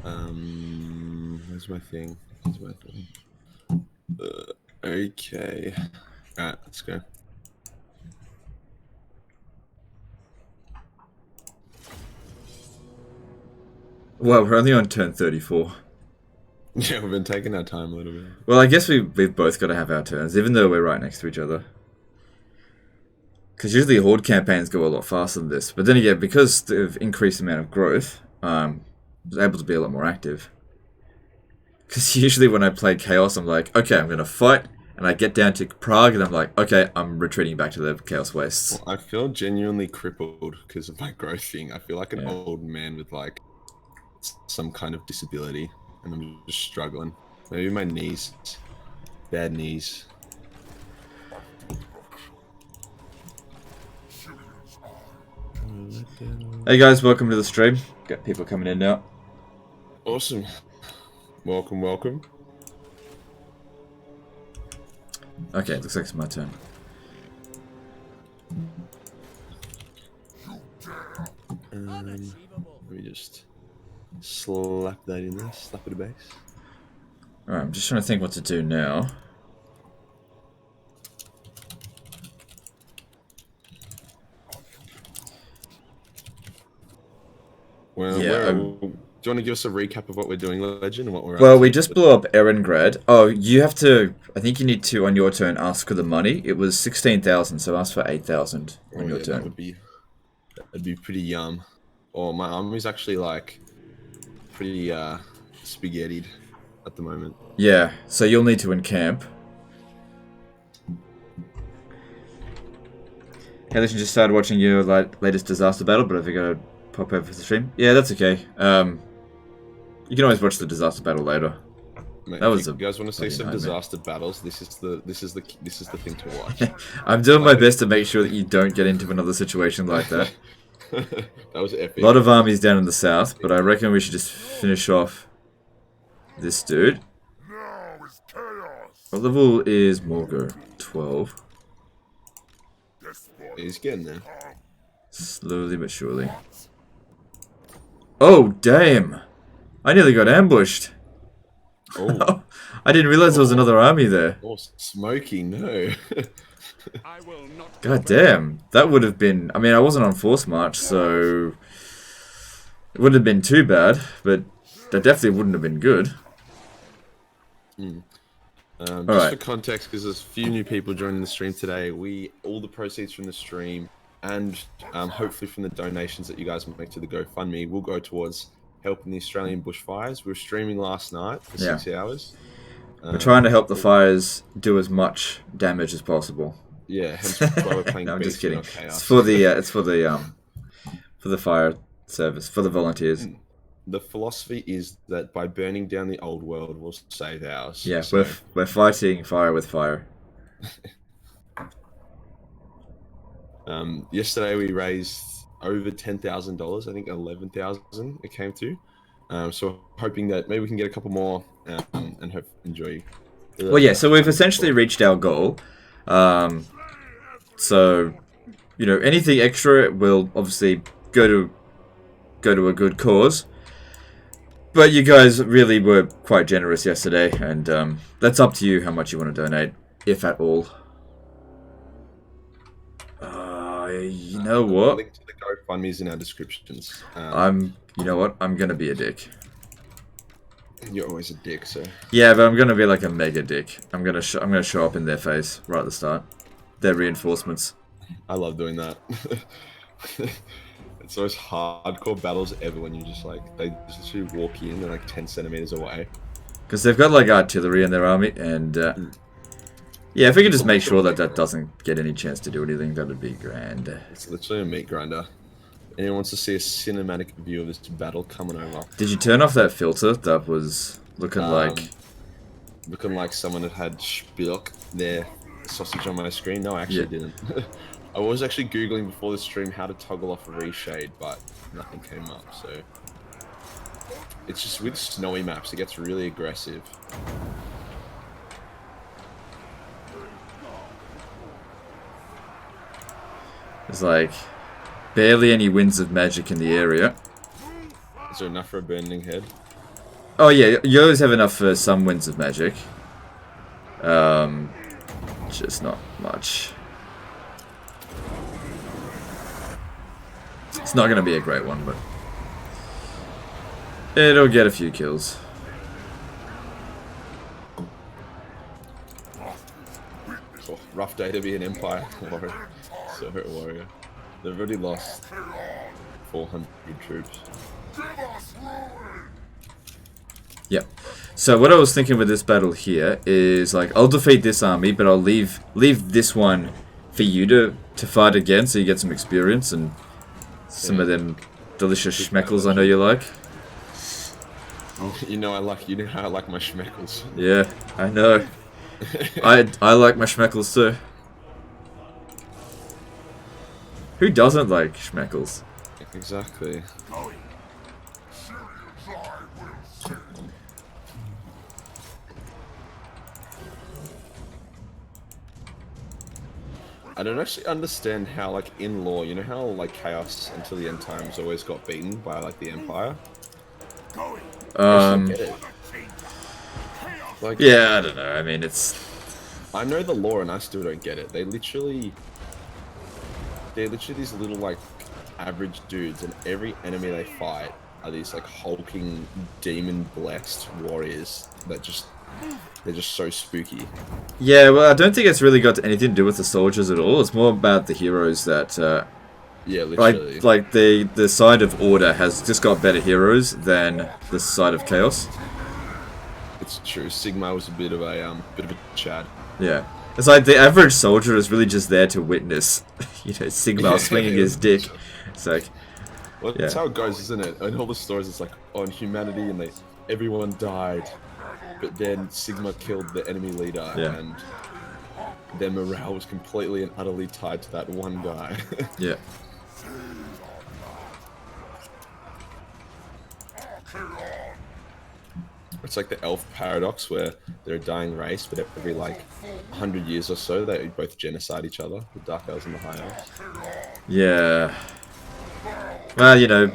Where's my thing? Okay. Alright, let's go. Well, we're only on turn 34. Yeah, we've been taking our time a little bit. Well, I guess we've both got to have our turns, even though we're right next to each other. Because usually horde campaigns go a lot faster than this. But then again, because of increased amount of growth, I was able to be a lot more active. Because usually when I play Chaos, I'm like, okay, I'm going to fight. And I get down to Prague and I'm like, okay, I'm retreating back to the Chaos Wastes. Well, I feel genuinely crippled because of my growth thing. I feel like an old man with like some kind of disability. And I'm just struggling. Maybe my knees. Bad knees. Hey guys, welcome to the stream. Got people coming in now. Awesome. Welcome, welcome. Okay, looks like it's my turn. Let me just slap that in there, slap it a base. Alright, I'm just trying to think what to do now. Well, yeah, do you want to give us a recap of what we're doing, Legend, and what we're Well, we just blew up Erengrad. Oh, you have to... I think you need to, on your turn, ask for the money. It was 16,000, so ask for 8,000 on your turn. That'd be pretty yum. Oh, my army's actually, like, pretty, spaghettied at the moment. Yeah, so you'll need to encamp. Hey, listen, just started watching your latest disaster battle, but I think I'd pop over for the stream. Yeah, that's okay. You can always watch the disaster battle later. Mate, that was if you guys want to see some disaster battles, this is the thing to watch. I'm doing my best to make sure that you don't get into another situation like that. That was epic. A lot of armies down in the south, but I reckon we should just finish off this dude. What level is Morghur? 12. He's getting there. Slowly but surely. Oh, damn! I nearly got ambushed. Oh. I didn't realize there was another army there. Oh, Smokey, no. God damn. That would have been... I mean, I wasn't on force march, so... It wouldn't have been too bad, but that definitely wouldn't have been good. Just for context, because there's a few new people joining the stream today, all the proceeds from the stream and hopefully from the donations that you guys make to the GoFundMe will go towards helping the Australian bushfires. We were streaming last night for 6 hours. We're trying to help the fires do as much damage as possible. Yeah, hence why we're playing. No, I'm just kidding. It's for the fire service, for the volunteers. The philosophy is that by burning down the old world, we'll save ours. Yeah, so we're fighting fire with fire. Yesterday we raised over $10,000. I think 11,000 it came to. So hoping that maybe we can get a couple more and enjoy. Well, yeah. So we've essentially reached our goal. So, you know, anything extra will obviously go to a good cause. But you guys really were quite generous yesterday, and that's up to you how much you want to donate, if at all. You know what? Link to the GoFundMe's in our descriptions. You know what? I'm gonna be a dick. You're always a dick, so. Yeah, but I'm gonna be like a mega dick. I'm gonna show up in their face right at the start. Their reinforcements. I love doing that. It's those hardcore battles ever when you just like they just literally walk in, they're like 10 centimeters away. Because they've got like artillery in their army, and yeah, if we could just make sure that that doesn't get any chance to do anything, that would be grand. It's literally a meat grinder. Anyone wants to see a cinematic view of this battle coming over? Did you turn off that filter? That was looking like someone had spilk their sausage on my screen. No, I actually didn't. I was actually Googling before the stream how to toggle off a reshade, but nothing came up, so... It's just with snowy maps, it gets really aggressive. There's like barely any winds of magic in the area. Is there enough for a burning head? Oh yeah, you always have enough for some winds of magic. Just not much. It's not gonna be a great one, but it'll get a few kills. Oh, rough day to be an Empire warrior. Soviet warrior. They've already lost 400 troops. Yep. So what I was thinking with this battle here is like I'll defeat this army, but I'll leave this one for you to fight again, so you get some experience and some of them delicious schmeckles I know you like. You know how I like my schmeckles. Yeah, I know. I like my schmeckles too. Who doesn't like schmeckles? Exactly. I don't actually understand how, like, in lore, you know how, like, Chaos until the end times always got beaten by, like, the Empire? I get it. Like, yeah, I don't know. I mean, it's... I know the lore and I still don't get it. They're literally these little, like, average dudes, and every enemy they fight are these, like, hulking, demon-blessed warriors that just... They're just so spooky. Yeah, well, I don't think it's really got anything to do with the soldiers at all. It's more about the heroes that... yeah, literally. Like the side of Order has just got better heroes than the side of Chaos. It's true. Sigma was a bit of a Chad. Yeah. It's like the average soldier is really just there to witness, you know, Sigma swinging his dick. It's like... Well, that's how it goes, isn't it? In all the stories, it's like, on humanity, and everyone died. But then Sigma killed the enemy leader, and their morale was completely and utterly tied to that one guy. Yeah. It's like the elf paradox, where they're a dying race, but every, like, 100 years or so, they both genocide each other, the Dark Elves and the High Elves. Yeah. Well, you know...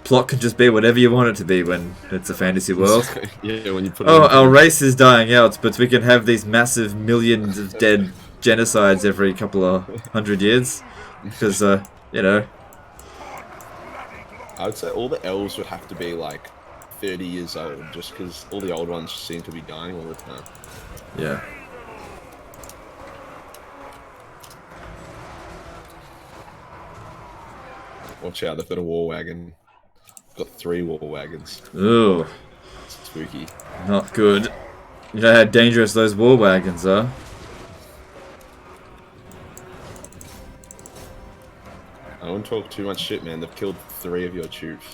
Plot can just be whatever you want it to be when it's a fantasy world. Yeah, when you put our race is dying out, but we can have these massive millions of dead genocides every couple of 100 years. Because, you know... I would say all the elves would have to be, like, 30 years old, just because all the old ones seem to be dying all the time. Yeah. Watch out, they've got a war wagon. Got 3 war wagons. Ooh. Spooky. Not good. You know how dangerous those war wagons are. I don't talk too much shit, man. They've killed 3 of your troops.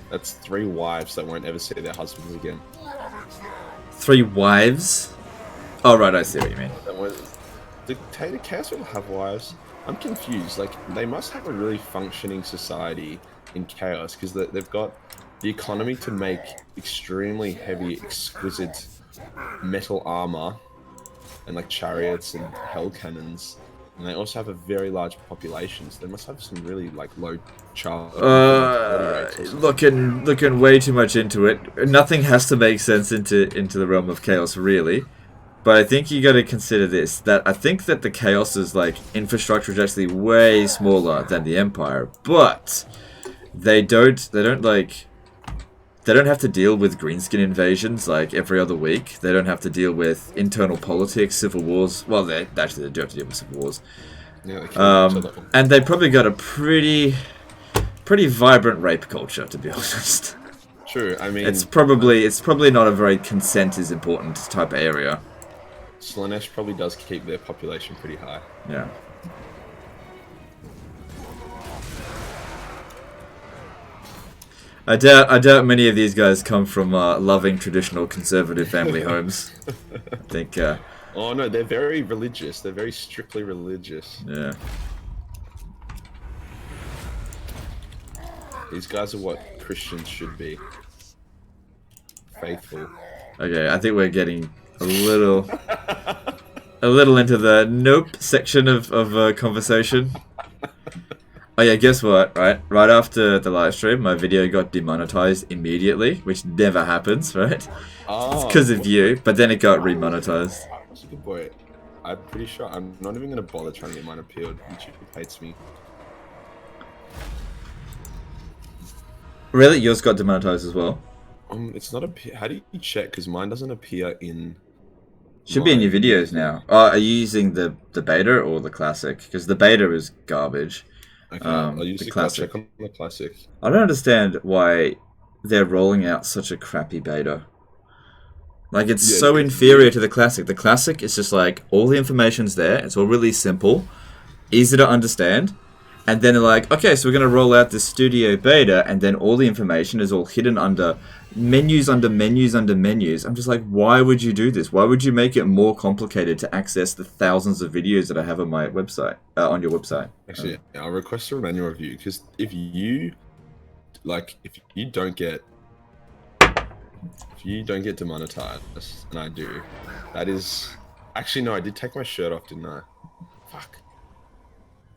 That's 3 wives that won't ever see their husbands again. 3 wives? Oh, right, I see what you mean. Dictator Chaos will have wives. I'm confused. Like, they must have a really functioning society in Chaos, because they've got the economy to make extremely heavy, exquisite metal armor and, like, chariots and hell cannons. And they also have a very large population, so they must have some really, like, low child rates. Looking way too much into it. Nothing has to make sense into the realm of Chaos, really. But I think you got to consider this, that I think that the Chaos's, like, infrastructure is actually way smaller than the Empire, but they don't have to deal with greenskin invasions like every other week. They don't have to deal with internal politics, civil wars. Well, they do have to deal with civil wars. Yeah, and they probably got a pretty vibrant rape culture, to be honest. True. I mean, it's probably not a very consent is important type of area. Slaanesh probably does keep their population pretty high. Yeah. I doubt many of these guys come from loving traditional conservative family homes. I think. Oh no, they're very religious. They're very strictly religious. Yeah. These guys are what Christians should be. Faithful. Okay, I think we're getting a little into the nope section of conversation. Oh yeah, guess what? Right after the live stream, my video got demonetized immediately, which never happens, right? It's Oh, because of you, but then it got remonetized. that's a good boy. I'm pretty sure I'm not even gonna bother trying to get mine appealed. YouTube hates me. Really? Yours got demonetized as well? It's not how do you check? Because mine doesn't appear in. Should be in your videos now. Oh, are you using the beta or the classic? Because the beta is garbage. Okay, I'll use the the classic. check on the classic. I don't understand why they're rolling out such a crappy beta. Like, it's so inferior to the classic. The classic is just like, all the information's there. It's all really simple, easy to understand. And then they're like, okay, so we're going to roll out this studio beta, and then all the information is all hidden under menus under menus under menus. I'm just like, why would you do this? Why would you make it more complicated to access the thousands of videos that I have on my website, on your website? Actually, I'll request a manual review, because if you don't get demonetized, and I do, that is actually no, I did take my shirt off, didn't I? Fuck.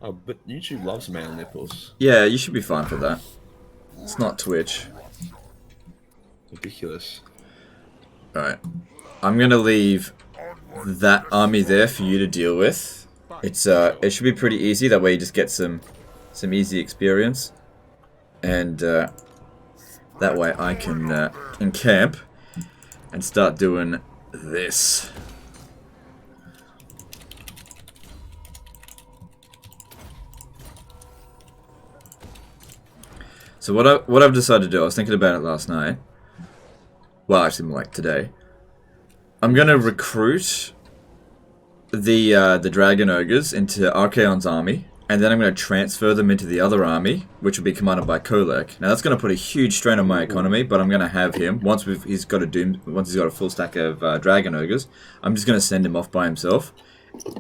Oh, but YouTube loves male nipples. Yeah, you should be fine for that. It's not Twitch. Ridiculous. Alright. I'm gonna leave that army there for you to deal with. It's it should be pretty easy, that way you just get some easy experience. And that way I can encamp and start doing this. So what I've decided to do, I was thinking about it last night. Well, actually more like today. I'm gonna recruit the Dragon Ogres into Archaon's army, and then I'm gonna transfer them into the other army, which will be commanded by Kolek. Now that's gonna put a huge strain on my economy, but I'm gonna have him once he's got a full stack of Dragon Ogres. I'm just gonna send him off by himself,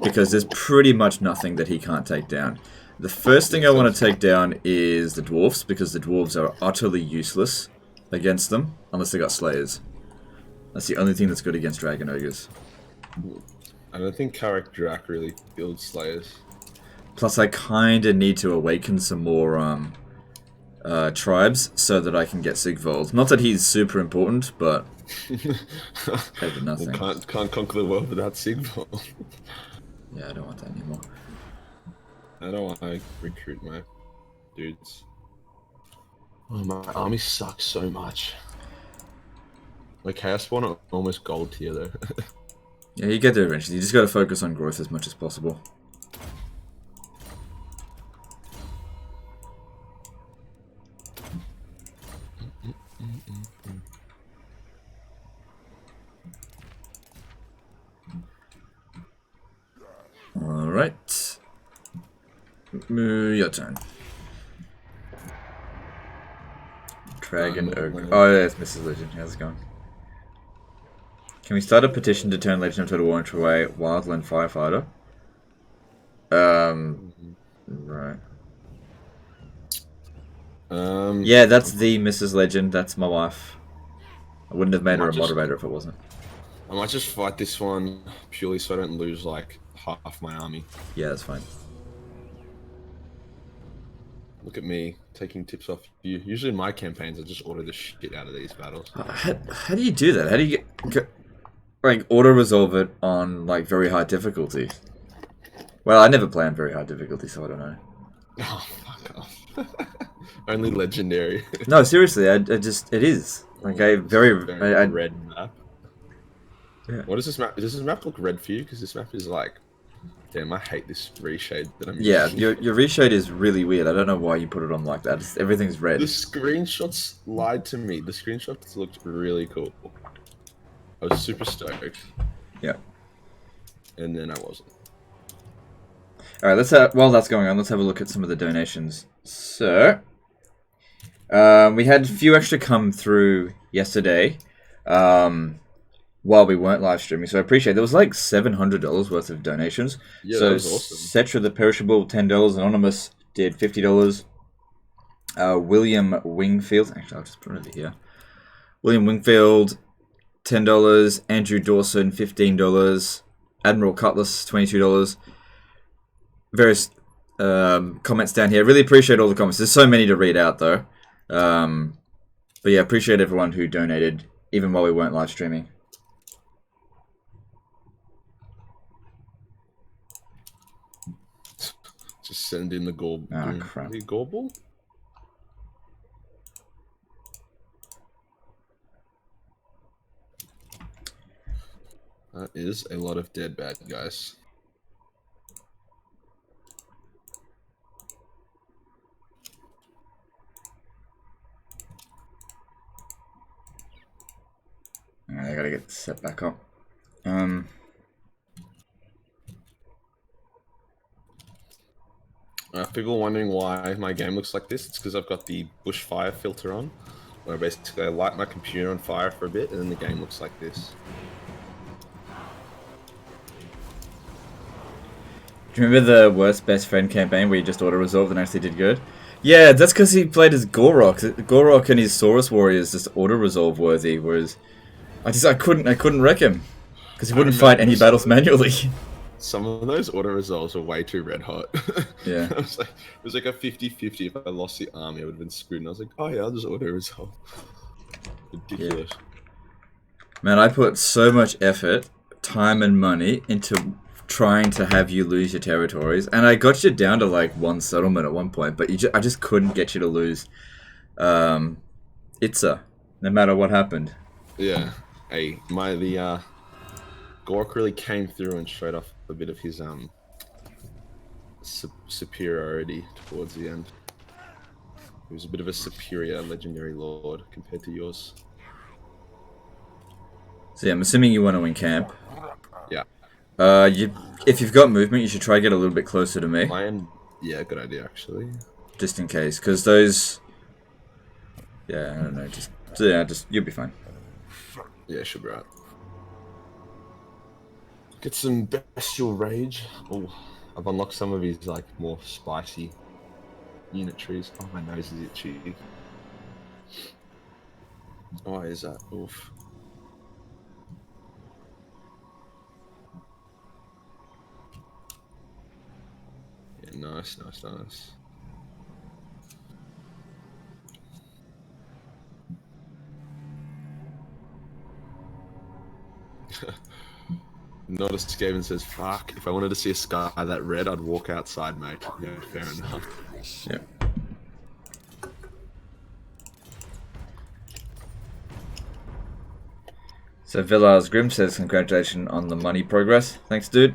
because there's pretty much nothing that he can't take down. The first thing I want to take down is the dwarfs, because the dwarves are utterly useless against them, unless they got slayers. That's the only thing that's good against Dragon Ogres. I don't think Karak Drak really builds slayers. Plus I kinda need to awaken some more tribes so that I can get Sigvold. Not that he's super important, but better than nothing. Can't conquer the world without Sigvold. Yeah, I don't want that anymore. I don't want to recruit my dudes. Oh, my army sucks so much. My Chaos Spawn are almost gold tier though. Yeah, you get there eventually. You just gotta focus on growth as much as possible. Alright. Your turn. Dragon Ogre. Oh, yeah, it's Mrs. Legend. How's it going? Can we start a petition to turn Legend of Total War into a Wildland Firefighter? Right. Yeah, that's the Mrs. Legend. That's my wife. I wouldn't have made her a moderator if it wasn't. I might just fight this one purely so I don't lose like half my army. Yeah, that's fine. Look at me taking tips off you. Usually in my campaigns I just order the shit out of these battles. How do you do that? How do you get like auto resolve it on like very high difficulty? Well, I never play on very high difficulty, so I don't know. Oh, fuck off. Only legendary. No, seriously, it is. Like a very red map. Yeah. What is this map? Does this map look red for you? Because this map is like, damn, I hate this reshade that I'm using. Your reshade is really weird. I don't know why you put it on like that. Everything's red. The screenshots lied to me. The screenshots looked really cool. I was super stoked. Yeah. And then I wasn't. All right, while that's going on, let's have a look at some of the donations. So, we had a few extra come through yesterday, while we weren't live streaming. So I appreciate it. There was like $700 worth of donations. Yeah, so that was awesome. Cetra the Perishable, $10. Anonymous did $50. William Wingfield, actually I'll just put it over here. William Wingfield, $10. Andrew Dawson, $15. Admiral Cutlass, $22. Various comments down here. Really appreciate all the comments. There's so many to read out though. But yeah, appreciate everyone who donated, even while we weren't live streaming. Just send in the gorb. Ah, crap. The gorble? That is a lot of dead bad guys. I gotta get set back up. People are wondering why my game looks like this. It's because I've got the bushfire filter on, where basically I light my computer on fire for a bit, and then the game looks like this. Do you remember the worst best friend campaign where you just auto-resolved and actually did good? Yeah, that's because he played as Gorok. Gorok and his Saurus warriors just auto-resolve worthy, whereas I couldn't wreck him because he wouldn't fight any battles manually. Some of those auto resolves were way too red hot. Yeah. It was like a 50-50. If I lost the army, I would have been screwed. And I was like, oh yeah, I'll just auto resolve. Ridiculous. Yeah. Man, I put so much effort, time, and money into trying to have you lose your territories, and I got you down to like one settlement at one point, but I just couldn't get you to lose Itza, no matter what happened. Yeah. Hey, the Gork really came through and showed off a bit of his superiority towards the end. He was a bit of a superior legendary lord compared to yours. So yeah, I'm assuming you want to win camp. Yeah. If you've got movement, you should try to get a little bit closer to me. Yeah, good idea actually. Just in case, because those. Yeah, I don't know. Just you'll be fine. Yeah, should be right. Get some bestial rage. Oh, I've unlocked some of his like more spicy unitaries. Oh, my nose is itchy. Why is that? Oof. Yeah, nice. Notice Skaven says, fuck, if I wanted to see a sky that red, I'd walk outside, mate. Yeah, fair enough. Yeah. So Villar's Grim says, congratulations on the money progress. Thanks, dude.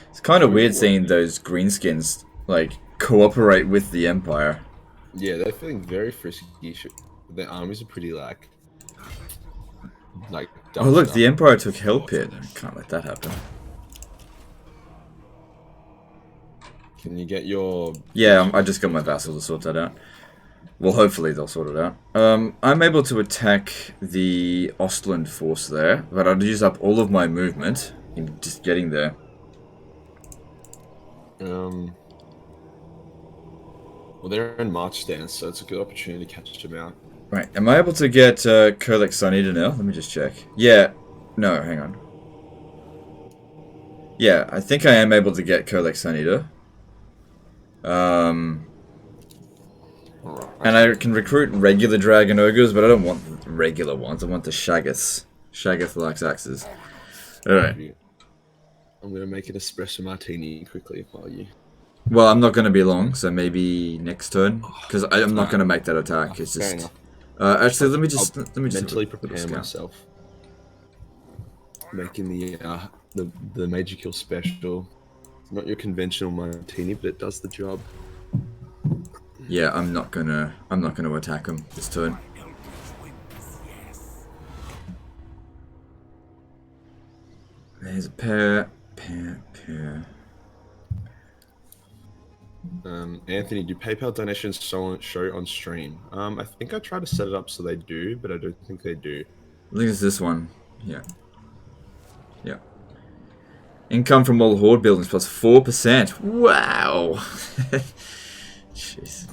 It's kind of weird seeing those greenskins like cooperate with the Empire. Yeah, they're feeling very frisky. Their armies are pretty like. Oh look, the Empire took Hell Pit. Can't let that happen. Can you get your? Yeah, I just got my vassal to sort that out. Well, hopefully they'll sort it out. I'm able to attack the Ostland force there, but I'd use up all of my movement in just getting there. Well, they're in March stance, so it's a good opportunity to catch them out. Right, am I able to get Kurlek Sunita now? Let me just check. Yeah, no, hang on. Yeah, I think I am able to get Kurlek Sunita. And I can recruit regular Dragon Ogres, but I don't want the regular ones. I want the Shaggoths. Shaggoth likes axes. Alright. I'm going to make an espresso martini quickly while you... Well, I'm not going to be long, so maybe next turn. Because I'm not going to make that attack. It's just... actually, let me just mentally prepare myself. Making the Majorkill special. It's not your conventional martini, but it does the job. Yeah, I'm not gonna attack him this turn. There's a pair. Anthony, do PayPal donations show on stream? I think I try to set it up so they do, but I don't think they do. I think it's this one. Yeah. Yeah. Income from all horde buildings plus 4%. Wow. Jeez.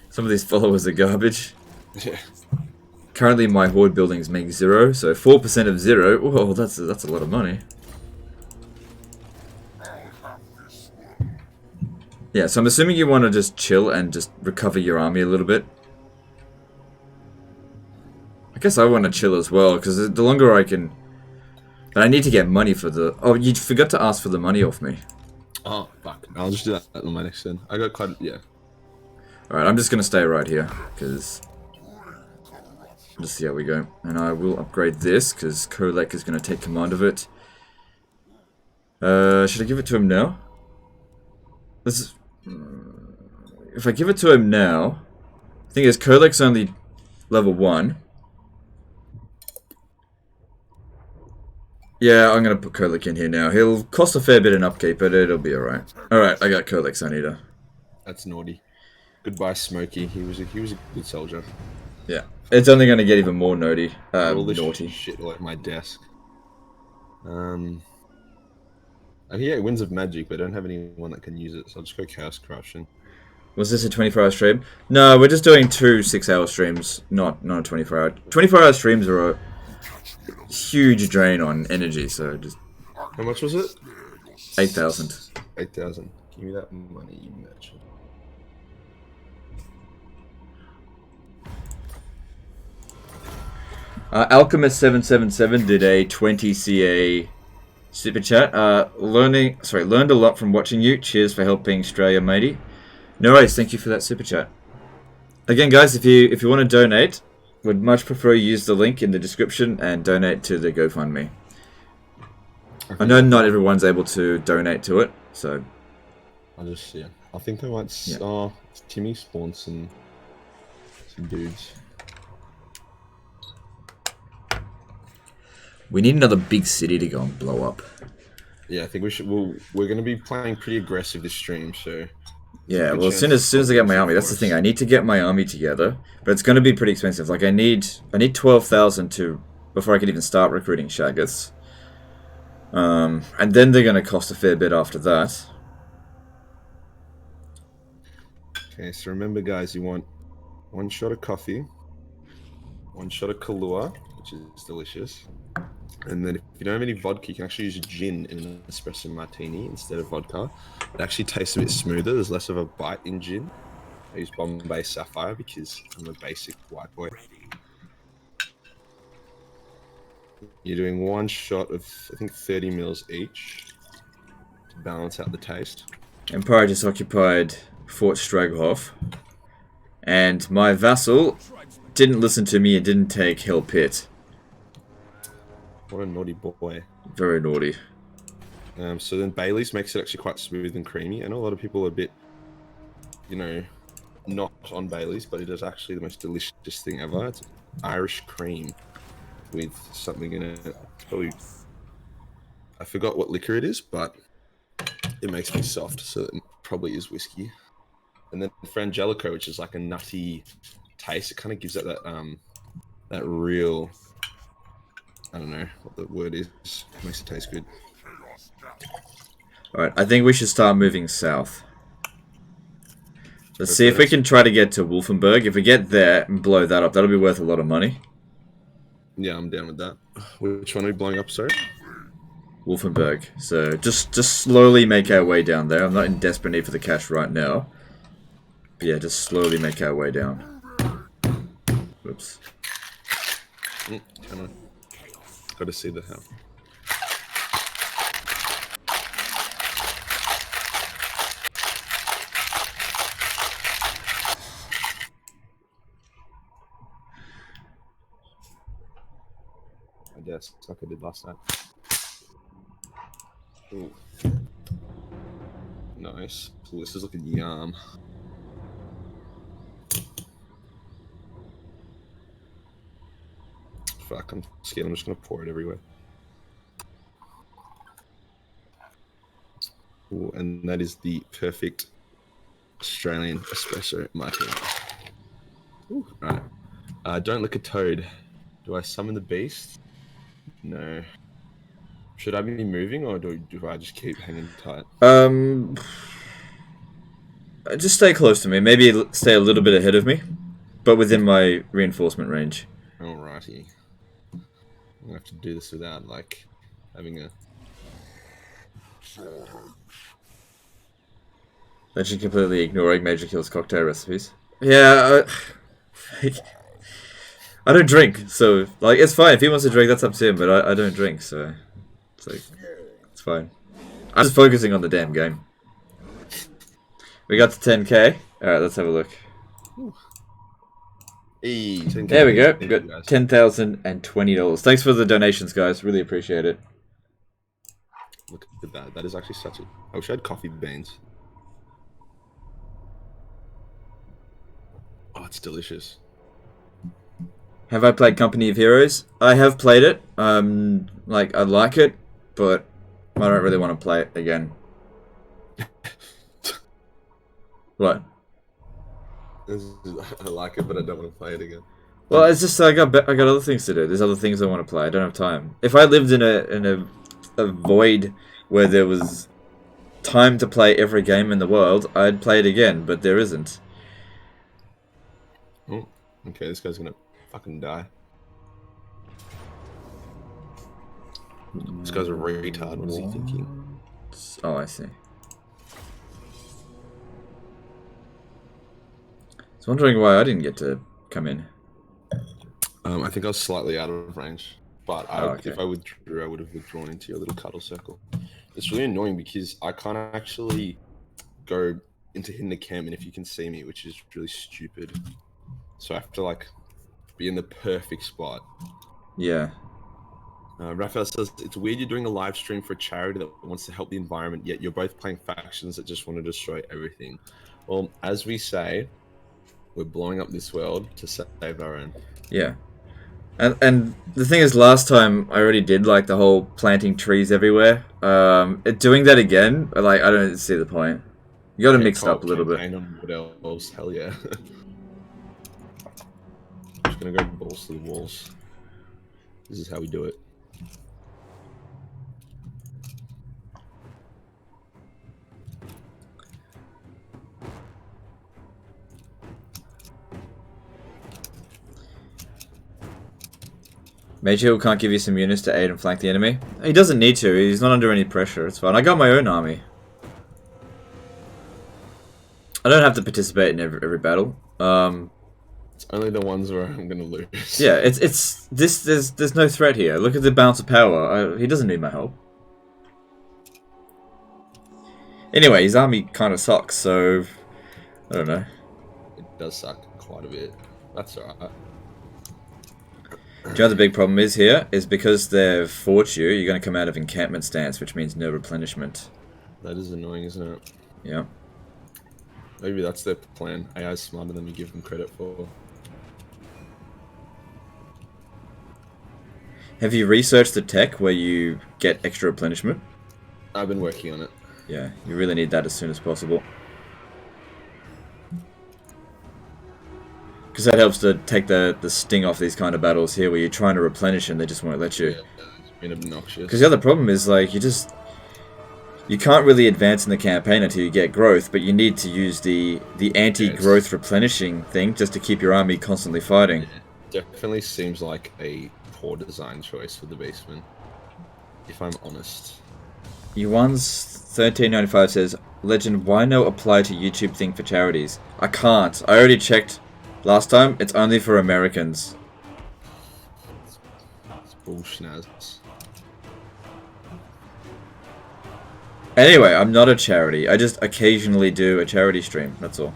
Some of these followers are garbage. Yeah. Currently, my horde buildings make 0, so 4% of 0. Whoa, that's a lot of money. Yeah, so I'm assuming you want to just chill and just recover your army a little bit. I guess I want to chill as well, because the longer I can... But I need to get money for the... Oh, you forgot to ask for the money off me. Oh, fuck. I'll just do that on my next turn. I got quite... Yeah. Alright, I'm just going to stay right here, because... Just see how we go. And I will upgrade this, because Kolek is going to take command of it. Should I give it to him now? This is... If I give it to him now... The thing is, Kolek's only level 1. Yeah, I'm going to put Kolek in here now. He'll cost a fair bit in upkeep, but it'll be alright. Alright, I got Kolek Sunita. That's naughty. Goodbye, Smokey. He was a good soldier. Yeah. It's only going to get even more naughty. All this naughty. shit like my desk. I hear Winds of Magic, but I don't have anyone that can use it, so I'll just go Chaos Corruption. Was this a 24-hour stream? No, we're just doing 2 6-hour streams, not a 24-hour. 24-hour streams are a huge drain on energy, so just... How much was it? 8,000. 8,000. Give me that money, you merchant. Alchemist777 did a 20 CA super chat. Learned a lot from watching you. Cheers for helping Australia, matey. No worries, thank you for that super chat. Again, guys, if you want to donate, would much prefer you use the link in the description and donate to the GoFundMe. Okay. I know not everyone's able to donate to it, so... I think I might... Yeah. Oh, Timmy spawned some dudes. We need another big city to go and blow up. Yeah, I think we should... we're going to be playing pretty aggressive this stream, so... Yeah, well, as soon as I get my army, that's the thing. I need to get my army together, but it's going to be pretty expensive. Like, I need 12,000 to... before I can even start recruiting Shaggoths. And then they're going to cost a fair bit after that. Okay, so remember, guys, you want 1 shot of coffee, 1 shot of Kahlua, which is delicious. And then if you don't have any vodka, you can actually use gin in an espresso martini instead of vodka. It actually tastes a bit smoother. There's less of a bite in gin. I use Bombay Sapphire because I'm a basic white boy. You're doing 1 shot of, I think, 30 mils each to balance out the taste. Empire just occupied Fort Straghoff. And my vassal didn't listen to me and didn't take Hell Pit. What a naughty boy. Very naughty. So then Bailey's makes it actually quite smooth and creamy. I know a lot of people are a bit, you know, not on Bailey's, but it is actually the most delicious thing ever. It's Irish cream with something in it. It's probably... I forgot what liquor it is, but it makes me soft, so it probably is whiskey. And then Frangelico, which is like a nutty taste. It kind of gives it that real... I don't know what the word is. It makes it taste good. Alright, I think we should start moving south. Let's see if we can try to get to Wolfenburg. If we get there and blow that up, that'll be worth a lot of money. Yeah, I'm down with that. Which one are we blowing up, sorry? Wolfenburg. So just slowly make our way down there. I'm not in desperate need for the cash right now. But yeah, just slowly make our way down. Whoops. Come on. Got to see the hell. I guess like I did last night. Ooh. Nice. Ooh, this is looking yum. Fuck, I'm scared. I'm just gonna pour it everywhere. Ooh, and that is the perfect Australian espresso martini. Ooh, right. Don't lick a toad. Do I summon the beast? No. Should I be moving or do I just keep hanging tight? Just stay close to me. Maybe stay a little bit ahead of me, but within my reinforcement range. Alrighty. I'm gonna have to do this without like having a. Actually, completely ignoring Majorkill's cocktail recipes. Yeah, I don't drink, so like it's fine. If he wants to drink, that's up to him. But I don't drink, so it's like it's fine. I'm just focusing on the damn game. We got to 10k. All right, let's have a look. Hey, there we go. We got $10,020. Thanks for the donations, guys. Really appreciate it. Look at that. That is actually such a. I wish I had coffee beans. Oh, it's delicious. Have I played Company of Heroes? I have played it. Like I like it, but I don't really want to play it again. What? I like it, but I don't want to play it again. Well, it's just I got other things to do. There's other things I want to play. I don't have time. If I lived in a void where there was time to play every game in the world, I'd play it again. But there isn't. Oh, okay. This guy's gonna fucking die. This guy's a retard. What is he thinking? Oh, I see. I was wondering why I didn't get to come in. I think I was slightly out of range, but okay. if I withdrew, I would have withdrawn into your little cuddle circle. It's really annoying because I can't actually go into hidden the cam, and if you can see me, which is really stupid. So I have to like be in the perfect spot. Yeah. Raphael says, it's weird you're doing a live stream for a charity that wants to help the environment, yet you're both playing factions that just want to destroy everything. Well, as we say, we're blowing up this world to save our own. Yeah. And the thing is, last time I already did like the whole planting trees everywhere. Doing that again, like I don't see the point. You got to mix it up a little bit. On what else? Hell yeah. I'm just gonna go balls to the walls. This is how we do it. Majorkill can't give you some units to aid and flank the enemy. He doesn't need to. He's not under any pressure. It's fine. I got my own army. I don't have to participate in every battle. It's only the ones where I'm gonna lose. Yeah, it's this. There's no threat here. Look at the balance of power. He doesn't need my help. Anyway, his army kind of sucks. So I don't know. It does suck quite a bit. That's alright. Do you know what the big problem is here? Is because they've fought you, you're going to come out of encampment stance, which means no replenishment. That is annoying, isn't it? Yeah. Maybe that's their plan. AI is smarter than we give them credit for. Have you researched the tech where you get extra replenishment? I've been working on it. Yeah, you really need that as soon as possible. Because that helps to take the sting off these kind of battles here where you're trying to replenish and they just won't let you. Yeah, it's been obnoxious. Because the other problem is, like, you can't really advance in the campaign until you get growth, but you need to use the anti-growth replenishing thing just to keep your army constantly fighting. Yeah, definitely seems like a poor design choice for the basement, if I'm honest. Yuan's1395 says, Legend, why no apply to YouTube thing for charities? I can't. I already checked last time. It's only for Americans. It's bullshit. Anyway, I'm not a charity. I just occasionally do a charity stream. That's all.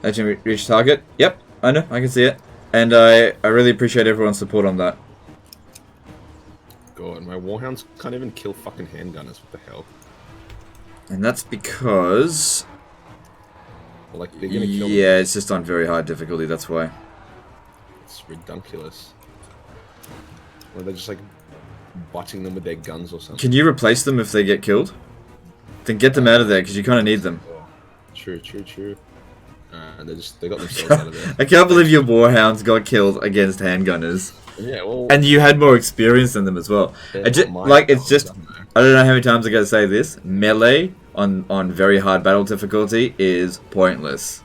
Legend reach target? Yep, I know. I can see it. And I really appreciate everyone's support on that. God, my warhounds can't even kill fucking handgunners. What the hell? And that's because... Like, they're gonna kill yeah, them. it's just on very high difficulty, that's why. It's ridiculous. Or they're just like butting them with their guns or something. Can you replace them if they get killed? Then get them out of there, because you kind of need them. True. They got themselves out of there. I can't believe your warhounds got killed against handgunners. Yeah, well, And you had more experience than them as well. yeah, I don't know how many times I gotta say this. Melee on very hard battle difficulty is pointless.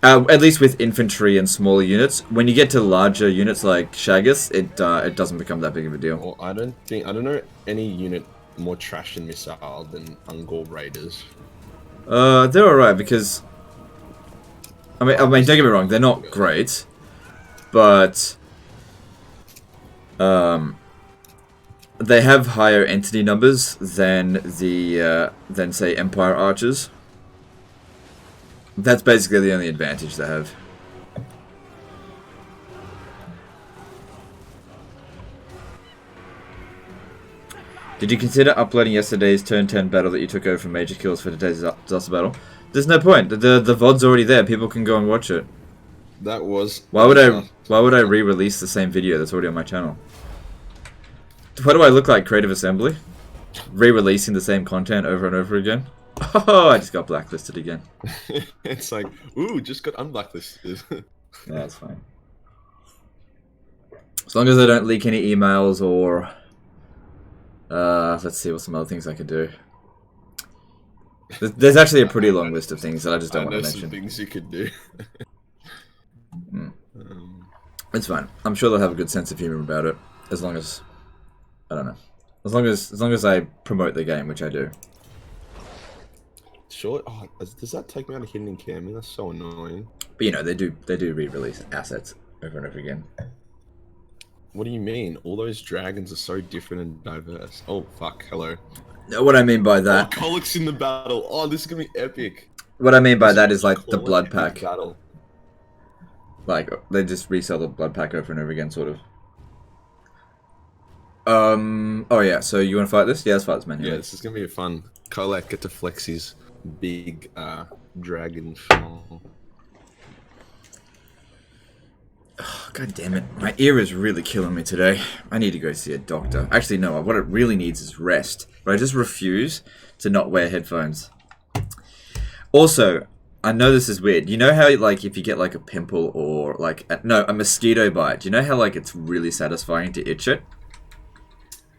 At least with infantry and smaller units. When you get to larger units like Shaggis, it doesn't become that big of a deal. Well, I don't know any unit more trash and missile than Ungor Raiders. They're alright because I mean don't get me wrong, they're not great, but they have higher entity numbers than say Empire Archers. That's basically the only advantage they have. Did you consider uploading yesterday's turn 10 battle that you took over from Majorkills for today's disaster battle? There's no point. The VOD's already there. People can go and watch it. That was... Why would I re-release the same video that's already on my channel? What do I look like, Creative Assembly? Re-releasing the same content over and over again? Oh, I just got blacklisted again. It's like, ooh, just got unblacklisted. Yeah, that's fine. As long as I don't leak any emails or... let's see what some other things I could do. There's actually a pretty long list of things that I just don't want to mention. Some things you could do. It's fine. I'm sure they'll have a good sense of humor about it, as long as I don't know. As long as I promote the game, which I do. Sure. Oh, does that take me out of hidden encampment? That's so annoying. But you know, they do re-release assets over and over again. What do you mean? All those dragons are so different and diverse. Oh fuck! Hello. No, what I mean by that. Oh, Kolek's in the battle. Oh, this is gonna be epic. What I mean by that is like the blood pack. Battle. Like they just resell the blood pack over and over again, sort of. Oh yeah. So you want to fight this? Yeah, let's fight this man. Yeah, this is gonna be fun. Kolek get to flex his big dragon shell. Oh, God damn it. My ear is really killing me today. I need to go see a doctor. Actually, no, what it really needs is rest. But I just refuse to not wear headphones. Also, I know this is weird. You know how, like, if you get, like, a pimple or, like, a mosquito bite, do you know how, like, it's really satisfying to itch it?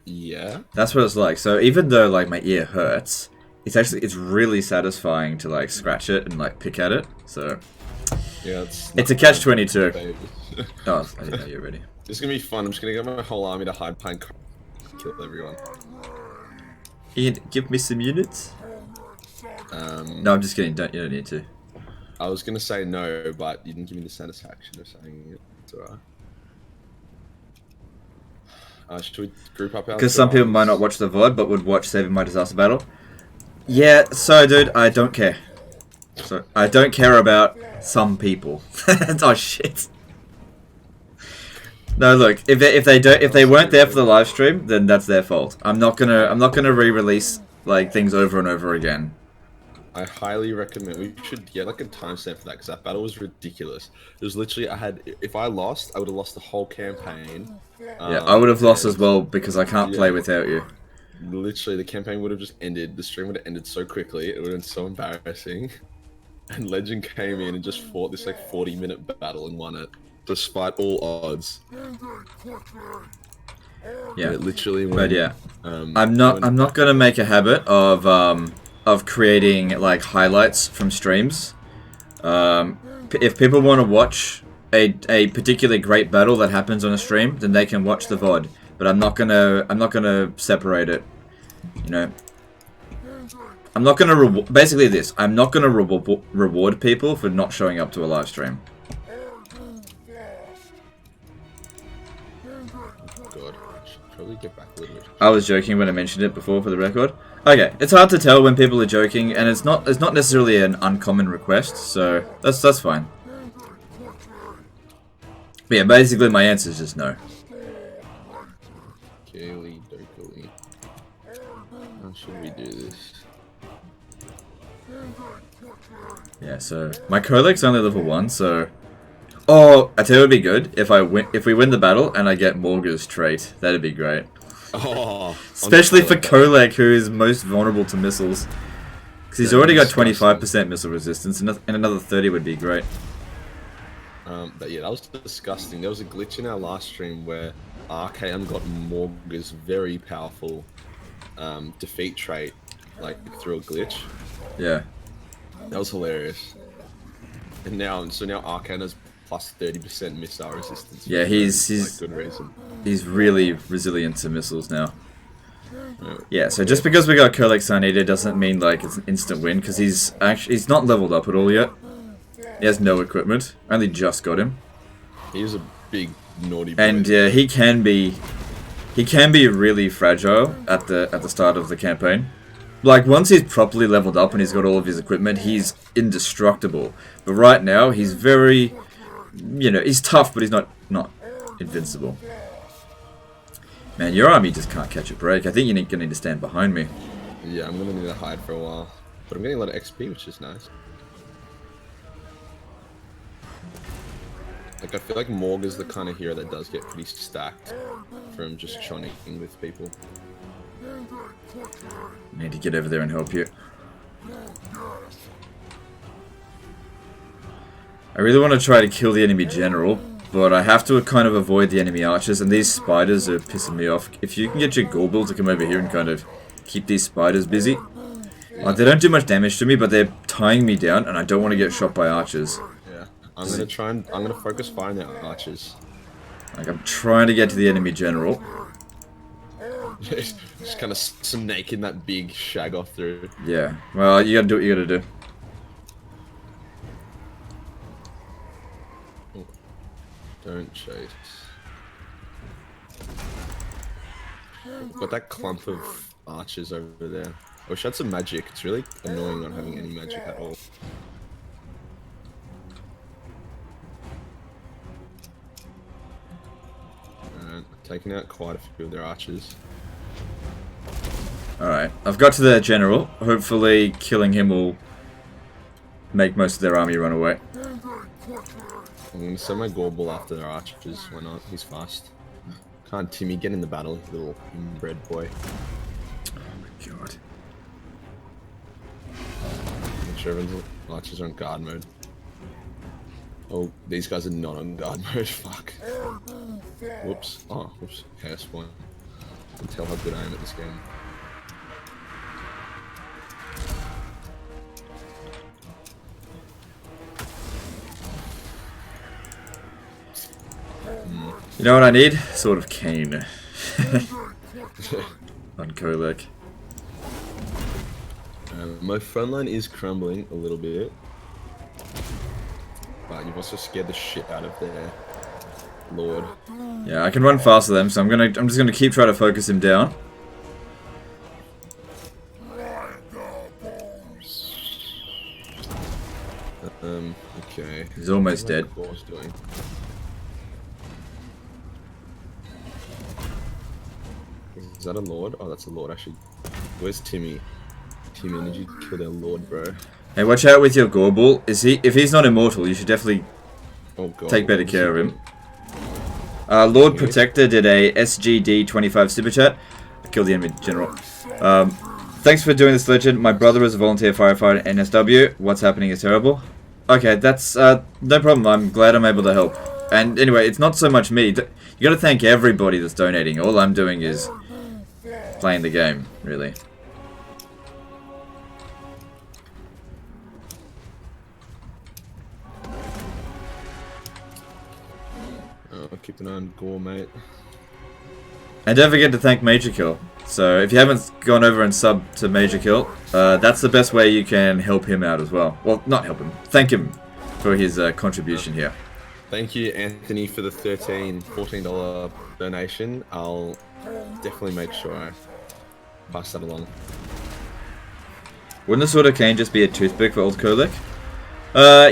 Yeah. That's what it's like. So even though, like, my ear hurts, it's really satisfying to, like, scratch it and, like, pick at it. So... Yeah, it's a catch-22. Oh, I didn't know you were ready. This is gonna be fun. I'm just gonna get my whole army to hide behind kill everyone. Ian, give me some units. No, I'm just kidding. You don't need to. I was gonna say no, but you didn't give me the satisfaction of saying it. It's alright. Should we group up our... Because some people might not watch the VOD, but would watch Saving My Disaster Battle. Yeah, so dude, I don't care. So I don't care about some people. Oh shit. No, look, if they weren't there for the live stream, then that's their fault. I'm not gonna re-release like things over and over again. I highly recommend we should get like a timestamp for that because that battle was ridiculous. It was literally if I lost, I would have lost the whole campaign. Yeah, I would have lost as well because I can't play without you. Literally, the campaign would have just ended. The stream would have ended so quickly. It would have been so embarrassing. And Legend came in and just fought this like 40-minute battle and won it, despite all odds. Yeah, it literally went, but yeah, I'm not gonna make a habit of creating like highlights from streams. If people want to watch a particularly great battle that happens on a stream, then they can watch the VOD. But I'm not gonna separate it. You know. I'm not gonna basically this. I'm not gonna reward people for not showing up to a live stream. God, I should probably get back a little bit. I was joking when I mentioned it before, for the record. Okay, it's hard to tell when people are joking, and it's not necessarily an uncommon request, so that's fine. But yeah, basically my answer is just no. How should we do this? Yeah, so my Kolek's only level 1, so... Oh, I tell you what would be good if we win the battle and I get Morghur's trait. That'd be great. Oh, especially for Kolek, who is most vulnerable to missiles. Because he's already got 25% missile resistance, and another 30 would be great. But yeah, that was disgusting. There was a glitch in our last stream where Archaon got Morghur's very powerful defeat trait, like through a glitch. Yeah. That was hilarious. And now Archaon has plus 30% missile resistance. Yeah, he's like, good reason. He's really resilient to missiles now. Yeah, so just because we got Kurlek Sun Eater doesn't mean like it's an instant win, because he's not leveled up at all yet. He has no equipment. Only just got him. He's a big naughty boy. And he can be really fragile at the start of the campaign. Like once he's properly leveled up and he's got all of his equipment, he's indestructible. But right now he's very, he's tough, but he's not invincible. Man, your army just can't catch a break. I think you're gonna need to stand behind me. Yeah, I'm gonna need to hide for a while. But I'm getting a lot of XP, which is nice. Like, I feel like Morg is the kind of hero that does get pretty stacked from just chonicking with people. I need to get over there and help you. I really want to try to kill the enemy general, but I have to kind of avoid the enemy archers, and these spiders are pissing me off. If you can get your Gorbil to come over here and kind of keep these spiders busy. Like, they don't do much damage to me, but they're tying me down, and I don't want to get shot by archers. Yeah, I'm gonna focus fire on the archers. Like, I'm trying to get to the enemy general. Just kind of snaking that big shag off through. Yeah, well, you gotta do what you gotta do. Oh, don't chase. Got that clump of archers over there. I wish I had some magic. It's really annoying not having any magic at all. Alright, taking out quite a few of their archers. Alright, I've got to the general. Hopefully killing him will make most of their army run away. I'm gonna send my Gorbil after their archers. Why not? He's fast. Can't Timmy get in the battle, you little inbred boy. Oh my god. Make sure everyone's archers are on guard mode. Oh, these guys are not on guard mode. Fuck. Whoops. Oh, whoops. Chaos point. I can tell how good I am at this game. You know what I need? Sword of Cain. On Kolek. My front line is crumbling a little bit. But you've also scared the shit out of their lord. Yeah, I can run faster than him, so I'm just gonna keep trying to focus him down. Okay. He's almost dead. Is that a lord? Oh, that's a lord, actually. Where's Timmy? Timmy, did you kill their lord, bro? Hey, watch out with your Gorbil. If he's not immortal, you should definitely take better care of him. Lord Protector did a SGD 25 super chat. I killed the enemy general. Thanks for doing this, legend. My brother is a volunteer firefighter at NSW. What's happening is terrible. Okay, that's no problem. I'm glad I'm able to help. And anyway, it's not so much me. You gotta thank everybody that's donating. All I'm doing is playing the game, really. I'll keep an eye on Gore, mate. And don't forget to thank Majorkill. So if you haven't gone over and subbed to Majorkill, that's the best way you can help him out as well. Well, not help him. Thank him for his contribution here. Thank you, Anthony, for the $14 donation. I'll definitely make sure I pass that along. Wouldn't the Sword of Cain just be a toothpick for old Kolek?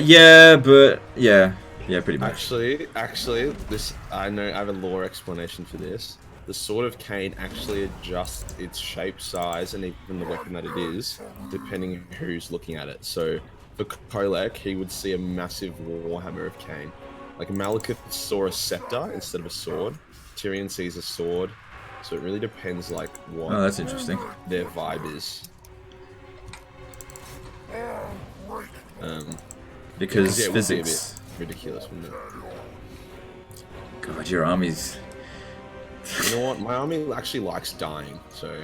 Yeah, but yeah, pretty much. Actually, this I know I have a lore explanation for this. The Sword of Cain actually adjusts its shape, size, and even the weapon that it is, depending on who's looking at it. So for Kolek, he would see a massive Warhammer of Cain. Like Malekith saw a scepter instead of a sword. Tyrion sees a sword. So it really depends, like, what that's interesting. Their vibe is. Because yeah, it would be a physics. bit ridiculous, wouldn't it? God, your army's... You know what? My army actually likes dying, so...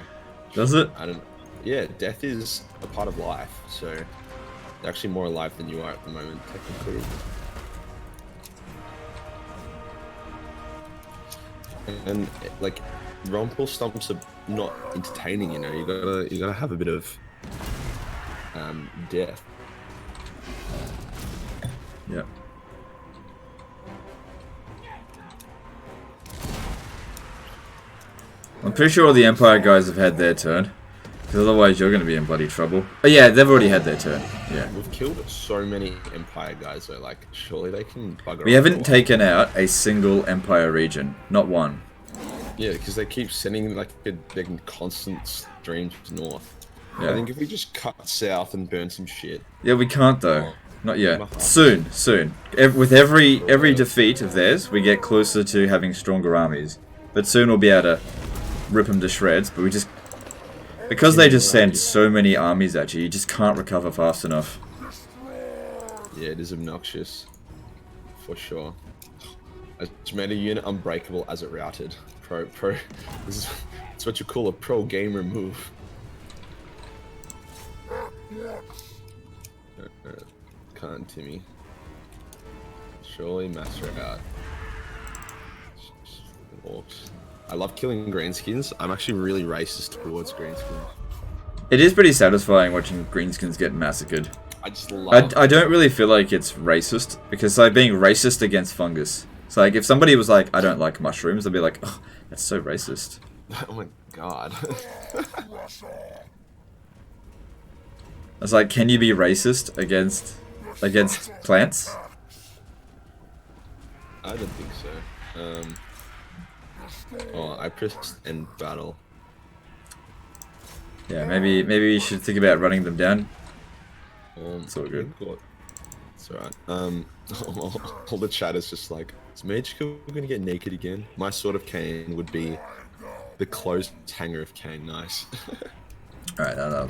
Does it? I don't... Yeah, death is a part of life, so... They're actually more alive than you are at the moment, technically. And like, Rumpel stumps are not entertaining, you know. You gotta have a bit of death. Yeah. I'm pretty sure all the Empire guys have had their turn. Because otherwise you're going to be in bloody trouble. Oh yeah, they've already had their turn. Yeah. We've killed so many Empire guys though, like, surely they can bugger off. We haven't taken out a single Empire region. Not one. Yeah, because they keep sending, like, their constant streams north. Yeah. I think if we just cut south and burn some shit. Yeah, we can't though. Not yet. Soon, soon. With every defeat of theirs, we get closer to having stronger armies. But soon we'll be able to rip them to shreds, but we just... Because they just send so many armies at you, you just can't recover fast enough. Yeah, it is obnoxious. For sure. I just made a unit unbreakable as it routed. This is what you call a pro gamer move. Can't, Timmy. Surely master out. Orcs. I love killing greenskins. I'm actually really racist towards greenskins. It is pretty satisfying watching greenskins get massacred. I just love I don't really feel like it's racist, because it's like being racist against fungus. It's like, if somebody was like, I don't like mushrooms, I'd be like, oh, that's so racist. Oh my god. It's like, can you be racist against plants? I don't think so. Oh, I pressed end battle. Yeah, maybe we should think about running them down. It's all good. It's alright. All the chat is just like, is Majorkill gonna get naked again? My sort of Kane would be the closed hanger of Kane. Nice. Alright, no.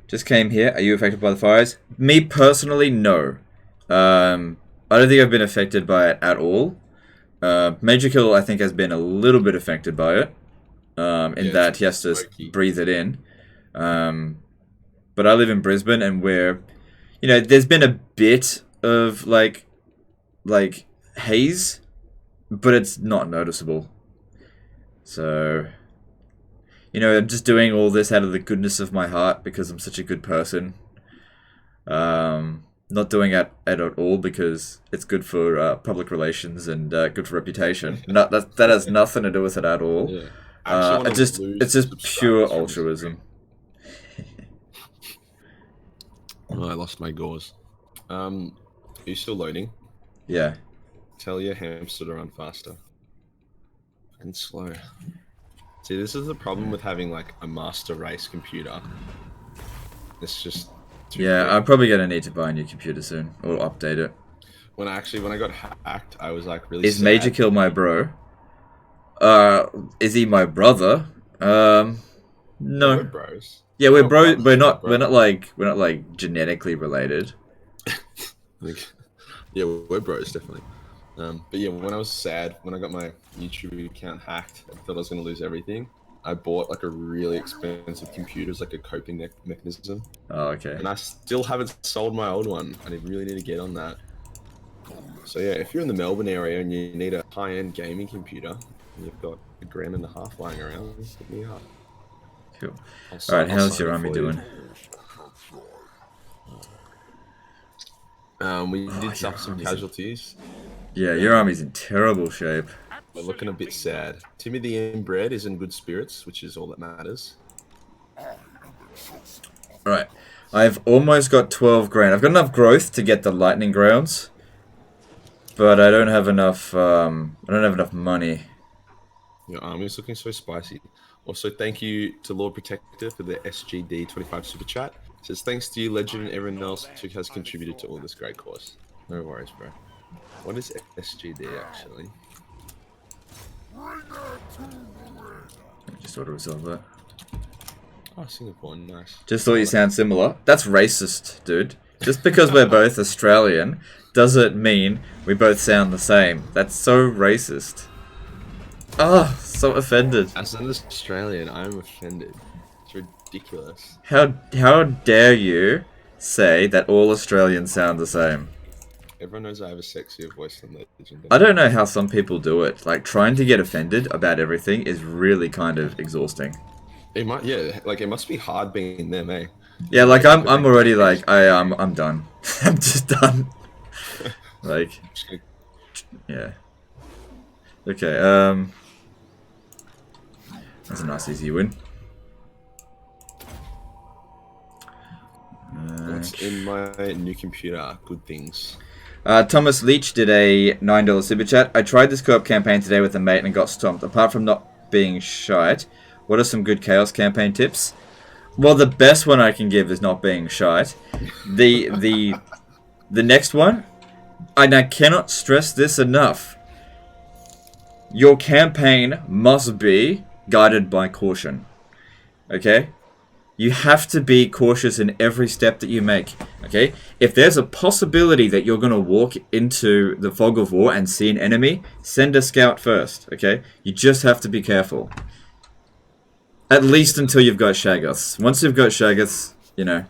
Just came here. Are you affected by the fires? Me personally, no. I don't think I've been affected by it at all. Majorkill, I think, has been a little bit affected by it. In that he has to breathe it in. But I live in Brisbane, and where, you know, there's been a bit of like haze, but it's not noticeable. So, you know, I'm just doing all this out of the goodness of my heart because I'm such a good person. Not doing it at all because it's good for public relations and good for reputation. That has nothing to do with it at all. Yeah. It's just pure altruism. Oh, I lost my gauze. Are you still loading? Yeah. Tell your hamster to run faster. Fucking slow. See, this is the problem with having like a master race computer. It's just yeah, I'm probably gonna need to buy a new computer soon or update it. When I got hacked, I was like really. Is Majorkill my bro? Is he my brother? No. We're bros. Yeah, we're bros. We're not like genetically related. Yeah, we're bros definitely. But yeah, when I was sad, when I got my YouTube account hacked, I thought I was gonna lose everything. I bought like a really expensive computer as like a coping mechanism. Oh, okay. And I still haven't sold my old one. I really need to get on that. So yeah, if you're in the Melbourne area and you need a high-end gaming computer, and you've got $1.5 grand lying around, hit me up. Cool. Alright, how's your army doing? We did suffer some casualties. Yeah, your army's in terrible shape. We're looking a bit sad. Timmy the Inbred is in good spirits, which is all that matters. Alright, I've almost got 12 grand. I've got enough growth to get the lightning grounds, but I don't have enough. Money. Your army's looking so spicy. Also, thank you to Lord Protector for the SGD25 super chat. It says thanks to you, Legend, and everyone else who has contributed to all this great cause. No worries, bro. What is SGD actually? Just auto resolve that. Oh, Singapore, nice. Just thought you sound similar. That's racist, dude. Just because we're both Australian doesn't mean we both sound the same. That's so racist. Ah, so offended. As an Australian, I'm offended. It's ridiculous. How dare you say that all Australians sound the same? Everyone knows I have a sexier voice than Legend. I don't know how some people do it. Like, trying to get offended about everything is really kind of exhausting. It might, yeah, like it must be hard being them, eh? Yeah, like I'm already like I'm done. I'm just done. Like, yeah. Okay. That's a nice easy win. What's in my new computer? Good things. Thomas Leach did a $9 super chat. I tried this co-op campaign today with a mate and got stomped. Apart from not being shite, what are some good Chaos campaign tips? Well, the best one I can give is not being shite. The next one, and I cannot stress this enough. Your campaign must be guided by caution. Okay? You have to be cautious in every step that you make. Okay? If there's a possibility that you're going to walk into the fog of war and see an enemy, send a scout first. Okay? You just have to be careful. At least until you've got Shaggoths. Once you've got Shaggoths, you know,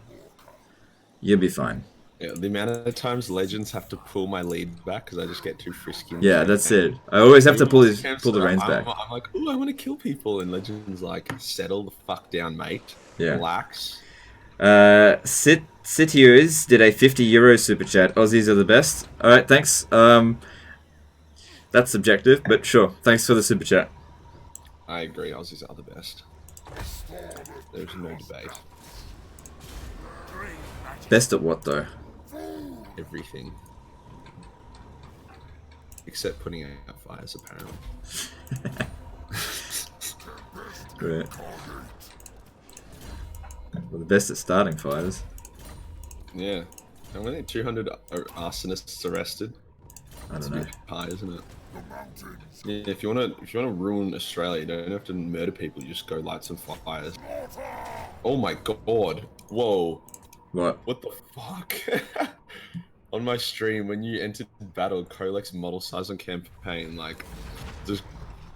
you'll be fine. Yeah, the amount of times Legends have to pull my lead back because I just get too frisky. Yeah, that's it. I always have to pull the reins back. I'm like, ooh, I want to kill people, and Legends like, settle the fuck down, mate. Yeah. Relax. Citios did a €50 super chat. Aussies are the best. All right, thanks. That's subjective, but sure. Thanks for the super chat. I agree. Aussies are the best. There's no debate. Best at what though? Everything. Except putting out fires, apparently. Great. Well, the best at starting fires. Yeah. How many? 200 arsonists arrested? I don't know. High, isn't it? Yeah, if you wanna ruin Australia, you don't have to murder people. You just go light some fires. Oh my god! Whoa! What? What the fuck? On my stream, when you entered battle, Colec's model size on campaign like just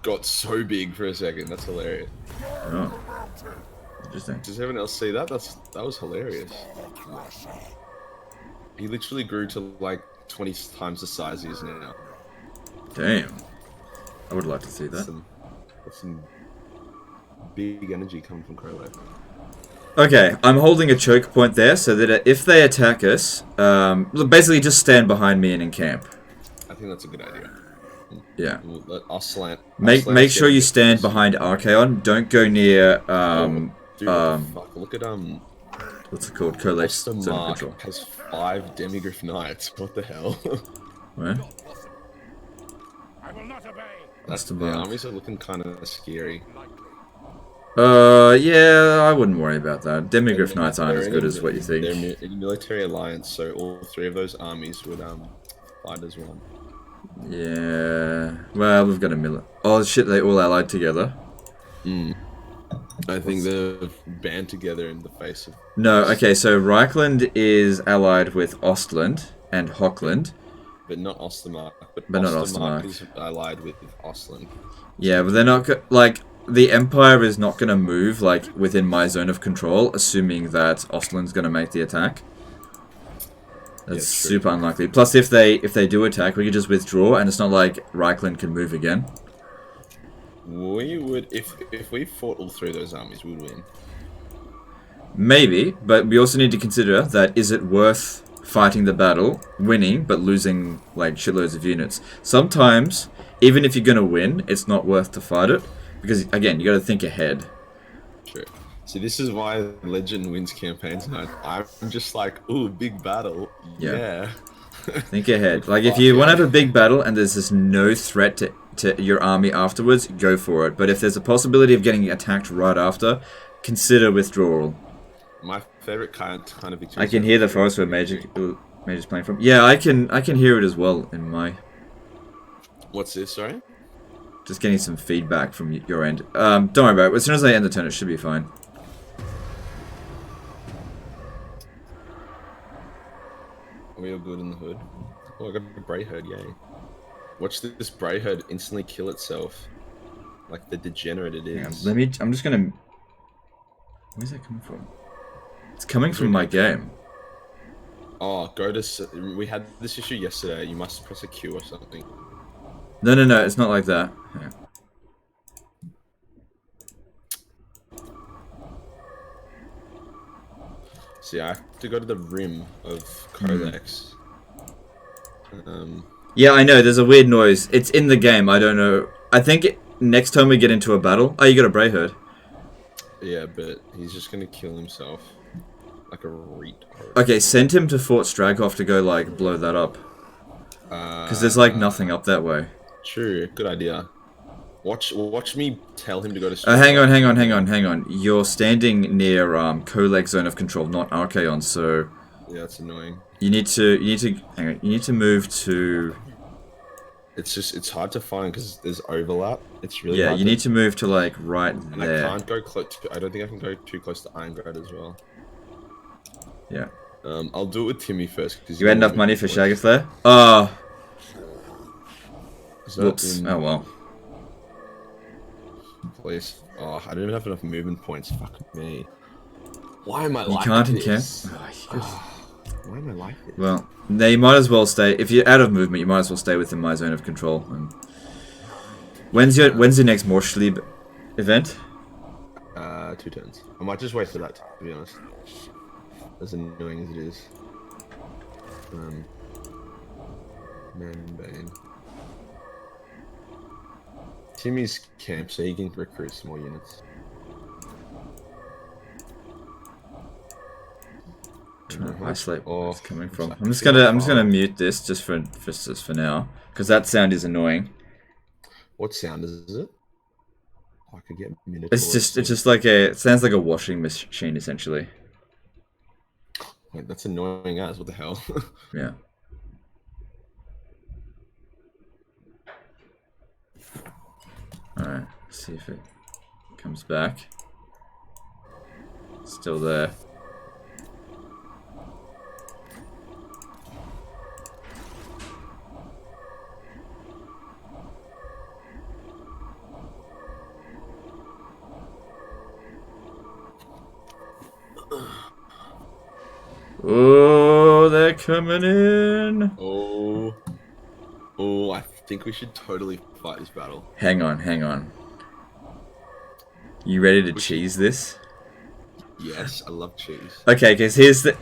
got so big for a second. That's hilarious. Oh. Interesting. Does everyone else see that? That was hilarious. He literally grew to like 20 times the size he is now. Damn. I would like to see that. That's some big energy coming from Crowley. Okay, I'm holding a choke point there so that if they attack us, basically just stand behind me and encamp. I think that's a good idea. Yeah. I'll slant. Make sure you stand behind Archaon. Don't go near. Dude, fuck. Look at What's it called? Colec's zone of Mark control. has 5 Demigryph Knights. What the hell? Where? That's the armies are looking kind of scary. Yeah, I wouldn't worry about that. Demigryph Knights aren't as good as what you think. They're in a military alliance, so all 3 of those armies would fight as one. Yeah. Well, we've got a Oh shit! They all allied together. I think they're band together in the face of. No. Okay. So Reichland is allied with Ostland and Hochland. But not Ostermark. But not Ostermark Ostermark. is allied with Ostland. Yeah, but they're not like the Empire is not gonna move like within my zone of control, assuming that Ostland's gonna make the attack. That's super unlikely. Plus, if they do attack, we could just withdraw, and it's not like Reichland can move again. We would if we fought all 3 of those armies, we would win. Maybe, but we also need to consider that is it worth fighting the battle, winning, but losing like shitloads of units. Sometimes, even if you're gonna win, it's not worth to fight it because again, you got to think ahead. True. See, this is why Legend wins campaigns. And I'm just like, ooh, big battle. Yeah. Think ahead. Like if you want to have a big battle and there's just no threat to your army afterwards, go for it. But if there's a possibility of getting attacked right after, consider withdrawal. My favorite kind of victory. I can hear the forest where Major's playing from. Yeah, I can hear it as well in my. What's this? Sorry. Just getting some feedback from your end. Don't worry about it. As soon as I end the turn, it should be fine. Are we all good in the hood? Oh, I got a bray herd, yay. Watch this bray herd instantly kill itself. Like the degenerate it is. Yeah, I'm just gonna... Where's that coming from? It's coming from my game. Oh, go to... We had this issue yesterday. You must press a Q or something. No, it's not like that. Yeah. See, I have to go to the rim of Codex. Yeah, I know, there's a weird noise. It's in the game, I don't know. I think next time we get into a battle... Oh, you got a bray herd. Yeah, but he's just gonna kill himself. Like a retard. Okay, send him to Fort Straghoff to go, like, blow that up. Because there's, like, nothing up that way. True, good idea. Watch me tell him to go to hang on. You're standing near Coleg zone of control, not Archaon, so... Yeah, that's annoying. You need to move to... It's hard to find because there's overlap. It's really yeah, hard you need to move to, like, right and there. I can't go close. I don't think I can go too close to Irongrad as well. Yeah. I'll do it with Timmy first. You had enough money for Shagath there? Whoops. Oh well. Please. Oh, I don't even have enough movement points. Fuck me. Why am I like this? Why am I like this? Well, no, you might as well stay. If you're out of movement, you might as well stay within my zone of control. And when's your next Morghur event? 2 turns. I might just wait for that, to be honest. As annoying as it is. Bane. Timmy's camp, so he can recruit some more units. Isolate where it's coming from. I'm just gonna mute this just for now, because that sound is annoying. What sound is it? Oh, I could get Minotaur. It's just like it sounds like a washing machine essentially. Wait, that's annoying as what the hell? Yeah. Alright, see if it comes back. Still there. Oh, they're coming in. Oh, I think we should totally fight this battle. Hang on. You ready to cheese this? Yes, I love cheese. Okay, because here's the...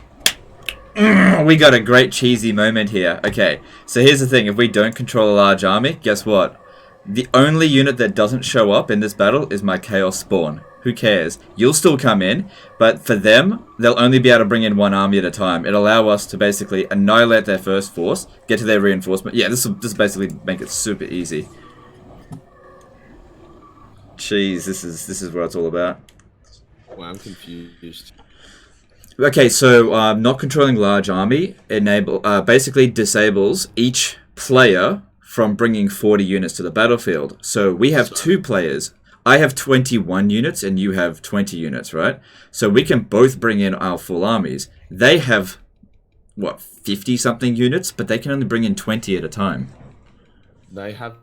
we got a great cheesy moment here. Okay, so here's the thing. If we don't control a large army, guess what? The only unit that doesn't show up in this battle is my Chaos Spawn. Who cares? You'll still come in, but for them, they'll only be able to bring in one army at a time. It'll allow us to basically annihilate their first force, get to their reinforcement. Yeah, this will basically make it super easy. Jeez, this is what it's all about. Wow, I'm confused. Okay, so not controlling large army basically disables each player from bringing 40 units to the battlefield. So we have 2 players. I have 21 units and you have 20 units, right? So we can both bring in our full armies. They have, what, 50-something units, but they can only bring in 20 at a time. They have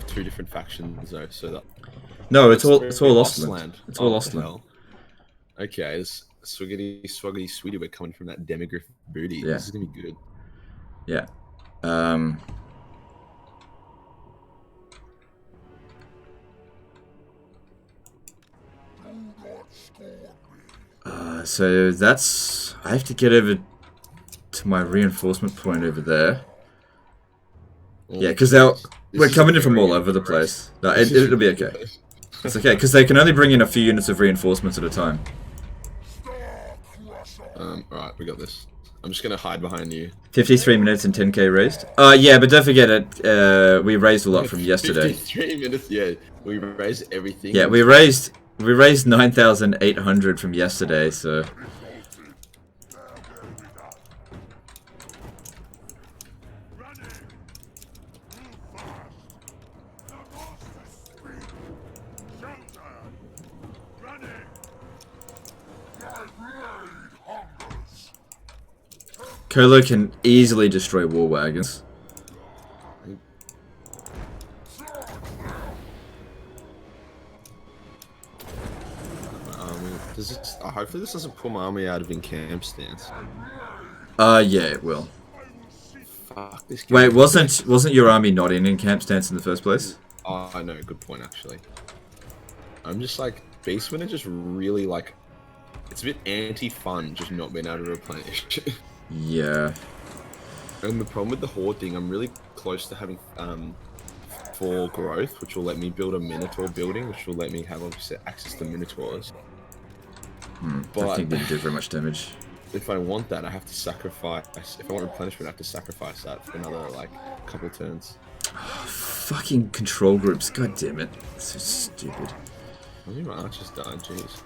2 different factions though, so that... No, it's all Ostland. It's all Ostland. Okay, this swiggity sweetie, we're coming from that demigriff booty. Yeah. This is gonna be good. Yeah. So that's... I have to get over to my reinforcement point over there. Yeah, because we're coming in from all over the place. No, it'll be okay. It's okay, because they can only bring in a few units of reinforcements at a time. Alright, we got this. I'm just gonna hide behind you. 53 minutes and 10k raised. Yeah, but don't forget it. We raised a lot from yesterday. 53 minutes, yeah. We raised everything. Yeah, we raised 9,800 from yesterday, so... Colo can easily destroy war wagons. Hopefully this doesn't pull my army out of in-camp stance. Yeah, it will. Fuck this game. Wait, wasn't your army not in camp stance in the first place? Oh, I know. Good point, actually. I'm just like, Beastmen are just really like, it's a bit anti-fun just not being able to replenish. Yeah. And the problem with the horde thing, I'm really close to having 4 growth, which will let me build a Minotaur building, which will let me have obviously access to Minotaurs. But I think they didn't do very much damage. If I want that, I have to sacrifice. If I want replenishment, I have to sacrifice that for another like couple turns. Fucking control groups, god damn it. It's so stupid. I think my archers died, jeez.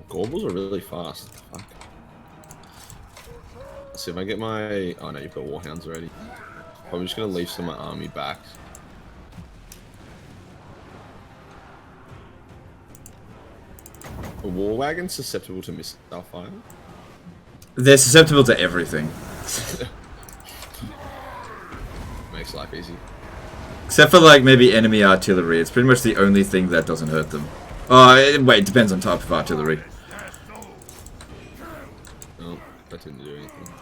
Gorbles are really fast. Fuck. So if I get my... Oh no, you've got Warhounds already. I'm just gonna leave some of my army back. Are war wagons susceptible to missile fire? They're susceptible to everything. Makes life easy. Except for like maybe enemy artillery. It's pretty much the only thing that doesn't hurt them. Wait, it depends on type of artillery. Oh, that didn't do anything.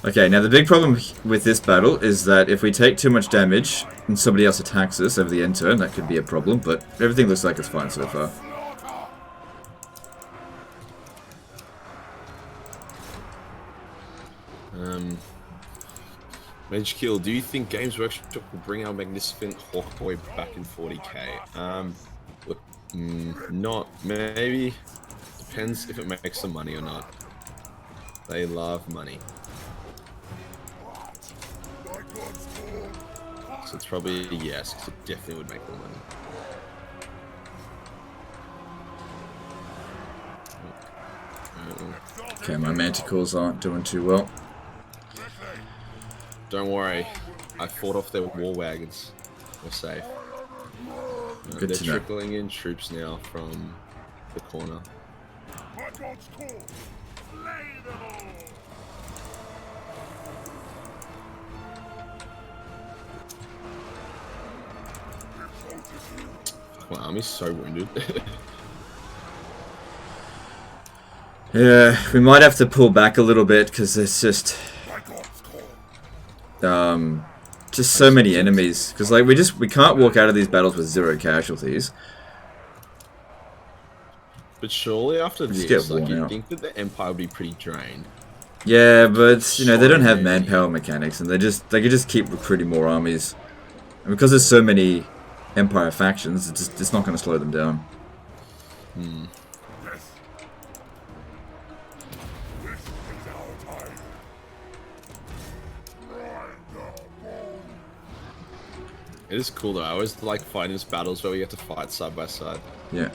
Okay, now the big problem with this battle is that if we take too much damage and somebody else attacks us over the end turn, that could be a problem, but everything looks like it's fine so far. Majorkill, do you think Games Workshop will bring our magnificent Hawkboy back in 40k? Look, not maybe. Depends if it makes some money or not. They love money. So it's probably a yes, because it definitely would make more money. Okay, my manticores aren't doing too well. Don't worry, I fought off their war wagons. We're safe. Good They're to know. trickling in troops now from the corner. My army's so wounded. Yeah, we might have to pull back a little bit because there's just so many enemies. Because like we can't walk out of these battles with 0 casualties. But surely after this, like you'd think that the Empire would be pretty drained. Yeah, but you know they don't have manpower mechanics, and they can just keep recruiting more armies. And because there's so many Empire factions, it's not going to slow them down. It is cool though. I always like fighting these battles where we get to fight side by side. Yeah.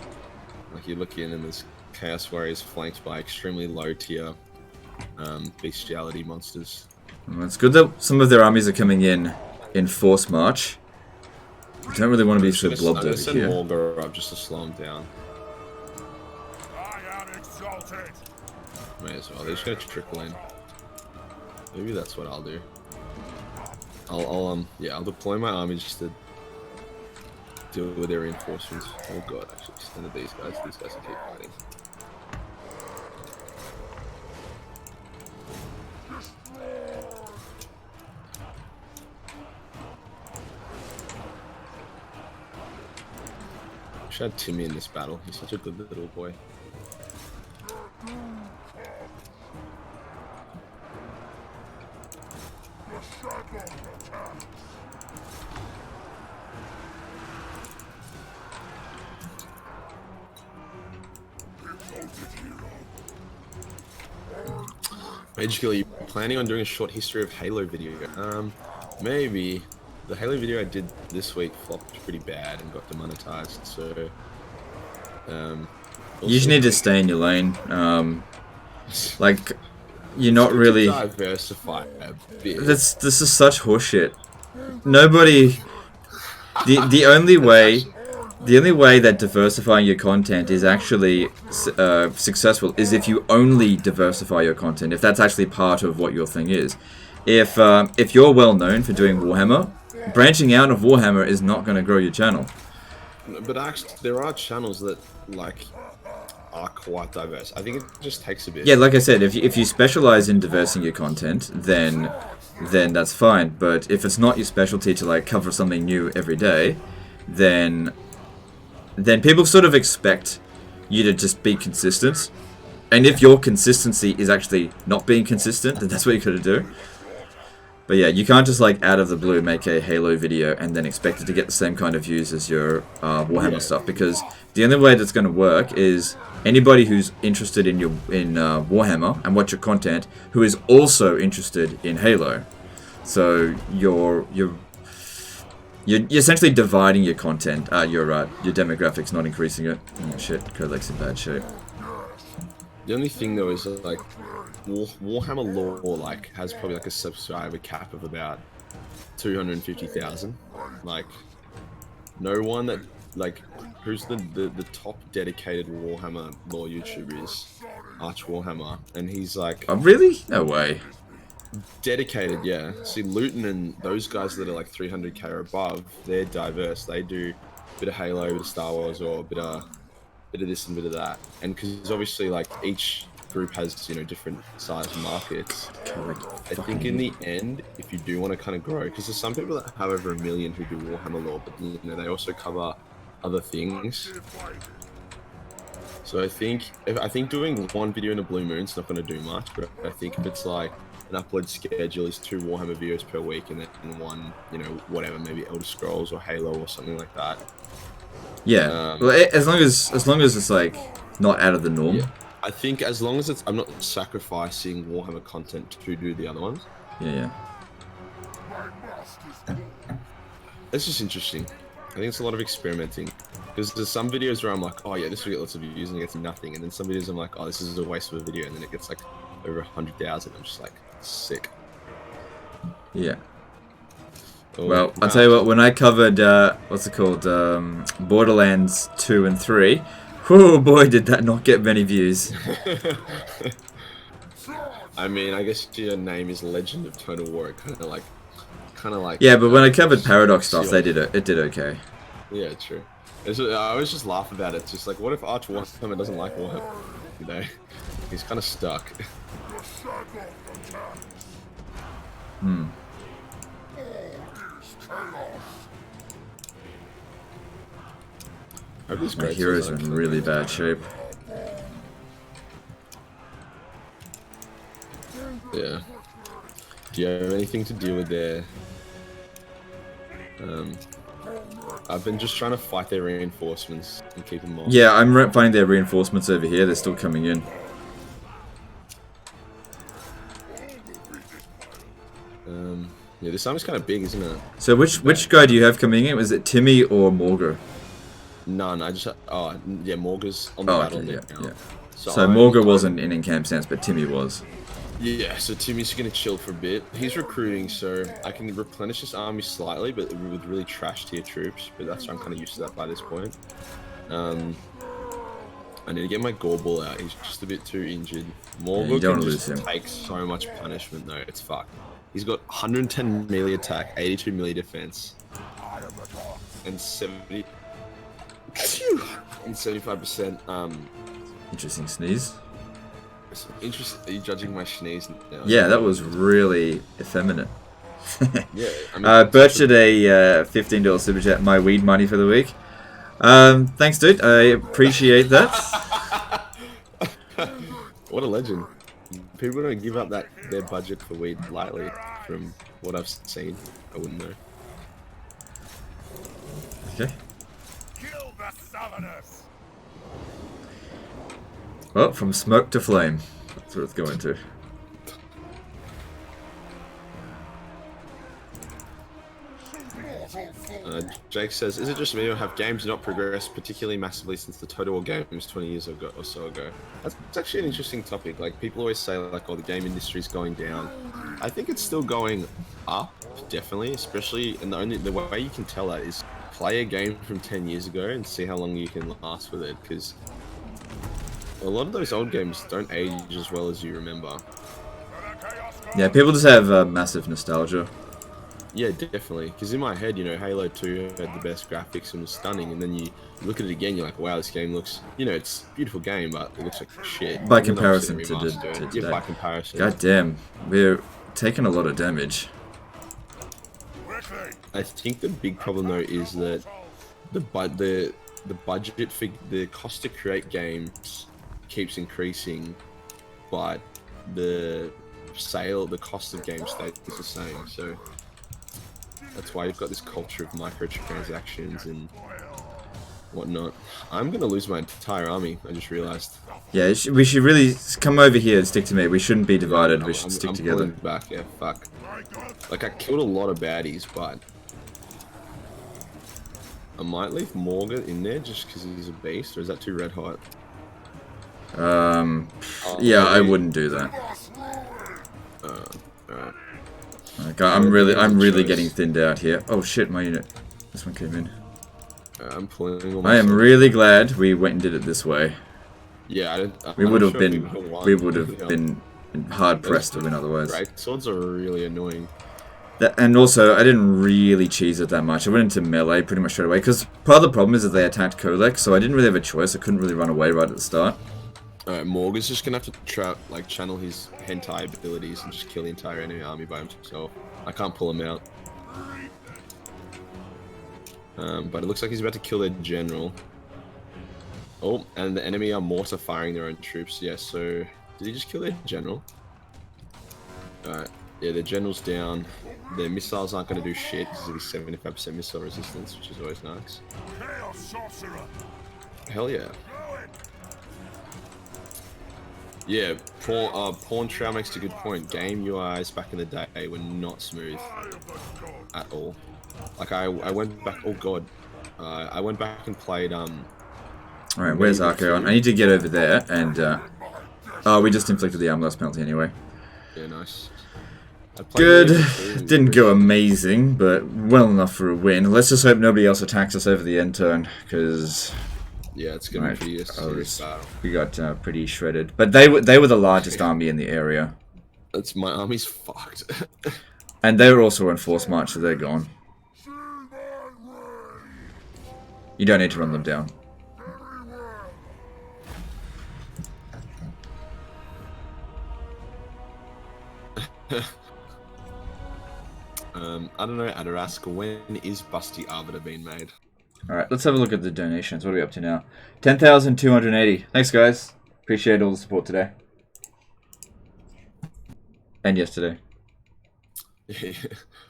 Like you look in and there's Chaos Warriors flanked by extremely low tier bestiality monsters. Well, it's good that some of their armies are coming in force march. I don't really want to be so blobbed over send here. Morghur up just to slow them down. May as well. They're just gonna trickle in. Maybe that's what I'll do. I'll deploy my army just to deal with their reinforcements. Oh god, actually, send to these guys. These guys can keep fighting. I should have Timmy in this battle. He's such a good little boy. Majorkill, are you planning on doing a short history of Halo video? Maybe. The Halo video I did this week flopped pretty bad and got demonetized, so... you just need to stay in your lane. Like, you're not really... diversify a bit. This is such horseshit. Nobody... The only way the only way that diversifying your content is actually successful is if you only diversify your content. If that's actually part of what your thing is. If you're well known for doing Warhammer, branching out of Warhammer is not going to grow your channel. But actually, there are channels that like are quite diverse. I think it just takes a bit. Yeah, like I said, if you specialize in diversing your content, then that's fine. But if it's not your specialty to like cover something new every day, then people sort of expect you to just be consistent. And if your consistency is actually not being consistent, then that's what you gotta do. But yeah, you can't just like out of the blue make a Halo video and then expect it to get the same kind of views as your Warhammer stuff, because the only way that's going to work is anybody who's interested in Warhammer and watch your content who is also interested in Halo. So you're essentially dividing your content, your demographics, not increasing it. Oh shit, Codelec's in bad shape. The only thing though is like Warhammer lore like has probably like a subscriber cap of about 250,000. Like no one that like who's the top dedicated Warhammer lore YouTuber is Warhammer, and he's like, oh really? No way. Dedicated, yeah. See, Luton and those guys that are like 300k or above, they're diverse. They do a bit of Halo, a bit of Star Wars, or a bit of this and a bit of that. And because obviously, like each group has, you know, different size markets. I think in the end, if you do want to kind of grow, because there's some people that have over 1 million who do Warhammer lore, but you know they also cover other things. So I think doing one video in a blue moon is not going to do much. But I think if it's like an upload schedule is 2 Warhammer videos per week, and then one, you know, whatever, maybe Elder Scrolls or Halo or something like that. Yeah, well, as long as it's like not out of the norm. Yeah. I think as long as I'm not sacrificing Warhammer content to do the other ones. Yeah. It's just interesting. I think it's a lot of experimenting. Because there's some videos where I'm like, oh yeah, this will get lots of views and it gets nothing. And then some videos I'm like, oh, this is a waste of a video. And then it gets like over 100,000. I'm just like, sick. Yeah. Oh, well, I'll tell you what, when I covered, what's it called, Borderlands 2 and 3, oh boy, did that not get many views. I mean, I guess your name is Legend of Total War. Kind of like. Yeah, but when I covered Paradox stuff, it did okay. Yeah, true. I always just laugh about it. It's just like, what if Warhammer doesn't like Warhammer? You know, he's kind of stuck. My hero's in really bad shape. Yeah. Do you have anything to deal with there? I've been just trying to fight their reinforcements and keep them on. Yeah, I'm finding their reinforcements over here. They're still coming in. Yeah, this army's kind of big, isn't it? So which guy do you have coming in? Was it Timmy or Morghur? None. I just yeah, Morghur's on the battle now. Yeah. So Morghur wasn't in camp stance, but Timmy was. Yeah, so Timmy's gonna chill for a bit. He's recruiting, so I can replenish this army slightly, but with really trash tier troops. But that's why I'm kind of used to that by this point. I need to get my Gorball out. He's just a bit too injured. Morghur can just take so much punishment though. It's fucked. He's got 110 melee attack, 82 melee defense, and 75%. Interesting sneeze. Interesting. Are you judging my sneeze now? Yeah, that was really effeminate. Yeah. I mean, Birch did a $15 super chat. My weed money for the week. Thanks, dude. I appreciate that. What a legend. People don't give up their budget for weed lightly. From what I've seen, I wouldn't know. Okay. Well, from smoke to flame. That's what it's going to. Jake says, is it just me or have games not progressed particularly massively since the Total War games 20 years ago or so ago? That's actually an interesting topic. Like, people always say, like, oh, the game industry's going down. I think it's still going up, definitely, especially, and the way you can tell that is play a game from 10 years ago and see how long you can last with it, because a lot of those old games don't age as well as you remember. Yeah, people just have massive nostalgia. Yeah, definitely. Because in my head, you know, Halo 2 had the best graphics and was stunning, and then you look at it again, you're like, wow, this game looks, you know, it's a beautiful game, but it looks like shit. By And then obviously comparison they to remastered it. today. Yeah, by comparison. God damn, we're taking a lot of damage. I think the big problem though is that the budget for the cost to create games keeps increasing, but the cost of games stays the same. So that's why you've got this culture of microtransactions and whatnot. I'm gonna lose my entire army. I just realized. Yeah, we should really come over here and stick to me. We shouldn't be divided. We should stick together. I'm pulling back. Yeah, fuck. Like I killed a lot of baddies, but I might leave Morghur in there just because he's a beast, or is that too red hot? Yeah, I wouldn't do that. Alright. Okay, I'm really getting thinned out here. Oh shit, my unit. This one came in. I'm pulling all I am really glad we went and did it this way. Yeah, we would have been hard pressed to win otherwise. Great swords are really annoying. And also, I didn't really cheese it that much. I went into melee pretty much straight away because part of the problem is that they attacked Kolek, so I didn't really have a choice. I couldn't really run away right at the start. Alright, Morghur's just gonna have to channel his hentai abilities and just kill the entire enemy army by himself. I can't pull him out. But it looks like he's about to kill their general. Oh, and the enemy are mortar firing their own troops. Yeah, so did he just kill their general? Alright, yeah, their general's down. Their missiles aren't going to do shit because it'll be 75% missile resistance, which is always nice. Hell yeah. Yeah, Pawn Trail makes a good point. Game UIs back in the day were not smooth at all. Like I went back. Oh god, I went back and played. All right, where's Archaon? I need to get over there and. Oh, we just inflicted the arm loss penalty anyway. Yeah, nice. Good. Didn't go amazing, but well enough for a win. Let's just hope nobody else attacks us over the end turn, because. Yeah, it's gonna be a serious battle. We got pretty shredded, but they were the largest army in the area. That's my army's fucked. And they were also on force march, so they're gone. You don't need to run them down. I don't know, Adarask, when is Busty Arbiter being made? Alright, let's have a look at the donations. What are we up to now? 10,280. Thanks, guys. Appreciate all the support today. And yesterday.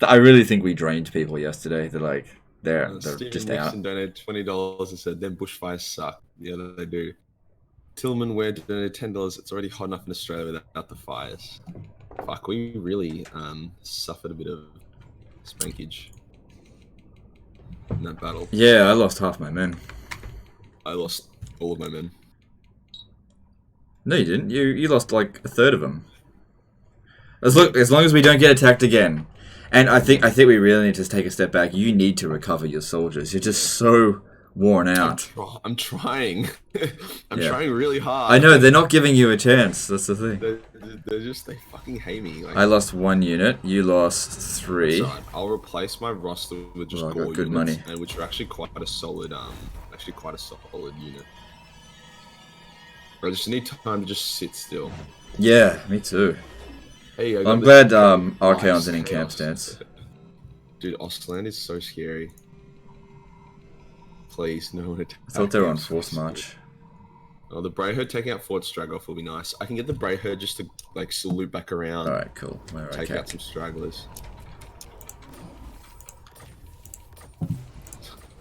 I really think we drained people yesterday. They're just out. Nixon donated $20 and said, them bushfires suck. Yeah, they do. Tillman Ware donated $10. It's already hot enough in Australia without the fires. Fuck, we really suffered a bit of spankage in that battle. Yeah, I lost half my men. I lost all of my men. No, you didn't. You lost like a third of them. As long as we don't get attacked again. And I think we really need to take a step back. You need to recover your soldiers. You're just so worn out. I'm trying. I'm trying really hard. I know, they're not giving you a chance. That's the thing. They fucking hate me. Like, I lost 1 unit. You lost 3. I'll replace my roster with just 4 good units, money. and which are actually quite a solid unit. I just need time to just sit still. Yeah, me too. Hey, I'm glad Archaon's in camp stance. Dude, Ostland is so scary. Please, no one attack. I thought they were on force march. Oh, the Bray herd taking out Fort Stragoff will be nice. I can get the Bray herd just to like salute back around. Alright, cool. Take out some stragglers.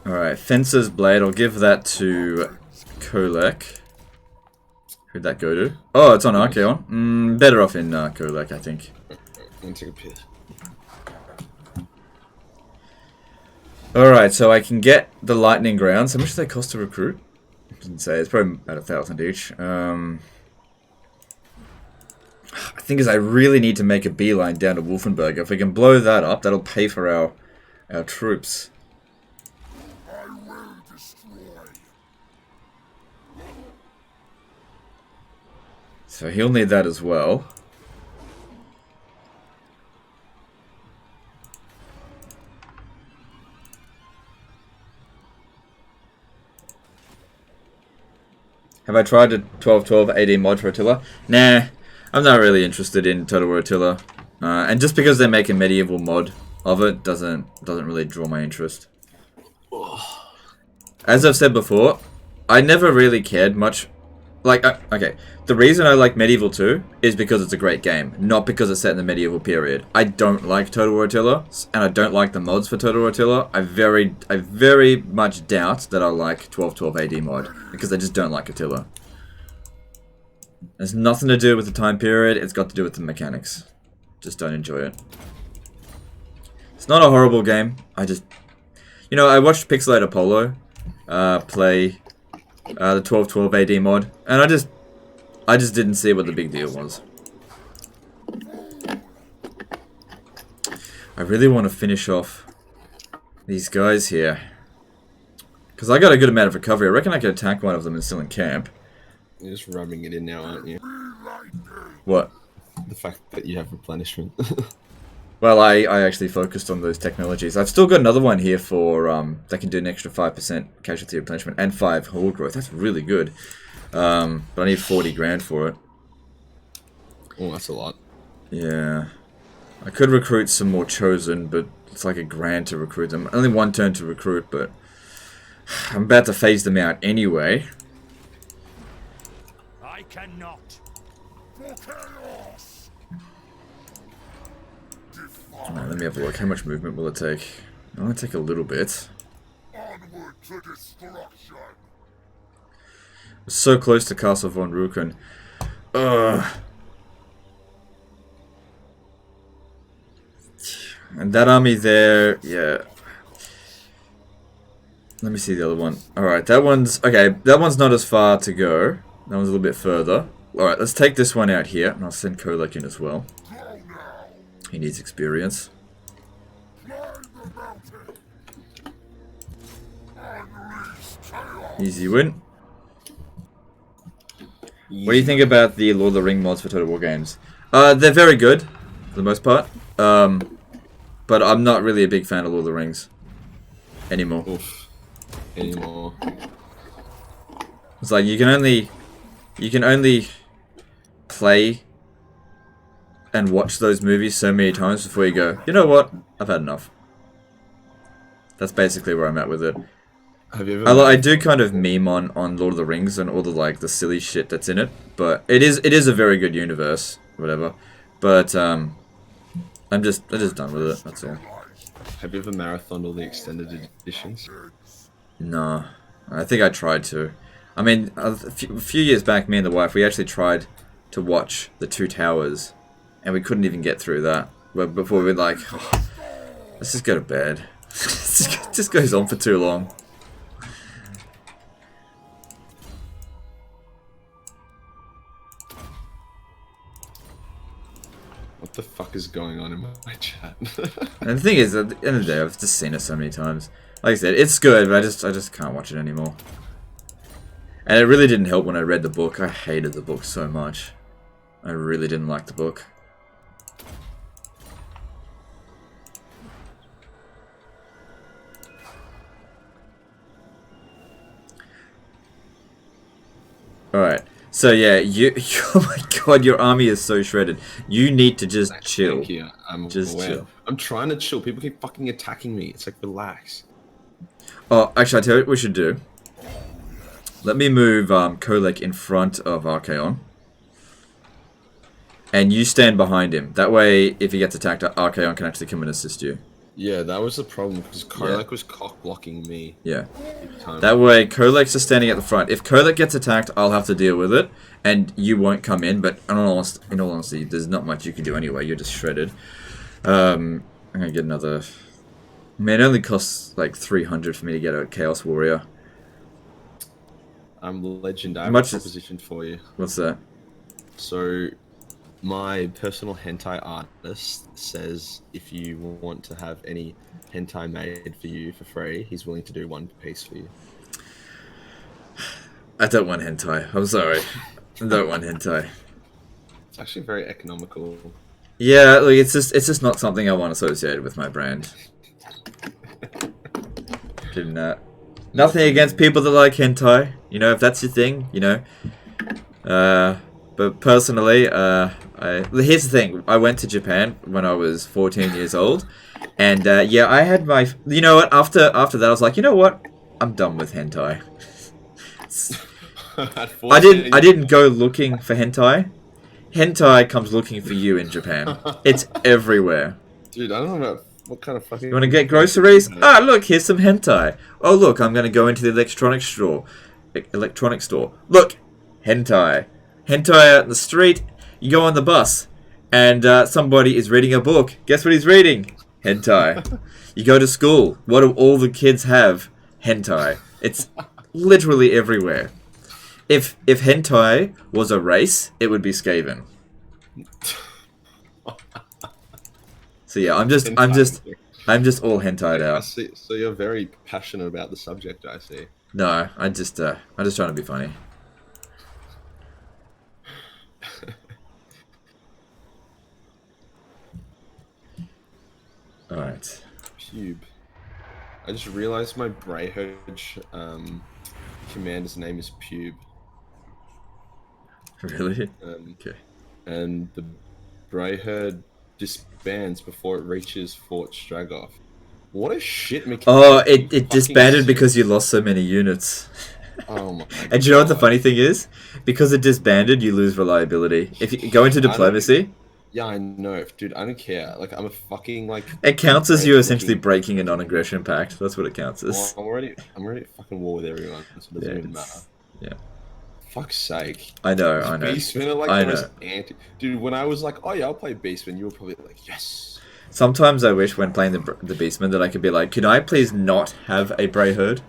Alright, Fencer's Blade. I'll give that to Kolek. Who'd that go to? Oh, it's on Archaon. Better off in Kolek, I think. I'm gonna take a piss. Alright, so I can get the Lightning Grounds. How much do they cost to recruit? Didn't say. It's probably about 1,000 each. I think is I really need to make a beeline down to Wolfenberg. If we can blow that up, that'll pay for our troops. So he'll need that as well. Have I tried a 1212 AD mod for Attila? Nah, I'm not really interested in Total War Attila. And just because they're making medieval mod of it doesn't really draw my interest. As I've said before, I never really cared much. Like, okay, the reason I like Medieval 2 is because it's a great game, not because it's set in the medieval period. I don't like Total War Attila, and I don't like the mods for Total War Attila. I very much doubt that I'll like 1212 AD mod, because I just don't like Attila. It has nothing to do with the time period, it's got to do with the mechanics. Just don't enjoy it. It's not a horrible game, I just... You know, I watched Pixelator Polo play the 1212 AD mod, and I just didn't see what the big deal was. I really want to finish off these guys here, because I got a good amount of recovery. I reckon I could attack one of them and still in camp. You're just rubbing it in now, aren't you? What? The fact that you have replenishment. Well, I actually focused on those technologies. I've still got another one here for that can do an extra 5% casualty replenishment and 5 hull growth. That's really good. But I need 40 grand for it. Oh, that's a lot. Yeah. I could recruit some more chosen, but it's like $1 grand to recruit them. Only 1 turn to recruit, but I'm about to phase them out anyway. I cannot. Alright, let me have a look. How much movement will it take? It'll only take a little bit. Onward to destruction. We're so close to Castle von Ruken. Ugh. And that army there, yeah. Let me see the other one. Alright, that one's... Okay, that one's not as far to go. That one's a little bit further. Alright, let's take this one out here. And I'll send Kolek in as well. He needs experience. Easy win. What do you think about the Lord of the Ring mods for Total War games? They're very good, for the most part. But I'm not really a big fan of Lord of the Rings anymore. Oof. Anymore. It's like you can only play and watch those movies so many times before you go, you know what? I've had enough. That's basically where I'm at with it. Have you ever I do kind of meme on Lord of the Rings and all the silly shit that's in it, but it is a very good universe, whatever. But I'm just done with it. That's all. Have you ever marathoned all the extended editions? No, I think I tried to. I mean, a few years back, me and the wife, we actually tried to watch The Two Towers, and we couldn't even get through that. Before we were like, oh, let's just go to bed. It just goes on for too long. What the fuck is going on in my chat? And the thing is, at the end of the day, I've just seen it so many times. Like I said, it's good, but I just can't watch it anymore. And it really didn't help when I read the book. I hated the book so much. I really didn't like the book. Alright, so yeah, oh my god, your army is so shredded. You need to just chill. Thank you. I'm just aware. chill. I'm trying to chill. People keep fucking attacking me. It's like, relax. Oh, actually, I tell you what we should do. Let me move Kolek in front of Archaon. And you stand behind him. That way, if he gets attacked, Archaon can actually come and assist you. Yeah, that was the problem, because Kolek was cock-blocking me. Yeah. That way, Kolek's just standing at the front. If Kolek gets attacked, I'll have to deal with it, and you won't come in, but in all honesty, there's not much you can do anyway, you're just shredded. I'm gonna get another... Man, it only costs like 300 for me to get a Chaos Warrior. I'm legend. I have a proposition for you. What's that? So, my personal hentai artist says if you want to have any hentai made for you for free, he's willing to do one piece for you. I don't want hentai. I'm sorry. I don't want hentai. It's actually very economical. Yeah, like it's just not something I want associated with my brand. Didn't nothing against people that like hentai. You know, if that's your thing, you know. But personally, here's the thing. I went to Japan when I was 14 years old, and yeah, I had my. You know what? After that, I was like, you know what? I'm done with hentai. I didn't go looking for hentai. Hentai comes looking for you in Japan. It's everywhere. Dude, I don't know about what kind of fucking... You want to get groceries? Ah, look, here's some hentai. Oh, look, I'm going to go into the electronics store. Look, hentai. Hentai out in the street. You go on the bus, and somebody is reading a book. Guess what he's reading? Hentai. You go to school. What do all the kids have? Hentai. It's literally everywhere. If hentai was a race, it would be Skaven. So yeah, I'm just all hentai'd out. So you're very passionate about the subject, I see. No, I'm just trying to be funny. All right. Pube. I just realized my Brayherd commander's name is Pube. Really? Okay. And the Brayherd disbands before it reaches Fort Stragoth. What a shit mechanic. Oh, it disbanded because you lost so many units. Oh my God. And do you know what the funny thing is? Because it disbanded, you lose reliability. If you go into diplomacy... Yeah, I know. Dude, I don't care. Like, I'm a fucking, like... It counts as you essentially breaking a non-aggression pact. That's what it counts as. Well, I'm already at fucking war with everyone, so it doesn't even matter. Yeah. Fuck's sake. I know. Beastmen are like the most anti... Dude, when I was like, oh yeah, I'll play Beastmen, you were probably like, yes! Sometimes I wish when playing the Beastmen that I could be like, can I please not have a Brayherd?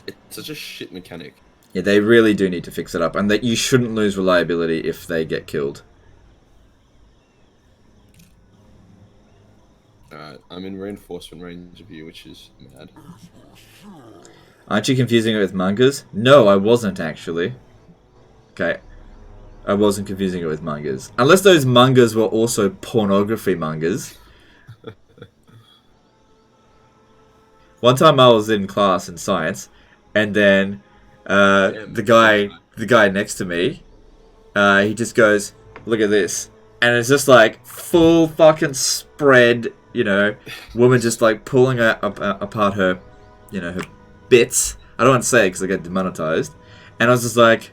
It's such a shit mechanic. Yeah, they really do need to fix it up, and that you shouldn't lose reliability if they get killed. Alright, I'm in reinforcement range of you, which is mad. Aren't you confusing it with mangas? No, I wasn't actually. Okay. I wasn't confusing it with mangas. Unless those mangas were also pornography mangas. One time I was in class in science, and then the guy next to me, he just goes, look at this. And it's just like full fucking spread, you know, woman just like pulling apart her, you know, her bits. I don't want to say it because I get demonetized. And I was just like,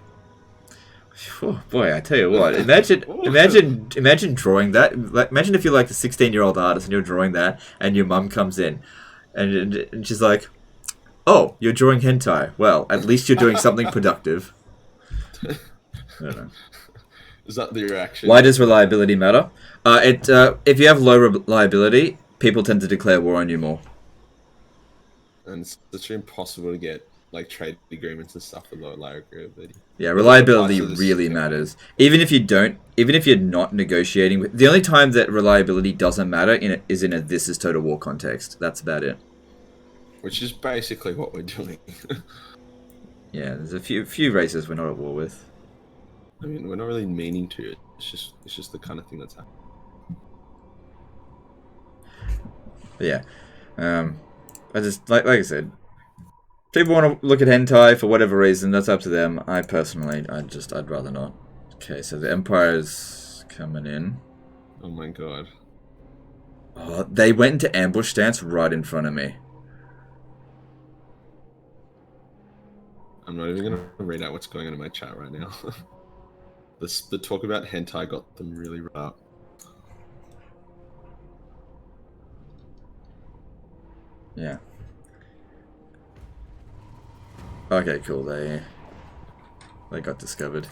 oh boy, I tell you what, imagine drawing that. Like, imagine if you're like the 16-year-old artist and you're drawing that, and your mum comes in, and she's like, oh, you're drawing hentai. Well, at least you're doing something productive. I don't know. Is that the reaction? Why does reliability matter? If you have low reliability, people tend to declare war on you more. And it's literally impossible to get like trade agreements and stuff with low reliability. Yeah, reliability really matters. Even if you're not negotiating with, the only time that reliability doesn't matter is in a this is total war context. That's about it. Which is basically what we're doing. Yeah, there's a few races we're not at war with. I mean, we're not really meaning to. It's just the kind of thing that's happening. But yeah, I just like I said, people want to look at hentai for whatever reason. That's up to them. I personally, I'd rather not. Okay, so the Empire's coming in. Oh my God. Oh, they went into ambush stance right in front of me. I'm not even gonna read out what's going on in my chat right now. The talk about hentai got them really riled up. Yeah. Okay, cool. They got discovered.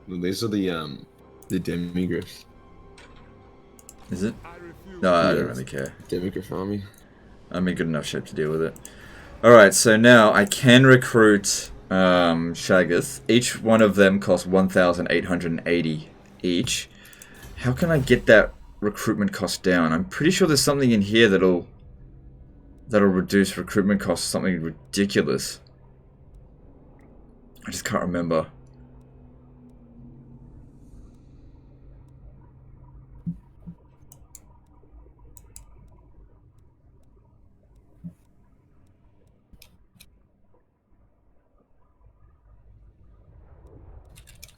These are the demigriffs. Is it? No, I don't really care. Demigriff army. I'm in good enough shape to deal with it. Alright, so now I can recruit Shaggoth. Each one of them costs 1,880 each. How can I get that recruitment cost down? I'm pretty sure there's something in here that'll reduce recruitment costs something ridiculous. I just can't remember.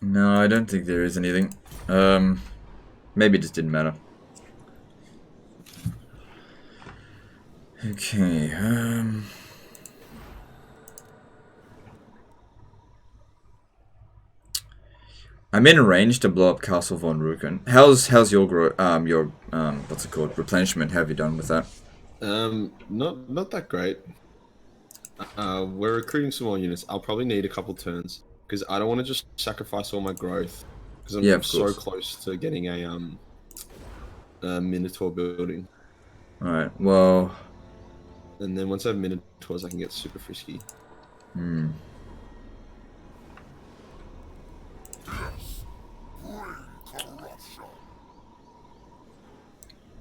No, I don't think there is anything. Maybe it just didn't matter. Okay, I'm in range to blow up Castle von Ruken. How's your what's it called? Replenishment. How have you done with that? Not that great. We're recruiting some more units. I'll probably need a couple turns because I don't want to just sacrifice all my growth because I'm so close to getting a Minotaur building. All right. Well. And then once I have Minotaurs, I can get super frisky. Hmm.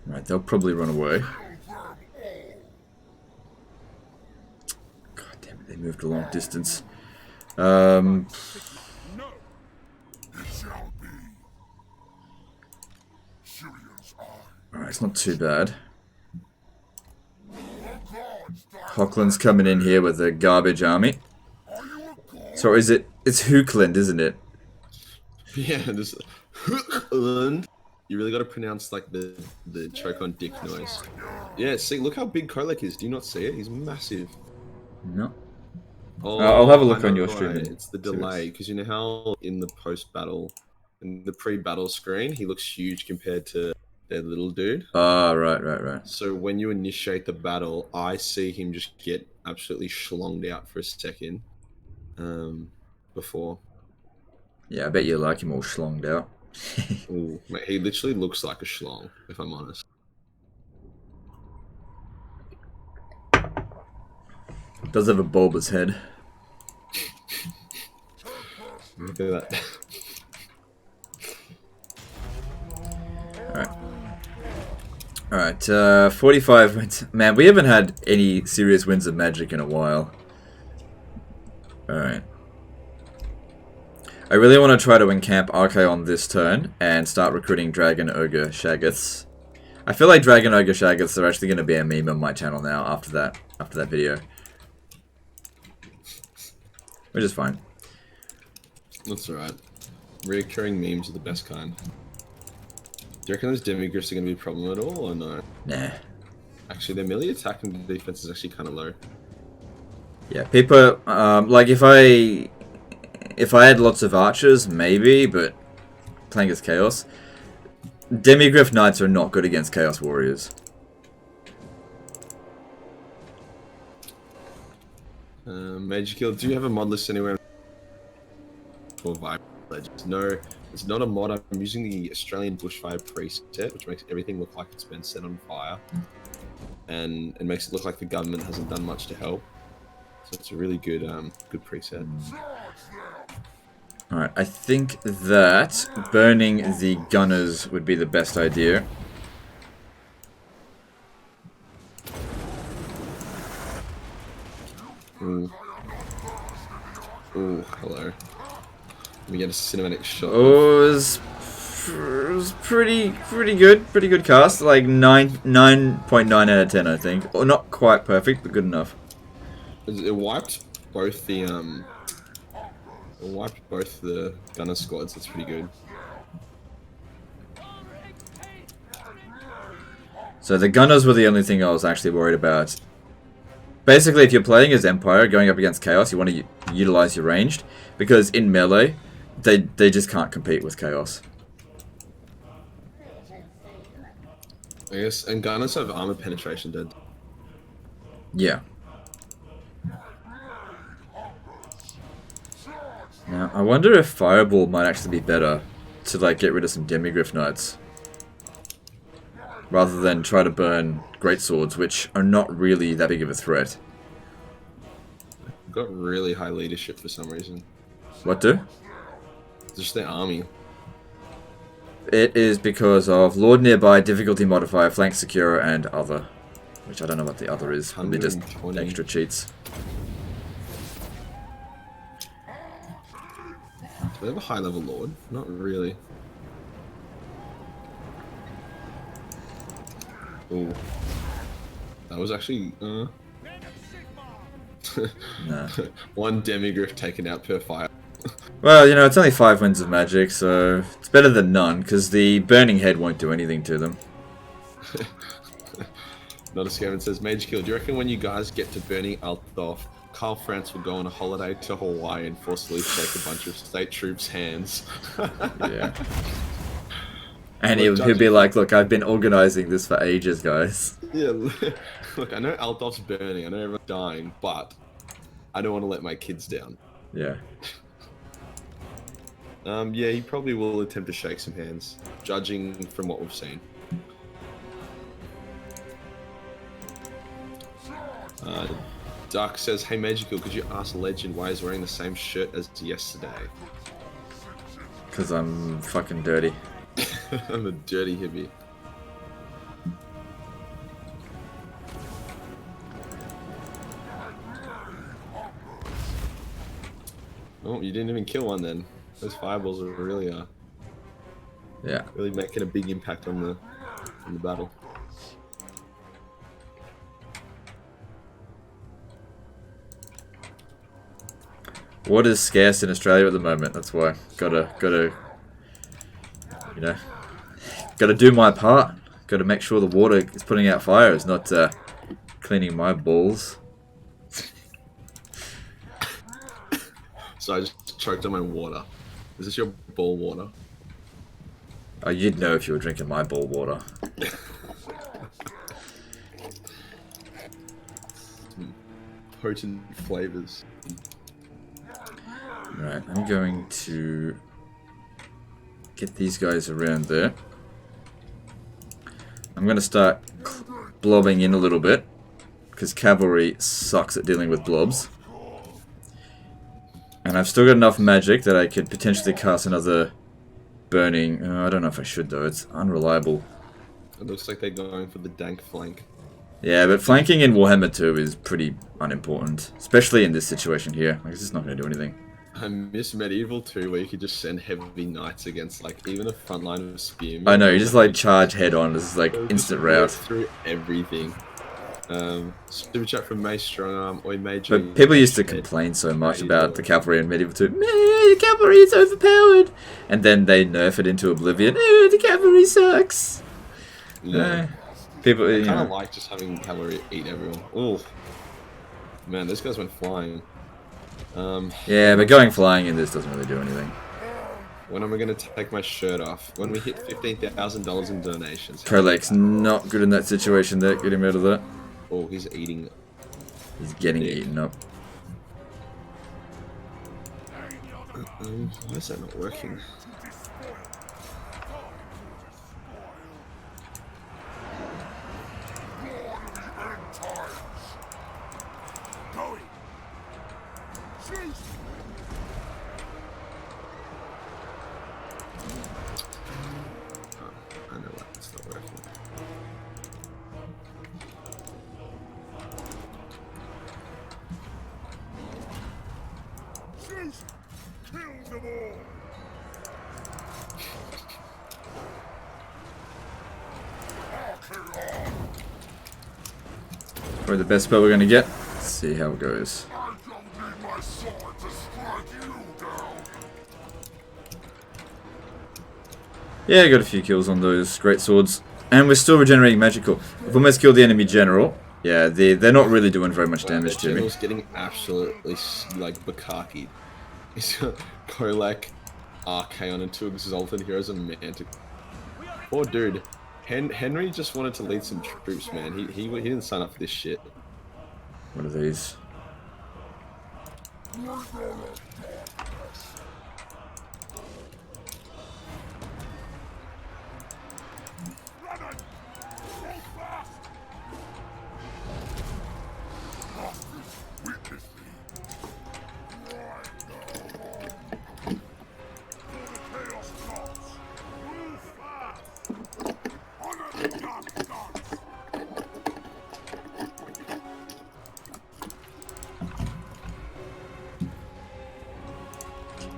Right, they'll probably run away. God damn it, they moved a long distance. Alright, it's not too bad. Hochland's coming in here with a garbage army. So it's Hookland, isn't it? Yeah, this Hookland. You really got to pronounce like the choke on dick noise. Yeah, see, look how big Kolek is. Do you not see it? He's massive. No. Oh, I'll have a look on your stream. It's the delay, because you know how in the post-battle, in the pre-battle screen, he looks huge compared to their little dude. Ah, right. So when you initiate the battle, I see him just get absolutely schlonged out for a second. Before. Yeah, I bet you like him all schlonged out. Ooh, mate, he literally looks like a schlong, if I'm honest. Does have a bulbous head. Look at that. Alright, 45 wins. Man, we haven't had any serious wins of Magic in a while. Alright. I really want to try to encamp Archaon this turn and start recruiting Dragon Ogre Shaggoths. I feel like Dragon Ogre Shaggoths are actually going to be a meme on my channel now after that video. Which is fine. That's alright. Reoccurring memes are the best kind. Do you reckon those demigriffs are going to be a problem at all, or no? Nah. Actually, their melee attack and defense is actually kind of low. Yeah, people, like if I had lots of archers, maybe, but playing as Chaos. Demigriff Knights are not good against Chaos Warriors. Majorkill, do you have a mod list anywhere? For Vibe Legends? No, it's not a mod. I'm using the Australian Bushfire preset, which makes everything look like it's been set on fire. And it makes it look like the government hasn't done much to help. So it's a really good good preset. Alright, I think that burning the gunners would be the best idea. Ooh. Ooh, hello. Let me get a cinematic shot. Oh, it was pretty good. Pretty good cast. Like 9.9 out of 10, I think. Or not quite perfect, but good enough. It wiped both the gunner squads. That's pretty good. So the gunners were the only thing I was actually worried about. Basically, if you're playing as Empire, going up against Chaos, you want to utilize your ranged, because in melee, they just can't compete with Chaos. I guess, and gunners have armor penetration, dead. Yeah. Now, I wonder if Fireball might actually be better to like get rid of some Demigriff Knights, rather than try to burn Greatswords, which are not really that big of a threat. Got really high leadership for some reason. What do? Just their army. It is because of Lord Nearby, Difficulty Modifier, Flank Secure, and Other. Which I don't know what the other is. Probably just extra cheats. they have a high level lord? Not really. Oh, that was actually No. one demigriff taken out per fire. Well, you know, it's only 5 winds of magic, so it's better than none, because the burning head won't do anything to them. Not a scam. It says, Majorkill, do you reckon when you guys get to burning Altdorf, Karl Franz will go on a holiday to Hawaii and forcibly shake a bunch of state troops' hands? Yeah. And he'll be like, look, I've been organizing this for ages, guys. Yeah, look, I know Altdorf's burning, I know everyone's dying, but I don't want to let my kids down. Yeah. Yeah, he probably will attempt to shake some hands, judging from what we've seen. Duck says, hey Majorkill, could you ask Legend why he's wearing the same shirt as yesterday? Because I'm fucking dirty. I'm a dirty hippie. Oh, you didn't even kill one then. Those fireballs are really Yeah. really making a big impact on the battle. Water is scarce in Australia at the moment. That's why gotta, you know, gotta do my part. Gotta make sure the water is putting out fire. It's not cleaning my balls. So I just choked on my water. Is this your ball water? Oh, you'd know if you were drinking my ball water. Potent flavors. Right, I'm going to get these guys around there. I'm going to start blobbing in a little bit, because cavalry sucks at dealing with blobs. And I've still got enough magic that I could potentially cast another burning. I don't know if I should though, it's unreliable. It looks like they're going for the dank flank. Yeah, but flanking in Warhammer 2 is pretty unimportant, especially in this situation here. Like, it's just not going to do anything. I miss Medieval 2 where you could just send heavy knights against like even a front line of spearmen. I know, you just like charge head on, it's like instant rout. Through everything. Super chat from May Strongarm or Major. But people used to complain so much about the cavalry in Medieval 2. The cavalry is overpowered! And then they nerf it into oblivion. The cavalry sucks! Yeah. People, I kind of like just having cavalry eat everyone. Oh, man, those guys went flying. Yeah, but going flying in this doesn't really do anything. When am I going to take my shirt off? When we hit $15,000 in donations. Prolex's not good in that situation there. Get him out of that. Oh, he's eating. He's getting eaten up. Why is that not working? I know why it's not working. Kill them all! Archaon! Probably the best spell we're going to get. Let's see how it goes. I don't need my sword to strike you down! Yeah, I got a few kills on those great swords. And we're still regenerating magical. We've almost killed the enemy general. Yeah, they're not really doing very much damage to me. General's getting absolutely like bukakied. He's got Kolak, Archaon, and two exalted heroes and Mantic. Poor dude. Henry just wanted to lead some troops, man. He didn't sign up for this shit. What are these?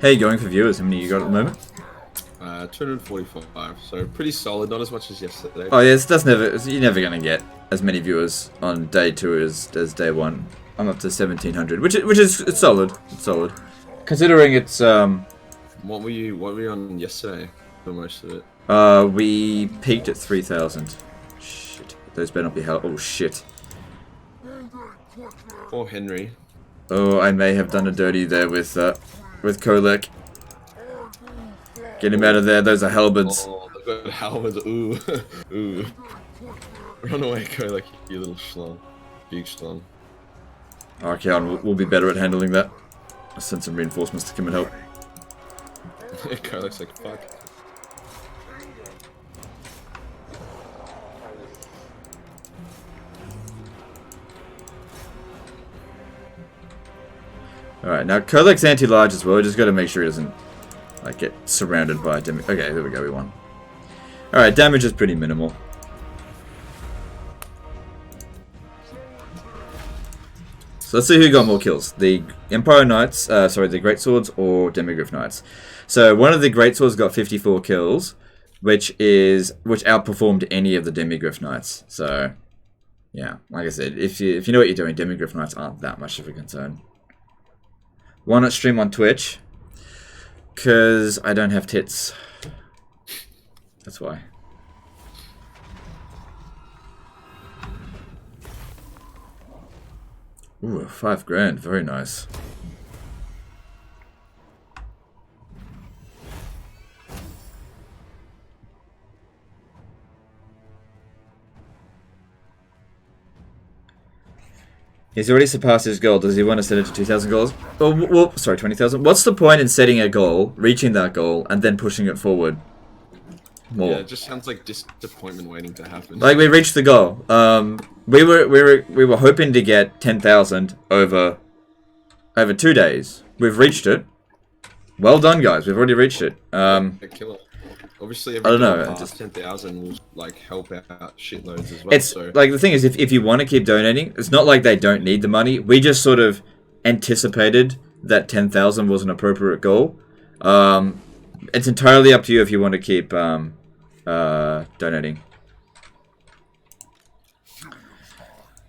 How you going for viewers? How many you got at the moment? 245, so pretty solid, not as much as yesterday. Oh yes, you're never gonna get as many viewers on day 2 as day 1. I'm up to 1700, which is it's solid. It's solid. Considering it's What were you on yesterday for most of it? we peaked at 3000. Shit. Those better not be hell. Oh shit. Poor Henry. Oh, I may have done a dirty there with Kolek. Get him out of there. Those are halberds. Oh, they've got halberds. Ooh, ooh. Run away, Kolek, you little schlong. Big schlong. Archaon will be better at handling that. I'll send some reinforcements to come and help. Kolek's like, fuck. Alright, now Kolek's anti-large as well. Just gotta make sure he doesn't like get surrounded by damage. Okay, there we go, we won. Alright, damage is pretty minimal. So let's see who got more kills. The Empire Knights, the Great Swords or Demigryph Knights. So one of the Great Swords got 54 kills, which outperformed any of the Demigryph Knights. So yeah, like I said, if you know what you're doing, Demigryph Knights aren't that much of a concern. Why not stream on Twitch? Because I don't have tits. That's why. Ooh, 5 grand. Very nice. He's already surpassed his goal. Does he want to set it to 2,000 goals? Oh, well, sorry, 20,000. What's the point in setting a goal, reaching that goal, and then pushing it forward more? Yeah, it just sounds like disappointment waiting to happen. Like we reached the goal. We were hoping to get 10,000 over 2 days. We've reached it. Well done, guys. We've already reached it. A killer. Obviously, every I don't know, past just 10,000 will like help out shitloads as well. It's so. like the thing is, if you want to keep donating, it's not like they don't need the money. We just sort of anticipated that 10,000 was an appropriate goal. It's entirely up to you if you want to keep donating.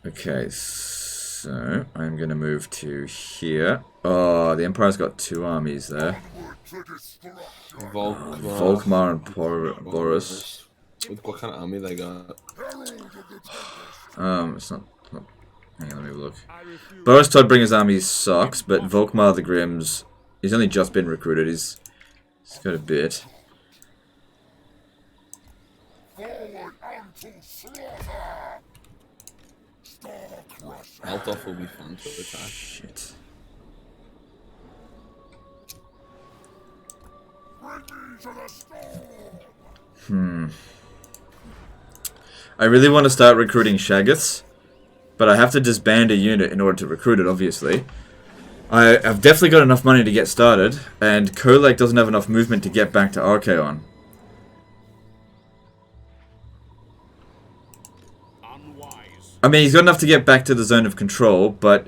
Okay, so I'm gonna move to here. Oh, the Empire's got 2 armies there. Volkmar and Boris. What kind of army they got? It's not. Hang on, let me have a look. Boris Todbringer's army sucks, but Volkmar the Grimm's. He's only just been recruited. He's got a bit. Althoff will be fun to attack. Shit. I really want to start recruiting Shaggoths, but I have to disband a unit in order to recruit it, obviously. I've definitely got enough money to get started, and Kolek doesn't have enough movement to get back to Archaon. I mean, he's got enough to get back to the zone of control, but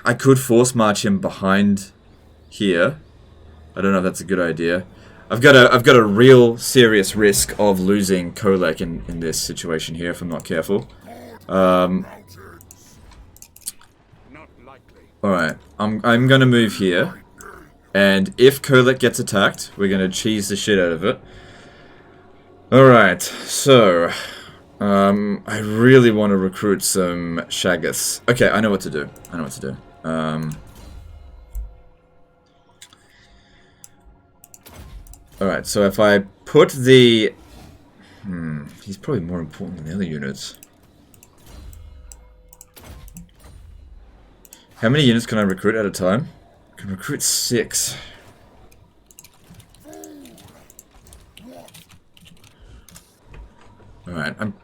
I could force march him behind here. I don't know if that's a good idea. I've got a real serious risk of losing Kolek in this situation here if I'm not careful. Alright, I'm gonna move here. And if Kolek gets attacked, we're gonna cheese the shit out of it. Alright, so I really want to recruit some Shaggoths. Okay, I know what to do. Alright, so if I put the... he's probably more important than the other units. How many units can I recruit at a time? I can recruit 6. Alright, I'm...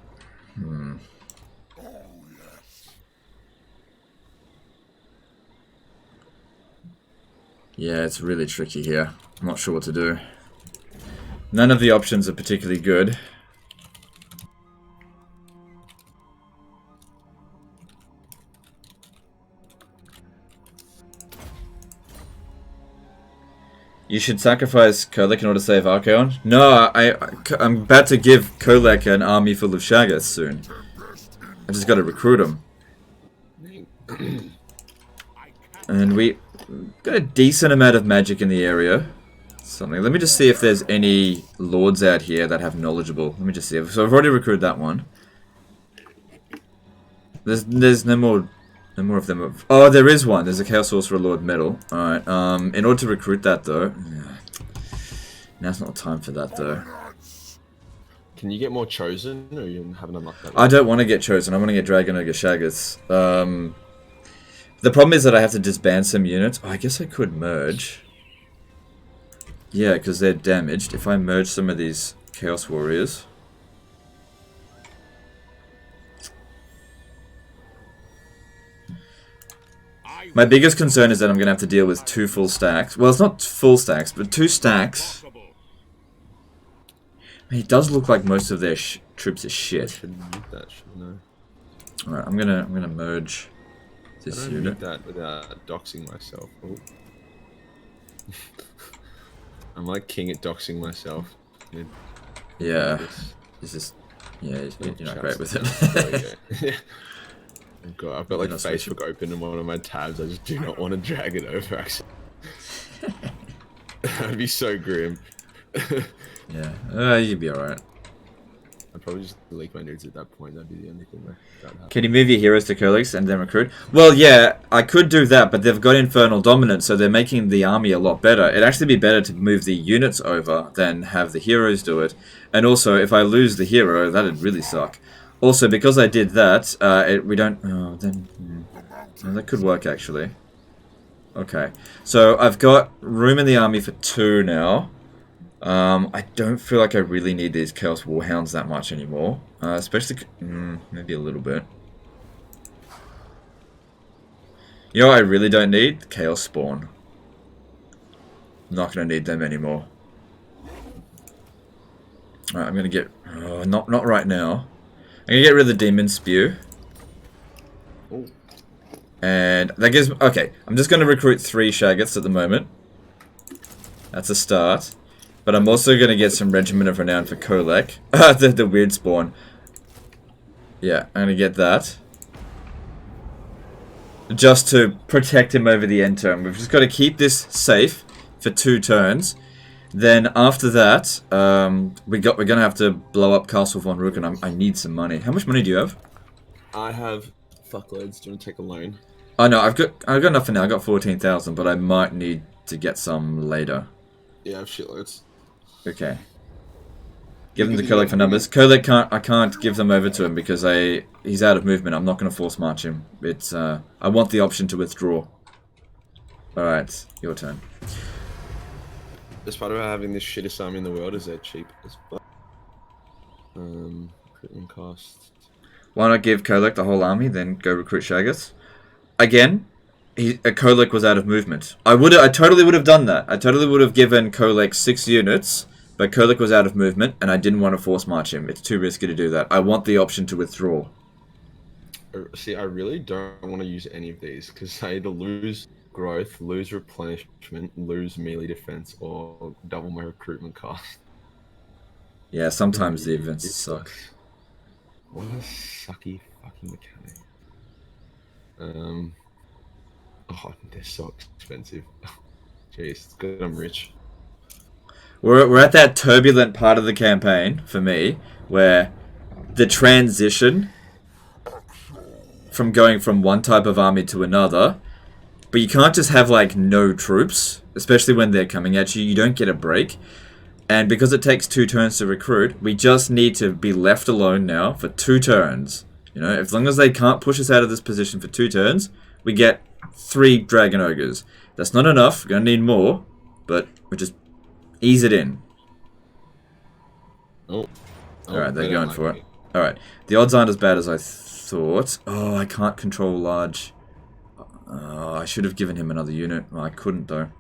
Yeah, it's really tricky here. I'm not sure what to do. None of the options are particularly good. You should sacrifice Kolek in order to save Archaon? No, I'm about to give Kolek an army full of Shaggoths soon. I just gotta recruit him. And we got a decent amount of magic in the area. Something. Let me just see if there's any lords out here that have knowledgeable. Let me just see. So I've already recruited that one. There's no more of them. Oh, there is one. There's a Chaos Sorcerer Lord medal. Alright, in order to recruit that though... Now's not the time for that though. Can you get more chosen, or you haven't unlocked that? I don't want to get chosen. I want to get Dragon Ogre Shaggoths. The problem is that I have to disband some units. Oh, I guess I could merge. Yeah, because they're damaged. If I merge some of these Chaos Warriors... My biggest concern is that I'm going to have to deal with 2 full stacks. Well, it's not full stacks, but 2 stacks. It does look like most of their troops are shit. Alright, I'm gonna merge this unit. Need that without doxing myself. Oh. I'm like king at doxing myself. Yeah. It's just... Yeah, you're not great with it. Oh God, I've got like Facebook open in one of my tabs. I just do not want to drag it over. Actually, that'd be so grim. Yeah, you'd be alright. I'd probably just delete my nudes at that point. That'd be the only thing that happen. Can you move your heroes to Colex and then recruit? Well, yeah, I could do that, but they've got Infernal Dominance, so they're making the army a lot better. It'd actually be better to move the units over than have the heroes do it. And also, if I lose the hero, that'd really suck. Also, because I did that, we don't... Oh, then... Oh, that could work, actually. Okay. So, I've got room in the army for 2 now. I don't feel like I really need these Chaos Warhounds that much anymore. Especially... maybe a little bit. You know what I really don't need? Chaos Spawn. Not going to need them anymore. Alright, I'm going to get... Oh, not right now. I'm going to get rid of the Demon Spew. Ooh. And that gives... Okay, I'm just going to recruit 3 Shaggoths at the moment. That's a start. But I'm also going to get some Regiment of Renown for Kolek. the weird spawn. Yeah, I'm going to get that. Just to protect him over the end turn. We've just got to keep this safe for 2 turns. Then after that, we're gonna have to blow up Castle von Rook, and I need some money. How much money do you have? I have fuckloads. Do you want to take a loan? Oh no, I've got enough for now. I got 14,000, but I might need to get some later. Yeah, I have shitloads. Okay. Give them to Kolek for numbers. Kolek I can't give them over to him because he's out of movement. I'm not gonna force march him. It's I want the option to withdraw. All right, your turn. The part about having this shittest army in the world is they're cheap as fuck. Recruitment costs. Why not give Kolek the whole army, then go recruit Shaggoths? Again, Kolek was out of movement. I totally would have done that. I totally would have given Kolek 6 units, but Kolek was out of movement, and I didn't want to force march him. It's too risky to do that. I want the option to withdraw. See, I really don't want to use any of these, because I either lose growth, lose replenishment, lose melee defense, or double my recruitment cost. Yeah, sometimes the events suck. What a sucky fucking mechanic. Oh, they're so expensive. Jeez, it's good I'm rich. We're at that turbulent part of the campaign, for me, where the transition from going from one type of army to another, but you can't just have, like, no troops, especially when they're coming at you. You don't get a break. And because it takes 2 turns to recruit, we just need to be left alone now for 2 turns. You know, as long as they can't push us out of this position for 2 turns, we get 3 Dragon Ogres. That's not enough. We're going to need more, but we just ease it in. Alright, they're going for it. Alright, the odds aren't as bad as I thought. Oh, I can't control large... I should have given him another unit. Well, I couldn't, though.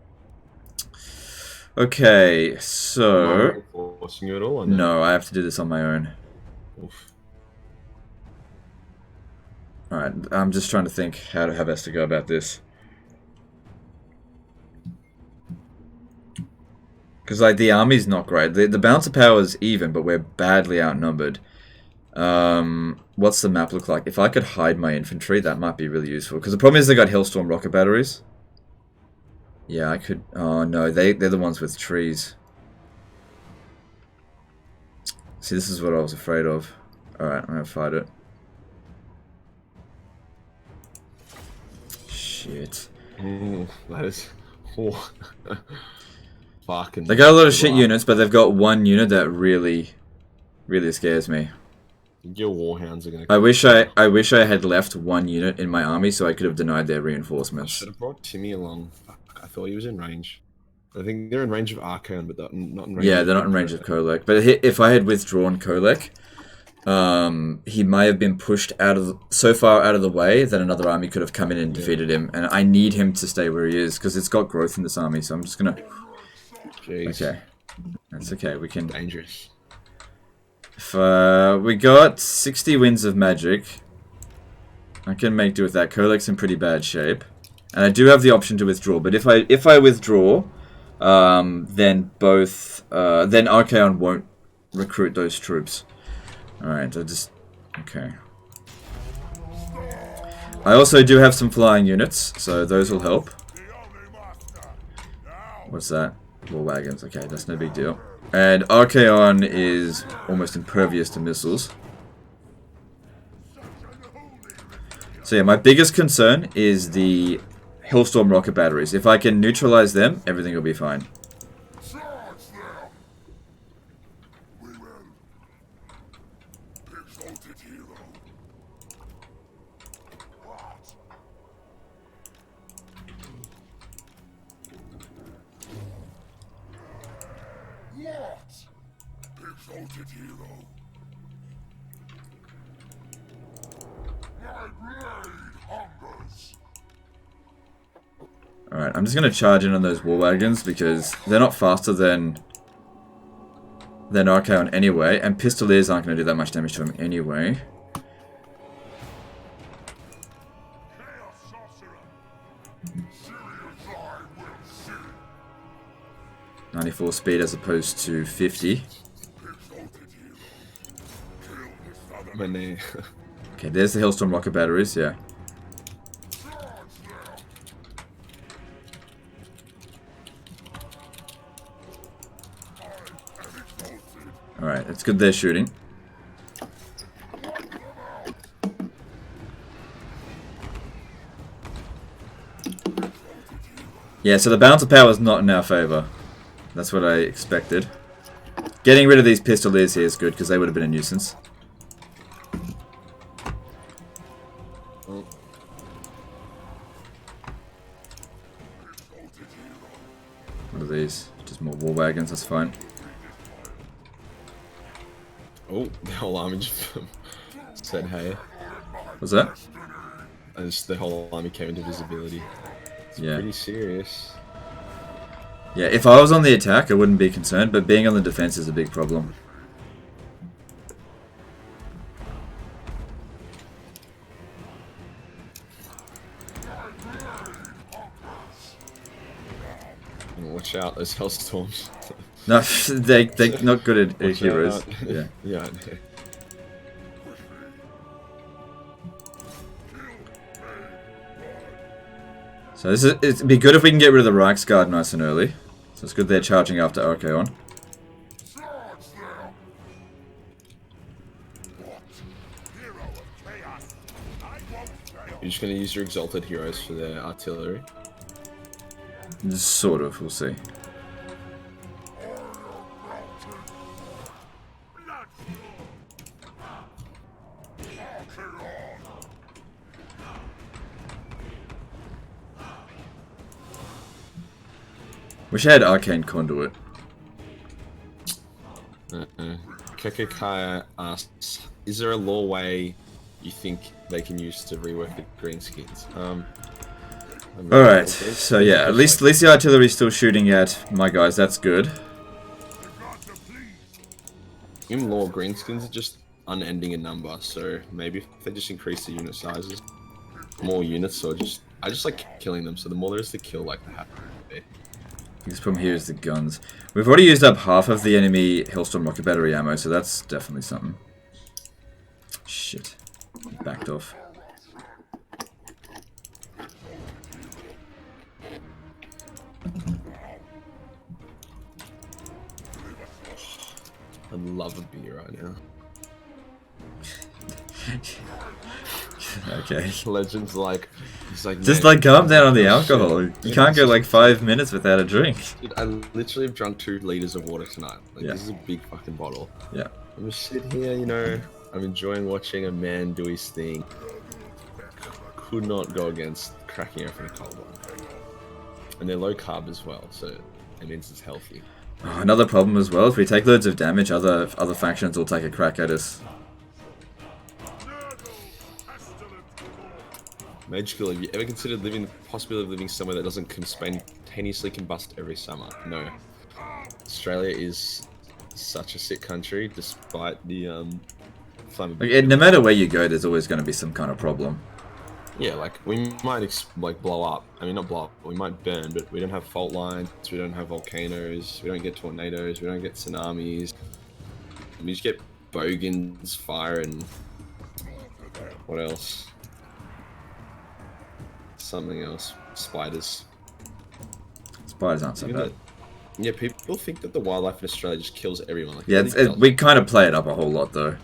Okay, so... Am I forcing you at all, or no, I have to do this on my own. Oof. Alright, I'm just trying to think how best to go about this. Because like the army's not great. The bouncer power is even, but we're badly outnumbered. What's the map look like? If I could hide my infantry, that might be really useful. Because the problem is they got Hailstorm rocket batteries. Yeah, I could... Oh no, they're the ones with trees. See, this is what I was afraid of. Alright, I'm gonna fight it. Shit. Ooh, that is... Oh. Fucking... They got a lot of shit units, but they've got one unit that really scares me. Your warhounds are gonna... I wish I had left one unit in my army so I could have denied their reinforcements. I should have brought Timmy along. Fuck, I thought he was in range. I think they're in range of Archaon, but they're not in range. Yeah, they're not in range of Kolek. But if I had withdrawn Kolek, he might have been pushed so far out of the way that another army could have come in and defeated him. And I need him to stay where he is because it's got growth in this army. So I'm just gonna. Jeez. Okay, that's okay. We can. Dangerous. If we got 60 winds of magic, I can make do with that. Kolek's in pretty bad shape, and I do have the option to withdraw. But if I withdraw, then Archaon won't recruit those troops. All right, okay. I also do have some flying units, so those will help. What's that? War wagons. Okay, that's no big deal. And Archaon is almost impervious to missiles. So yeah, my biggest concern is the Hailstorm rocket batteries. If I can neutralize them, everything will be fine. Alright, I'm just going to charge in on those war wagons because they're not faster than Archaon anyway, and pistoliers aren't going to do that much damage to him anyway. .94 speed as opposed to 50. Okay, there's the Hailstorm rocket batteries, yeah. Alright, it's good they're shooting. Yeah, so the bouncer power is not in our favour. That's what I expected. Getting rid of these pistoliers here is good because they would have been a nuisance. What are these? Just more war wagons, that's fine. Oh, the whole army just said hey. What's that? And the whole army came into visibility. It's pretty serious. Yeah, if I was on the attack, I wouldn't be concerned, but being on the defense is a big problem. Watch out, those hellstorms. No, they're not good at heroes. Yeah. Yeah, I know. So it'd be good if we can get rid of the Reichsguard nice and early. So it's good they're charging after Archaon. You're just going to use your exalted heroes for their artillery? Sort of, we'll see. Wish I had Arcane Conduit. Kekekaya asks, is there a law way you think they can use to rework the greenskins? Alright, so yeah, at least the artillery's still shooting at my guys, that's good. In law, greenskins are just unending in number, so maybe if they just increase the unit sizes, more units, or I just like killing them, so the more there is to kill, like the happier. Biggest problem here is the guns. We've already used up half of the enemy Hailstorm rocket battery ammo, so that's definitely something. Shit. Backed off. I love a beer right now. Okay. Legends like, he's like, Just "Man, like calm down on the alcohol. shit." You can't go like 5 minutes without a drink. Dude, I literally have drunk 2 liters of water tonight. Like, Yeah. this is a big fucking bottle. Yeah. I'm just sitting here, you know, I'm enjoying watching a man do his thing. Could not go against cracking open a cold one. And they're low carb as well, so it means it's healthy. Oh, another problem as well, if we take loads of damage, other factions will take a crack at us. Majorkill, have you ever considered living the possibility of living somewhere that doesn't spontaneously combust every summer? No. Australia is such a sick country, despite the flammability. Like, no matter where you go, there's always going to be some kind of problem. Yeah, like we might like blow up. I mean, not blow up. We might burn, but we don't have fault lines. We don't have volcanoes. We don't get tornadoes. We don't get tsunamis. We just get bogans, fire, and what else? Something else. Spiders. Spiders aren't so You know, bad. yeah, people think that the wildlife in Australia just kills everyone. Like, Yeah, it really doesn't. we kind of play it up a whole lot though.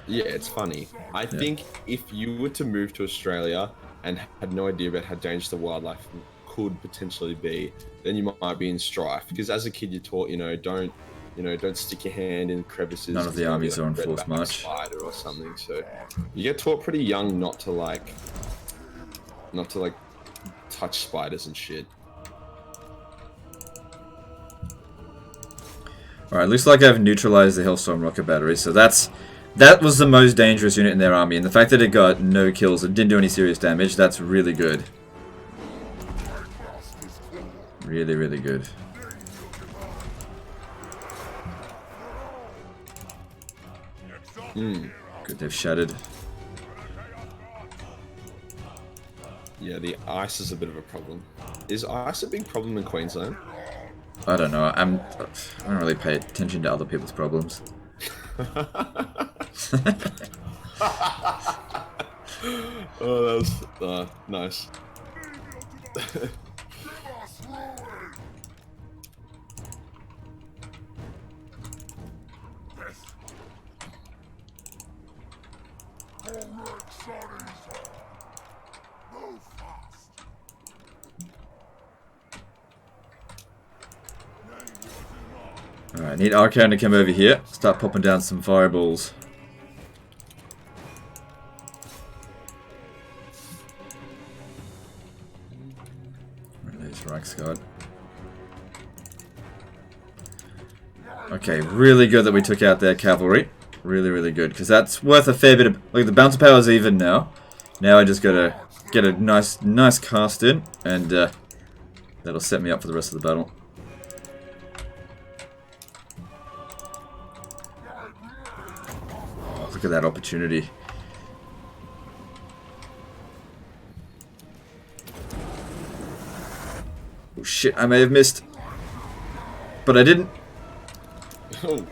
Yeah, it's funny. I think if you were to move to Australia and had no idea about how dangerous the wildlife could potentially be, then you might be in strife. Because as a kid, you're taught, don't stick your hand in crevices. None of the armies are enforced much. Spider or something. So you get taught pretty young not to touch spiders and shit. Alright, looks like I've neutralized the Hailstorm rocket battery, so that was the most dangerous unit in their army, and the fact that it got no kills and didn't do any serious damage, that's really good. Really, really good. Good, they've shattered. Yeah, the ice is a bit of a problem. Is ice a big problem in Queensland? I don't know, I don't really pay attention to other people's problems. Oh, that was nice. Alright, need Archaon to come over here, start popping down some fireballs. There's Reichsguard. Okay, really good that we took out their cavalry. Really, really good, because that's worth a fair bit of... Look, the bouncer power's even now. Now I just gotta get a nice cast in, and that'll set me up for the rest of the battle. Oh, look at that opportunity. Oh shit, I may have missed. But I didn't. Oh.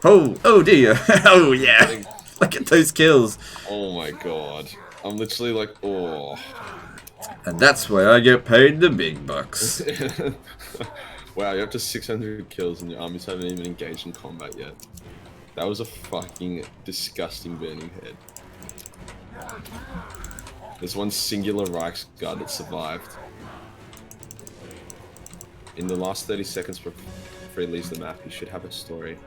Oh dear. Oh yeah. Look at those kills. Oh my god. I'm literally like, oh. And that's why I get paid the big bucks. Wow, you're up to 600 kills and your armies haven't even engaged in combat yet. That was a fucking disgusting burning head. There's one singular Reichsguard that survived. In the last 30 seconds before he leaves the map, he should have a story.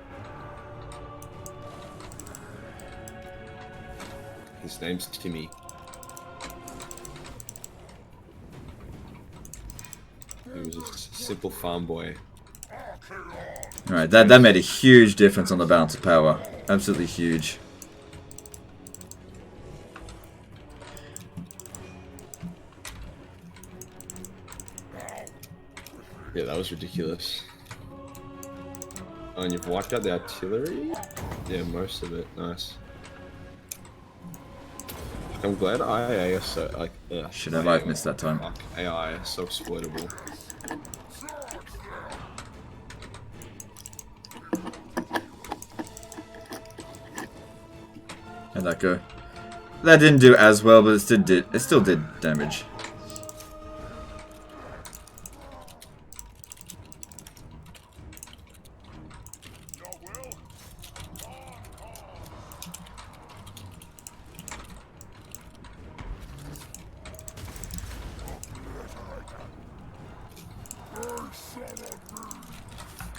His name's Timmy. He was a simple farm boy. Alright, that made a huge difference on the balance of power. Absolutely huge. Yeah, that was ridiculous. Oh, and you've wiped out the artillery? Yeah, most of it. Nice. I'm glad IA is so like. Should have I've missed that time. Fuck, AI is so exploitable. How'd that go? That didn't do as well, but it still did damage.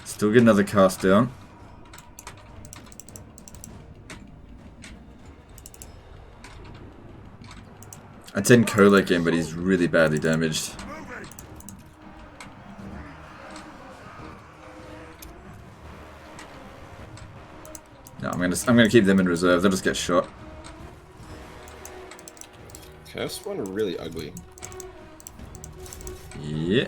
Still get another cast down. I'd send Kolek in, but he's really badly damaged. No, I'm gonna keep them in reserve. They'll just get shot. Okay, this one really ugly. Yeah.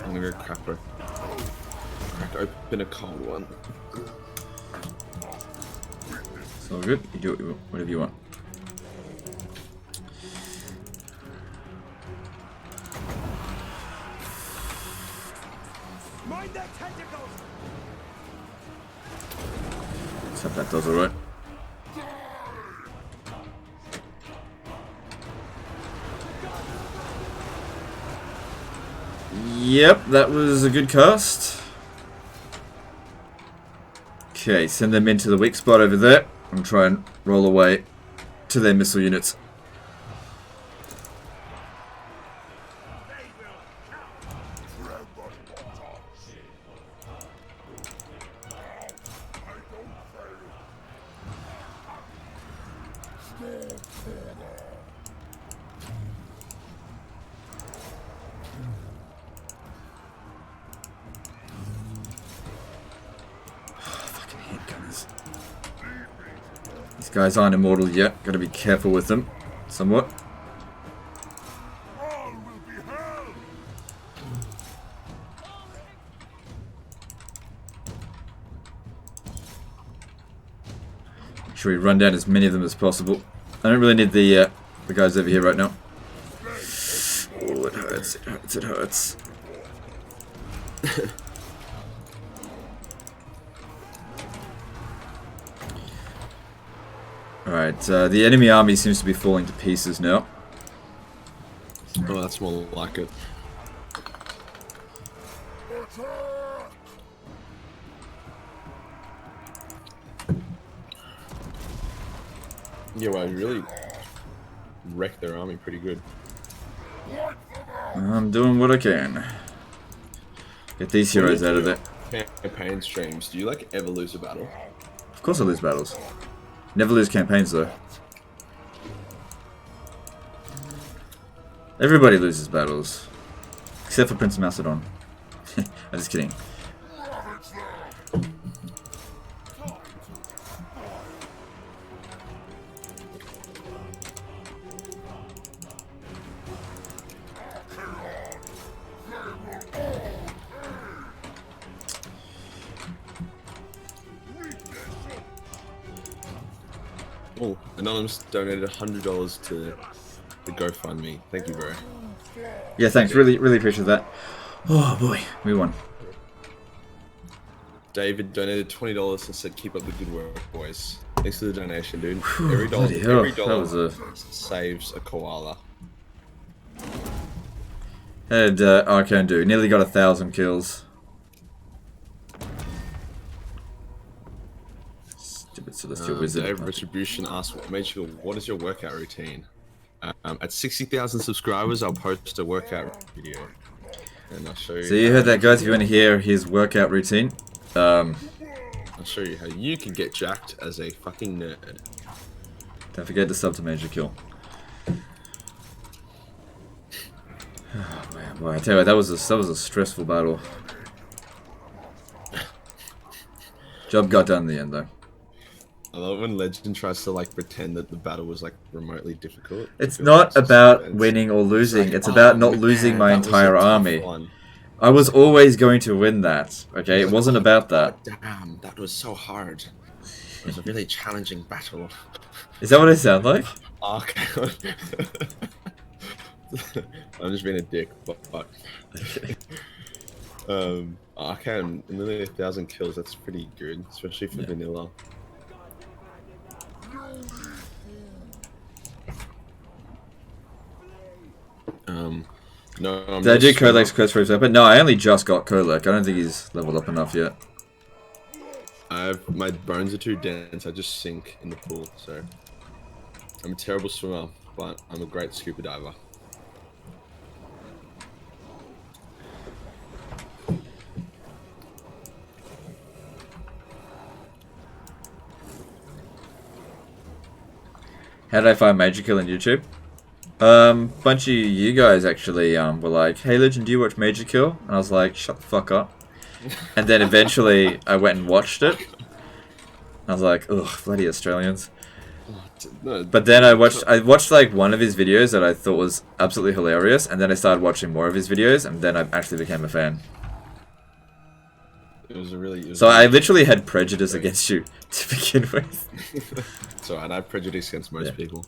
I'm gonna go crack open a cold one. It's all good. You do whatever you want. Mind their tentacles! Let's hope that does alright. Yep, that was a good cast. Okay, send them into the weak spot over there and try and roll away to their missile units. These guys aren't immortal yet. Gotta be careful with them, somewhat. Make sure we run down as many of them as possible. I don't really need the guys over here right now. Oh, it hurts! It hurts! It hurts! Alright, the enemy army seems to be falling to pieces now. Oh, that's more like it. Yeah, well, I really wrecked their army pretty good. I'm doing what I can. Get these heroes out of there. Campaign streams, do you like ever lose a battle? Of course I lose battles. Never lose campaigns though. Everybody loses battles. Except for Prince Macedon. I'm just kidding. Oh, Anonymous donated $100 to the GoFundMe. Thank you, bro. Yeah, thanks. Really appreciate that. Oh boy, we won. David donated $20 and said, "Keep up the good work, boys." Thanks for the donation, dude. Whew, every bloody hell, dollar saves a koala. How did Archaon do? Nearly got 1,000 kills. Stupid celestial wizard. Dave Retribution asked, Majorkill, what is your workout routine? At 60,000 subscribers, I'll post a workout video. And I'll show you. So you heard that, guys. If you want to hear his workout routine, I'll show you how you can get jacked as a fucking nerd. don't forget to sub to Majorkill. Oh man, boy, I tell you what, that was a stressful battle. Job got done in the end, though. I love when Legend tries to like pretend that the battle was like remotely difficult. It's not about winning or losing. It's about not losing my entire army. I was always going to win that. Okay, it wasn't about that. Damn, that was so hard. It was a really challenging battle. Is that what I sound like? Archaon. I'm just being a dick, but Archaon, nearly 1,000 kills. That's pretty good, especially for vanilla. No, Did I do Kolek's quest for his weapon? No, I only just got Kolek. I don't think he's leveled up enough yet. My bones are too dense. I just sink in the pool. So I'm a terrible swimmer, but I'm a great scuba diver. How did I find Majorkill on YouTube? Bunch of you guys actually were like, "Hey Legend, do you watch Majorkill?" And I was like, "Shut the fuck up." And then eventually I went and watched it. I was like, "Ugh, bloody Australians." But then I watched like one of his videos that I thought was absolutely hilarious, and then I started watching more of his videos, and then I actually became a fan. So I literally had prejudice against you to begin with. So I have prejudice against most people.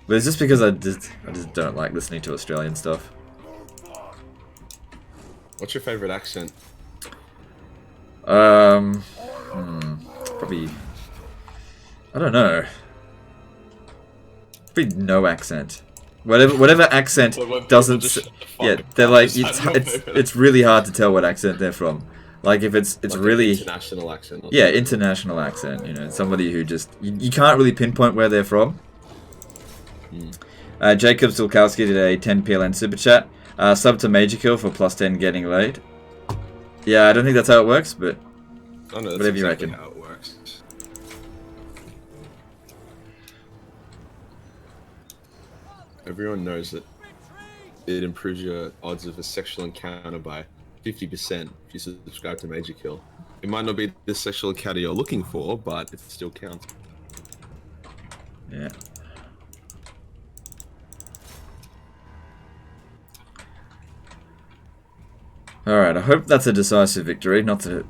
But it's just because I just don't like listening to Australian stuff. What's your favorite accent? Probably, I don't know. Probably no accent. Whatever accent doesn't. Yeah, they're like it's really hard to tell what accent they're from. Like if it's like really international accent. Yeah, international accent. You know, somebody who just you can't really pinpoint where they're from. Jacob Sulkowski did a 10 PLN super chat. Sub to Majorkill for +10 getting laid. Yeah, I don't think that's how it works, but oh, no, that's whatever you exactly reckon. How it works. Everyone knows that it improves your odds of a sexual encounter by 50% if you subscribe to Majorkill. It might not be the sexual encounter you're looking for, but it still counts. Yeah. Alright, I hope that's a decisive victory, not that it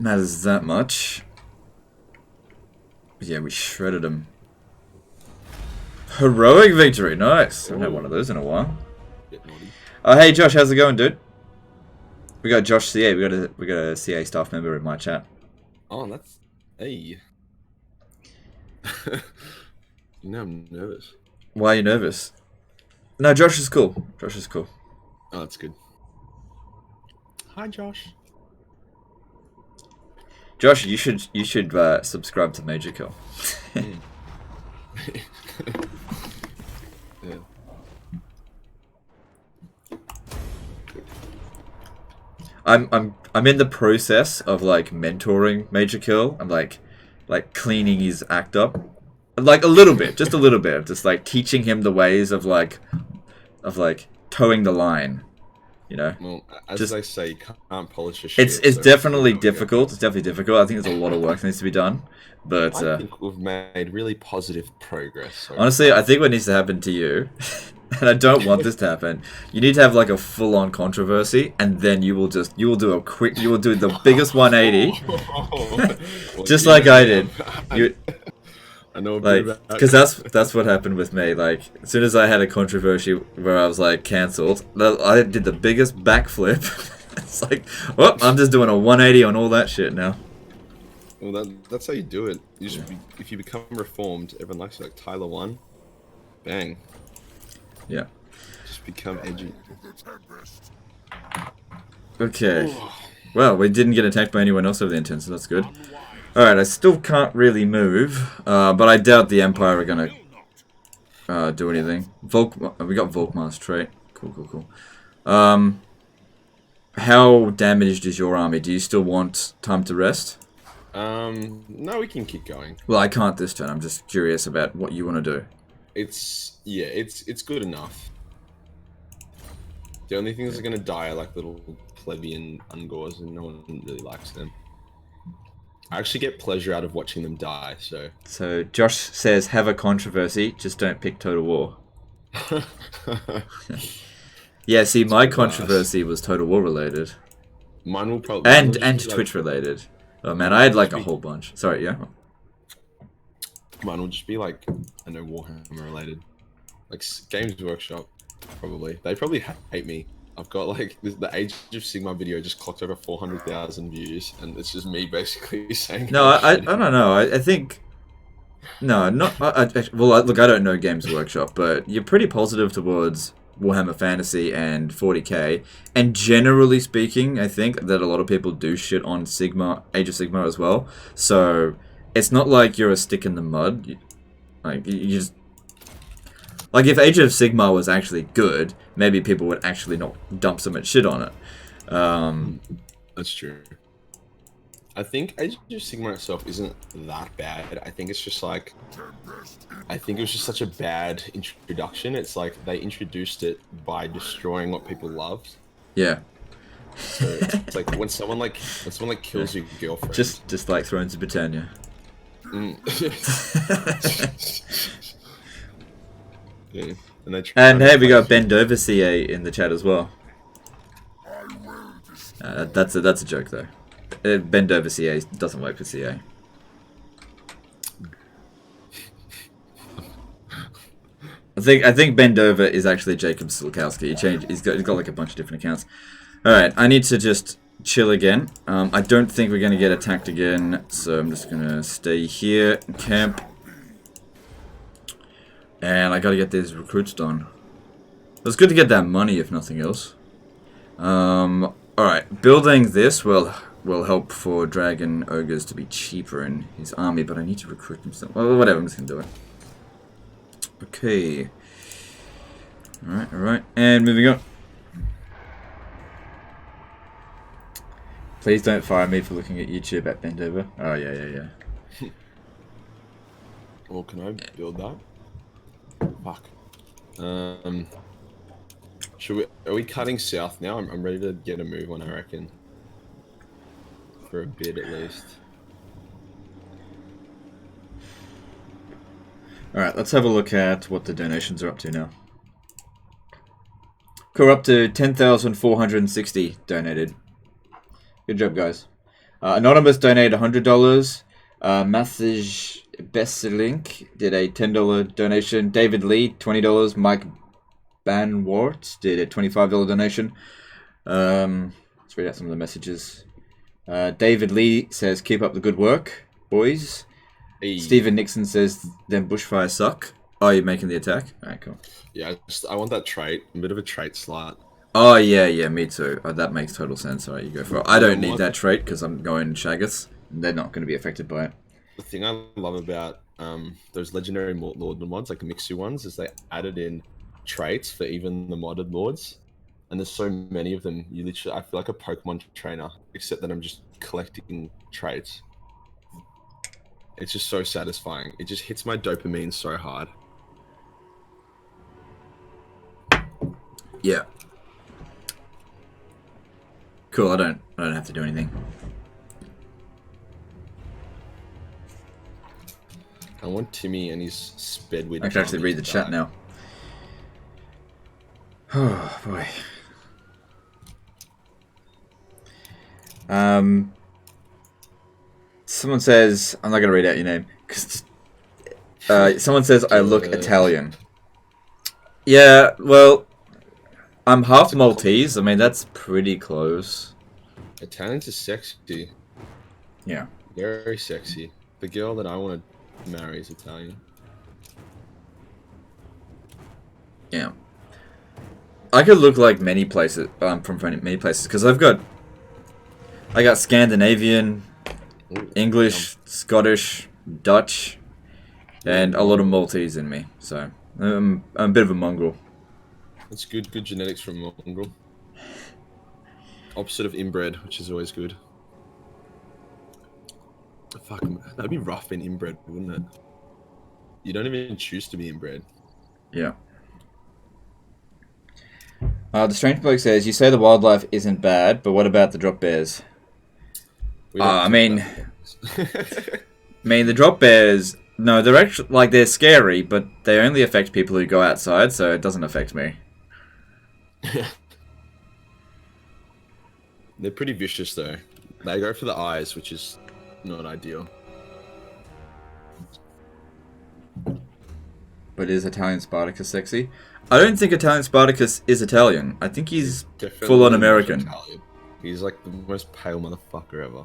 matters that much. But yeah, we shredded them. Heroic victory, nice! I haven't had one of those in a while. Oh, hey Josh, how's it going, dude? We got Josh CA, we got a CA staff member in my chat. Oh, that's... Hey. Now I'm nervous. Why are you nervous? No, Josh is cool. Josh is cool. Oh, that's good. Hi, Josh. Josh, you should subscribe to Majorkill. Yeah. I'm in the process of like mentoring Majorkill. I'm like cleaning his act up, like a little bit, just a little bit, just like teaching him the ways of like towing the line. You know, well, as I say, you can't polish a shit. It's so definitely difficult. It's definitely difficult. I think there's a lot of work that needs to be done. But I think we've made really positive progress. So honestly, I think what needs to happen to you, and I don't want this to happen, you need to have like a full-on controversy, and then you will do the biggest 180, just like I did. I know, like, because that's what happened with me. Like, as soon as I had a controversy where I was like cancelled, I did the biggest backflip. It's like, well, I'm just doing a 180 on all that shit now. Well, that's how you do it. You just if you become reformed, everyone likes you. Like Tyler 1, bang. Yeah. Just become edgy. Okay. Well, we didn't get attacked by anyone else over the internet, so that's good. Alright, I still can't really move, but I doubt the Empire are gonna do anything. We got Volkmar's trait. Cool. How damaged is your army? Do you still want time to rest? No, we can keep going. Well, I can't this turn. I'm just curious about what you want to do. It's good enough. The only things that are gonna die are like little plebeian Ungors, and no one really likes them. I actually get pleasure out of watching them die, so... So, Josh says, have a controversy, just don't pick Total War. Yeah, see, my It's controversy was Total War related. Mine will probably And Twitch related. Oh man, I had like a whole bunch. Sorry, yeah. Mine will just be like, I know, Warhammer related. Like Games Workshop, probably. They probably hate me. I've got like the Age of Sigmar video just clocked over 400,000 views, and it's just me basically saying. No, I don't know. I think. No, not. Well, look, I don't know Games Workshop, but you're pretty positive towards Warhammer Fantasy and 40k, and generally speaking, I think that a lot of people do shit on Sigma, Age of Sigmar as well. So it's not like you're a stick in the mud. Like you just. Like, if Age of Sigmar was actually good, maybe people would actually not dump so much shit on it. That's true. I think Age of Sigmar itself isn't that bad. I think it's just like... I think it was just such a bad introduction. It's like they introduced it by destroying what people loved. Yeah. So it's like when someone like kills your girlfriend. Just like Thrones of Britannia. Yeah. And hey, we got Bend Over CA in the chat as well. That's a joke though. Bend Over CA doesn't work for CA. I think Bend Over is actually Jacob Silkowski. He's got like a bunch of different accounts. All right, I need to just chill again. I don't think we're gonna get attacked again, so I'm just gonna stay here and camp. And I gotta get these recruits done. It's good to get that money, if nothing else. Alright, building this will help for Dragon Ogres to be cheaper in his army, but I need to recruit them still. Well, whatever, I'm just gonna do it. Okay. Alright, and moving on. Please don't fire me for looking at YouTube at Bendover. Oh, yeah. Well, can I build that? Fuck. Are we cutting south now? I'm ready to get a move on, I reckon. For a bit at least. Alright, let's have a look at what the donations are up to now. Cool, we're up to 10,460 donated. Good job, guys. Anonymous donated $100. Message Besselink did a $10 donation. David Lee, $20. Mike Banwart did a $25 donation. Let's read out some of the messages. David Lee says, keep up the good work, boys. Hey. Stephen Nixon says, them bushfires suck. Oh, you're making the attack? Alright, cool. Yeah, I want that trait. A bit of a trait slut. Oh, yeah, me too. Oh, that makes total sense. Alright, you go for it. I don't need that trait because I'm going Shaggoths. They're not going to be affected by it. The thing I love about those legendary lord mods, like the Mixu ones, is they added in traits for even the modded lords. And there's so many of them, I feel like a Pokemon trainer, except that I'm just collecting traits. It's just so satisfying. It just hits my dopamine so hard. Yeah. Cool, I don't have to do anything. I want Timmy and his sped with. I can actually read the chat now. Oh boy. Someone says, I'm not gonna read out your name. Someone says I look Italian. Yeah, well, I'm half Maltese. I mean, that's pretty close. Italians are sexy. Yeah. Very sexy. The girl that I want to marry is Italian. Yeah. I could look like many places. From many places because I got Scandinavian, English, Scottish, Dutch, and a lot of Maltese in me. So I'm a bit of a mongrel. That's good. Good genetics from mongrel. Opposite of inbred, which is always good. Fuck, that'd be rough being inbred, wouldn't it? You don't even choose to be inbred. Yeah. The Strange Bloke says, you say the wildlife isn't bad, but what about the drop bears? I mean, the drop bears, no, they're actually, like, they're scary, but they only affect people who go outside, so it doesn't affect me. They're pretty vicious though. They go for the eyes, which is not ideal. But is Italian Spartacus sexy? I don't think Italian Spartacus is Italian. I think he's Definitely full-on not American. Italian. He's like the most pale motherfucker ever.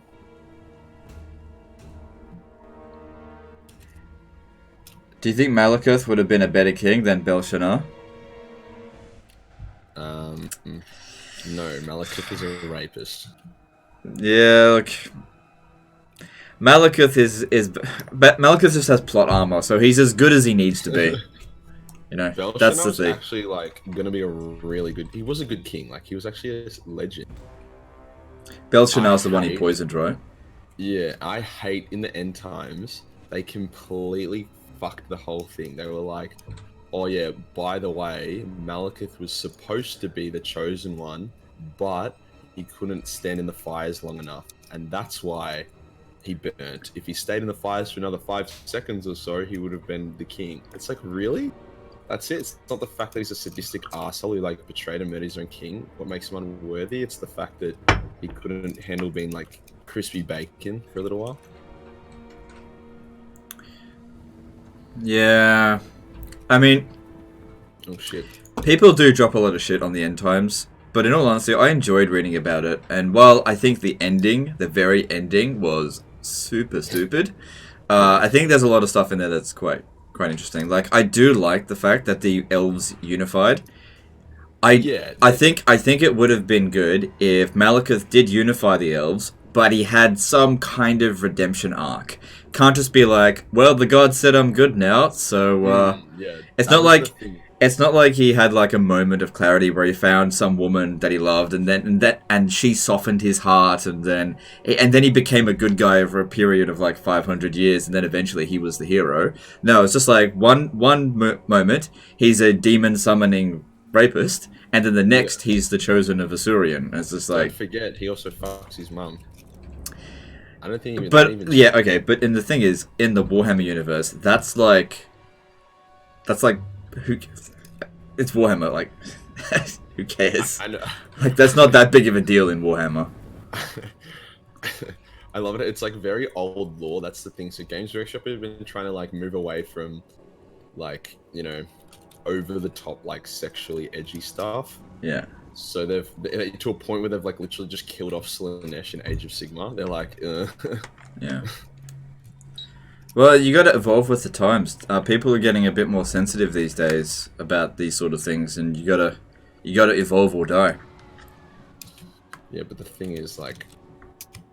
Do you think Malekith would have been a better king than Belshazzar? No, Malekith is a rapist. Yeah, look. Malekith but Malekith just has plot armor, so he's as good as he needs to be. You know, that's the thing. Actually, like, gonna be a really good. He was a good king. Like, he was actually a legend. Belshazzar's the one he poisoned, right? Yeah, I hate in the end times they completely fucked the whole thing. They were like, "Oh yeah, by the way, Malekith was supposed to be the chosen one, but he couldn't stand in the fires long enough, and that's why he burnt. If he stayed in the fires for another 5 seconds or so, he would have been the king." It's like, really? That's it? It's not the fact that he's a sadistic arsehole who like betrayed and murdered his own king what makes him unworthy. It's the fact that he couldn't handle being like crispy bacon for a little while. Yeah. I mean, Oh shit. people do drop a lot of shit on the end times, but in all honesty, I enjoyed reading about it. And while I think the very ending, was super stupid, I think there's a lot of stuff in there that's quite interesting. Like, I do like the fact that the elves unified. I think it would have been good if Malekith did unify the elves, but he had some kind of redemption arc. Can't just be like, well, the god said I'm good now, so it's not like he had like a moment of clarity where he found some woman that he loved and she softened his heart and then he became a good guy over a period of like 500 years and then eventually he was the hero. No, it's just like one moment he's a demon summoning rapist and then the next he's the chosen of Asurian. It's just like, don't forget he also fucks his mum. I don't think even. But yeah, okay. But the thing is, in the Warhammer universe, that's like who? It's Warhammer. Like, who cares? I know. Like, that's not that big of a deal in Warhammer. I love it. It's like very old lore. That's the thing. So Games Workshop have been trying to like move away from, like, you know, over the top like sexually edgy stuff. Yeah. So they're to a point where they've like literally just killed off Slaanesh in Age of Sigmar. They're like, Yeah. Well, you got to evolve with the times. People are getting a bit more sensitive these days about these sort of things, and you gotta evolve or die. Yeah, but the thing is, like,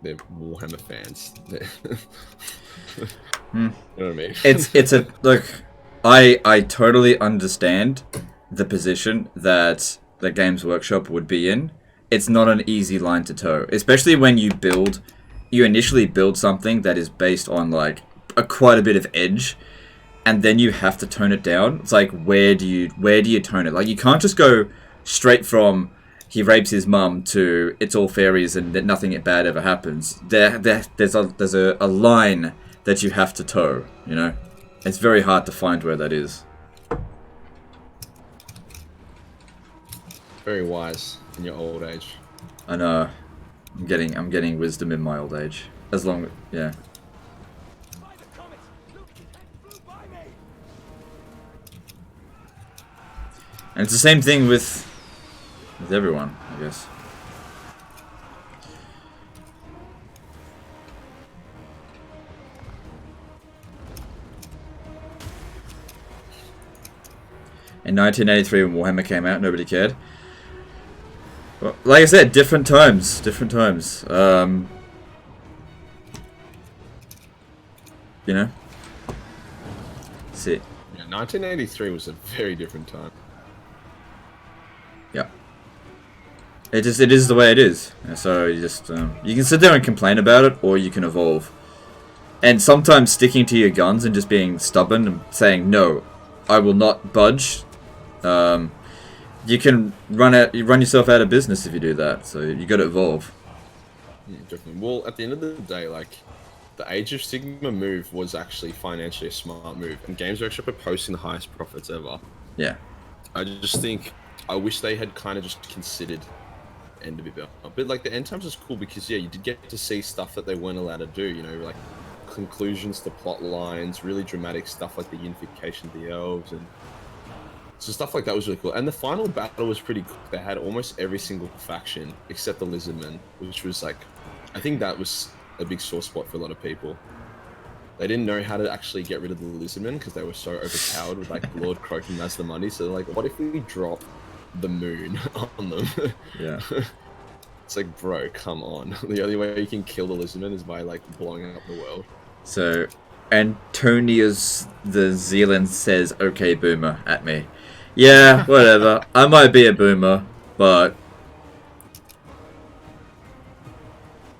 they're Warhammer fans. You know what I mean? It's a look. I totally understand the position that the Games Workshop would be in. It's not an easy line to toe, especially when you initially build something that is based on like quite a bit of edge, and then you have to tone it down. It's like, where do you tone it? Like, you can't just go straight from he rapes his mum to it's all fairies and that nothing bad ever happens. There's a line that you have to toe. You know, it's very hard to find where that is. Very wise in your old age. I know. I'm getting wisdom in my old age. As long, yeah. And it's the same thing with everyone, I guess. In 1983, when Warhammer came out, nobody cared. Well, like I said, different times. You know? That's it. Yeah, 1983 was a very different time. Yeah. It is the way it is. So you just you can sit there and complain about it, or you can evolve. And sometimes sticking to your guns and just being stubborn and saying no, I will not budge. You can run yourself out of business if you do that. So you got to evolve. Yeah, definitely. Well, at the end of the day, like, the Age of Sigma move was actually financially a smart move, and Games Workshop are posting the highest profits ever. Yeah. I just think I wish they had kind of just considered end a bit better. But like the end times was cool because yeah, you did get to see stuff that they weren't allowed to do. You know, like conclusions to plot lines, really dramatic stuff like the unification of the elves, and so stuff like that was really cool. And the final battle was pretty cool. They had almost every single faction except the Lizardmen, which was like, I think that was a big sore spot for a lot of people. They didn't know how to actually get rid of the Lizardmen because they were so overpowered with like Lord Croak as the money. So they're like, what if we drop the moon on them? Yeah. It's like, bro, come on. The only way you can kill the Lizardmen is by like blowing up the world. So, Antonius the Zealand says, "Okay, boomer," at me. Yeah, whatever. I might be a boomer, but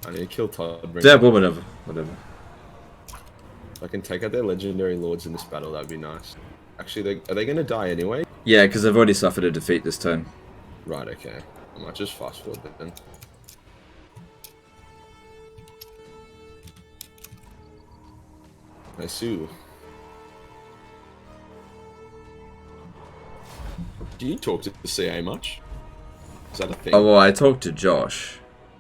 I need to kill Todd. yeah, well, whatever. If I can take out their legendary lords in this battle, that'd be nice. Actually, are they going to die anyway? Yeah, because I've already suffered a defeat this turn. Right, okay. I might just fast forward then. I see. Do you talk to the CA much? Is that a thing? Oh, well, I talk to Josh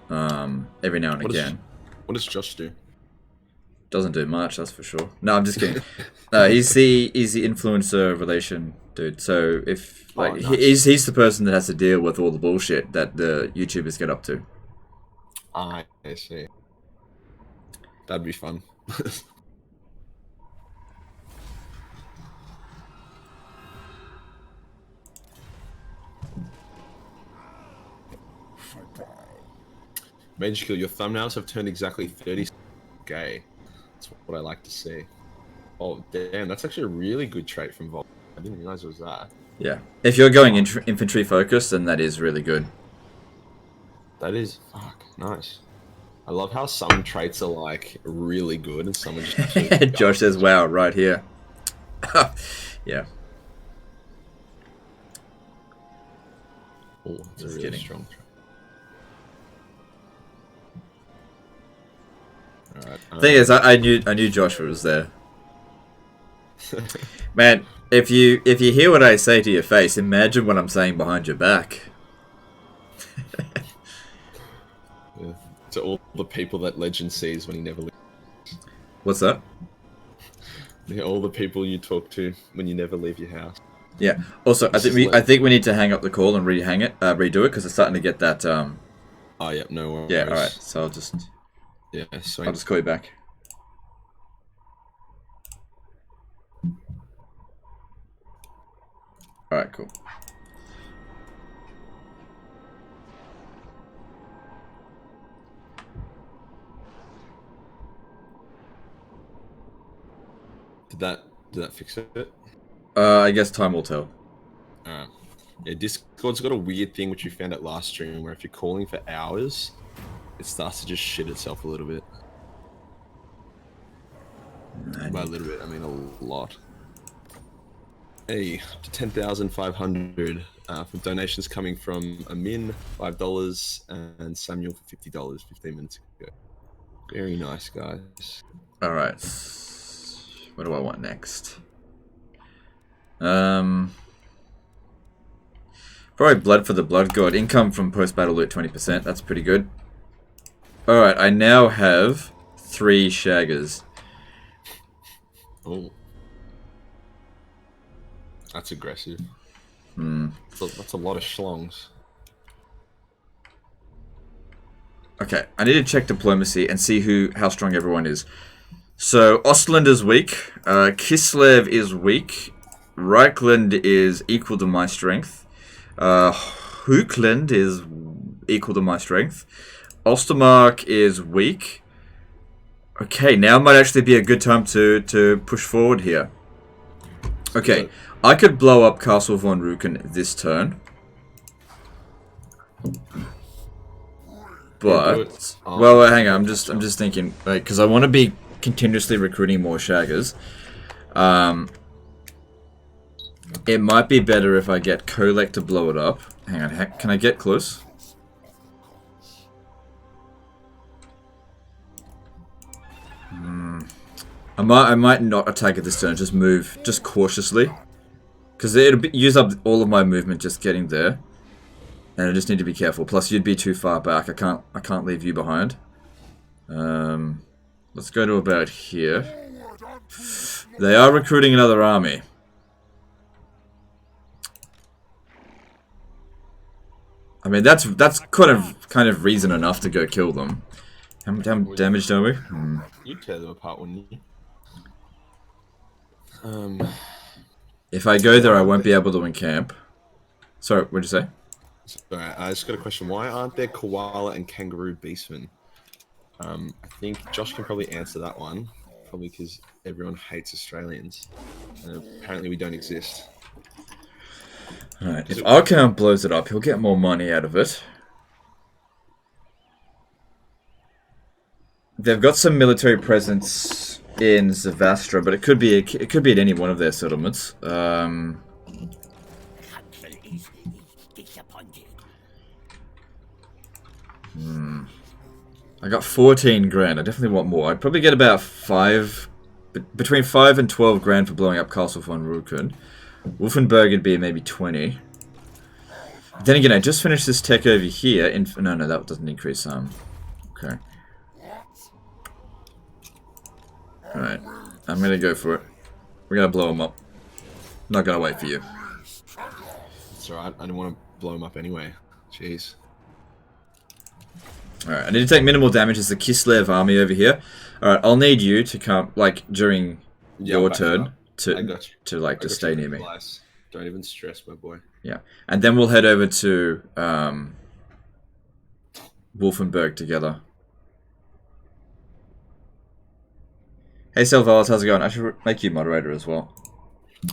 every now and again. What does Josh do? Doesn't do much, that's for sure. No, I'm just kidding. No, he's the influencer relation dude. So if like nice. he's the person that has to deal with all the bullshit that the YouTubers get up to. I see. That'd be fun. Majorkill, your thumbnails have turned exactly 30 gay. That's what I like to see. Oh, damn, that's actually a really good trait from Vol. I didn't realize it was that. Yeah. If you're going infantry focused, then that is really good. That is, fuck, nice. I love how some traits are like really good and some are just Josh says, wow, right here. Yeah. Oh, it's a really strong trait. Alright. Thing is, I knew Joshua was there. Man, if you hear what I say to your face, imagine what I'm saying behind your back. Yeah. To all the people that Legend sees when he never leaves. What's that? Yeah, all the people you talk to when you never leave your house. Yeah. Also, I think we need to hang up the call and redo it because it's starting to get that. Oh yeah, no worries. Yeah. All right. So I'll just. Yeah. So I'll just call you back. All right. Cool. Did that fix it? I guess time will tell. Yeah, Discord's got a weird thing which we found at last stream where if you're calling for hours, it starts to just shit itself a little bit. By a little bit, I mean a lot. Hey, up to 10,500 for donations coming from Amin, $5, and Samuel for $50, 15 minutes ago. Very nice, guys. All right. What do I want next? Probably Blood for the Blood God. Income from post-battle loot 20%. That's pretty good. Alright, I now have 3 shaggers. Oh. That's aggressive. That's a lot of schlongs. Okay, I need to check diplomacy and see how strong everyone is. So, Ostland is weak. Kislev is weak. Reichland is equal to my strength. Hookland is equal to my strength. Ostermark is weak. Okay, now might actually be a good time to push forward here. Okay, I could blow up Castle von Ruken this turn. But well, hang on. I'm just thinking, like, because I want to be continuously recruiting more shaggers. It might be better if I get Kolek to blow it up. Hang on, can I get close? I might not attack it this turn. Just move, just cautiously, because it'll use up all of my movement just getting there. And I just need to be careful. Plus, you'd be too far back. I can't leave you behind. Let's go to about here. They are recruiting another army. I mean, that's kind of reason enough to go kill them. How damaged are we? You'd tear them apart, wouldn't you? If I go there, I won't be able to encamp. Sorry, what'd you say? Alright, I just got a question. Why aren't there koala and kangaroo beastmen? I think Josh can probably answer that one. Probably because everyone hates Australians. And apparently we don't exist. Alright, if Archaon blows it up, he'll get more money out of it. They've got some military presence in Zavastra, but it could be at any one of their settlements. I got 14 grand. I definitely want more. I'd probably get about between 5 and 12 grand for blowing up Castle von Rukun. Wolfenberg would be maybe 20. Then again, I just finished this tech over here. No, that doesn't increase. Okay. Alright, I'm gonna go for it. We're gonna blow him up. I'm not gonna wait for you. It's alright, I didn't want to blow him up anyway. Jeez. Alright, I need to take minimal damage as the Kislev army over here. Alright, I'll need you to come, like, during your turn to stay near me. Don't even stress, my boy. Yeah, and then we'll head over to Wolfenberg together. Hey Selvalis, how's it going? I should make you moderator as well.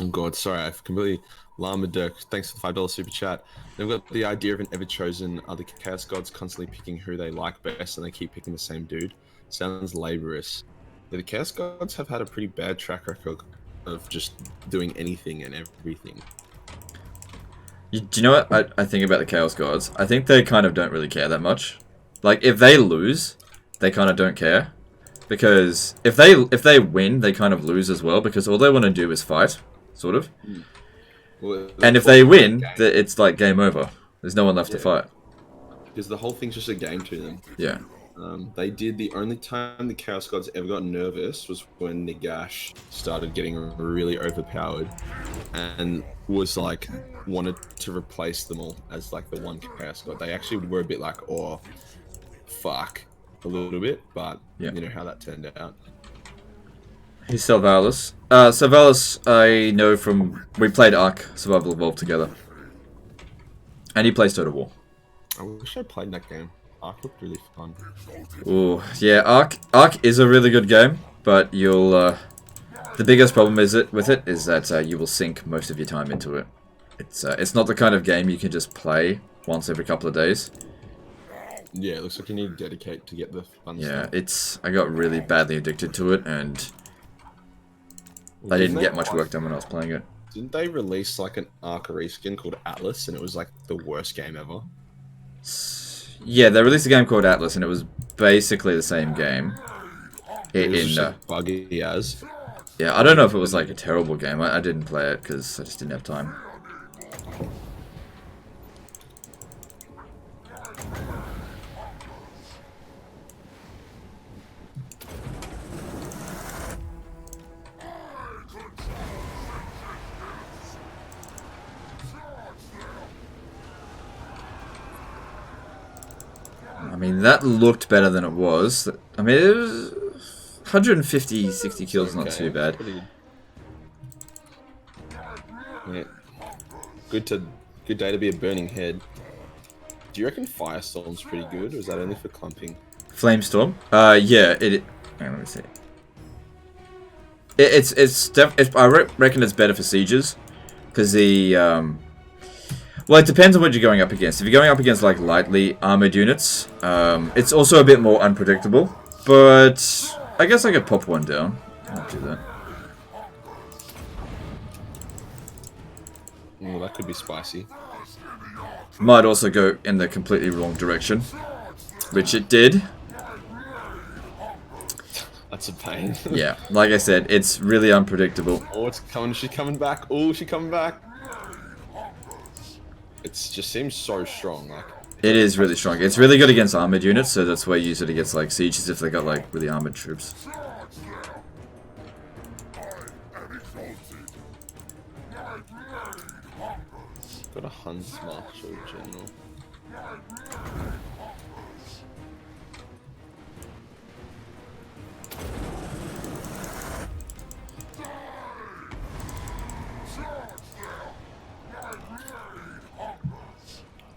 Oh god, sorry, I've completely... Lama Dirk, thanks for the $5 super chat. They've got the idea of an ever-chosen other Chaos Gods constantly picking who they like best and they keep picking the same dude. Sounds laborious. Yeah, the Chaos Gods have had a pretty bad track record of just doing anything and everything. Do you know what I think about the Chaos Gods? I think they kind of don't really care that much. Like, if they lose, they kind of don't care. Because if they win, they kind of lose as well, because all they want to do is fight, sort of. Well, and if they win, it's like game over. There's no one left to fight. Because the whole thing's just a game to them. Yeah. They did, the only time the Chaos Gods ever got nervous was when Nagash started getting really overpowered and was like, wanted to replace them all as like the one Chaos God. They actually were a bit like, oh, fuck, a little bit, but you know how that turned out. He's Selvalis. Selvalis, I know from, we played Ark Survival Evolved together. And he plays Total War. I wish I played that game. Ark looked really fun. Ooh, yeah, Ark is a really good game, but you'll, the biggest problem with it is that you will sink most of your time into it. It's not the kind of game you can just play once every couple of days. Yeah, it looks like you need to dedicate to get the fun stuff. Yeah, I got really badly addicted to it, and I didn't get much work done when I was playing it. Didn't they release like an Ark reskin called Atlas, and it was like the worst game ever? Yeah, they released a game called Atlas, and it was basically the same game. It was just like buggy as. Yeah, I don't know if it was like a terrible game. I didn't play it because I just didn't have time. I mean, that looked better than it was. I mean, it was 150, 60 kills, not too bad. Yeah. Good day to be a burning head. Do you reckon Firestorm's pretty good, or is that only for clumping? Flamestorm? Yeah, hang on, let me see. I reckon it's better for sieges, because the, well, it depends on what you're going up against. If you're going up against, like, lightly armored units, it's also a bit more unpredictable. But I guess I could pop one down. I'll do that. Well, that could be spicy. Might also go in the completely wrong direction. Which it did. That's a pain. Yeah, like I said, it's really unpredictable. Oh, it's coming. She's coming back. Oh, she's coming back. It just seems so strong. Like It is really strong. It's really good against armored units, so that's why you use it against like sieges if they got like really armored troops. Got a Hun's Marshal General.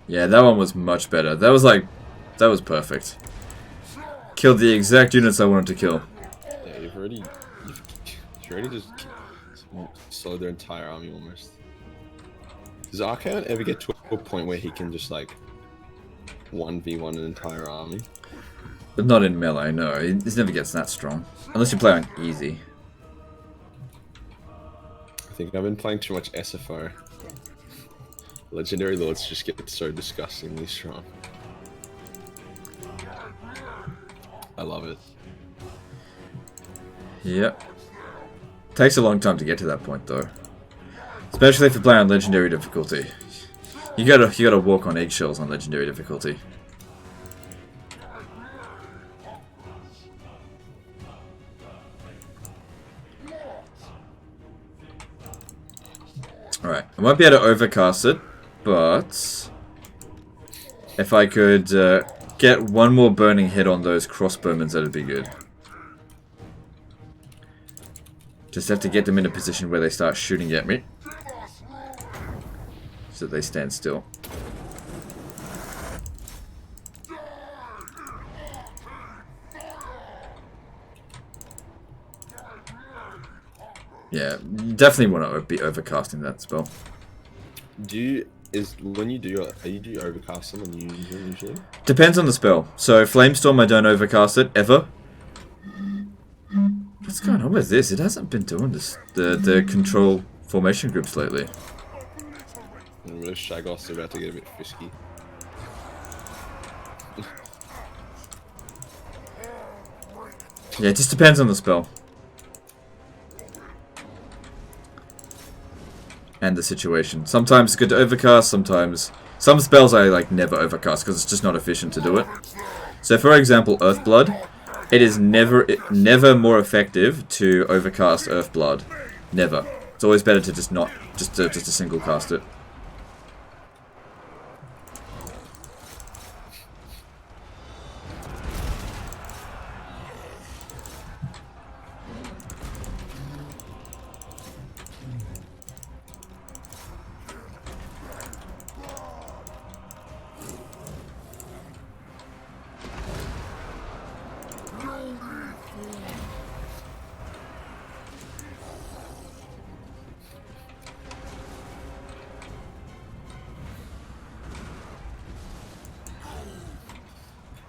Yeah, that one was much better. That was perfect. Killed the exact units I wanted to kill. Yeah, you've already just slowed their entire army almost. Does Archaon ever get to a point where he can just like 1v1 an entire army? But not in melee, no. He never gets that strong. Unless you play on easy. I think I've been playing too much SFO. Legendary Lords just get so disgustingly strong. I love it. Yep. Takes a long time to get to that point though. Especially if you play on legendary difficulty. You gotta walk on eggshells on legendary difficulty. Alright, I won't be able to overcast it, but if I could get one more burning hit on those crossbowmen, that'd be good. Just have to get them in a position where they start shooting at me. So they stand still. Yeah, you definitely want to be overcasting that spell. When you do overcast them when you use them usually? Depends on the spell. So Flamestorm, I don't overcast it ever. What's going on with this? It hasn't been doing this. The control formation groups lately. Those Shagoths are about to get a bit frisky. Yeah, it just depends on the spell. And the situation. Sometimes it's good to overcast, sometimes... Some spells I like never overcast because it's just not efficient to do it. So for example, Earthblood. It is never more effective to overcast Earthblood. Never. It's always better to just a single cast it.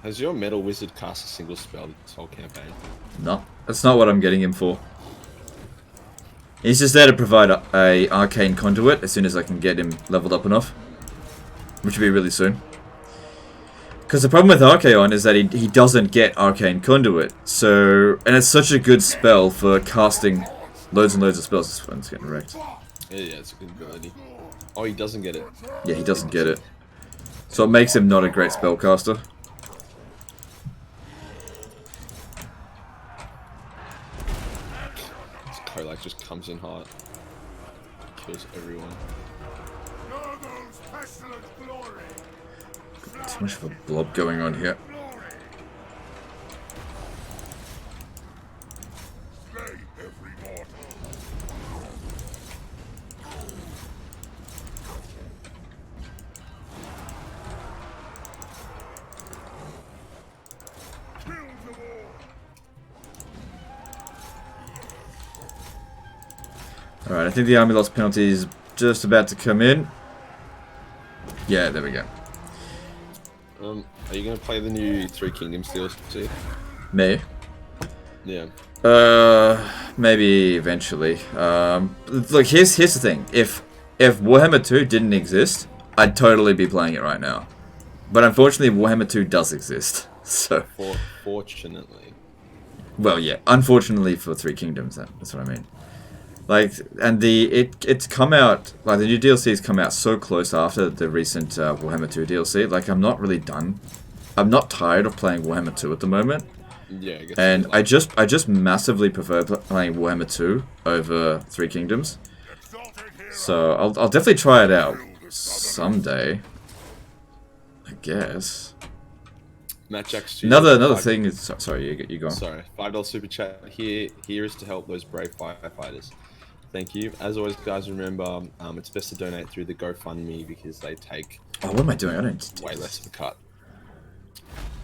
Has your Metal Wizard cast a single spell this whole campaign? No, that's not what I'm getting him for. He's just there to provide a arcane conduit as soon as I can get him leveled up enough. Which will be really soon. Because the problem with Archaon is that he doesn't get arcane conduit. So, and it's such a good spell for casting loads and loads of spells. This one's getting wrecked. Yeah, it's a good ability. Oh, he doesn't get it. Yeah, he doesn't get it. So it makes him not a great spellcaster. Like just comes in hot, kills everyone. Too much of a blob going on here. Alright, I think the army loss penalty is just about to come in. Yeah, there we go. Are you gonna play the new Three Kingdoms DLC? Me? Yeah. Maybe eventually. Look, here's the thing. If Warhammer 2 didn't exist, I'd totally be playing it right now. But unfortunately, Warhammer 2 does exist. So. Fortunately. Well, yeah. Unfortunately for Three Kingdoms, that's what I mean. Like, and it's come out, like the new DLC's come out so close after the recent Warhammer 2 DLC. Like, I'm not really done. I'm not tired of playing Warhammer 2 at the moment. Yeah, I guess. And I just massively prefer playing Warhammer 2 over Three Kingdoms. So I'll definitely try it out someday, I guess. Matt Jack's Another thing is, sorry, you go on. Sorry, $5 super chat here is to help those brave firefighters. Thank you. As always, guys, remember it's best to donate through the GoFundMe because they take Oh, what am I doing? I don't way less of a cut.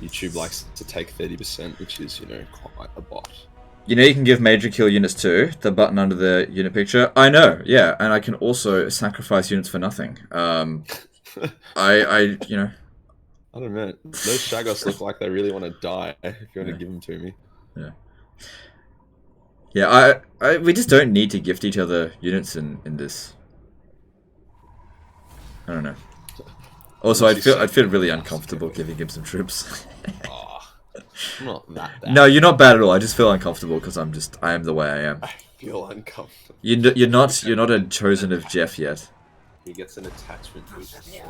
YouTube likes to take 30%, which is, you know, quite a bot. You know you can give Majorkill units too, the button under the unit picture. I know, yeah, and I can also sacrifice units for nothing. You know. I don't know. Those Shagos look like they really want to die if you want to give them to me. Yeah. Yeah, we just don't need to gift each other units in this. I don't know. Also, I'd feel really uncomfortable giving him some troops. Oh, I'm not that bad. No, you're not bad at all. I just feel uncomfortable because I am the way I am. I feel uncomfortable. You're not a chosen of Jeff yet. He gets an attachment to his sword.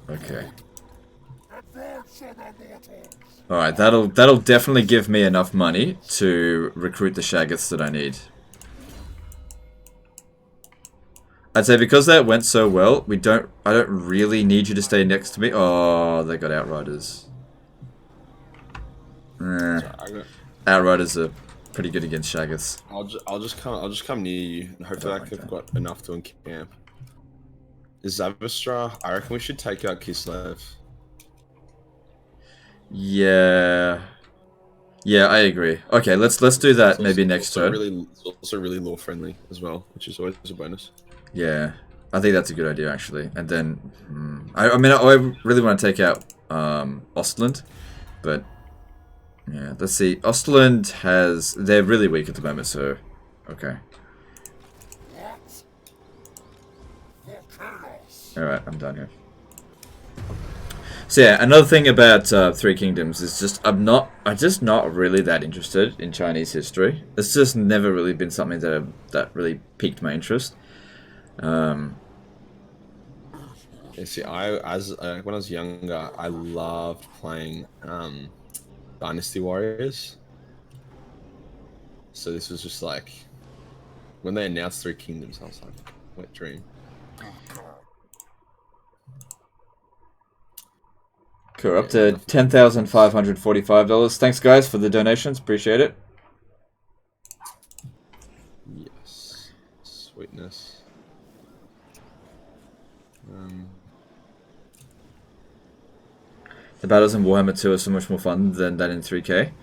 Okay. Alright, that'll definitely give me enough money to recruit the Shaggoths that I need. I'd say because that went so well, I don't really need you to stay next to me. Oh, they got Outriders. Outriders are pretty good against Shaggoths. I'll just come near you. And hopefully I've got enough to encamp. Zavastra, I reckon we should take out Kislev. Yeah. Yeah, I agree. Okay, let's do that maybe next turn. It's also really lore friendly as well, which is always a bonus. Yeah, I think that's a good idea actually. And then, I mean, I really want to take out Ostland, but yeah, let's see. Ostland they're really weak at the moment, so okay. All right, I'm done here. So yeah, another thing about Three Kingdoms is just I'm just not really that interested in Chinese history. It's just never really been something that really piqued my interest. Yeah, see, when I was younger, I loved playing Dynasty Warriors. So this was just like when they announced Three Kingdoms, I was like, wet dream. Cool, up to $10,545. Thanks, guys, for the donations. Appreciate it. Yes, sweetness. The battles in Warhammer 2 are so much more fun than that in 3K.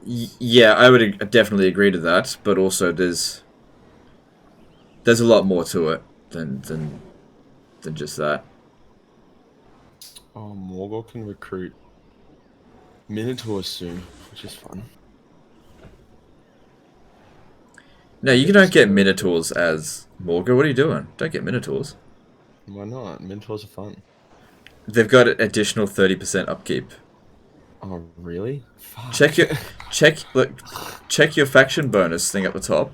Yeah, I would definitely agree to that, but also there's a lot more to it than just that. Oh, Morghur can recruit Minotaurs soon, which is fun. No, you don't get Minotaurs as Morghur. What are you doing? Don't get Minotaurs. Why not? Minotaurs are fun. They've got an additional 30% upkeep. Oh, really? Fuck. Check your faction bonus thing at the top.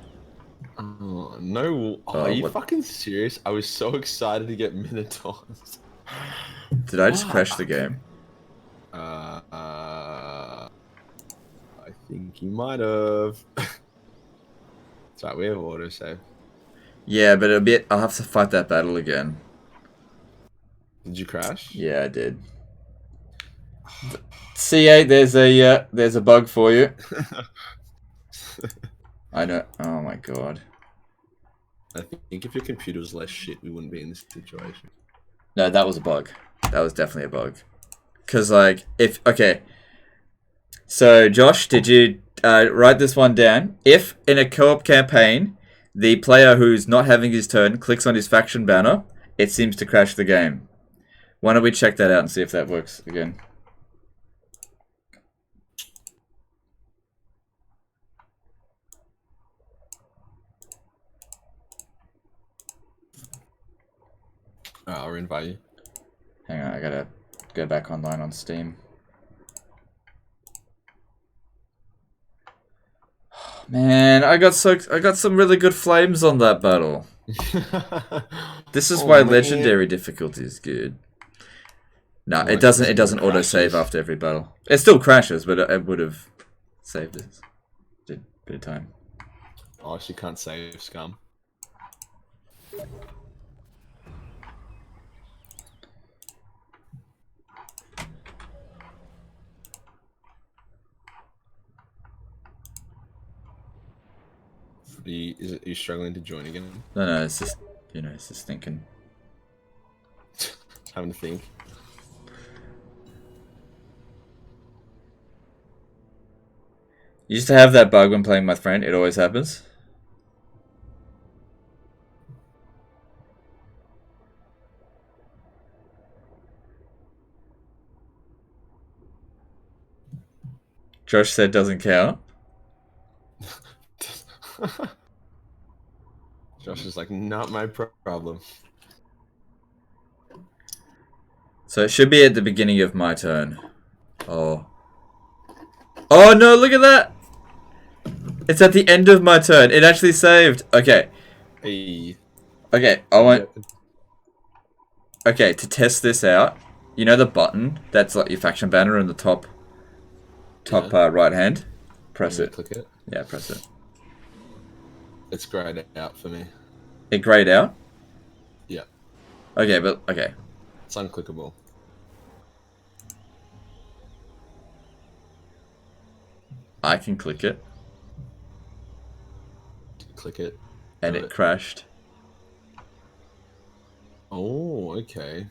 Oh, no. Oh, are you fucking serious? I was so excited to get Minotaurs. Did I just crash the game? I think you might have. That's right, we have autosave. Yeah, but I'll have to fight that battle again. Did you crash? Yeah, I did. CA, there's a bug for you. I know. Oh my god. I think if your computer was less shit, we wouldn't be in this situation. No, that was a bug. That was definitely a bug. Cause like, okay. So Josh, did you write this one down? If in a co-op campaign, the player who's not having his turn clicks on his faction banner, it seems to crash the game. Why don't we check that out and see if that works again? I'll invite you. Hang on, I gotta go back online on Steam. Man, I got some really good flames on that battle. This is why man. legendary difficulty is good. No, Well, it doesn't auto save after every battle. It still crashes, but it would have saved it. Did a bit of time. Oh, she can't save scum. Are you struggling to join again? No, it's just, you know, it's just thinking. Having to think. Used to have that bug when playing with my friend. It always happens. Josh said doesn't count. Josh is like, not my problem. So it should be at the beginning of my turn. Oh. Oh no, look at that! It's at the end of my turn. It actually saved. Okay. Hey. Okay, I want... Okay, to test this out, you know the button that's like your faction banner in the top right hand? Press it. Click it. Yeah, press it. It's grayed out for me. It grayed out? Yeah. Okay, but okay. It's unclickable. I can click it. Click it. And it crashed. Oh, okay.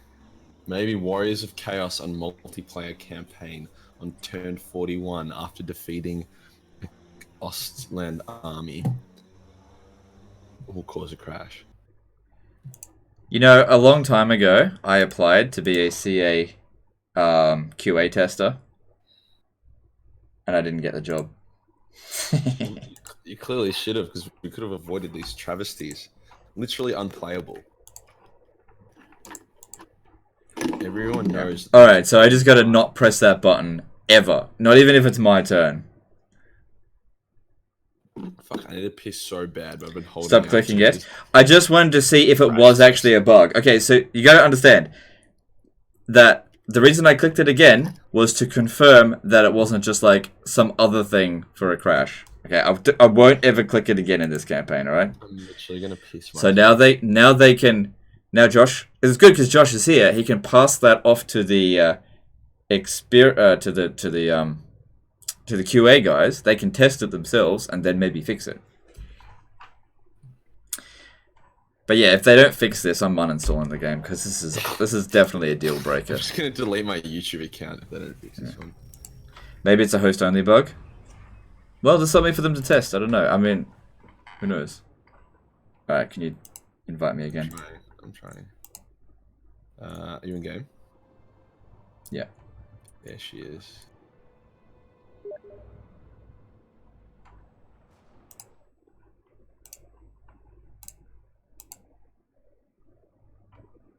Maybe Warriors of Chaos on multiplayer campaign on turn 41 after defeating the Ostland army will cause a crash. You know, a long time ago, I applied to be a CA QA tester. And I didn't get the job. You clearly should have, because we could have avoided these travesties. Literally unplayable. Everyone knows. Alright, so I just gotta not press that button ever. Not even if it's my turn. Fuck, I need to piss so bad, but I've been holding Stop out clicking to yes. this. I just wanted to see if it was actually a bug. Okay, so you gotta understand that the reason I clicked it again was to confirm that it wasn't just like some other thing for a crash. Okay, I won't ever click it again in this campaign, alright? I'm literally gonna piss myself. So now Josh, it's good because Josh is here. He can pass that off to the to the QA guys. They can test it themselves and then maybe fix it. But yeah, if they don't fix this, I'm uninstalling the game because this is definitely a deal breaker. I'm just gonna delete my YouTube account if they don't fix this one. Maybe it's a host-only bug. Well, there's something for them to test. I don't know. I mean, who knows? All right, can you invite me again? I'm trying. Are you in game? Yeah. There she is.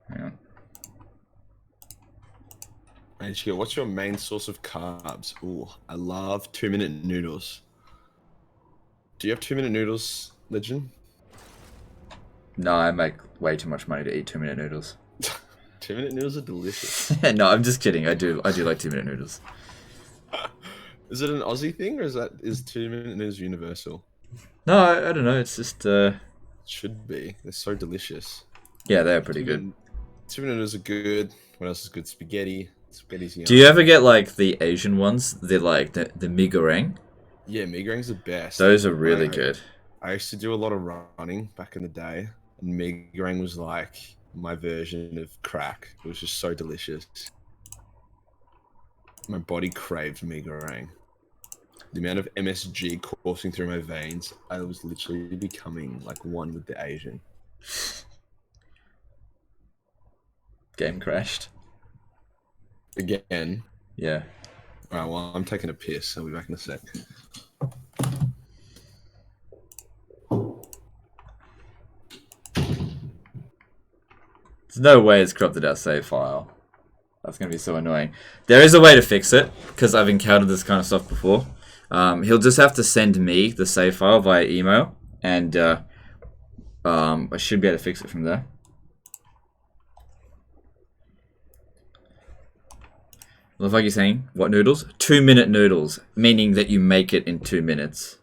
Hang on. Majorkill, what's your main source of carbs? Ooh, I love 2-minute noodles. Do you have 2-minute noodles, Legend? No, I make way too much money to eat 2-minute noodles. 2-minute noodles are delicious. No, I'm just kidding. I do like 2-minute noodles. Is it an Aussie thing, or is 2-minute noodles universal? No, I don't know. It's just Should be. They're so delicious. yeah, they're pretty good. 2-minute noodles are good. What else is good? Spaghetti. Spaghetti's yum. Do you ever get like the Asian ones? They're like the Migoreng. Yeah, Megarang's the best. Those are really good. I used to do a lot of running back in the day, and Megarang was like my version of crack. It was just so delicious. My body craved Megarang. The amount of MSG coursing through my veins, I was literally becoming like one with the Asian. Game crashed. Again. Yeah. Alright, well, I'm taking a piss. I'll be back in a sec. There's no way it's corrupted our save file. That's going to be so annoying. There is a way to fix it, because I've encountered this kind of stuff before. He'll just have to send me the save file via email, and I should be able to fix it from there. Looks like you're saying, what noodles? 2-minute noodles, meaning that you make it in 2 minutes.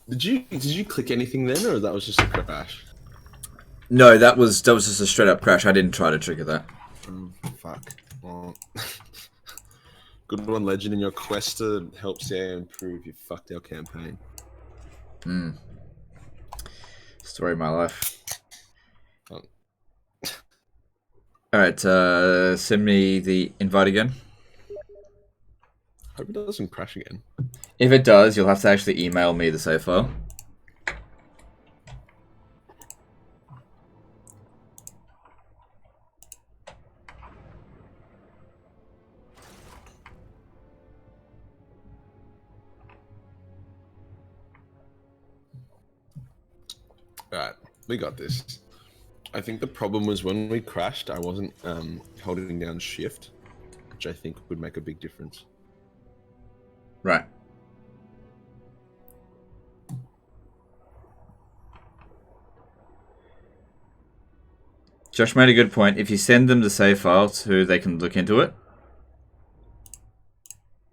Did you click anything then, or that was just a crash? No, that was just a straight up crash. I didn't try to trigger that. Fuck. Well, good one, Legend. In your quest to help CA improve, you fucked our campaign. Story of my life. Oh. Alright, send me the invite again. Hope it doesn't crash again. If it does, you'll have to actually email me the save file. Alright, we got this. I think the problem was when we crashed, I wasn't holding down shift, which I think would make a big difference. Right. Josh made a good point. If you send them the save file so they can look into it.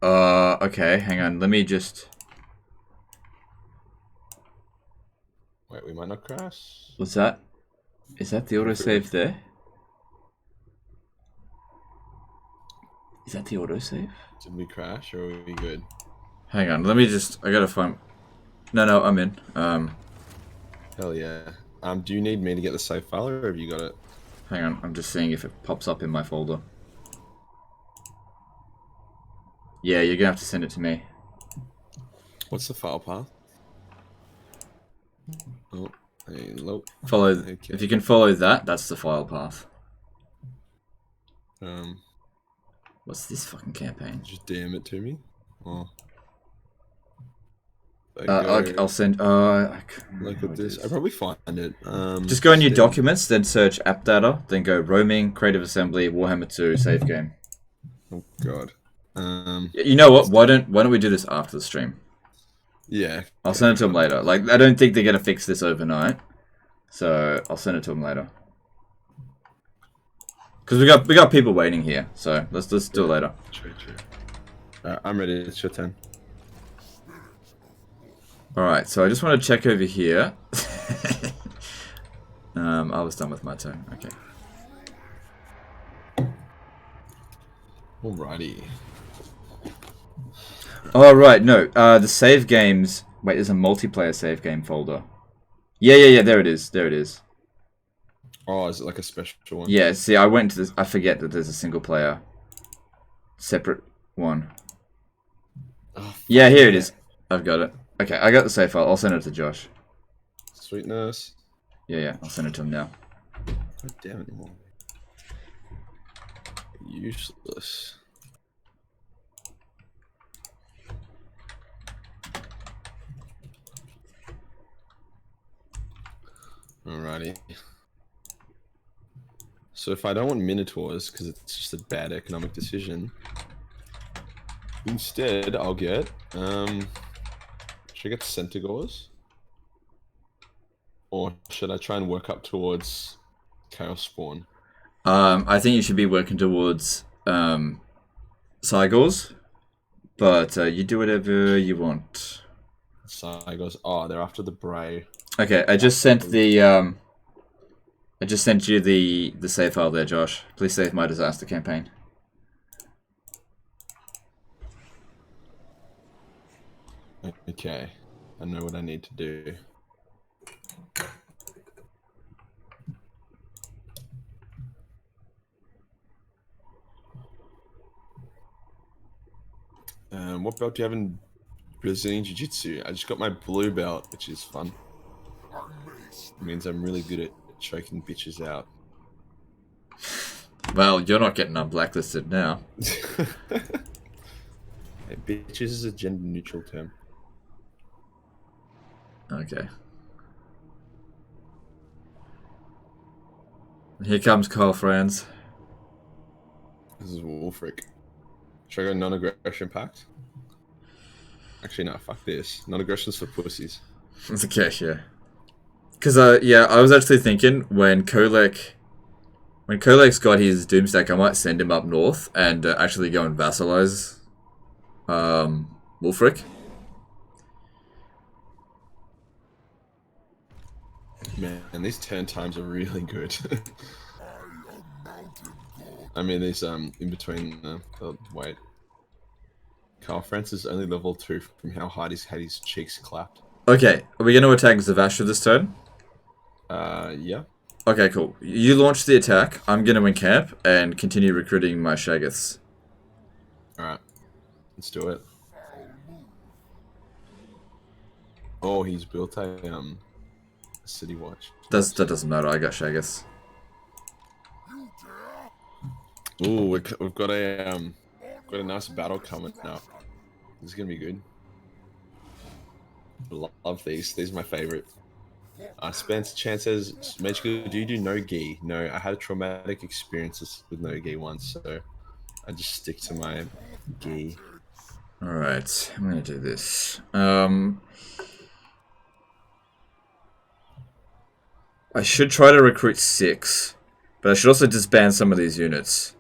Okay, hang on. Let me just... Wait, we might not crash. What's that? Is that the autosave there? Is that the autosave? Did we crash, or are we good? Hang on, let me just... I gotta find... No, I'm in. Hell yeah. Do you need me to get the save file, or have you got it? Hang on, I'm just seeing if it pops up in my folder. Yeah, you're gonna have to send it to me. What's the file path? Oh, hello. Follow... Okay. If you can follow that, that's the file path. What's this fucking campaign? Just DM it to me. Oh. I'll send... Look at this. I'll probably find it. Just go in your documents, then search app data, then go roaming, creative assembly, Warhammer 2, save game. Oh god. You know what? Why don't we do this after the stream? Yeah. I'll send it to them later. Like, I don't think they're gonna fix this overnight, so I'll send it to them later. Because we got people waiting here, so let's do it later. True. I'm ready. It's your turn. Alright, so I just want to check over here. I was done with my turn. Okay. Alrighty. Oh, right, no. The save games... Wait, there's a multiplayer save game folder. Yeah, there it is. There it is. Oh, is it like a special one? Yeah, see, I went to this... I forget that there's a single player. Separate one. Oh, yeah, here it is. I've got it. Okay, I got the save file. I'll send it to Josh. Sweetness. Yeah, I'll send it to him now. God damn it. Useless. Alrighty. So if I don't want Minotaurs, because it's just a bad economic decision, instead I'll get, should I get Centaurs? Or should I try and work up towards Chaos Spawn? I think you should be working towards Cygors, but you do whatever you want. Cygors. Oh, they're after the Bray. Okay, I just sent the I just sent you the save file there, Josh. Please save my disaster campaign. Okay, I know what I need to do. What belt do you have in Brazilian Jiu-Jitsu. I just got my blue belt, which is fun. It means I'm really good at choking bitches out. Well, you're not getting unblacklisted now. Hey, bitches is a gender-neutral term. Okay. Here comes Kyle Franz. This is Wolfric. Should I go non-aggression pact? Actually, no, fuck this. Non-aggression's for pussies. It's okay, yeah. Because, yeah, I was actually thinking when Kolek's got his doomstack, I might send him up north and actually go and vassalize Wolfric. Man, and these turn times are really good. I mean, these in between. Wait, Carl Francis is only level 2 from how hard he's had his cheeks clapped. Okay, are we going to attack Zavastra this turn? Yeah. Okay, cool. You launch the attack. I'm going to encamp and continue recruiting my Shaggoths. All right, let's do it. Oh, he's built a city watch. That doesn't matter. I got Shaggoths. Ooh, we've got a nice battle coming up. This is gonna be good. Love these. These are my favorite. Spence Chan says, Majorkill, do you do no gi? No, I had traumatic experiences with no gi once, so I just stick to my gi. Alright, I'm gonna do this. I should try to recruit 6, but I should also disband some of these units.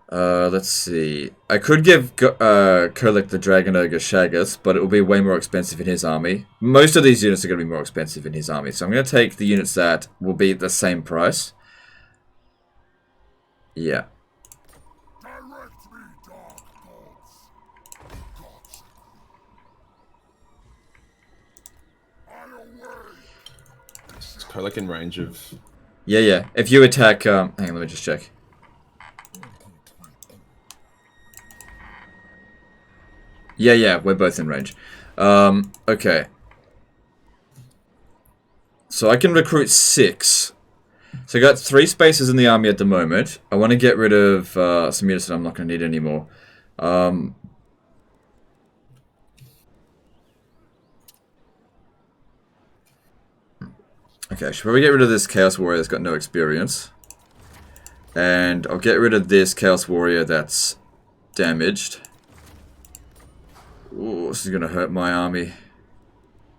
Let's see. I could give Kolek the Dragon Ogre Shaggoth, but it will be way more expensive in his army. Most of these units are going to be more expensive in his army, so I'm going to take the units that will be the same price. Yeah. Direct me, dark gods. Is Kolek in range of... Yeah. If you attack... hang on, let me just check. Yeah, we're both in range. Okay. So I can recruit 6. So I got 3 spaces in the army at the moment. I want to get rid of some units that I'm not going to need anymore. Okay, I should probably get rid of this Chaos Warrior that's got no experience. And I'll get rid of this Chaos Warrior that's damaged. Ooh, this is going to hurt my army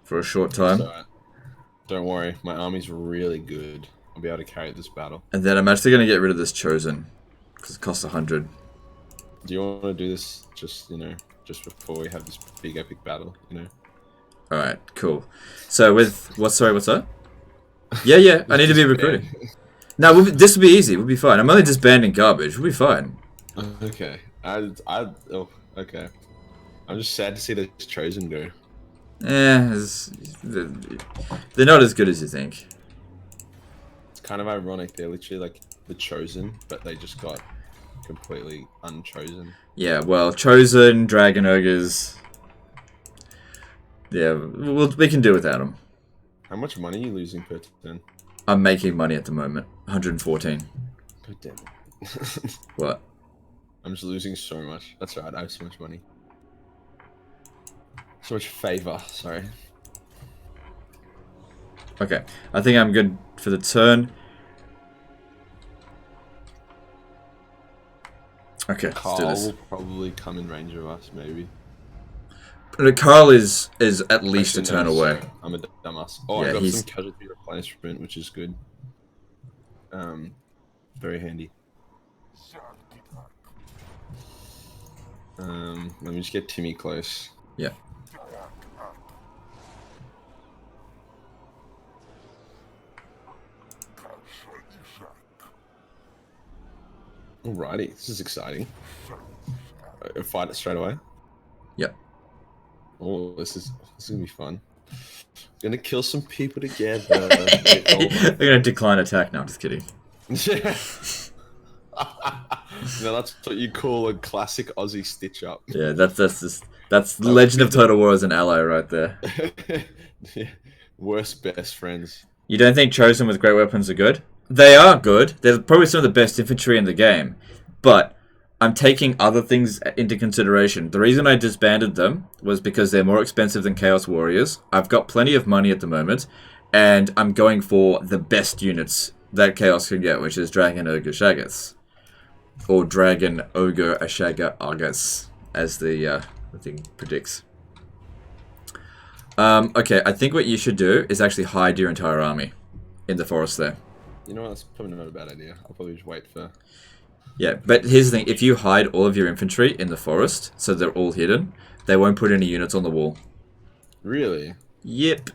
for a short time. Right. Don't worry, my army's really good. I'll be able to carry this battle. And then I'm actually going to get rid of this Chosen, because it costs 100. Do you want to do this just, just before we have this big epic battle, Alright, cool. So with... what's that? Yeah, I need to be recruiting. No, this will be easy, we'll be fine. I'm only disbanding garbage, we'll be fine. Okay. Okay. I'm just sad to see this Chosen go. They're not as good as you think. It's kind of ironic. They're literally like the Chosen, but they just got completely unchosen. Yeah, well, Chosen, Dragon Ogres... Yeah, we can do without them. How much money are you losing per turn? I'm making money at the moment. 114. God damn it. What? I'm just losing so much. That's right, I have so much money. So much favor, sorry. Okay, I think I'm good for the turn. Okay, let's do Carl this. will probably come in range of us, maybe. Carl is at least a turn no, away. I'm a dumbass. Oh, Yeah, I got he's... some casualty replenishment, which is good. Very handy. Let me just get Timmy close. Yeah. Alrighty, this is exciting. Fight it straight away. Yep. Oh, this is gonna be fun. Gonna kill some people together. They're gonna decline attack. No, I'm just kidding. No, that's what you call a classic Aussie stitch up. Yeah, that's Legend of Total War as an ally right there. Yeah. Worst best friends. You don't think Chosen with great weapons are good? They are good. They're probably some of the best infantry in the game. But I'm taking other things into consideration. The reason I disbanded them was because they're more expensive than Chaos Warriors. I've got plenty of money at the moment, and I'm going for the best units that Chaos can get, which is Dragon Ogre Shaggoths. Or Dragon Ogre Ashaga Argus, as the thing predicts. Okay, I think what you should do is actually hide your entire army in the forest there. You know what? That's probably not a bad idea. I'll probably just wait for... Yeah, but here's the thing. If you hide all of your infantry in the forest, so they're all hidden, they won't put any units on the wall. Really? Yep.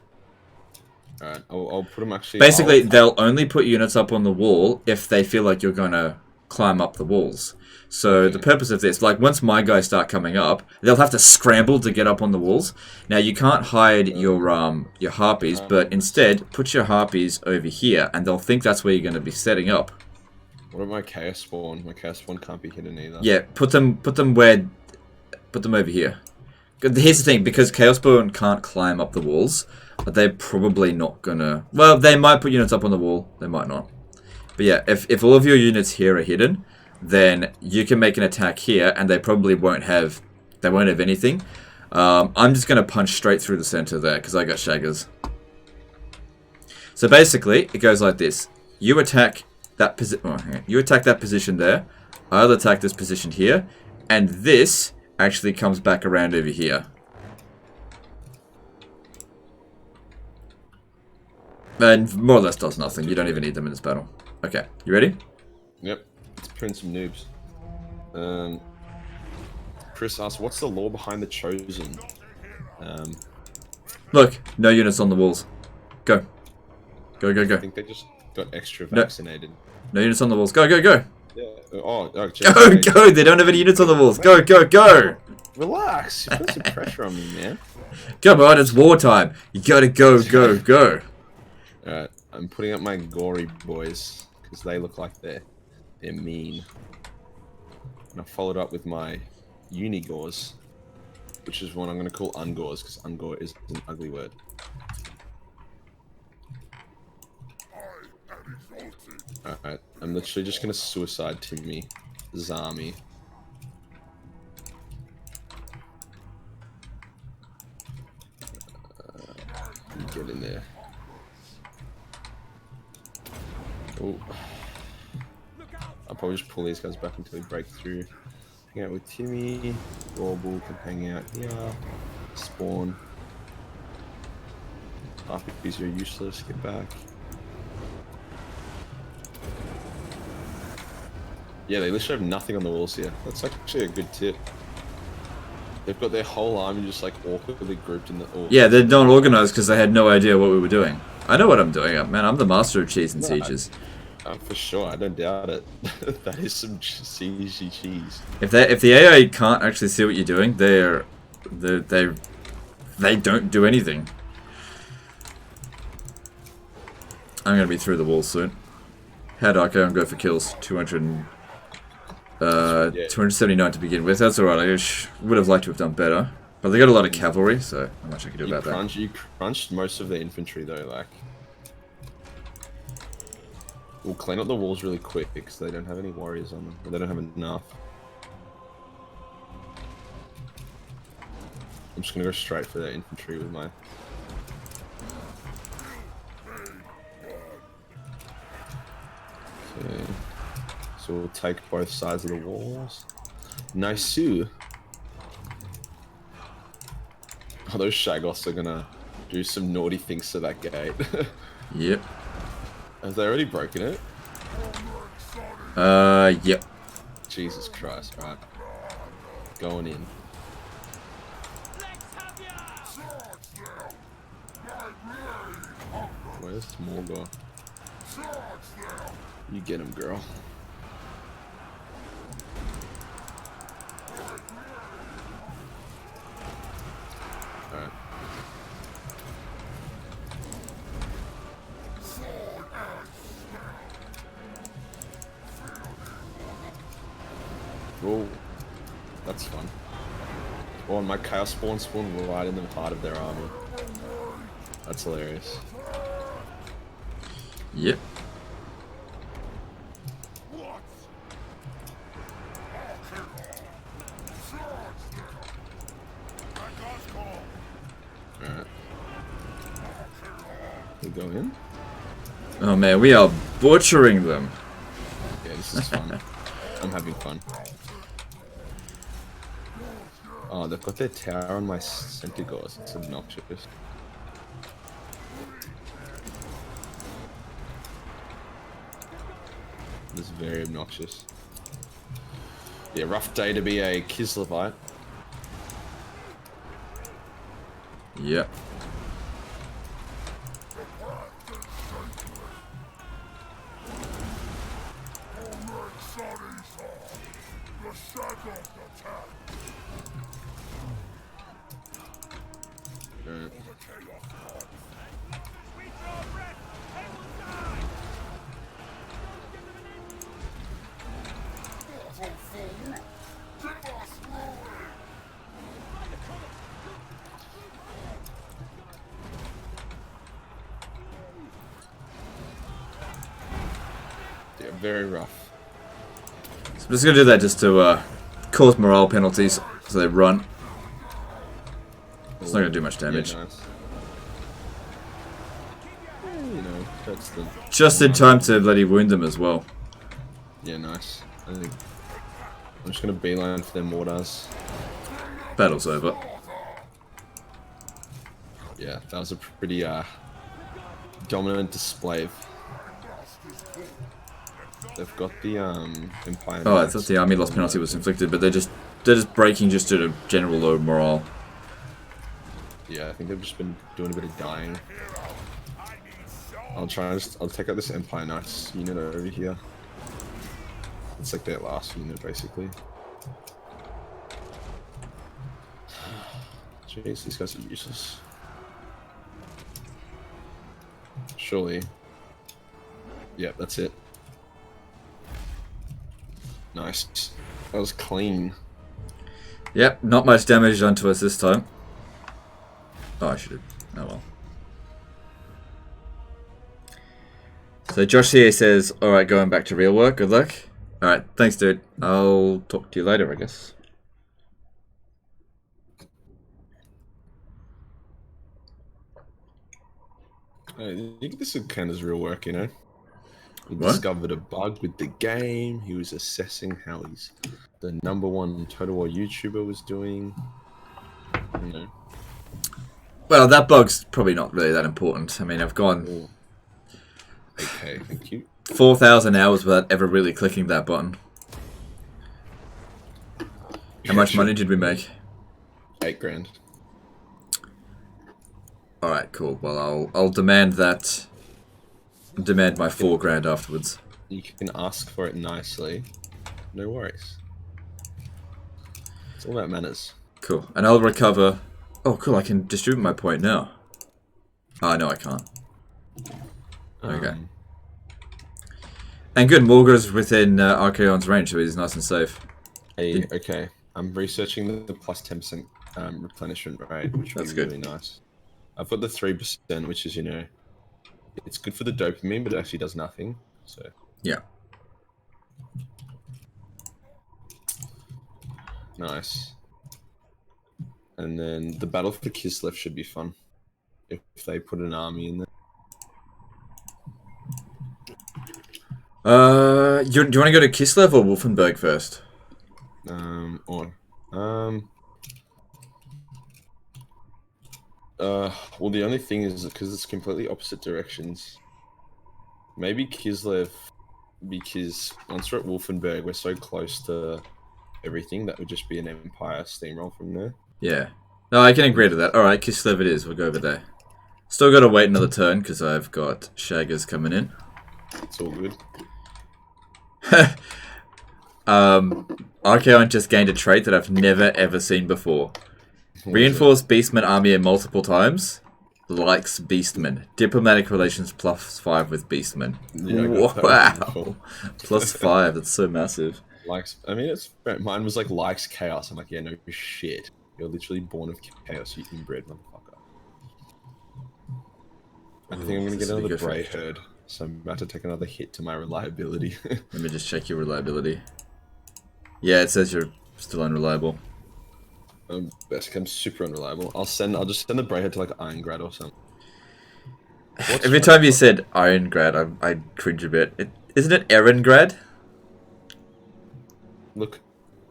Alright, I'll put them actually... Basically, they'll only put units up on the wall if they feel like you're going to climb up the walls. So the purpose of this, like once my guys start coming up, they'll have to scramble to get up on the walls. Now you can't hide your harpies, but instead put your harpies over here, and they'll think that's where you're going to be setting up. What about my chaos spawn? My chaos spawn can't be hidden either. Yeah, put them over here. Here's the thing, because chaos spawn can't climb up the walls, but they're probably not gonna. Well, they might put units up on the wall, they might not. But yeah, if all of your units here are hidden, then you can make an attack here, and they probably won't have anything. I'm just gonna punch straight through the center there because I got shaggers. So basically, it goes like this: you attack that position there. I'll attack this position here, and this actually comes back around over here. And more or less does nothing. You don't even need them in this battle. Okay, you ready? Yep. Let's print some noobs. Chris asks, what's the lore behind the Chosen? Look, no units on the walls. Go. Go, go, I go. think they just got extra vaccinated. No units on the walls. Go, go, go. Yeah. Oh, Go, go. They don't have any units on the walls. Go, go, go. Relax. You put some pressure on me, man. Come on, it's wartime. You gotta go, go, go. Alright, I'm putting up my gory boys because they look like they're mean. And I followed up with my unigores, which is one I'm going to call ungores because ungore is an ugly word. Alright, I'm literally just going to suicide Timmy, Zami. Get in there. Oh. I'll probably just pull these guys back until we break through. Hang out with Timmy. Warble can hang out here. Spawn. RPGs are useless. Get back. Yeah, they literally have nothing on the walls here. That's actually a good tip. They've got their whole army just like awkwardly grouped in the... Yeah, they're not organized because they had no idea what we were doing. I know what I'm doing. Man, I'm the master of cheese and sieges. For sure, I don't doubt it. That is some siegey cheese. If the AI can't actually see what you're doing, they don't do anything. I'm gonna be through the wall soon. How'd Archaon go for kills? 279 to begin with. That's alright. I would have liked to have done better, but they got a lot of cavalry, so not much I can do about that. You crunched most of the infantry though, like. We'll clean up the walls really quick because they don't have any warriors on them. Or they don't have enough. I'm just gonna go straight for their infantry with my... Okay. So we'll take both sides of the walls. Nice. Oh, those Shaggoths are gonna do some naughty things to that gate. Yep. Have they already broken it? Yep. Jesus Christ, right. Going in. Where's Morghur? You get him, girl. Alright. That's fun. Oh, and my Chaos Spawn spawned right in the heart of their army. That's hilarious. Yep. Alright. We go in? Oh man, we are butchering them. Yeah, this is fun. I'm having fun. Oh, they've got their tower on my Centigores. It's obnoxious. This is very obnoxious. Yeah, rough day to be a Kislevite. Yep. Yeah, very rough. So I'm just gonna do that just to cause morale penalties so they run. It's not gonna do much damage. Yeah, nice. You know, that's the... Just in time to bloody wound them as well. Yeah, nice. I think I'm just gonna beeline for their mortars. Battle's over. Yeah, that was a pretty dominant display. They've got the Empire. Oh, I thought the army loss penalty was inflicted, but they're just breaking just due to general low morale. Yeah, I think they've just been doing a bit of dying. I'll take out this Empire Knights unit over here. It's like their last unit, basically. Jeez, these guys are useless. Surely. Yep, that's it. Nice. That was clean. Yep, not much damage done to us this time. Oh, I should have. Oh well. So Josh here says, alright, going back to real work, good luck. Alright, thanks dude. I'll talk to you later, I guess. This would count as real work, you know? He What? discovered a bug with the game. He was assessing how he's the #1 Total War YouTuber was doing. You know. Well, that bug's probably not really that important. I mean, I've gone Okay, thank you. 4,000 hours without ever really clicking that button. How much money did we make? 8 grand. Alright, cool. Well, I'll demand that. Demand my 4 grand afterwards. You can ask for it nicely. No worries. It's all about manners. Cool. And I'll recover. Oh, cool. I can distribute my point now. Oh, no, I can't. Okay. And good, Morghur's within Archaon's range, so he's nice and safe. Hey, okay. I'm researching the plus 10% replenishment rate, which would be really nice. I've got the 3%, which is, you know, it's good for the dopamine, but it actually does nothing. So yeah. Nice. And then the battle for Kislev should be fun. If they put an army in there. Do you want to go to Kislev or Wolfenberg first? Well, the only thing is because it's completely opposite directions. Maybe Kislev, because once we're at Wolfenberg, we're so close to everything that would just be an Empire steamroll from there. Yeah. No, I can agree to that. Alright, Kislev it is. We'll go over there. Still got to wait another turn because I've got Shaggers coming in. It's all good. Archaon just gained a trait that I've never ever seen before. Reinforced Beastman army multiple times. Likes Beastmen. Diplomatic relations +5 with Beastmen. Yeah, wow. +5, that's so massive. Likes. I mean, it's mine was like likes chaos. I'm like, yeah, no shit. You're literally born of chaos, you inbred motherfucker. I think I'm gonna this get would be another good for bray me. herd, so I'm about to take another hit to my reliability. Let me just check your reliability. Yeah, it says you're still unreliable. I'm super unreliable. I'll just send the bray herd to like Irongrad or something. Every time you said Irongrad, I cringe a bit. Isn't it Erengrad? Look,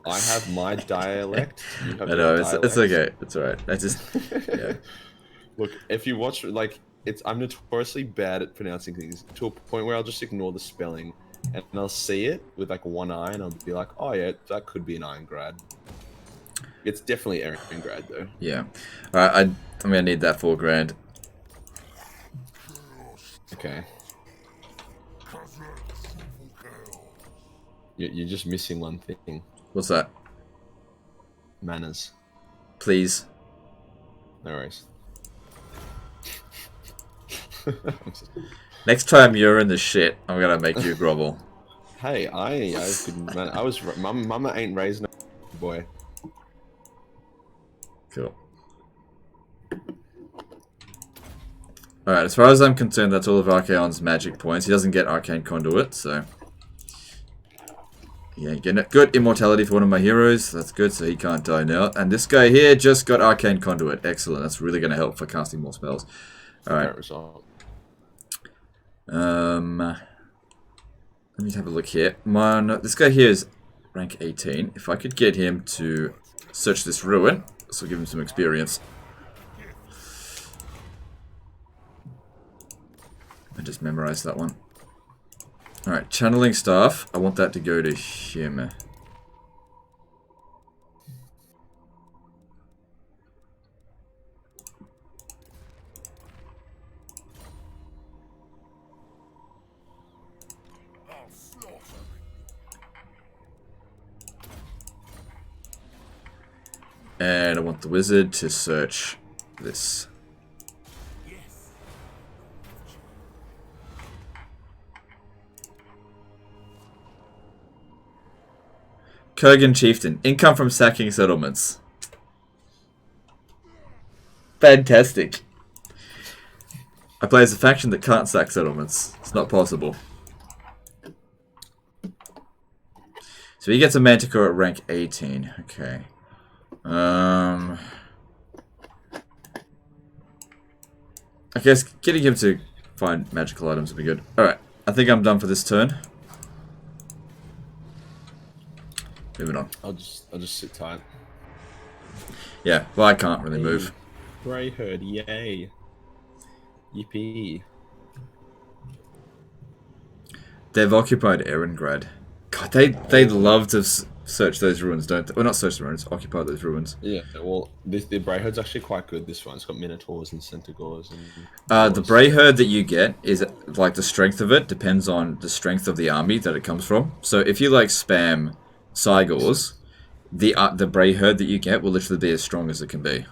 I have my dialect. You have I your know, dialect. it's okay. It's alright. I just, yeah. Look, if you watch, like, I'm notoriously bad at pronouncing things to a point where I'll just ignore the spelling and I'll see it with like one eye and I'll be like, oh yeah, that could be an Irongrad. It's definitely Erengrad though. Yeah. Alright, I'm gonna need that 4 grand. Okay. Cause you're the simple chaos. You're just missing one thing. What's that? Manners. Please. No worries. Next time you're in the shit, I'm gonna make you grovel. Hey, I have good man. Mama ain't raised no boy. Cool. Alright, as far as I'm concerned, that's all of Archaon's magic points. He doesn't get Arcane Conduit, so... Yeah, getting it. Good immortality for one of my heroes. That's good, so he can't die now. And this guy here just got Arcane Conduit. Excellent. That's really going to help for casting more spells. Alright. Let me have a look here. This guy here is rank 18. If I could get him to search this ruin, this will give him some experience. I just memorized that one. Alright, channeling staff. I want that to go to him. I'll slaughter And I want the wizard to search this. Kurgan Chieftain. Income from sacking settlements. Fantastic. I play as a faction that can't sack settlements. It's not possible. So he gets a Manticore at rank 18. Okay. I guess getting him to find magical items would be good. Alright. I think I'm done for this turn. Moving on. I'll just sit tight. Yeah, well I can't really move. Bray herd, yay. Yippee. They've occupied Erengrad. God, they'd love to search those ruins, don't they? Well, not search the ruins, occupy those ruins. Yeah, well, the Bray herd's actually quite good, this one. It's got Minotaurs and Centaurs and... The Bray herd that you get is, like, the strength of it depends on the strength of the army that it comes from. So if you, like, spam Cygors, the Bray herd that you get will literally be as strong as it can be.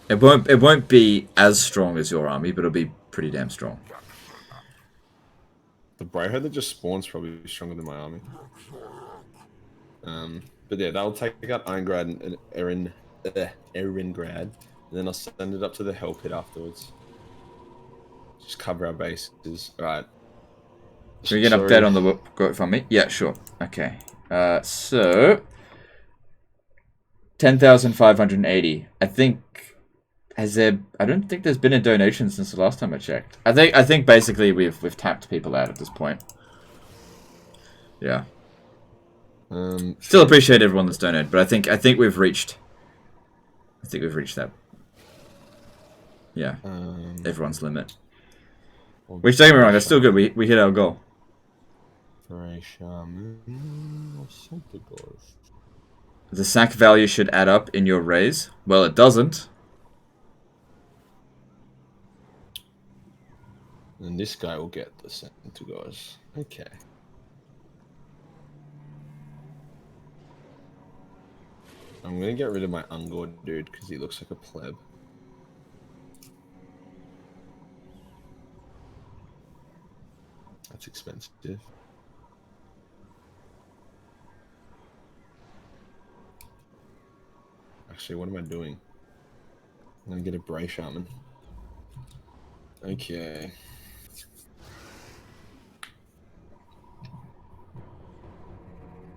It won't be as strong as your army, but it'll be pretty damn strong. The Bray herd that just spawns probably stronger than my army. But yeah, that'll take out Irongrad and Erengrad, and then I'll send it up to the Hell Pit afterwards. Just cover our bases. Alright. Can we get an update on the quote from me? Yeah, sure. Okay. So 10,580. I don't think there's been a donation since the last time I checked. I think basically we've tapped people out at this point. Yeah. Still appreciate everyone that's donated, but I think we've reached that. Yeah. Everyone's limit. Which, don't get me wrong, that's still good. We hit our goal. The sack value should add up in your raise. Well, it doesn't. And this guy will get the Centaurs. Okay. I'm gonna get rid of my Ungor dude because he looks like a pleb. That's expensive. Actually, what am I doing? I'm gonna get a Bray Shaman. Okay.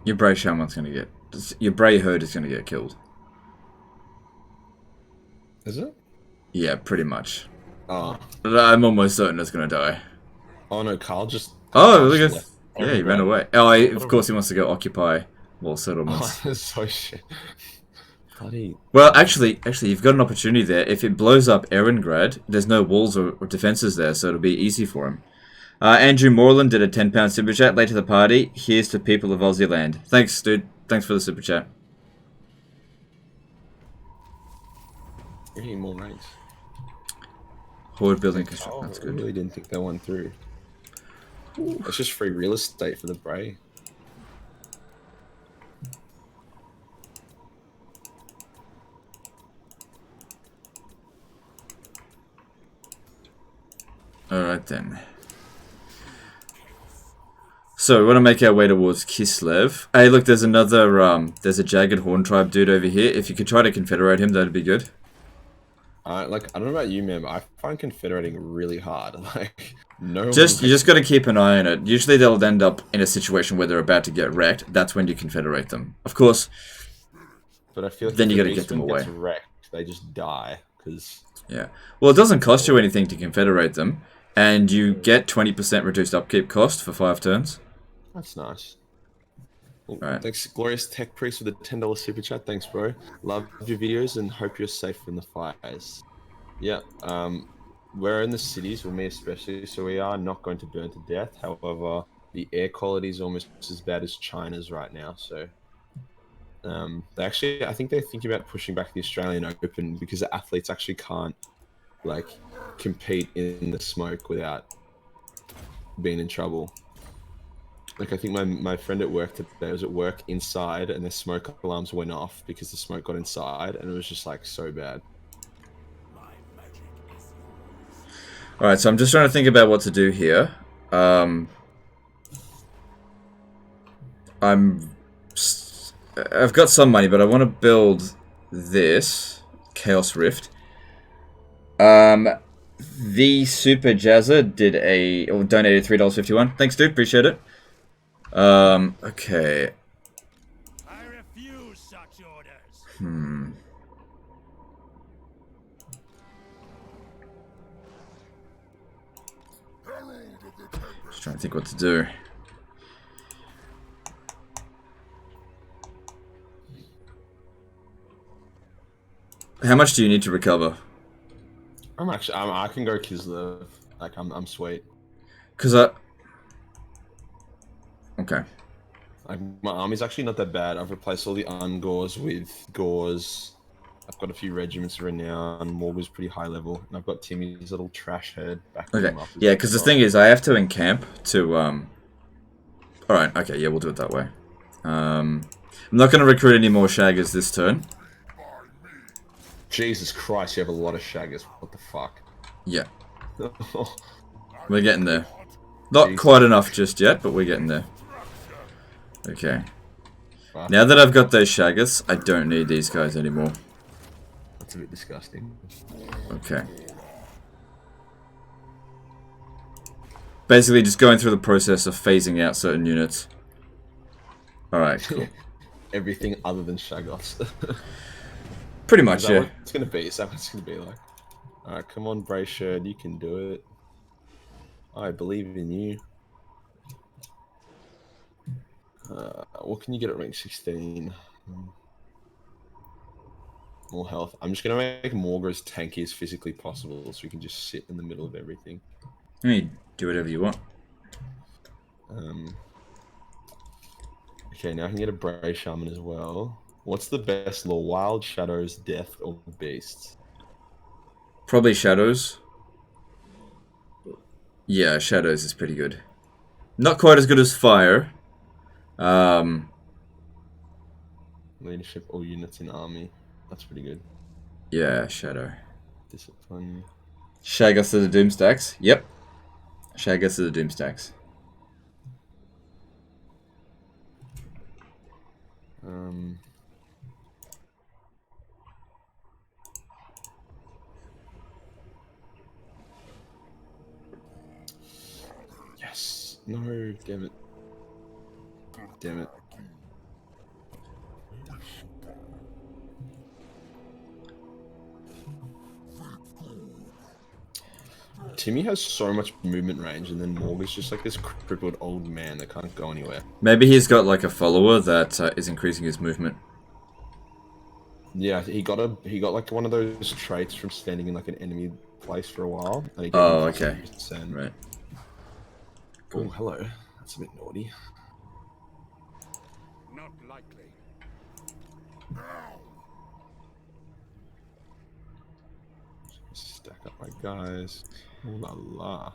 Your Bray Shaman's gonna get... Your Bray Herd is gonna get killed. Is it? Yeah, pretty much. Oh. I'm almost certain it's gonna die. Oh no, Carl just... Oh, Carl look just at... left. Yeah, he ran away. Oh, of course he wants to go occupy wall settlements. Oh, that's so shit. Bloody... Well, actually, you've got an opportunity there. If it blows up Erengrad, there's no walls or defenses there, so it'll be easy for him. Andrew Moreland did a £10 super chat. Late to the party. Here's to people of Aussie land. Thanks, dude. Thanks for the super chat. We're getting more ranks. Horde building construction. That's I good. really didn't think that one through. It's just free real estate for the Bray. Alright then. So, we want to make our way towards Kislev. Hey, look, there's another, there's a Jagged Horn Tribe dude over here. If you could try to confederate him, that'd be good. Like, I don't know about you, man, but I find confederating really hard. Like, no You just got to keep an eye on it. Usually they'll end up in a situation where they're about to get wrecked. That's when you confederate them. Of course. But I feel like then you got the to get them beastman away. gets wrecked, they just die, because... Yeah. Well, it doesn't cost you anything to confederate them, and you get 20% reduced upkeep cost for 5 turns. That's nice. Well, Alright. Thanks, Glorious Tech Priest, with a $10 super chat. Thanks, bro. Love your videos and hope you're safe from the fires. Yeah, we're in the cities, well, me especially, so we are not going to burn to death. However, the air quality is almost as bad as China's right now, so... I think they're thinking about pushing back the Australian Open because the athletes actually can't, like, compete in the smoke without being in trouble. Like, I think my friend at work today was at work inside and their smoke alarms went off because the smoke got inside and it was just, like, so bad. Alright, so I'm just trying to think about what to do here. I've got some money, but I want to build this Chaos Rift. The Super Jazzer did donated $3.51. Thanks, dude. Appreciate it. Okay. I refuse such orders. Just trying to think what to do. How much do you need to recover? I can go Kislev. Like, I'm sweet. Okay. Like, my army's actually not that bad. I've replaced all the Ungors with Gors. I've got a few regiments of renown. Morghur's pretty high level, and I've got Timmy's little trash head backing Okay. him up. Yeah, because the thing is, I have to encamp to Alright, okay, yeah, we'll do it that way. I'm not going to recruit any more shaggers this turn. Jesus Christ, you have a lot of shaggers. What the fuck? Yeah. We're getting there. Not quite enough just yet, but we're getting there. Okay. Fuck. Now that I've got those shaggers, I don't need these guys anymore. That's a bit disgusting. Okay. Basically just going through the process of phasing out certain units. Alright, cool. Everything other than Shaggoths. Pretty much, Is that yeah. what it's gonna be? Is that what it's gonna be like? Alright, come on, Brayshed, you can do it. I believe in you. What can you get at rank 16? More health. I'm just gonna make Morghur as tanky as physically possible so we can just sit in the middle of everything. I mean, do whatever you want. Okay, now I can get a Bray Shaman as well. What's the best lore? Wild, Shadows, Death, or Beasts? Probably Shadows. Yeah, Shadows is pretty good. Not quite as good as Fire. Leadership, all units in army. That's pretty good. Yeah, Shadow. Discipline. Shag us to the Doomstacks. Yep. Shag us to the Doomstacks. No, damn it. Damn it. Timmy has so much movement range, and then Morghur's just like this crippled old man that can't go anywhere. Maybe he's got like a follower that is increasing his movement. Yeah, he got like one of those traits from standing in like an enemy place for a while. And he Oh, okay. Right. Oh, hello. That's a bit naughty. Not likely. Stack up my guys. Oh la la.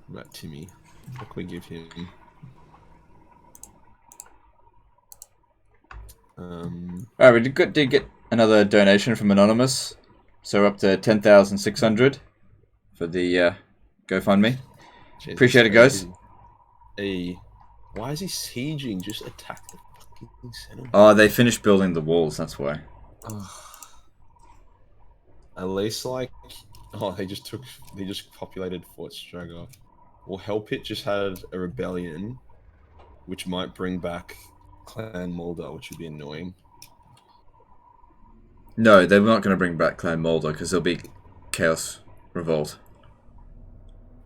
What about Timmy? What can we give him? Alright, we did get another donation from Anonymous. So we're up to 10,600 for the GoFundMe. Jesus, Appreciate it, guys. Hey, why is he sieging? Just attack the fucking center. Oh, they finished building the walls, that's why. At least, like, oh, they just populated Fort Stragoff. Well, Hellpit just had a rebellion, which might bring back Clan Mulder, which would be annoying. No, they're not going to bring back Clan Mulder because there'll be Chaos Revolt.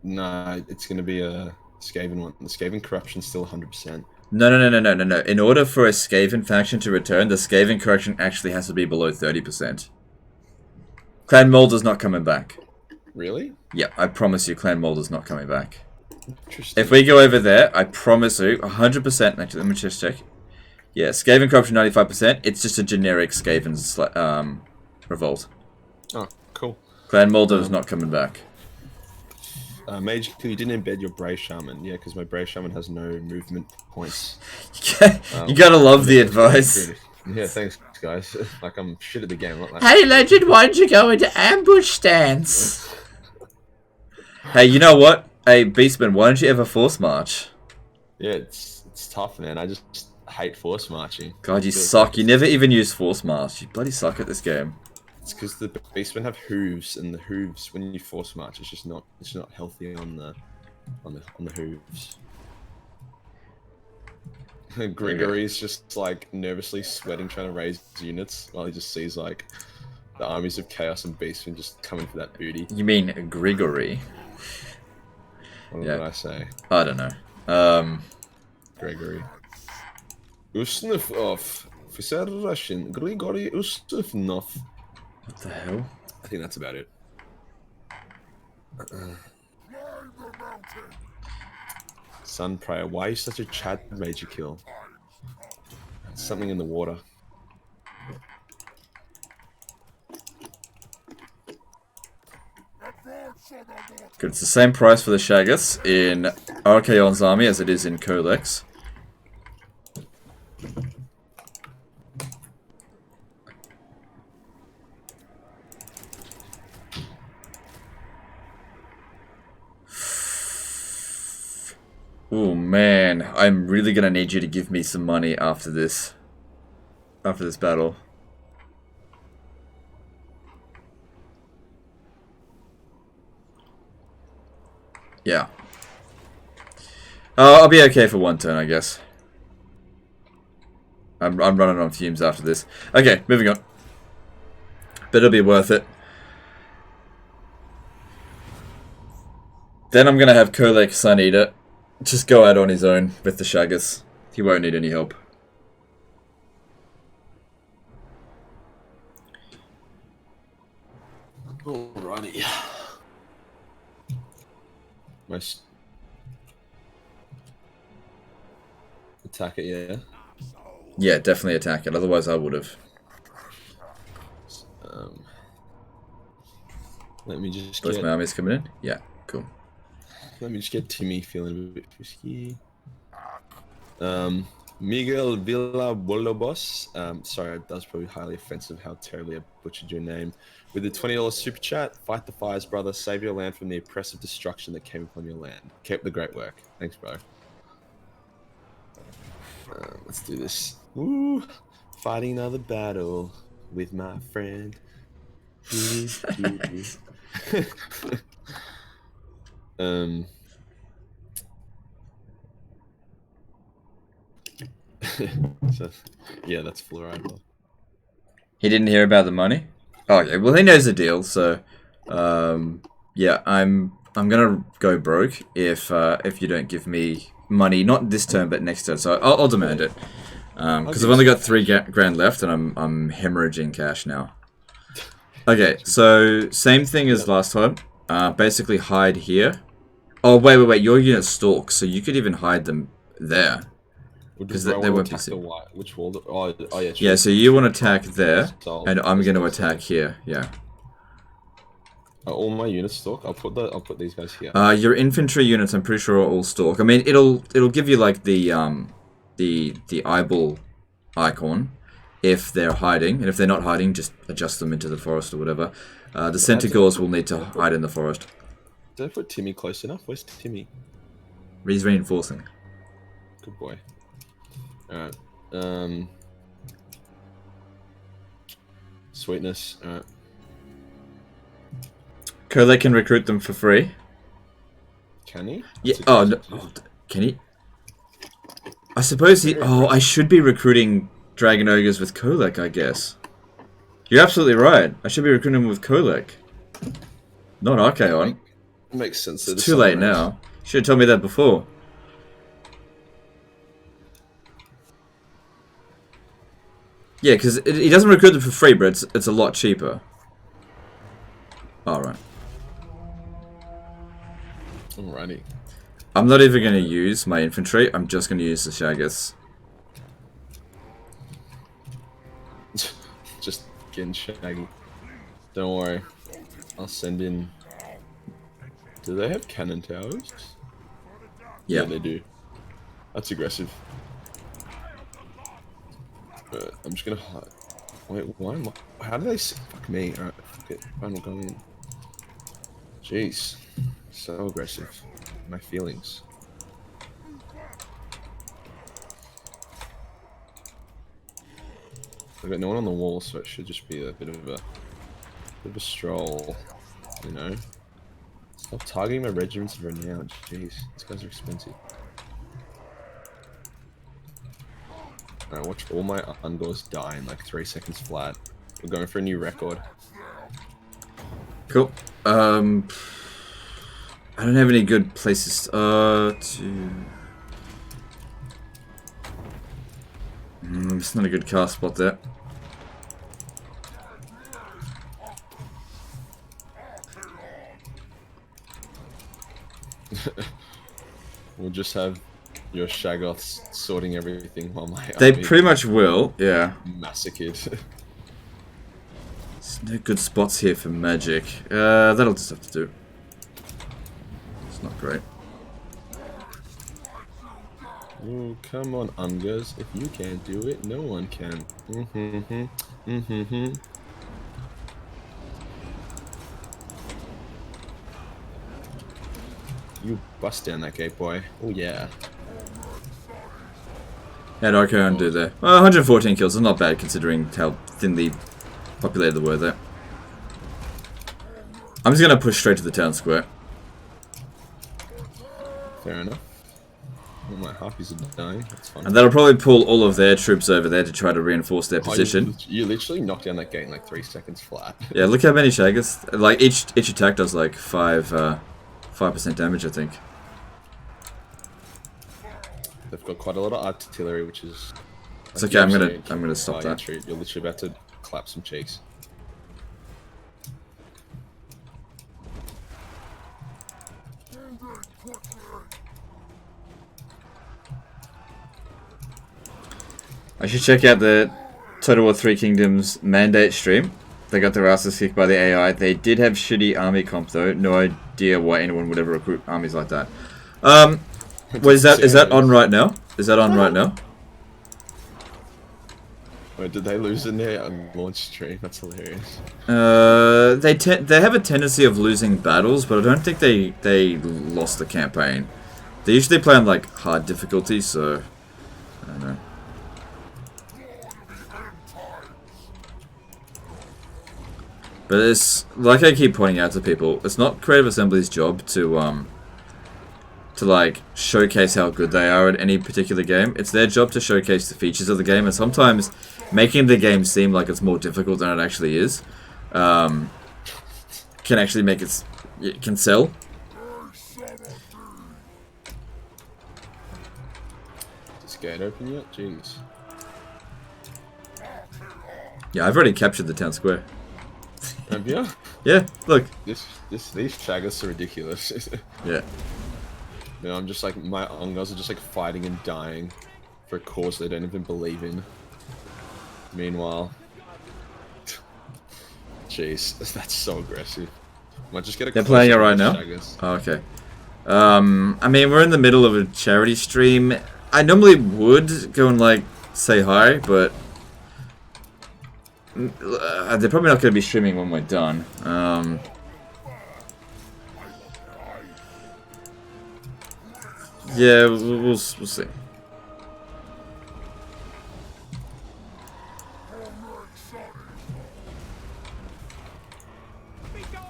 Nah, it's going to be a Skaven one. The Skaven corruption's still 100%. No. In order for a Skaven faction to return, the Skaven corruption actually has to be below 30%. Clan Mulder's not coming back. Really? Yeah, I promise you Clan Mulder's not coming back. Interesting. If we go over there, I promise you, 100%, actually, let me just check. Yeah, Skaven corruption 95%, it's just a generic Skaven's revolt. Oh, cool. Clan Mulder is not coming back. Majorkill, you didn't embed your Bray Shaman. Yeah, because my Bray Shaman has no movement points. You gotta love the advice. Yeah, thanks, guys. Like, I'm shit at the game. Not like Hey, Legend, why don't you go into ambush stance? Hey, you know what? Hey, Beastman, why don't you ever force march? Yeah, it's tough, man. I just hate force marching. God, you suck. You never even use force march. You bloody suck at this game. It's because the Beastmen have hooves, and the hooves, when you force march, it's not healthy on the hooves. Grigory's just like nervously sweating, trying to raise units, while he just sees like the armies of Chaos and Beastmen just coming for that booty. You mean Grigory? What did I say? I don't know. Gregory. Usnov, Officer Russian, Grigory Usnov. What the hell? I think that's about it. Sun Prayer, why are you such a Chad Majorkill? Something in the water. Good, it's the same price for the Shaggoths in Archaon's army as it is in Colex. Oh man, I'm really gonna need you to give me some money after this battle. Yeah. I'll be okay for one turn, I guess. I'm running on fumes after this. Okay, moving on. But it'll be worth it. Then I'm gonna have Kolek Sun Eater just go out on his own with the Shaggoths. He won't need any help. Alrighty. Nice. Attack it, yeah. Yeah, definitely attack it. Otherwise, I would have. Let me just Both get. my armies coming in. Yeah, cool. Let me just get Timmy feeling a bit frisky. Miguel Villalobos. Sorry, that was probably highly offensive how terribly I butchered your name. With the $20 super chat, fight the fires, brother. Save your land from the oppressive destruction that came upon your land. Keep the great work. Thanks, bro. Let's do this. Woo! Fighting another battle with my friend. Um. So, yeah, that's fluoride. He didn't hear about the money? Oh, yeah, well, he knows the deal, so... yeah, I'm gonna go broke if you don't give me money, not this turn, but next turn, so I'll demand it. Because I've only got 3 grand left, and I'm hemorrhaging cash now. Okay, so same thing as last time. Basically hide here. Oh, wait, your unit stalks, so you could even hide them there. Because they won't be seen. Which wall? Oh yeah. Yeah, so you want to attack there, and I'm going to attack here. Yeah. Are all my units stalk? I'll put these guys here. Your infantry units, I'm pretty sure, are all stalk. I mean, it'll give you like the eyeball icon if they're hiding, and if they're not hiding, just adjust them into the forest or whatever. The centaurs will need to hide in the forest. Did I put Timmy close enough? Where's Timmy? He's reinforcing. Good boy. Alright. Sweetness. Alright. Kolek can recruit them for free. Can he? Yeah. Oh, no. Can he? I suppose he... Oh, I should be recruiting Dragon Ogres with Kolek, I guess. You're absolutely right. I should be recruiting them with Kolek. Not Archaon. Makes sense. It's too late now. You should have told me that before. Yeah, because he doesn't recruit them for free, but it's a lot cheaper. Alright. Alrighty. I'm not even going to use my infantry, I'm just going to use the Shaggers. Just getting shaggy. Don't worry. I'll send in... Do they have cannon towers? Yeah, they do. That's aggressive. I'm just gonna hide. Wait, why am I... How do they... Fuck me. Alright, fuck it. I'm not going in. Jeez. So aggressive. My feelings. I've got no one on the wall, so it should just be a bit of a stroll, you know? Stop targeting my regiments of renown. Jeez, these guys are expensive. Alright, watch all my ungors die in like 3 seconds flat. We're going for a new record. Cool. I don't have any good places to... it's not a good cast spot there. We'll just have your Shaggoths sorting everything while my They army pretty much will, yeah. massacred. There's no good spots here for magic. That'll just have to do. It's not great. Oh, come on, Ungers. If you can't do it, no one can. You bust down that gate, boy. Oh, yeah. How'd Archaon do there? Well, 114 kills is not bad considering how thinly populated they were there. I'm just gonna push straight to the town square. Fair enough. Well, my harpies are dying. That's fine. And that'll probably pull all of their troops over there to try to reinforce their position. You literally knocked down that gate in like 3 seconds flat. Yeah, look how many Shaggers. Like each attack does like 5% damage, I think. They've got quite a lot of artillery, which is. It's okay. I'm gonna stop that. You're literally about to clap some cheeks. I should check out the Total War 3 Kingdoms mandate stream. They got their asses kicked by the AI. They did have shitty army comp though. No idea why anyone would ever recruit armies like that. Is that on right now? Is that on right now? Wait, did they lose in their launch stream? That's hilarious. They have a tendency of losing battles, but I don't think they lost the campaign. They usually play on like hard difficulty, so I don't know. But it's like I keep pointing out to people, it's not Creative Assembly's job to to like showcase how good they are at any particular game. It's their job to showcase the features of the game, and sometimes making the game seem like it's more difficult than it actually is can actually make it can sell. Is this gate open yet? Jeez. Yeah, I've already captured the town square. Have you? Yeah, look. These shaggers are ridiculous. Yeah. You know, I'm just like, my Ungars are just like fighting and dying for a cause they don't even believe in. Meanwhile, jeez, that's so aggressive. Might just get a. They're playing it right now? Shaggers. Oh, okay. I mean, we're in the middle of a charity stream. I normally would go and like say hi, but they're probably not going to be streaming when we're done. Yeah, we'll see.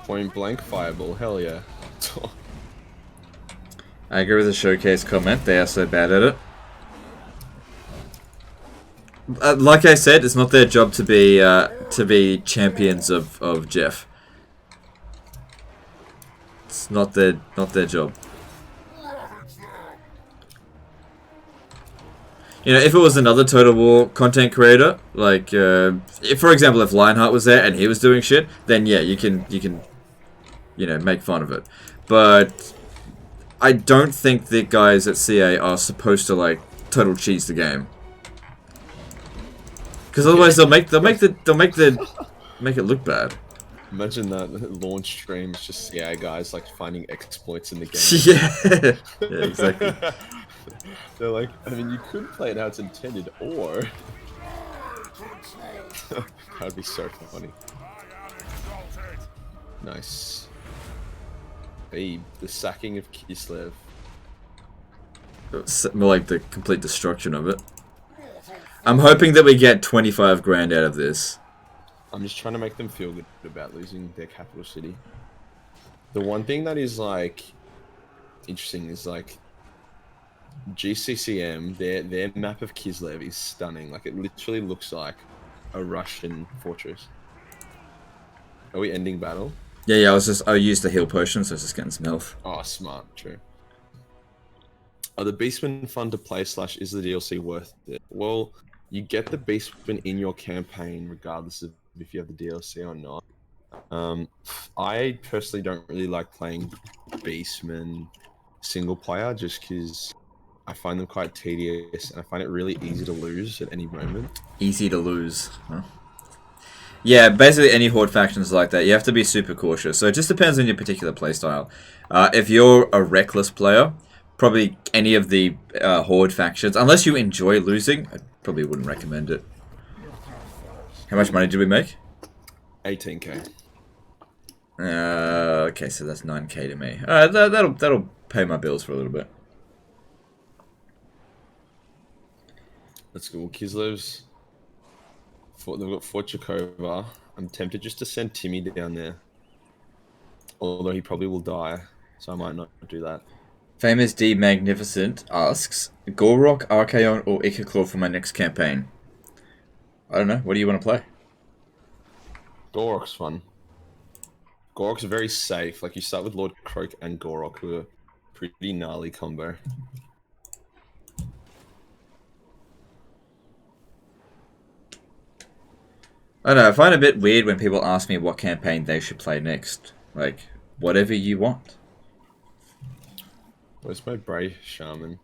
Point blank fireball, hell yeah. I agree with the showcase comment. They are so bad at it. Like I said, it's not their job to be champions of Jeff. It's not their job. You know, if it was another Total War content creator, like if, for example, if Lionheart was there and he was doing shit, then yeah, you can you know, make fun of it. But I don't think the guys at CA are supposed to like total cheese the game. Because otherwise make it look bad. Imagine that launch stream is just CA guys like finding exploits in the game. Yeah, exactly. They're like, I mean, you could play it how it's intended, or that'd be so funny. Nice. Babe, the sacking of Kislev. More like the complete destruction of it. I'm hoping that we get 25 grand out of this. I'm just trying to make them feel good about losing their capital city. The one thing that is like interesting is like GCCM, their map of Kislev is stunning. Like it literally looks like a Russian fortress. Are we ending battle? Yeah, I used the heal potion, so I was just getting some health. Oh, smart, true. Are the Beastmen fun to play / is the DLC worth it? Well, you get the Beastmen in your campaign regardless of if you have the DLC or not. I personally don't really like playing Beastmen single player just because I find them quite tedious and I find it really easy to lose at any moment. Easy to lose, huh? Yeah, basically any Horde faction is like that. You have to be super cautious. So it just depends on your particular playstyle. If you're a reckless player, probably any of the Horde factions, unless you enjoy losing, I probably wouldn't recommend it. How much money did we make? 18k. Okay, so that's 9k to me. Alright, that'll pay my bills for a little bit. Let's go. Kislev's. They've got Fort Chakova. I'm tempted just to send Timmy down there. Although he probably will die, so I might not do that. Famous D Magnificent asks, Gorok, Archaon, or Ikaclaw for my next campaign? I don't know. What do you want to play? Gorok's fun. Gorok's very safe. Like, you start with Lord Croak and Gorok, who are pretty gnarly combo. I don't know, I find it a bit weird when people ask me what campaign they should play next. Like, whatever you want. Where's my Bray Shaman?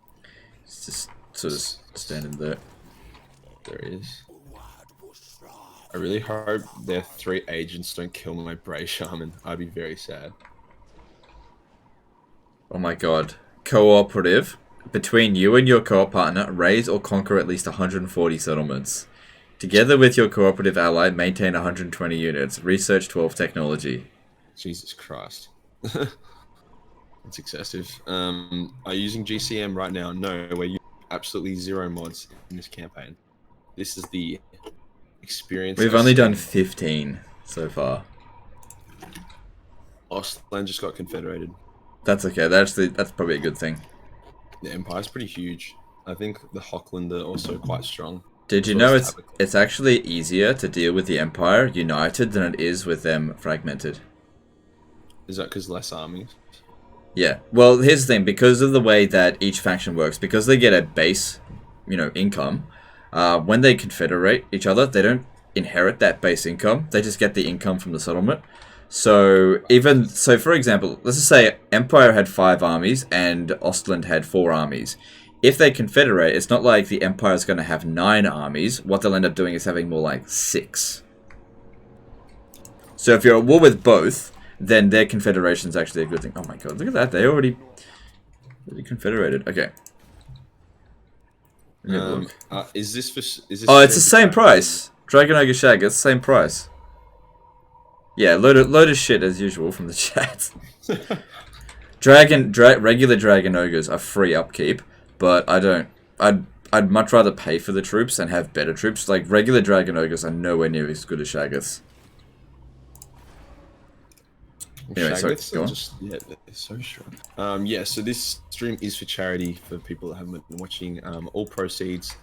It's just sort of standing there. There he is. I really hope their 3 agents don't kill my Bray Shaman. I'd be very sad. Oh my god. Cooperative. Between you and your co-op partner, raise or conquer at least 140 settlements. Together with your cooperative ally, maintain 120 units. Research 12 technology. Jesus Christ. That's excessive. Are you using GCM right now? No, we're using absolutely 0 mods in this campaign. This is the experience. We've only done 15 so far. Ostland just got confederated. That's okay. That's probably a good thing. The Empire's pretty huge. I think the Hochland are also quite strong. Did you As well know as it's actually easier to deal with the Empire united than it is with them fragmented? Is that because less armies? Yeah. Well, here's the thing. Because of the way that each faction works, because they get a base, income, when they confederate each other, they don't inherit that base income. They just get the income from the settlement. So, for example, let's just say Empire had 5 armies and Ostland had 4 armies. If they confederate, it's not like the Empire is going to have 9 armies. What they'll end up doing is having more like 6. So if you're at war with both, then their confederation is actually a good thing. Oh my god, look at that. They already confederated. Okay. Let me have a look. Is this Oh, it's the same price. Dragon Ogre Shag, it's the same price. Yeah, load of shit as usual from the chat. Regular Dragon Ogres are free upkeep, but I'd much rather pay for the troops and have better troops. Like, regular Dragon Ogres are nowhere near as good as Shaggoths. Anyway, sorry, go on. Yeah, they're so strong. Yeah, so this stream is for charity for people that haven't been watching. All proceeds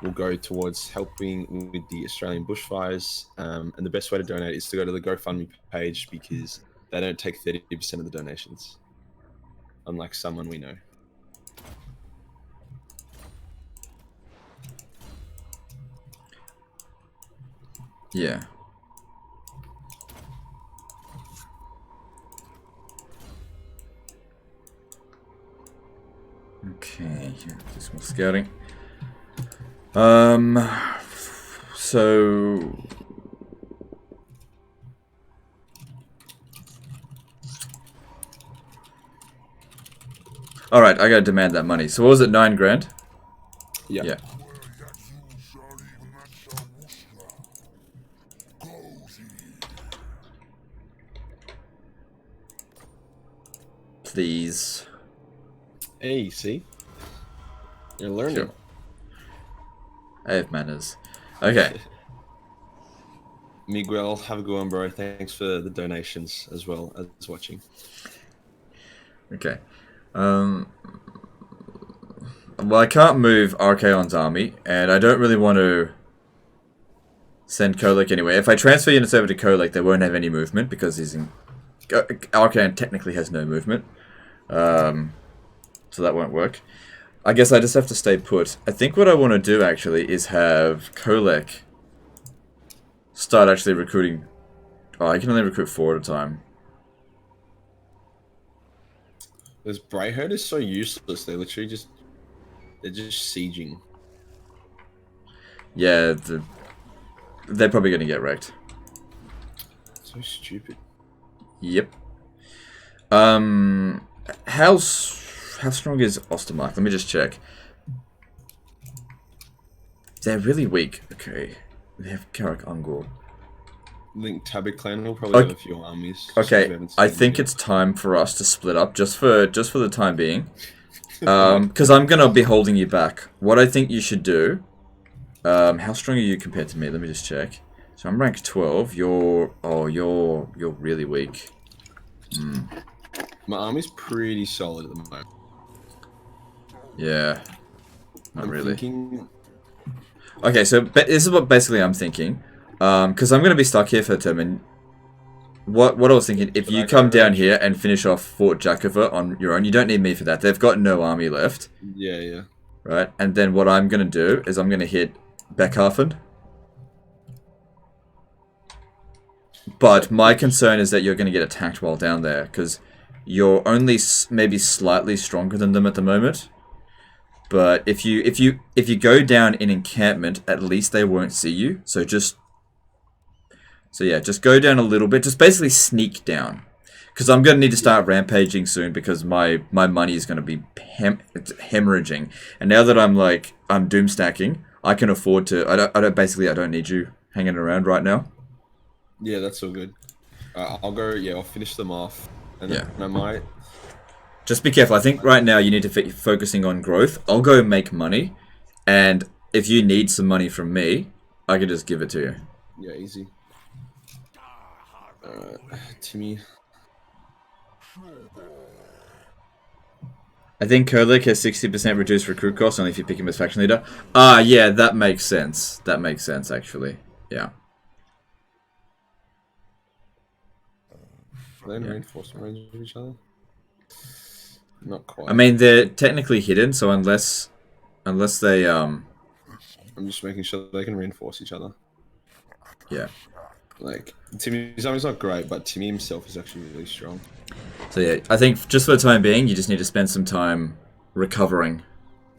will go towards helping with the Australian bushfires. And the best way to donate is to go to the GoFundMe page because they don't take 30% of the donations, unlike someone we know. Yeah. Okay, do some more scouting. So all right, I gotta demand that money. So what was it, 9 grand? Yeah. Yeah. Please. Hey, see? You're learning. Sure. I have manners. Okay. Miguel, have a good one, bro. Thanks for the donations as well as watching. Okay. Well, I can't move Archaon's army, and I don't really want to send Kolek anyway. If I transfer units over to Kolek, they won't have any movement because he's in... Archaon technically has no movement. So that won't work. I guess I just have to stay put. I think what I want to do, actually, is have Kolek start actually recruiting... Oh, I can only recruit 4 at a time. This Bray herd is so useless. They're literally just... They're just sieging. Yeah, they're probably going to get wrecked. So stupid. Yep. How strong is Ostermark? Let me just check. They're really weak. Okay. They have Karak Ungor. I think Tabit clan will probably have a few armies. Okay, I think it's time for us to split up, just for the time being. Because I'm gonna be holding you back. What I think you should do. How strong are you compared to me? Let me just check. So I'm rank 12. You're really weak. My army's pretty solid at the moment. Yeah. Not really. Thinking... Okay, so this is what basically I'm thinking. Because I'm going to be stuck here for a term, and what I was thinking, if you come down here and finish off Fort Jakova on your own, you don't need me for that. They've got no army left. Yeah, yeah. Right? And then what I'm going to do is I'm going to hit Beckhafen. But my concern is that you're going to get attacked while down there, because you're only maybe slightly stronger than them at the moment. But if you go down in encampment, at least they won't see you. So yeah, just go down a little bit. Just basically sneak down, because I'm going to need to start rampaging soon because my money is going to be hemorrhaging. And now that I'm doomstacking, I can afford to. I don't need you hanging around right now. Yeah, that's all good. I'll go. Yeah, I'll finish them off, and then I might. Just be careful. I think right now you need to be focusing on growth. I'll go make money, and if you need some money from me, I can just give it to you. Yeah, easy. Timmy. I think Kolek has 60% reduced recruit cost only if you pick him as faction leader. Ah, yeah, that makes sense. That makes sense, actually. Yeah. Are they in reinforcement range of each other? Not quite. I mean, they're technically hidden, so unless they I'm just making sure they can reinforce each other. yeah. Like Timmy's army's not great, but Timmy himself is actually really strong. So yeah, I think just for the time being, you just need to spend some time recovering,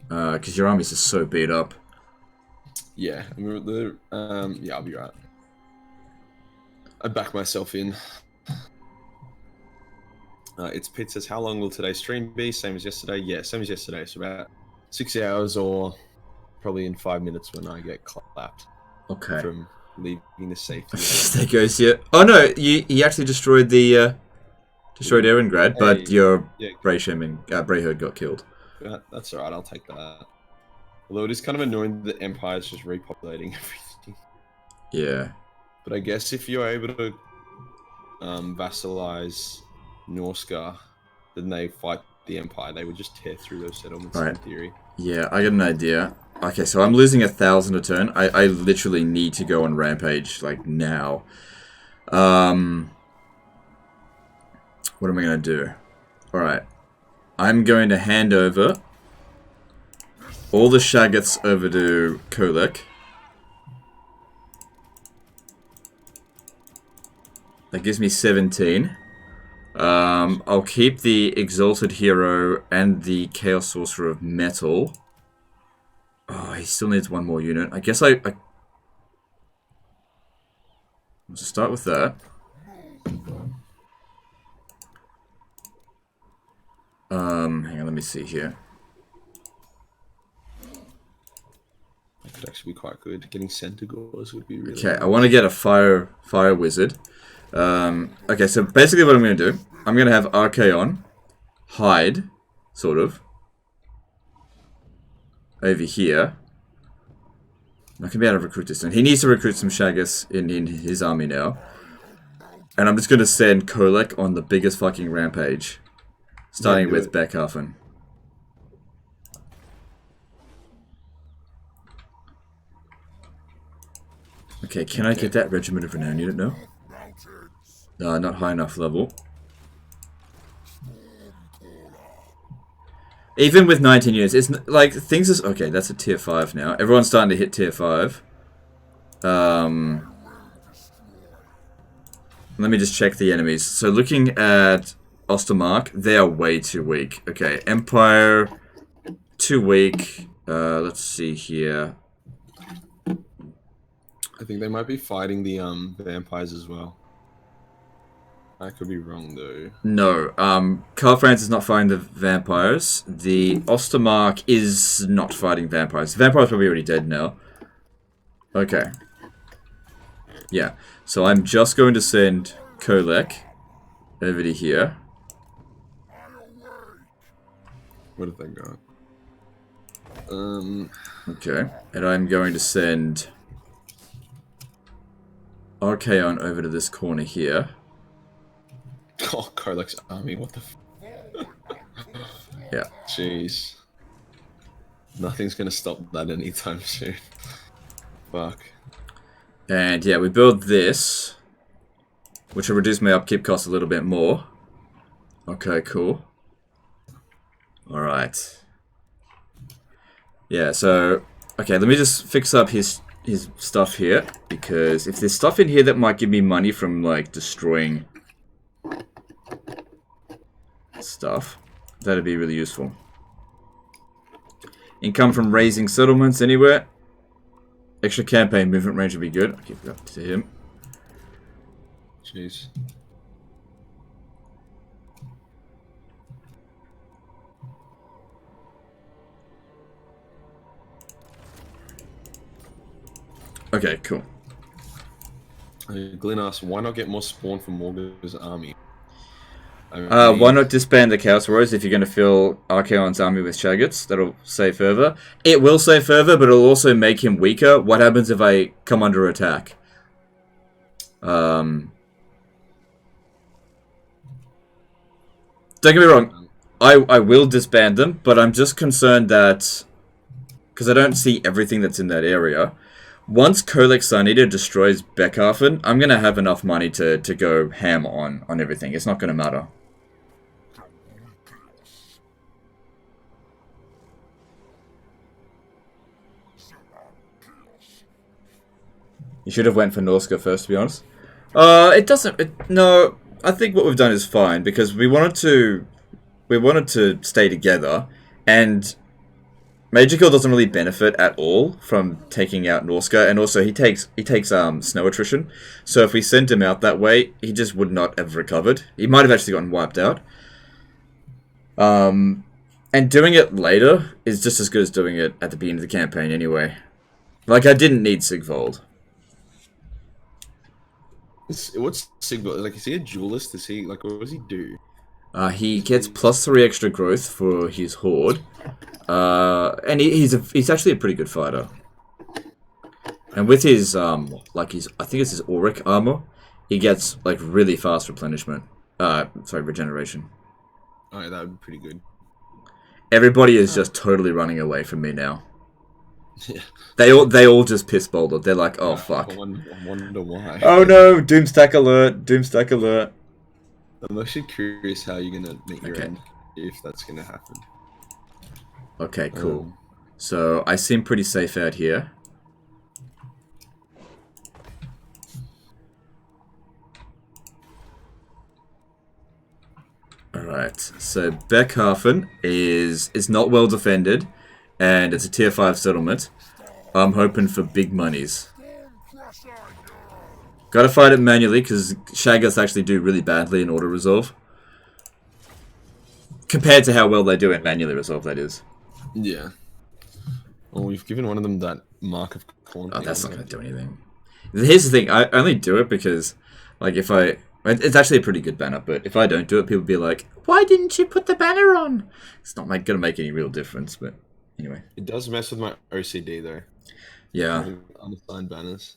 because your army's just so beat up. Yeah, I mean, yeah, I'll be right. I back myself in. It's Pete says, how long will today's stream be? Same as yesterday? Yeah, same as yesterday. So about 6 hours, or probably in 5 minutes when I get clapped. Okay. From leaving the safety. There goes your. Oh no, he actually destroyed the destroyed Erengrad, but your Bray Herd got killed. That's alright. I'll take that. Although it is kind of annoying that Empire's just repopulating everything. Yeah. But I guess if you're able to vassalize Norsca, then they fight the Empire. They would just tear through those settlements in theory. Yeah, I got an idea. Okay, so I'm losing 1,000 a turn. I literally need to go on Rampage, like, now. What am I going to do? Alright. I'm going to hand over all the Shaggoths over to Kolek. That gives me 17. I'll keep the Exalted Hero and the Chaos Sorcerer of Metal. Oh, he still needs one more unit. I guess Let's start with that. Hang on, let me see here. That could actually be quite good. Getting Centaurs would be really Okay, nice. I want to get a fire wizard. Okay, so basically what I'm going to do, I'm going to have Archaon hide, sort of, over here. I'm not going to be able to recruit this one. He needs to recruit some Shaggoths in his army now. And I'm just going to send Kolek on the biggest fucking rampage. Starting with Beckhafen. Okay, can I get that Regiment of Renown unit now? Not high enough level. Even with 19 units, it's like, things is... Okay, that's a tier 5 now. Everyone's starting to hit tier 5. Let me just check the enemies. So looking at Ostermark, they are way too weak. Okay, Empire, too weak. Let's see here. I think they might be fighting the vampires as well. I could be wrong though. No, Karl Franz is not fighting the vampires. The Ostermark is not fighting vampires. The vampires are probably already dead now. Okay. Yeah, so I'm just going to send Kolek over to here. What have they got? Okay, and I'm going to send Archaon over to this corner here. Oh, Kolek's army, what the f... Yeah. Jeez. Nothing's gonna stop that anytime soon. Fuck. And yeah, we build this, which will reduce my upkeep cost a little bit more. Okay, cool. Alright. Yeah, so... Okay, let me just fix up his stuff here, because if there's stuff in here that might give me money from, like, destroying stuff, that'd be really useful. Income from raising settlements anywhere. Extra campaign movement range would be good. I'll give that to him. Jeez. Okay, cool. Glenn asks, why not get more spawn from Morghur's army? I mean, Why not disband the Chaos Warriors if you're going to fill Archaon's army with Shaggoths? That'll save fervor. It will save fervor, but it'll also make him weaker. What happens if I come under attack? Don't get me wrong. I will disband them, but I'm just concerned that because I don't see everything that's in that area. Once Colex Sarnita destroys Beckhafen, I'm gonna have enough money to go ham on everything. It's not gonna matter. You should have went for Norska first, to be honest. It doesn't. No, I think what we've done is fine because we wanted to stay together, and Majorkill doesn't really benefit at all from taking out Norska, and also he takes snow attrition. So if we sent him out that way, he just would not have recovered. He might have actually gotten wiped out. And doing it later is just as good as doing it at the beginning of the campaign anyway. Like, I didn't need Sigvold. What's Sigvold? Like, is he a duelist? Is he, like, what does he do? He gets +3 extra growth for his horde. And he's actually a pretty good fighter. And with his I think it's his auric armor, he gets like really fast replenishment. Regeneration. Oh, yeah, that would be pretty good. Everybody is just totally running away from me now. Yeah. They all just piss bolted. They're like, oh fuck. I wonder why. Oh no! Doomstack alert! Doomstack alert! I'm actually curious how you're gonna meet your end, if that's gonna happen. Okay, cool. So I seem pretty safe out here. Alright, so Beckhafen is not well defended, and it's a tier 5 settlement. I'm hoping for big monies. Gotta fight it manually, because Shaggoths actually do really badly in auto-resolve. Compared to how well they do in manually resolve, that is. Yeah. Well, we've given one of them that mark of corn. Oh, that's not gonna do anything. Here's the thing, I only do it because, like, if I... It's actually a pretty good banner, but if I don't do it, people be like, why didn't you put the banner on? It's not gonna make any real difference, but anyway. It does mess with my OCD, though. Yeah. Unassigned banners.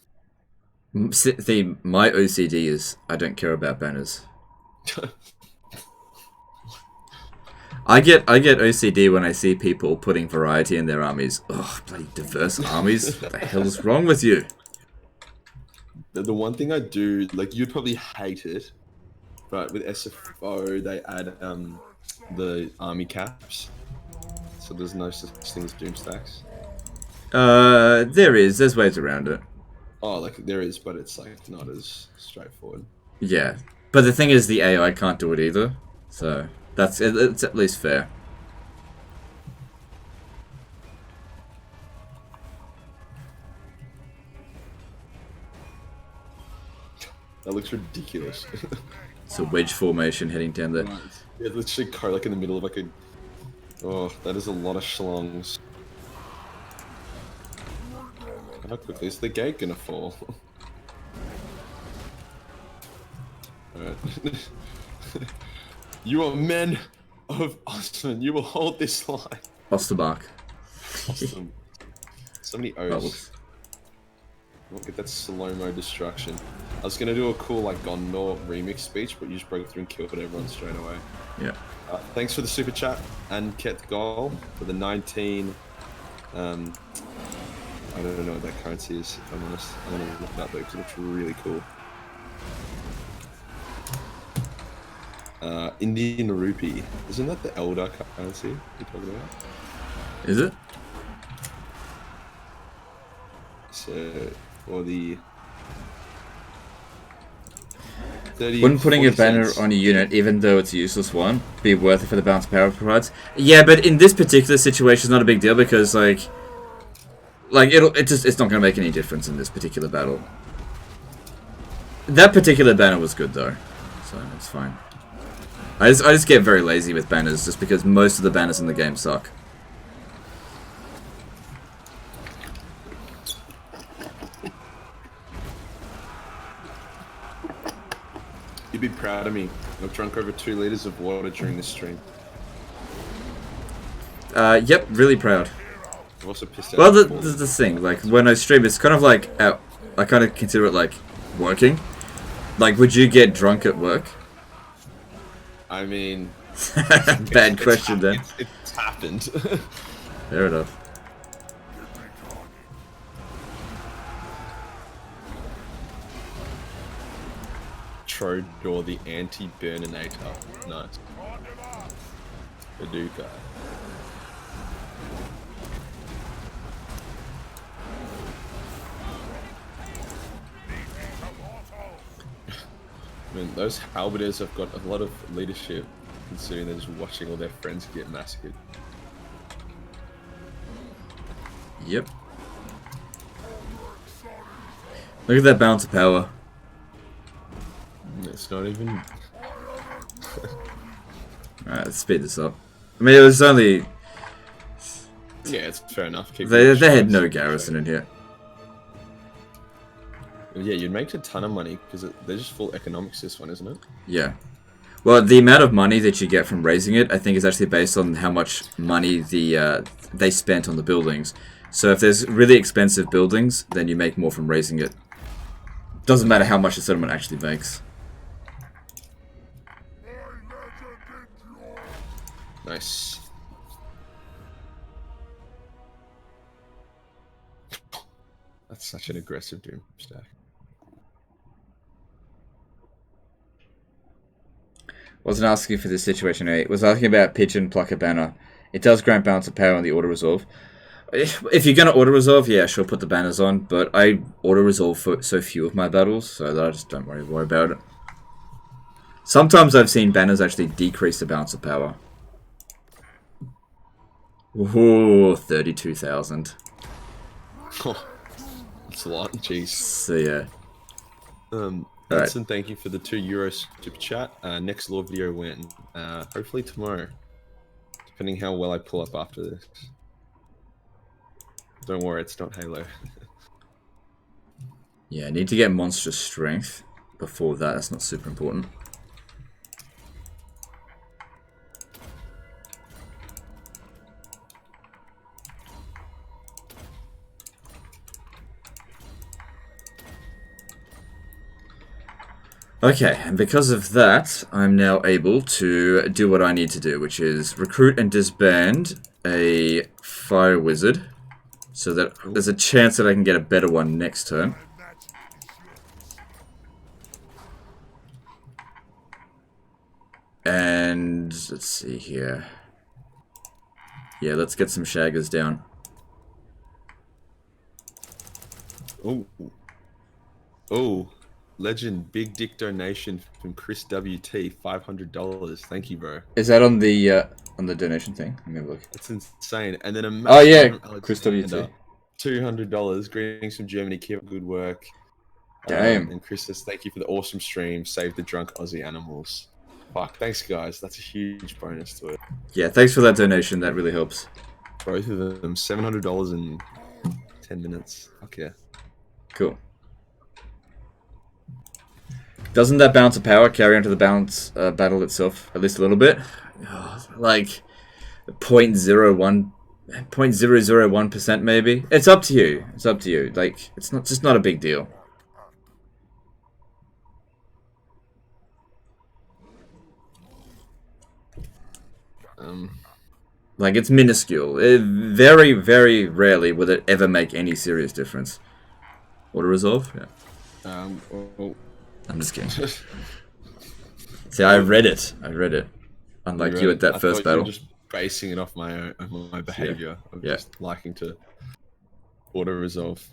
See, my OCD is, I don't care about banners. I get OCD when I see people putting variety in their armies. Ugh, bloody diverse armies. What the hell is wrong with you? The one thing I do, like, you'd probably hate it, but with SFO, they add the army caps. So there's no such thing as doomstacks. There's ways around it. Oh, like, there is, but it's, like, not as straightforward. Yeah. But the thing is, the AI can't do it either. So, it's at least fair. That looks ridiculous. It's a wedge formation heading down there. Right. Yeah, literally like in the middle of like a... Oh, that is a lot of schlongs. How quickly is the gate gonna fall? Alright. You are men of Austin. You will hold this line. Ostermark. Awesome. So many O's. Look at that slow-mo destruction. I was gonna do a cool like Gondor remix speech, but you just broke through and killed everyone straight away. Yeah. Thanks for the super chat and Ket Goal for the 19. I don't know what that currency is, if I'm honest. I'm gonna look it up though because it looks really cool. Indian rupee. Isn't that the Elder currency you're talking about? Is it? So, for the... Wouldn't putting a banner on a unit, even though it's a useless one, be worth it for the balance power it provides? Yeah, but in this particular situation, it's not a big deal because, like it's not going to make any difference in this particular battle. That particular banner was good though, so it's fine. I just get very lazy with banners just because most of the banners in the game suck. You'd be proud of me. I've drunk over 2 liters of water during this stream. Yep, really proud. I'm also pissed out. Well, the thing, like, when I stream, it's kind of like, I kind of consider it like working. Like, would you get drunk at work? I mean, Bad question then. It's happened. Fair enough. Trodor the anti-burninator. Nice. Paducah. I mean, those halberdiers have got a lot of leadership, considering they're just watching all their friends get massacred. Yep. Look at that balance of power. It's not even... Alright, let's speed this up. I mean, it was only... Yeah, it's fair enough. They had no garrison in here. Yeah, you'd make a ton of money, because they're just full economics, this one, isn't it? Yeah. Well, the amount of money that you get from raising it, I think, is actually based on how much money they spent on the buildings. So if there's really expensive buildings, then you make more from raising it. Doesn't matter how much the settlement actually makes. Nice. That's such an aggressive doomstack. Wasn't asking for this situation 8. Was asking about Pigeon, Plucker, Banner. It does grant balance of power on the auto-resolve. If you're going to auto-resolve, yeah, sure, put the banners on. But I auto-resolve for so few of my battles, so that I just don't worry about it. Sometimes I've seen banners actually decrease the balance of power. Ooh, 32,000. Oh, that's a lot, jeez. So yeah. Hudson, thank you for the €2 super chat. Next lore video when? Hopefully tomorrow. Depending how well I pull up after this. Don't worry, it's not Halo. Yeah, I need to get monstrous strength before that. That's not super important. Okay, and because of that, I'm now able to do what I need to do, which is recruit and disband a fire wizard, so that there's a chance that I can get a better one next turn. And let's see here. Yeah, let's get some shaggers down. Oh, legend, big dick donation from Chris WT, $500. Thank you, bro. Is that on the donation thing? Let me have a look. That's insane. And then a Oh yeah, Chris WT. $200. Greetings from Germany. Keep up good work. Damn. And Chris says, thank you for the awesome stream. Save the drunk Aussie animals. Fuck, thanks guys. That's a huge bonus to it. Yeah, thanks for that donation. That really helps. Both of them, $700 in 10 minutes. Fuck yeah. Cool. Doesn't that balance of power carry onto the balance battle itself at least a little bit? Oh, like 0.001% maybe. It's up to you. It's up to you. Like it's just not a big deal. Like it's minuscule. Very, very rarely will it ever make any serious difference. Auto resolve? Yeah. I'm just kidding. See, I read it. Unlike you at that first battle. You were just basing it off my behavior of just liking to auto resolve.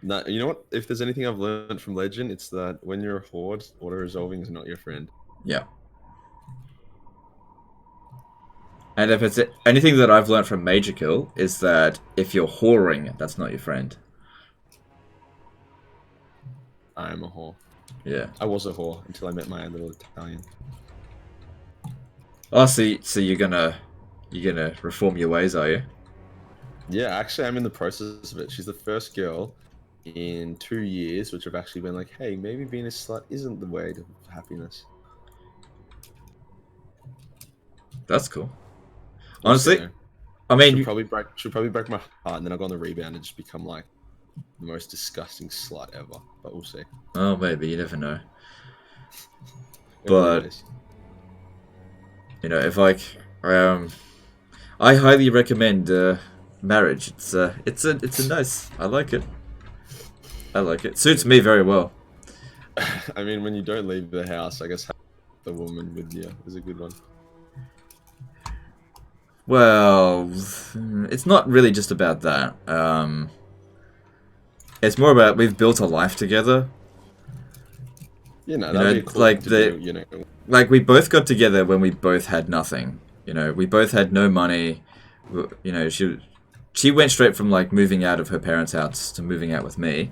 Now, you know what? If there's anything I've learned from Legend, it's that when you're a horde, auto resolving is not your friend. Yeah. And if it's anything that I've learned from Majorkill is that if you're whoring, that's not your friend. I am a whore. Yeah. I was a whore until I met my little Italian. Oh, so you're gonna reform your ways, are you? Yeah, actually, I'm in the process of it. She's the first girl in 2 years, which I've actually been like, hey, maybe being a slut isn't the way to happiness. That's cool. Honestly, I mean, she'll probably break my heart, and then I'll go on the rebound and just become like the most disgusting slut ever. But we'll see. Oh, maybe you never know. But You know, if like, I highly recommend marriage. It's a nice. I like it. I like it. Suits me very well. I mean, when you don't leave the house, I guess having the woman with you is a good one. Well, it's not really just about that. It's more about we've built a life together. You know, You that'd know, be a cool like thing the to do, you know. like we both got together when we both had nothing. You know, we both had no money. You know, she went straight from like moving out of her parents' house to moving out with me.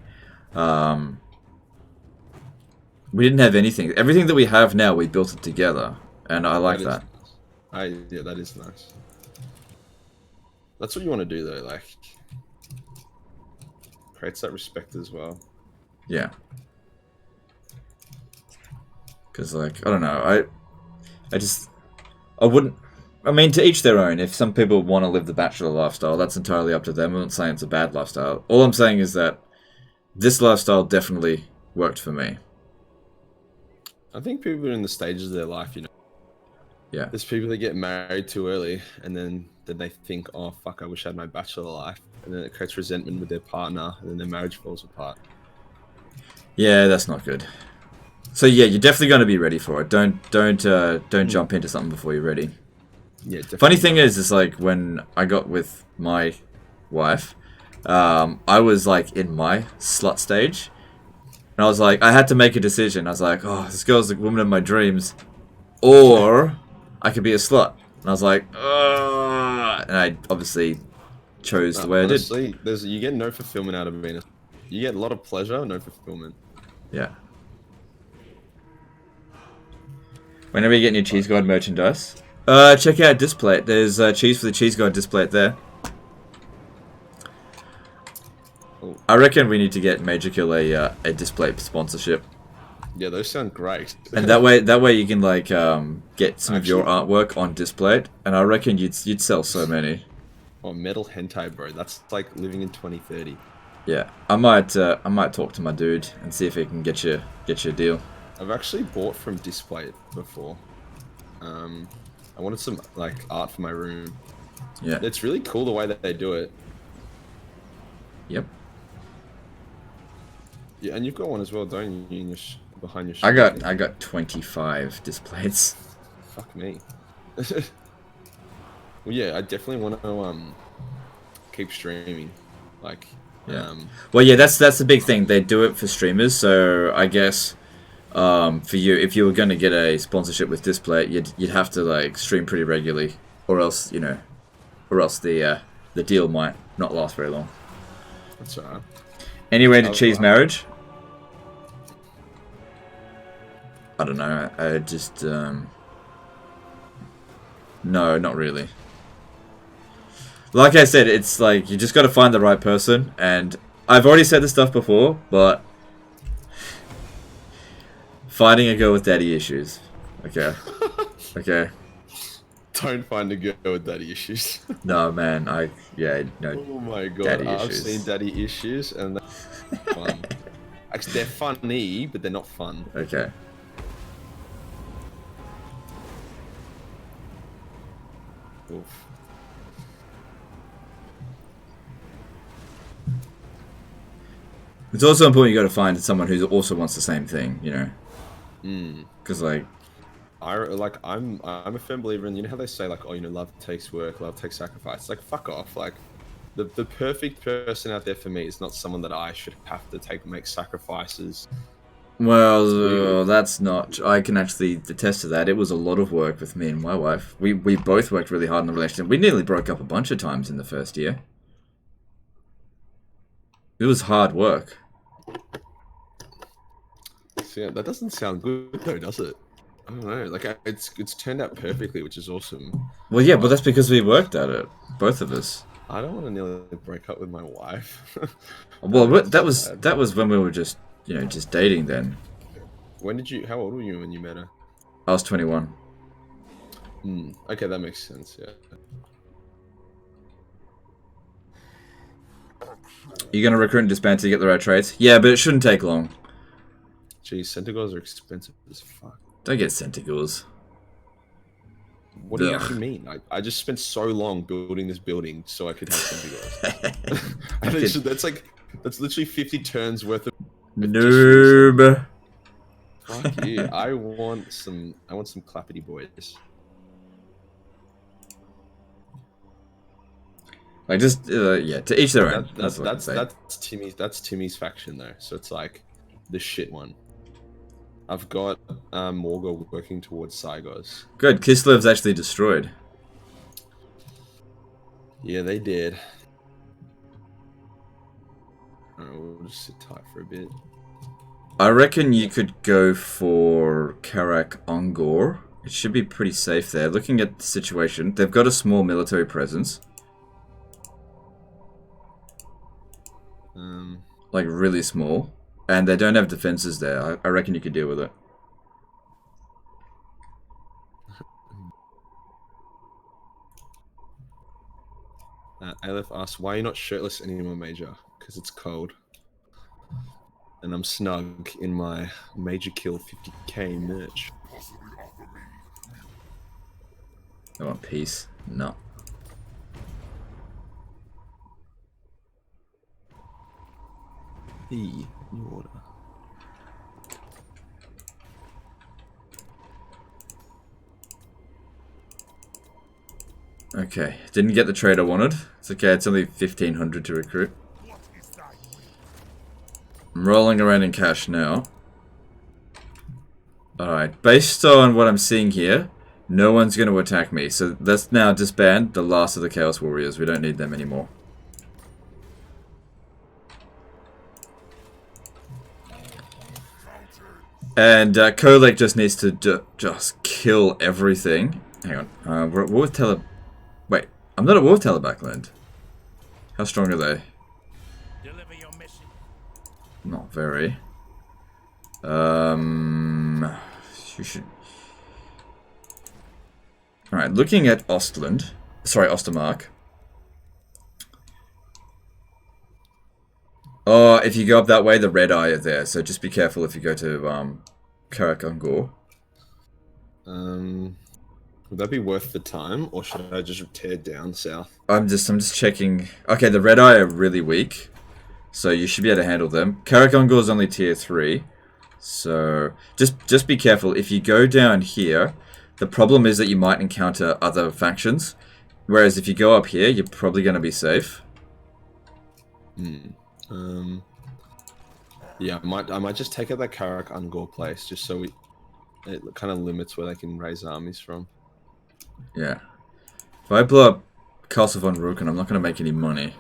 We didn't have anything. Everything that we have now, we built it together, and I like that. Yeah, that is nice. That's what you want to do though, like creates that respect as well. Yeah. Because like I don't know, I wouldn't. I mean, to each their own. If some people want to live the bachelor lifestyle, that's entirely up to them. I'm not saying it's a bad lifestyle. All I'm saying is that this lifestyle definitely worked for me. I think people are in the stages of their life, you know. Yeah. There's people that get married too early, and then they think, oh fuck, I wish I had my bachelor life, and then it creates resentment with their partner, and then their marriage falls apart. Yeah, that's not good. So yeah, you're definitely going to be ready for it. Don't jump into something before you're ready. Yeah. Definitely. Funny thing is like when I got with my wife, I was like in my slut stage, and I was like, I had to make a decision. I was like, oh, this girl's the woman of my dreams, or I could be a slut. And I was like, ugh. And I obviously chose the way honestly, I did. You get no fulfillment out of being you get a lot of pleasure, no fulfillment. Yeah. Whenever you get new Cheese Guide merchandise, check out Display It. There's cheese for the Cheese Guide Display It there. Oh. I reckon we need to get Majorkill a Display It sponsorship. Yeah, those sound great. And that way you can like get some of your artwork on Display It, and I reckon you'd sell so many. Oh, metal hentai, bro. That's like living in 2030. Yeah, I might talk to my dude and see if he can get you a deal. I've actually bought from Display It before. I wanted some like art for my room. Yeah. It's really cool the way that they do it. Yep. Yeah, and you've got one as well, don't you? In your behind your. I got 25 displays. Fuck me. Well, yeah, I definitely want to keep streaming, like. Yeah. Well, yeah, that's the big thing. They do it for streamers, so I guess for you, if you were going to get a sponsorship with Display, you'd have to like stream pretty regularly, or else the deal might not last very long. That's alright. Anyway, to cheese marriage? I don't know. I just no, not really. Like I said, it's like you just got to find the right person, and I've already said this stuff before, but finding a girl with daddy issues. Okay. Okay. Don't find a girl with daddy issues. No, man. No. Oh my god, Daddy I've issues. seen daddy issues, and they're fun. Actually, they're funny, but they're not fun. Okay. Oof. It's also important you got to find someone who also wants the same thing, you know. Because like, I'm a firm believer in, you know how they say like, oh, you know, love takes work, love takes sacrifice. It's like, fuck off. Like, the perfect person out there for me is not someone that I should have to make sacrifices. well, that's not. I can actually attest to that. It was a lot of work with me and my wife. We both worked really hard in the relationship. We nearly broke up a bunch of times in the first year. It was hard work. So, yeah, that doesn't sound good though, does it? I don't know. Like, it's turned out perfectly, which is awesome. Well, yeah, but that's because we worked at it, both of us. I don't want to nearly break up with my wife. Well, that was when we were just dating then. How old were you when you met her? I was 21. Okay, that makes sense, yeah. You're gonna recruit and disband to get the right traits? Yeah, but it shouldn't take long. Geez, Centigores are expensive as fuck. Don't get Centigores. What do you actually mean? I just spent so long building this building so I could have some videos. And that's literally 50 turns worth of Noob. Fuck you. I want some clappity boys. Like just yeah, to each their own. That's Timmy's faction though. So it's like the shit one. I've got Morghur working towards Sygos. Good. Kislev's actually destroyed. Yeah, they did. We'll just sit tight for a bit. I reckon you could go for Karak Ongor. It should be pretty safe there. Looking at the situation, they've got a small military presence. Like really small. And they don't have defenses there. I reckon you could deal with it. Aleph asks, why are you not shirtless anymore, Major? Because it's cold. And I'm snug in my Majorkill 50k merch. I want peace. No. New order. Okay, didn't get the trade I wanted. It's okay, it's only 1500 to recruit. I'm rolling around in cash now. Alright, based on what I'm seeing here, no one's going to attack me. So let's now disband the last of the Chaos Warriors. We don't need them anymore. And Kolek just needs to just kill everything. Hang on. We're with Tele... Wait, I'm not at war with Telebackland. How strong are they? Deliver your mission. Not very. You should... Alright, looking at Ostland. Sorry, Ostermark. Oh, if you go up that way, the Red Eye are there. So just be careful if you go to Karak Ongor. Would that be worth the time, or should I just tear down south? I'm just checking. Okay, the Red Eye are really weak, so you should be able to handle them. Karak Ongor is only tier 3, so just be careful. If you go down here, the problem is that you might encounter other factions, whereas if you go up here, you're probably going to be safe. Yeah, I might just take out that Karak Ongor place, just so it kind of limits where they can raise armies from. Yeah. If I blow up Castle von Ruken, I'm not going to make any money.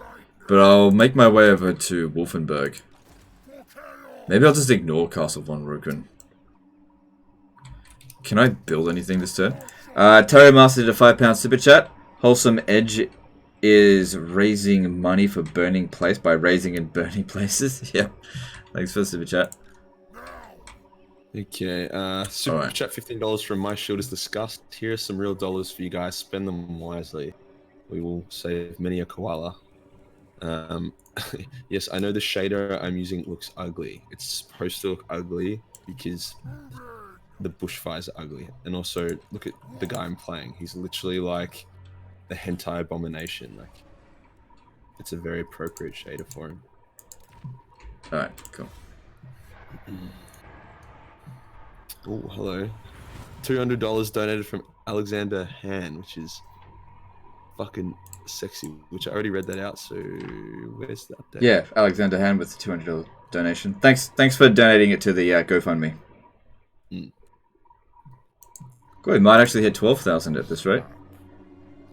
But I'll make my way over to Wolfenburg. Maybe I'll just ignore Castle von Ruken. Can I build anything this turn? Terry Master did a £5 super chat. Wholesome Edge is raising money for burning place by raising and burning places. Yeah. Thanks for the super chat. Okay, super chat $15 from My Shield is discussed. Here's some real dollars for you guys. Spend them wisely. We will save many a koala. Yes, I know the shader I'm using looks ugly. It's supposed to look ugly because the bushfires are ugly. And also, look at the guy I'm playing. He's literally like the hentai abomination. Like, it's a very appropriate shader for him. Alright, cool. Oh, hello. $200 donated from Alexander Han, which is fucking sexy. Which I already read that out, so where's the update? Yeah, Alexander Han with the $200 donation. Thanks for donating it to the GoFundMe. Good, we might actually hit 12,000 at this rate.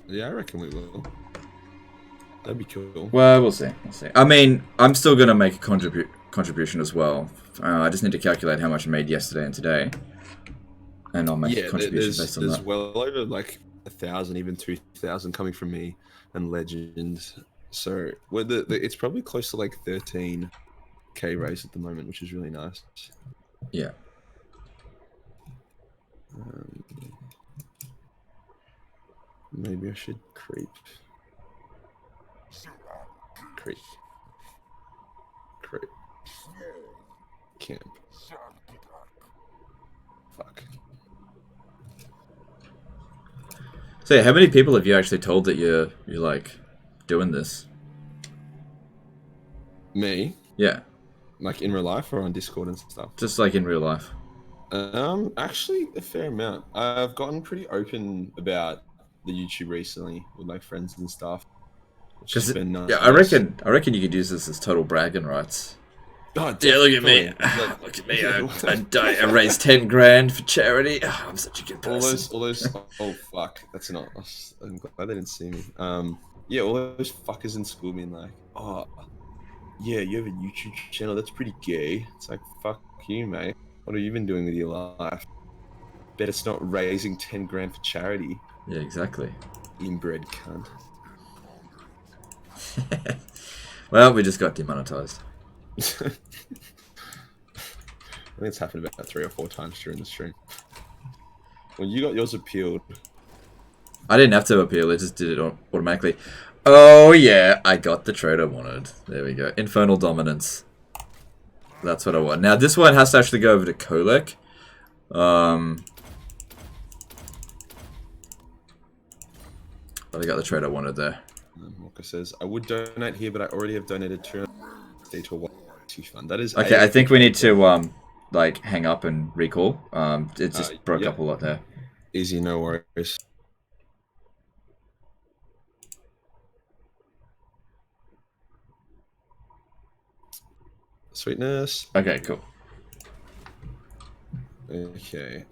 Yeah, I reckon we will. That'd be cool. Well, we'll see. We'll see. I mean, I'm still gonna make a contribution as well. I just need to calculate how much I made yesterday and today, and I'll make a contribution based on that. There's well over like 1,000, even 2,000 coming from me and Legends. So it's probably close to like 13k raise at the moment, which is really nice. Yeah. Maybe I should creep. Camp. Fuck. So yeah, how many people have you actually told that you're like doing this? Me? Yeah, Like in real life or on Discord and stuff? just like in real life. Actually, a fair amount. I've gotten pretty open about the YouTube recently with my friends and stuff, which has been Yeah, nice. I reckon you could use this as total bragging rights. Oh, Yeah, look at me. definitely. Look at me. I raised 10 grand for charity. Oh, I'm such a good all person. those. Oh fuck, that's not. I'm glad they didn't see me. Yeah, all those fuckers in school being like, oh, yeah, you have a YouTube channel. That's pretty gay. It's like, fuck you, mate. What have you been doing with your life? Bet it's not raising 10 grand for charity. Yeah, exactly. Inbred cunt. Well, we just got demonetized. I think it's happened about 3 or 4 times during the stream. When you got yours appealed. I didn't have to appeal, it just did it automatically. Oh yeah, I got the trade I wanted. There we go. Infernal Dominance. That's what I want. Now this one has to actually go over to Kolek. But I got the trade I wanted there. Morghur says, I would donate here, but I already have donated 200 to a YT fund. That is Okay, I think we need to like hang up and recall. It just broke yep. up a lot there. Easy, no worries. Sweetness. Okay, cool. Okay.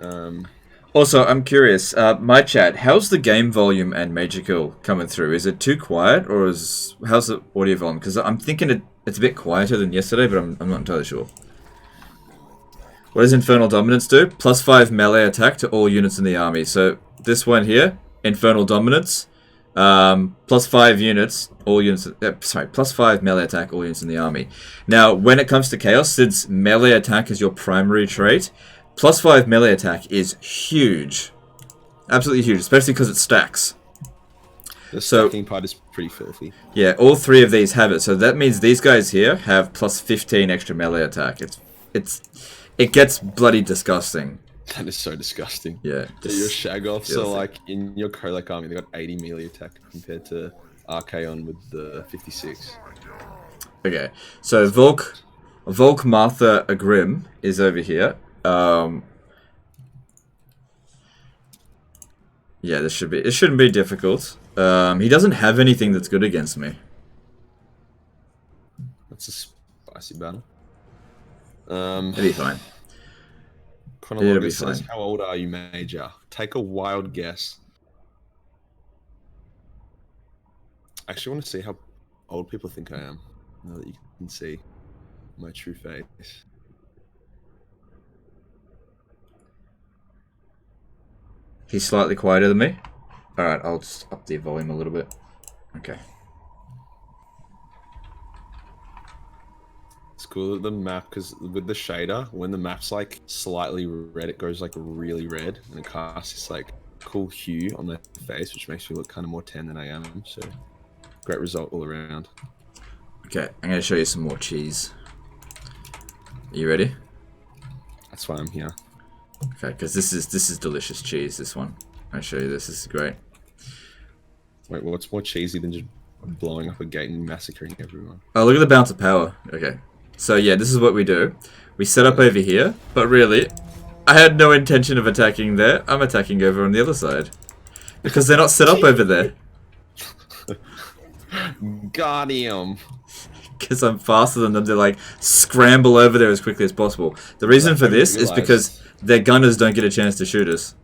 Also, I'm curious. My chat, how's the game volume and Majorkill coming through? Is it too quiet, or how's the audio volume? Because I'm thinking it's a bit quieter than yesterday, but I'm not entirely sure. What does Infernal Dominance do? +5 melee attack to all units in the army. So this one here, Infernal Dominance, +5 units, all units. +5 melee attack, all units in the army. Now, when it comes to Chaos, since melee attack is your primary trait, +5 melee attack is huge, absolutely huge, especially because it stacks. The stacking part is pretty filthy. Yeah, all 3 of these have it. So that means these guys here have +15 extra melee attack. It gets bloody disgusting. That is so disgusting. Yeah. Your shag off. So like in your Kolek army, they got 80 melee attack compared to Archaon with the 56. Okay, so Volk Martha Agrim is over here. Yeah, it shouldn't be difficult. He doesn't have anything that's good against me. That's a spicy battle. It'll be fine. Chronology says, how old are you, Major? Take a wild guess. I actually want to see how old people think I am, now that you can see my true face. He's slightly quieter than me. Alright, I'll just up the volume a little bit. Okay. It's cool that the map, because with the shader, when the map's like slightly red, it goes like really red, and it casts this like cool hue on my face, which makes me look kind of more tan than I am. So, great result all around. Okay, I'm going to show you some more cheese. Are you ready? That's why I'm here. Okay, because this is delicious cheese. This one, I'll show you this. This is great. Wait, what's more cheesy than just blowing up a gate and massacring everyone? Oh, look at the bounce of power. Okay, so yeah, this is what we do. We set up over here, but really, I had no intention of attacking there. I'm attacking over on the other side because they're not set up over there. Got him. Because I'm faster than them, they like scramble over there as quickly as possible. The reason for this is because their gunners don't get a chance to shoot us.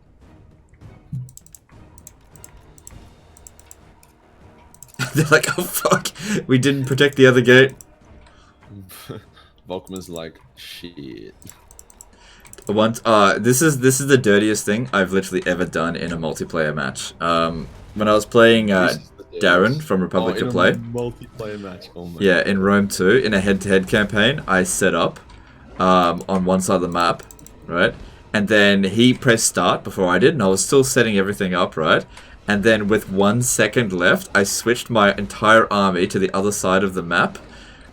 They're like, oh fuck, we didn't protect the other gate. Volkman's like, shit. Once, this is the dirtiest thing I've literally ever done in a multiplayer match. When I was playing Darren from Republic to Play. Multiplayer match. Oh my yeah, in Rome 2, in a head-to-head campaign, I set up on one side of the map, right? And then he pressed start before I did, and I was still setting everything up, right? And then with 1 second left, I switched my entire army to the other side of the map,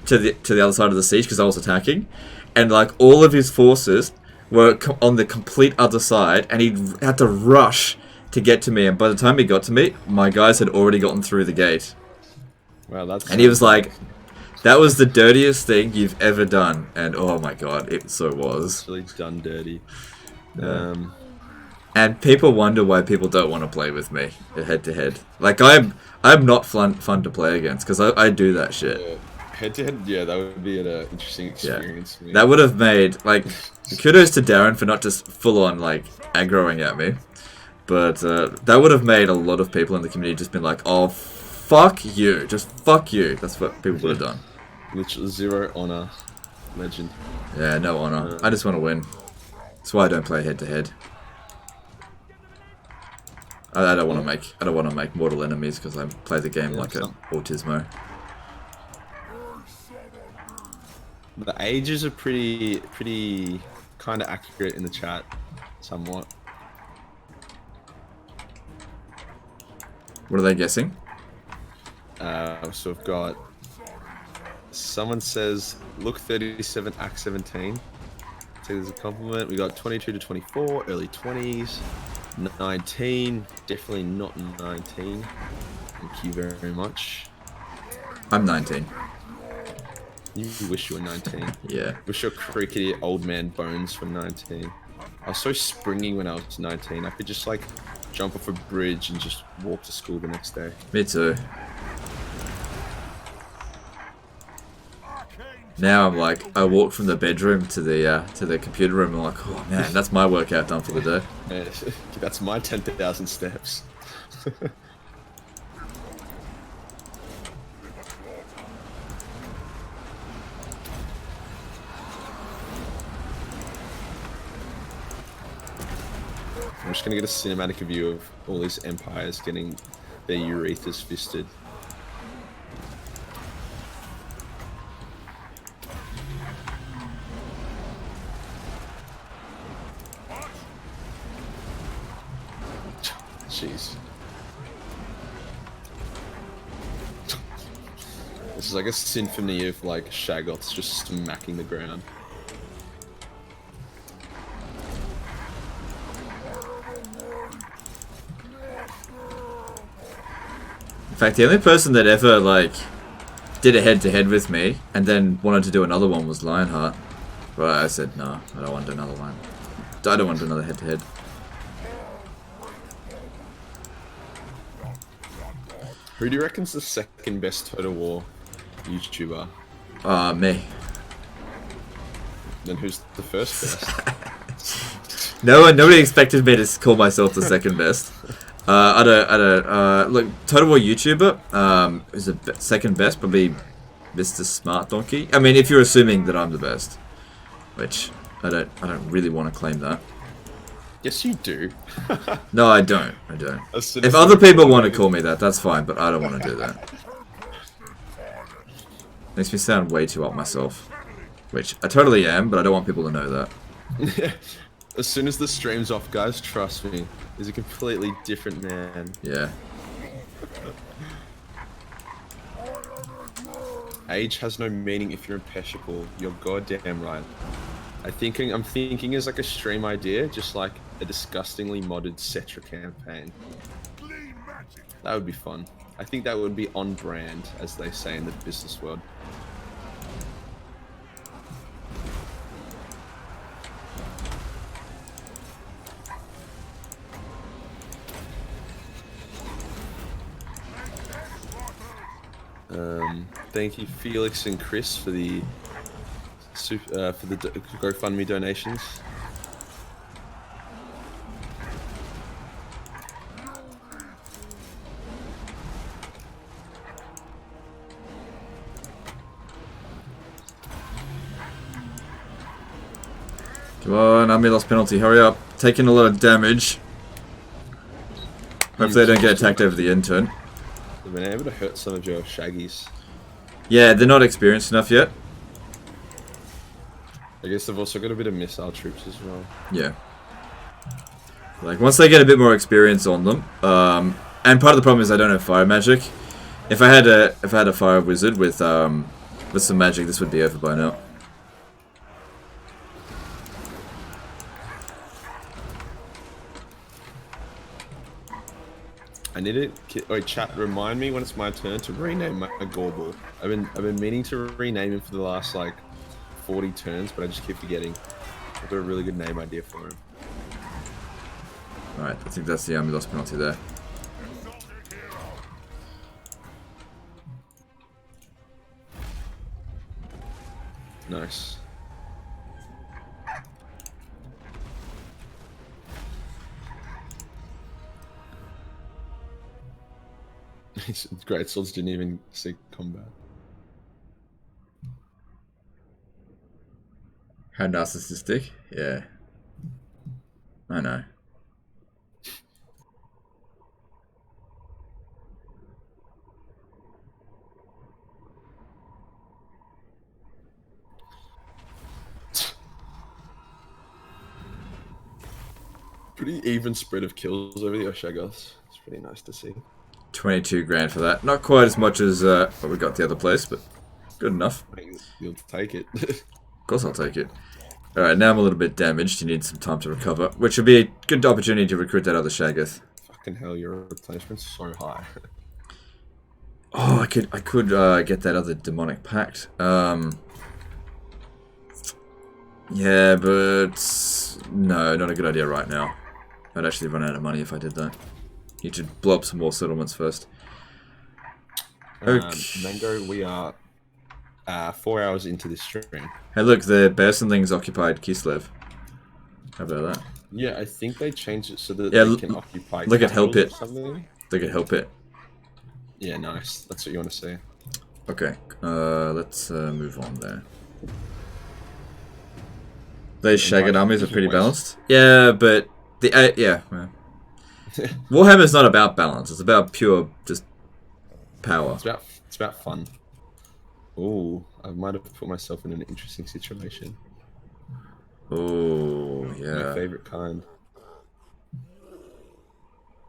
to the other side of the siege, because I was attacking. And like all of his forces were on the complete other side, and he had to rush to get to me, and by the time he got to me, my guys had already gotten through the gate. Wow, that's. And he was like, "That was the dirtiest thing you've ever done," and oh my god, it so was. It's really done dirty. Yeah. And people wonder why people don't want to play with me head to head. Like I'm not fun to play against because I do that shit. Yeah. Head to head, yeah, that would be an interesting experience for me. That would have made like kudos to Darren for not just full on like aggroing at me, but that would have made a lot of people in the community just been like, "Oh, fuck you, just fuck you." That's what people would have done. Literally 0 honor, legend. Yeah, no honor. I just want to win. That's why I don't play head to head. I don't want to make mortal enemies because I play the game like an autismo. The ages are pretty kind of accurate in the chat, somewhat. What are they guessing? So we've got someone says look 37, act 17. Take this as a compliment. We got 22 to 24, early 20s. 19, definitely not 19. Thank you very much. I'm 19. You wish you were 19. Yeah. Wish your crickety old man bones from 19. I was so springy when I was 19. I could just like jump off a bridge and just walk to school the next day. Me too. Now I'm like, I walk from the bedroom to the computer room and I'm like, oh man, that's my workout done for the day. Man, that's my 10,000 steps. I'm just gonna get a cinematic view of all these empires getting their urethras fisted. Jeez. This is like a symphony of like Shaggoths just smacking the ground. In fact, the only person that ever like did a head-to-head with me and then wanted to do another one was Lionheart. But I said, no, I don't want to do another one. I don't want to do another head-to-head. Who do you reckon's the second best Total War YouTuber? Me. Then who's the first best? Nobody expected me to call myself the second best. I don't. Look, Total War YouTuber is the second best, probably Mr. Smart Donkey. I mean, if you're assuming that I'm the best, which I don't really want to claim that. Yes, you do. No, I don't. If other people want to call me that, that's fine, but I don't want to do that. Makes me sound way too up myself, which I totally am, but I don't want people to know that. As soon as the stream's off, guys, trust me, he's a completely different man. Yeah. Age has no meaning if you're impeccable. You're goddamn right. I'm thinking as like a stream idea, just like a disgustingly modded Cetra campaign. That would be fun. I think that would be on brand, as they say in the business world. Thank you, Felix and Chris, for the GoFundMe donations. Come on, army lost penalty. Hurry up. Taking a lot of damage. Hopefully I don't get attacked over the intern. They've been able to hurt some of your shaggies. Yeah, they're not experienced enough yet. I guess they've also got a bit of missile troops as well. Yeah. Like, once they get a bit more experience on them, and part of the problem is I don't have fire magic. If I had a fire wizard with some magic, this would be over by now. I need to. Wait, chat. Remind me when it's my turn to rename my Gorbel. I've been meaning to rename him for the last like 40 turns, but I just keep forgetting. I've got a really good name idea for him. Alright, I think that's the army lost penalty there. Nice. Great swords didn't even see combat. How narcissistic? Yeah. I know. Pretty even spread of kills over the Oshagoths. It's pretty nice to see. 22 grand for that. Not quite as much as what we got the other place, but good enough. You'll take it. Of course I'll take it. Alright, now I'm a little bit damaged. You need some time to recover, which would be a good opportunity to recruit that other Shaggoth. Fucking hell, your replenishment's so high. Oh, I could get that other demonic pact. Yeah, but no, not a good idea right now. I'd actually run out of money if I did that. Need to blow up some more settlements first. Okay. Mango, we are 4 hours into this stream. Hey, look, the Bearsenlings occupied Kislev. How about that? Yeah, I think they changed it so that Yeah, they can occupy. Look at Hell Pit. Or something. Look at Hell Pit. Yeah, nice. That's what you want to see. Okay, let's move on there. Those Shaggoth armies are pretty balanced. Yeah, but the yeah. Well. Warhammer's not about balance. It's about pure just power. It's about fun. Ooh, I might have put myself in an interesting situation. Oh yeah. My favorite kind.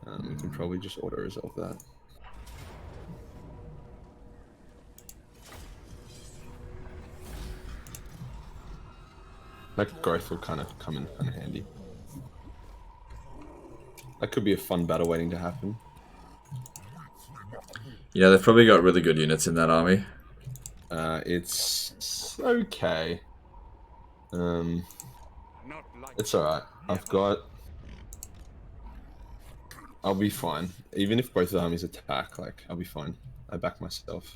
We can probably just auto resolve that. That growth will kind of come in kind of handy. That could be a fun battle waiting to happen. Yeah, they've probably got really good units in that army. It's okay. It's alright. I'll be fine. Even if both armies attack, like, I'll be fine. I back myself.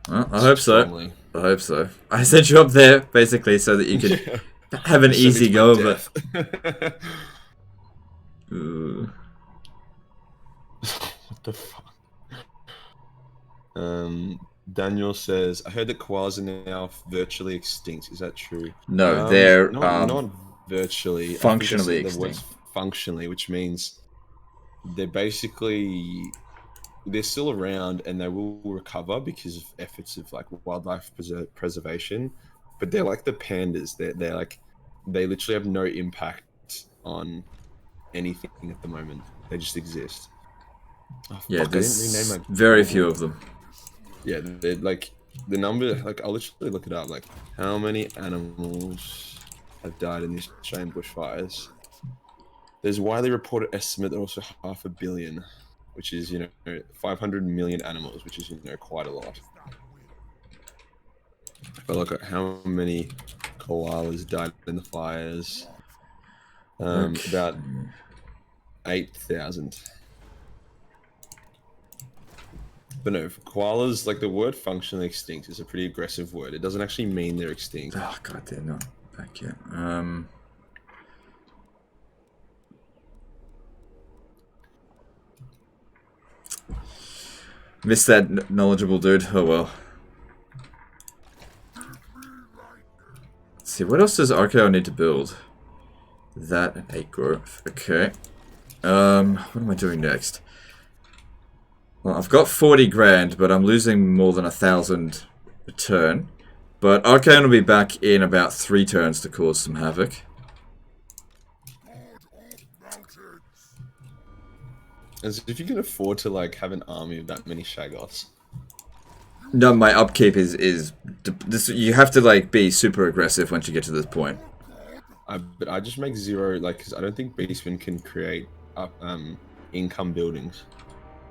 Well, I hope so. I hope so. I sent you up there, basically, so that you could have an easy go of it. What the fuck? Daniel says, I heard that koalas are now virtually extinct. Is that true? No, they're not virtually. Functionally extinct. Functionally, which means they're basically still around and they will recover because of efforts of like wildlife preservation. But they're like the pandas. They're like they literally have no impact on anything at the moment. They just exist. Oh, yeah, fuck, there's very few of them. Yeah, they're like the number. Like I'll literally look it up. Like how many animals have died in these chain bushfires? There's widely reported estimate that also 500 million, which is 500 million animals, which is quite a lot. But look at how many koalas died in the fires. About 8,000. But no, for koalas, like the word functionally extinct is a pretty aggressive word. It doesn't actually mean they're extinct. Oh god, they're not back yet. Missed that knowledgeable dude. Oh well. Let's see, what else does Archaon need to build? That and 8 growth. Okay. What am I doing next? Well, I've got 40 grand, but I'm losing more than 1,000 a turn. But Archaon will be back in about 3 turns to cause some havoc. As if you can afford to like have an army of that many Shaggoths. No, my upkeep is this. You have to like be super aggressive once you get to this point. But I just make 0, like, because I don't think Beastman can create up income buildings?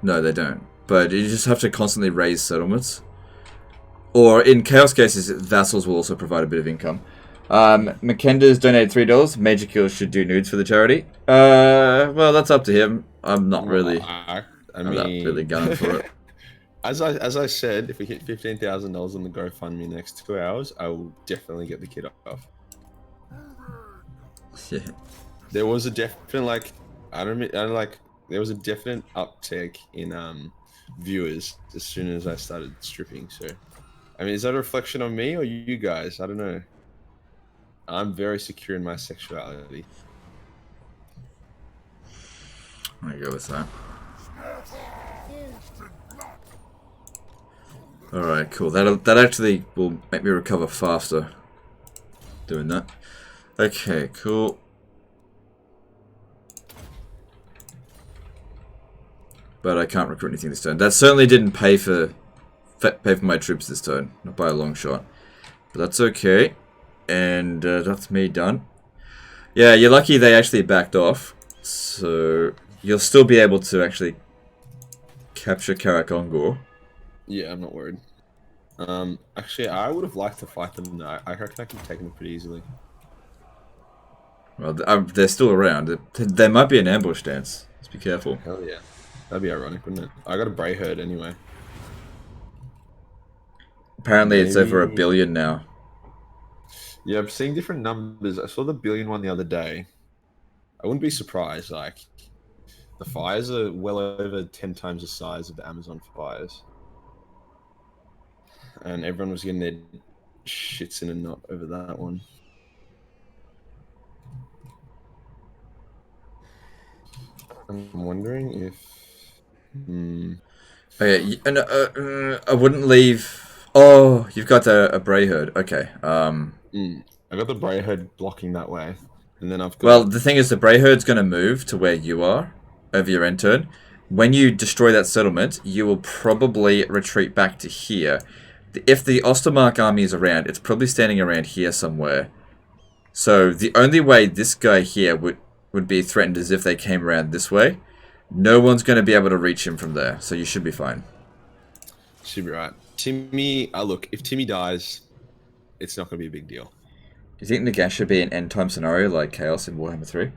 No, they don't. But you just have to constantly raise settlements. Or in chaos cases, vassals will also provide a bit of income. McKenda's donated $3. Majorkill should do nudes for the charity. Well, that's up to him. I'm not really. I I'm mean, not really gunning for it. As I said, if we hit $15,000 on the GoFundMe next 2 hours, I will definitely get the kid off. Yeah. There was a definite there was a definite uptick in viewers as soon as I started stripping. So, I mean, is that a reflection on me or you guys? I don't know. I'm very secure in my sexuality. I'm gonna go with that. Alright, cool. That actually will make me recover faster doing that. Okay, cool. But I can't recruit anything this turn. That certainly didn't pay for my troops this turn, not by a long shot. But that's okay. And that's me done. Yeah, you're lucky they actually backed off. So you'll still be able to actually capture Archaon. Yeah, I'm not worried. Actually, I would have liked to fight them. No, I reckon I can take them pretty easily. Well, they're still around. There might be an ambush dance. Let's be careful. Hell yeah. That'd be ironic, wouldn't it? I got a bray herd anyway. Apparently it's over 1 billion now. Yeah, I'm seeing different numbers. I saw the billion one the other day. I wouldn't be surprised. Like, the fires are well over 10 times the size of the Amazon fires. And everyone was getting their shits in a knot over that one. I'm wondering if... Okay, and I wouldn't leave... Oh, you've got a bray herd. Okay. I got the bray herd blocking that way. And then I've got... Well, the thing is, the bray herd's going to move to where you are over your end turn. When you destroy that settlement, you will probably retreat back to here. If the Ostermark army is around, it's probably standing around here somewhere. So the only way this guy here would be threatened is if they came around this way. No one's going to be able to reach him from there, so you should be fine. Should be right. Timmy, look, if Timmy dies, it's not going to be a big deal. Do you think Nagash should be an end time scenario like Chaos in Warhammer 3?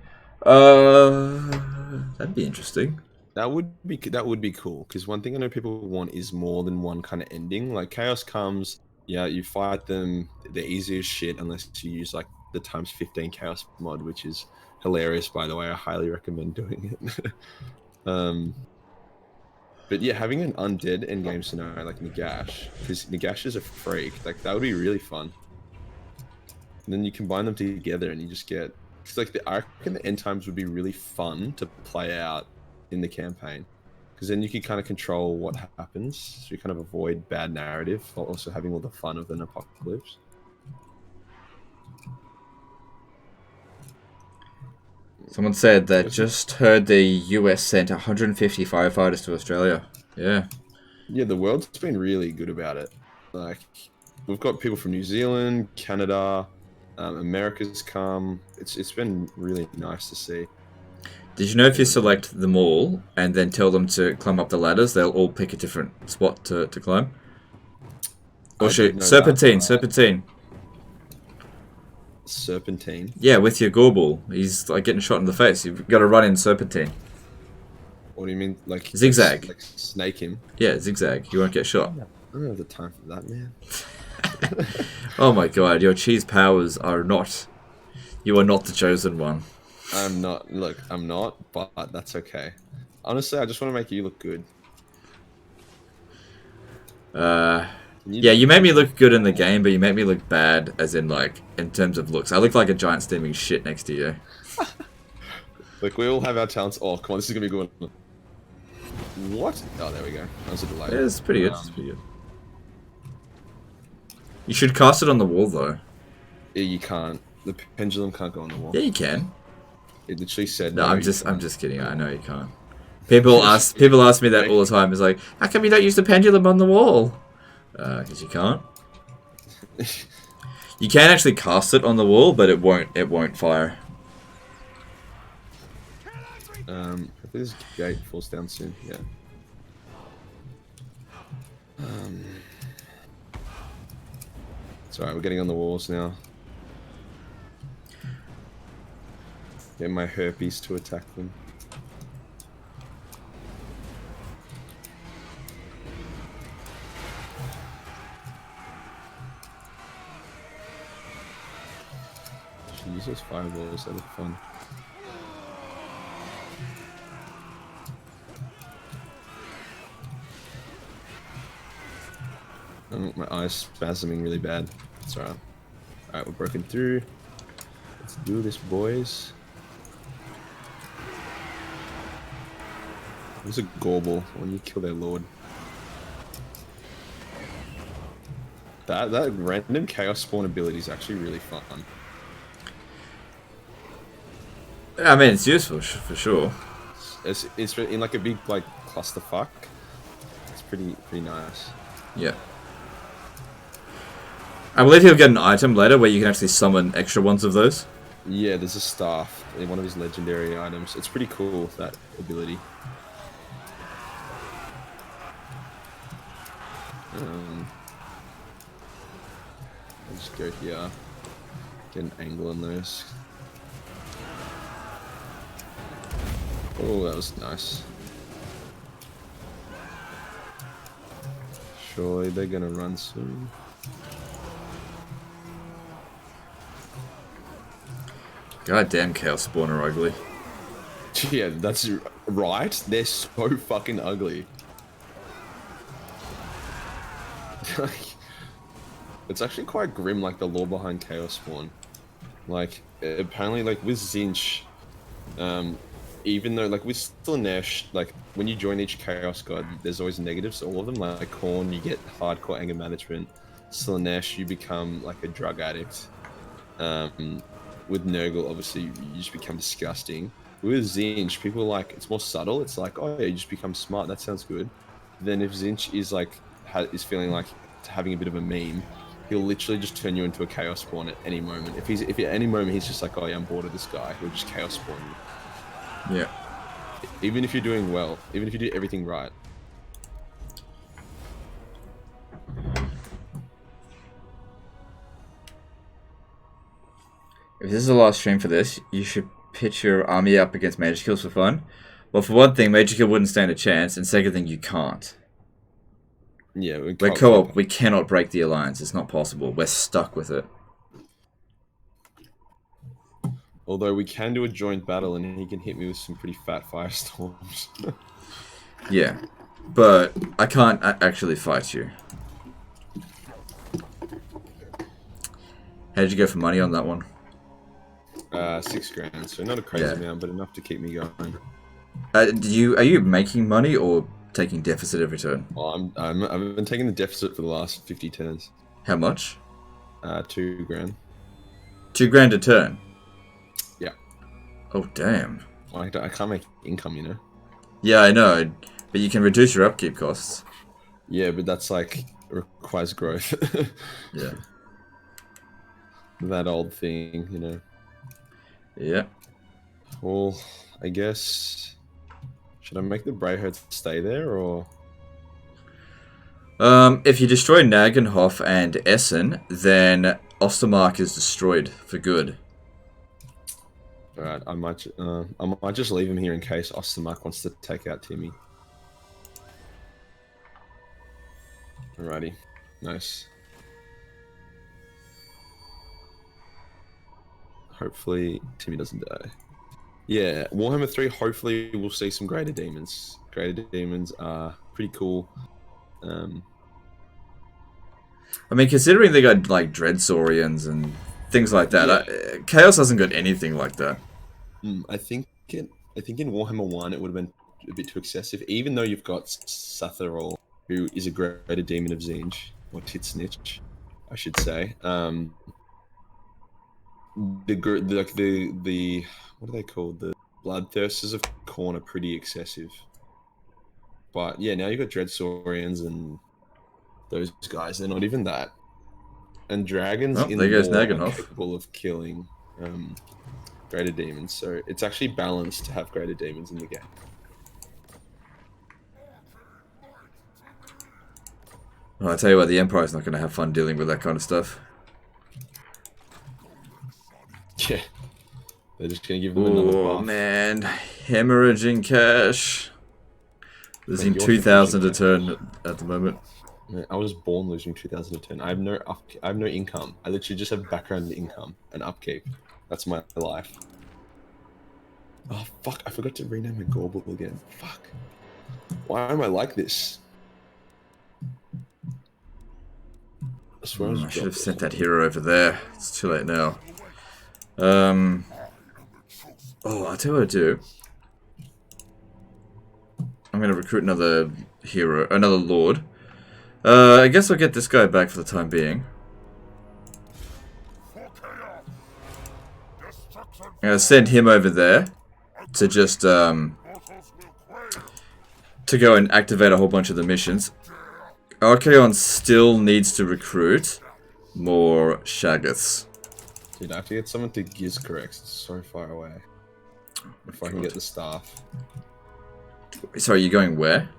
That'd be interesting. That would be cool, because one thing I know people want is more than one kind of ending. Like, Chaos comes, yeah, you fight them, they're easy as shit unless you use, like, the times 15 Chaos mod, which is hilarious, by the way. I highly recommend doing it. But yeah, having an undead endgame scenario like Nagash, because Nagash is a freak, like, that would be really fun. And then you combine them together and you just get... Because, like, I reckon the end times would be really fun to play out in the campaign, because then you can kind of control what happens, so you kind of avoid bad narrative while also having all the fun of an apocalypse. Someone said that just heard the US sent 150 firefighters to Australia. Yeah. Yeah, the world's been really good about it. Like, we've got people from New Zealand, Canada, America's come. It's been really nice to see. Did you know if you select them all and then tell them to climb up the ladders, they'll all pick a different spot to climb? Oh shoot, Serpentine, Serpentine. Serpentine? Yeah, with your Gorball. He's like getting shot in the face. You've got to run in Serpentine. What do you mean? Like zigzag? Like snake him? Yeah, zigzag. You won't get shot. I don't have the time for that, man. Oh my god, your cheese powers are not... You are not the chosen one. I'm not. Look, I'm not, but that's okay. Honestly, I just want to make you look good. Yeah, you made me look good in the game, but you made me look bad, as in, like, in terms of looks. I look like a giant steaming shit next to you. Like, we all have our talents. Oh, come on, this is gonna be good. What? Oh, there we go. That was a delay. Yeah, it's pretty good. It's pretty good. You should cast it on the wall, though. Yeah, you can't. The pendulum can't go on the wall. Yeah, you can. It literally said. No, I'm just kidding. I know you can't. People ask me that all the time. It's like, how come you don't use the pendulum on the wall? Because you can't. You can actually cast it on the wall, but it won't fire. Have Hopefully this gate falls down soon. Yeah. It's alright, we're getting on the walls now. Get my herpes to attack them. Should use those fireballs, that look fun. My eyes spasming really bad. It's alright. Alright, we're broken through. Let's do this, boys. There's a Gorble when you kill their lord. That random chaos spawn ability is actually really fun. I mean, it's useful for sure. It's in like a big like clusterfuck. It's pretty nice. Yeah. I believe he'll get an item later where you can actually summon extra ones of those. Yeah, there's a staff in one of his legendary items. It's pretty cool, that ability. I'll just go here. Get an angle on those. Oh, that was nice. Surely they're gonna run soon. Goddamn Chaos Spawn are ugly. Yeah, that's right. They're so fucking ugly. It's actually quite grim, like the lore behind Chaos Spawn. Like, apparently, like with Zinch, even though, like with Slanesh, like when you join each Chaos God, there's always negatives to all of them. Like Khorne, you get hardcore anger management. Slanesh, you become like a drug addict. With Nurgle, obviously, you just become disgusting. With Zinch, people are like, it's more subtle. It's like, oh yeah, you just become smart. That sounds good. Then if Zinch is like, is feeling like having a bit of a meme, he'll literally just turn you into a Chaos Spawn at any moment. If at any moment he's just like, oh yeah, I'm bored of this guy, he'll just Chaos Spawn you. Yeah. Even if you're doing well, even if you do everything right. If this is the last stream for this, you should pitch your army up against Majorkills for fun. Well, for one thing, Majorkill wouldn't stand a chance, and second thing, you can't. Yeah, We're co-op. We cannot break the alliance. It's not possible. We're stuck with it. Although we can do a joint battle, and he can hit me with some pretty fat firestorms. Yeah, but I can't actually fight you. How did you go for money on that one? 6 grand, so not a crazy amount, but enough to keep me going. Are you making money or taking deficit every turn? Well, I've been taking the deficit for the last 50 turns. How much? 2 grand. 2 grand a turn? Yeah. Oh, damn. I can't make income, you know? Yeah, I know, but you can reduce your upkeep costs. Yeah, but that's like, requires growth. Yeah. That old thing, you know? Yeah. Well, I guess... Should I make the Bray herd stay there, or...? If you destroy Nagenhof and Essen, then Ostermark is destroyed for good. Alright, I might just leave him here in case Ostermark wants to take out Timmy. Alrighty. Nice. Hopefully Timmy doesn't die. Yeah, Warhammer 3, hopefully we'll see some Greater Demons. Greater Demons are pretty cool. I mean, considering they got, like, Dreadsaurians and things like that, yeah. Chaos hasn't got anything like that. I think in Warhammer 1 it would have been a bit too excessive, even though you've got Satharol, who is a Greater Demon of Zinj, or Titsnitch, I should say. The what are they called? The Bloodthirsters of Khorne are pretty excessive. But yeah, now you've got Dreadsaurians and those guys. They're not even that. And dragons in there goes war are Nagenhof. capable of killing Greater Demons. So it's actually balanced to have Greater Demons in the game. Well, I tell you what, the Empire's not going to have fun dealing with that kind of stuff. Yeah. They're just gonna give them another Oh buff. man, hemorrhaging cash. Losing You're 2,000 a hemorrhaging turn at the moment. Man, I was born losing 2010. I have no income. I literally just have background income and upkeep. That's my life. Oh fuck! I forgot to rename my Gorble again. Fuck. Why am I like this? I swear I should have dropped sent that something. hero over there. It's too late now. Oh, I'll tell you what I'll do. I'm going to recruit another hero, another lord. I guess I'll get this guy back for the time being. I'm going to send him over there to just, to go and activate a whole bunch of the missions. Archaon still needs to recruit more Shaggoths. Dude, I have to get someone to discourse. It's so far away. If I can get the staff. Sorry, you're going where?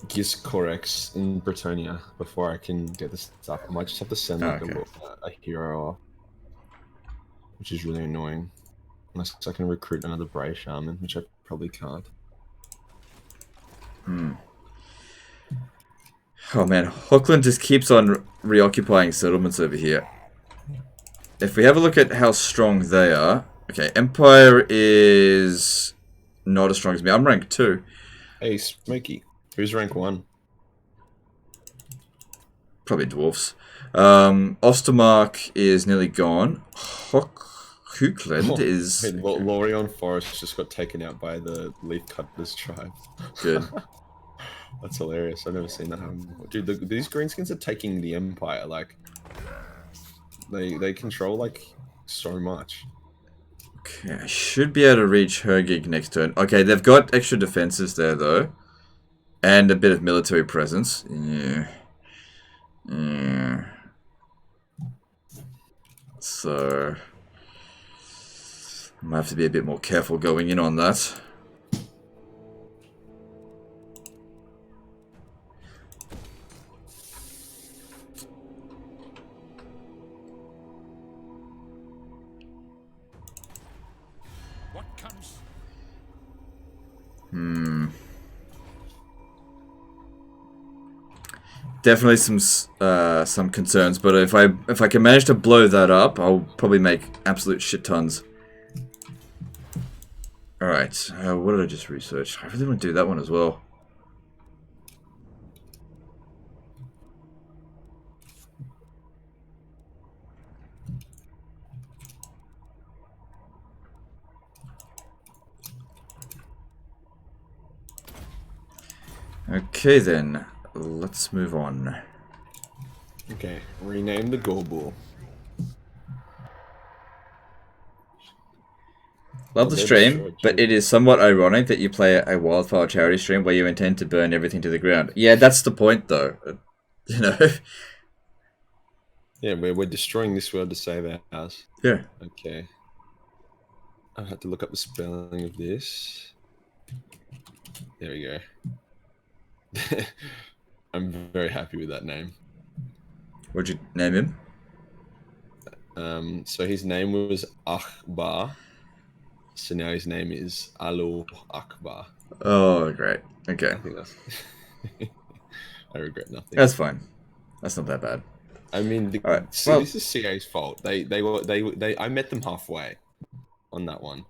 Discourse in Britannia before I can get the staff. I might just have to send like a hero off, which is really annoying. Unless I can recruit another Bray Shaman, which I probably can't. Oh man, Hookland just keeps on reoccupying settlements over here. If we have a look at how strong they are... Okay, Empire is not as strong as me. I'm rank 2. Hey, Smokey. Who's rank 1? Probably dwarfs. Ostermark is nearly gone. Hookland is... Hey, Lorion Forest just got taken out by the Leaf Cutters tribe. Good. That's hilarious. I've never seen that happen before. Dude, these greenskins are taking the Empire. Like, they control, like, so much. Okay, I should be able to reach her gig next turn. Okay, they've got extra defenses there, though. And a bit of military presence. Yeah. Yeah. So... I might have to be a bit more careful going in on that. What comes? Definitely some concerns, but if I can manage to blow that up, I'll probably make absolute shit tons. All right, what did I just research? I really want to do that one as well. Okay then, let's move on. Okay, rename the Gorble. Love the stream, but it is somewhat ironic that you play a Wildfire charity stream where you intend to burn everything to the ground. Yeah, that's the point, though. You know? Yeah, we're destroying this world to save ours. Yeah. Okay. I had to look up the spelling of this. There we go. I'm very happy with that name. What'd you name him? So his name was Akbar. So now his name is Alu Akbar. Oh, great. Okay. I think that's... I regret nothing. That's fine. That's not that bad. I mean, Alright, see, well, this is CA's fault. They I met them halfway on that one.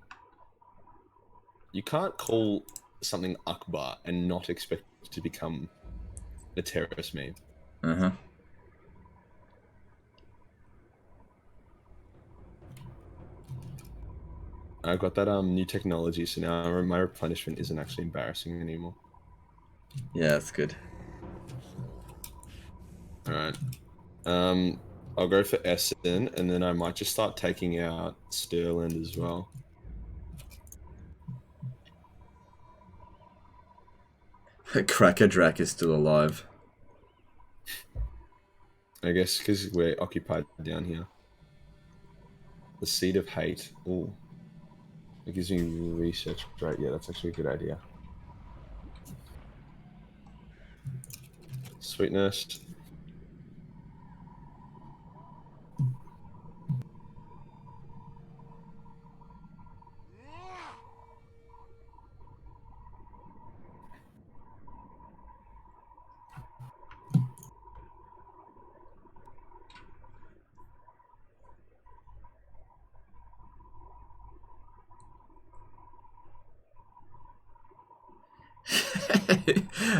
You can't call something Akbar and not expect it to become a terrorist meme. Uh-huh. I got that new technology, so now my replenishment isn't actually embarrassing anymore. Yeah, that's good. Alright. I'll go for Essen, and then I might just start taking out Stirland as well. Cracker Drac is still alive. I guess because we're occupied down here. The Seed of Hate. Ooh. It gives me research rate. Yeah, that's actually a good idea. Sweetness.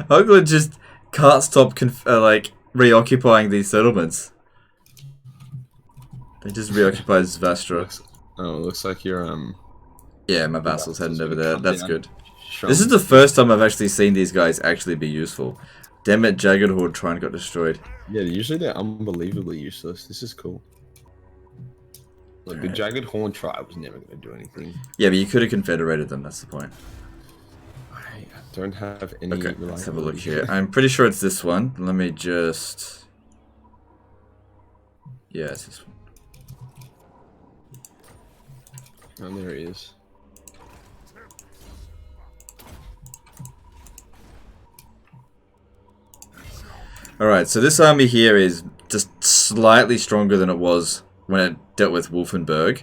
Hogla just can't stop like reoccupying these settlements. They just reoccupied Zvastra. Looks like you're Yeah, my vassal's heading over there. That's good. Shum. This is the first time I've actually seen these guys actually be useful. Damn it, Jagged Horde trying got destroyed. Yeah, usually they're unbelievably useless. This is cool. Like, the Jagged Horn tribe was never going to do anything. Yeah, but you could have confederated them, that's the point. I don't have any... Okay, let's have a look here. I'm pretty sure it's this one. Let me just... Yeah, it's this one. Oh, there he is. Alright, so this army here is just slightly stronger than it was when it dealt with Wolfenburg.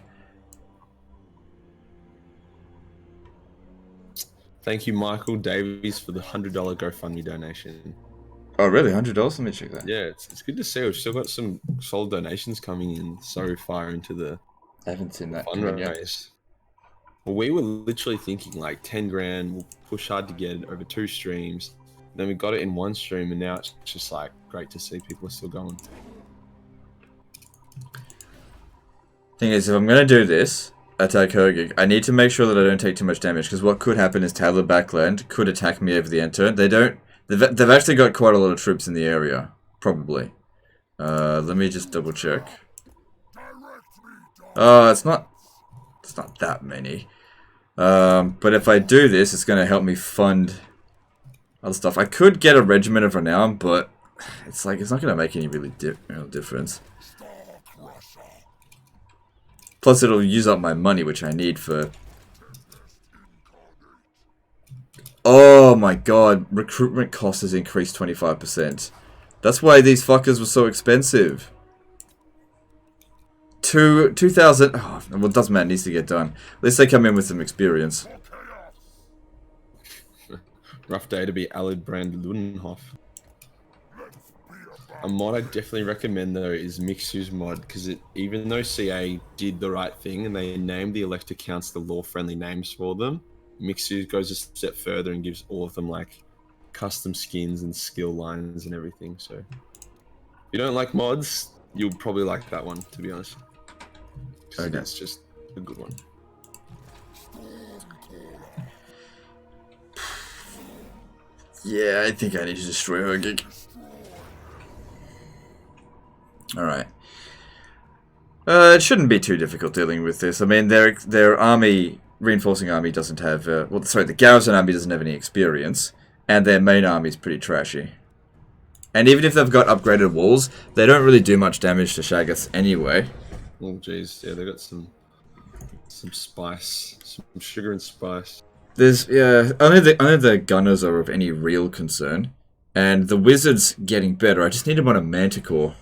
Thank you, Michael Davies, for the $100 GoFundMe donation. Oh, really? $100? Let me check that. Yeah, it's good to see. We've still got some solid donations coming in so far into the I haven't seen that coming yet. fundraise. Well, we were literally thinking like 10 grand, we'll push hard to get it over 2 streams. Then we got it in 1 stream, and now it's just like great to see people are still going. Thing is, if I'm going to do this, attack Hogig, I need to make sure that I don't take too much damage, because what could happen is Tadler Backland could attack me over the end turn. They don't... They've actually got quite a lot of troops in the area, probably. Let me just double check. Oh, it's not that many. But if I do this, it's going to help me fund other stuff. I could get a regiment of renown, but it's like it's not going to make any really real difference. Plus, it'll use up my money, which I need for... Oh my god, recruitment cost has increased 25%. That's why these fuckers were so expensive. 2,000... Oh, well, it doesn't matter, it needs to get done. At least they come in with some experience. Rough day to be Alidbrand Ludenhof. A mod I definitely recommend though is Mixu's mod, because even though CA did the right thing and they named the elector counts the law-friendly names for them, Mixu goes a step further and gives all of them like custom skins and skill lines and everything. So if you don't like mods, you'll probably like that one, to be honest. Okay. That's just a good one. Yeah, I think I need to destroy Hogig. Alright. It shouldn't be too difficult dealing with this. I mean, their army, reinforcing army doesn't have... well, sorry, the garrison army doesn't have any experience. And their main army is pretty trashy. And even if they've got upgraded walls, they don't really do much damage to Shaggoth anyway. Oh, jeez. Yeah, they got some spice. Some sugar and spice. There's, yeah, only the gunners are of any real concern. And the wizard's getting better. I just need him on a manticore,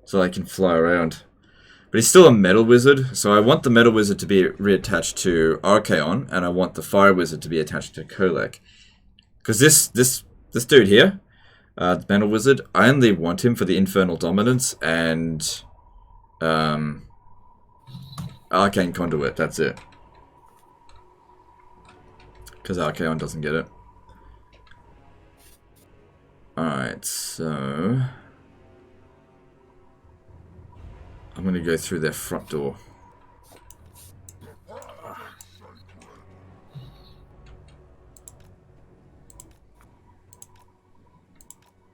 so I can fly around. But he's still a metal wizard, so I want the metal wizard to be reattached to Archaon, and I want the fire wizard to be attached to Kolek. Because this dude here, the metal wizard, I only want him for the infernal dominance and arcane conduit. That's it. Because Archaon doesn't get it. Alright, so... I'm going to go through their front door.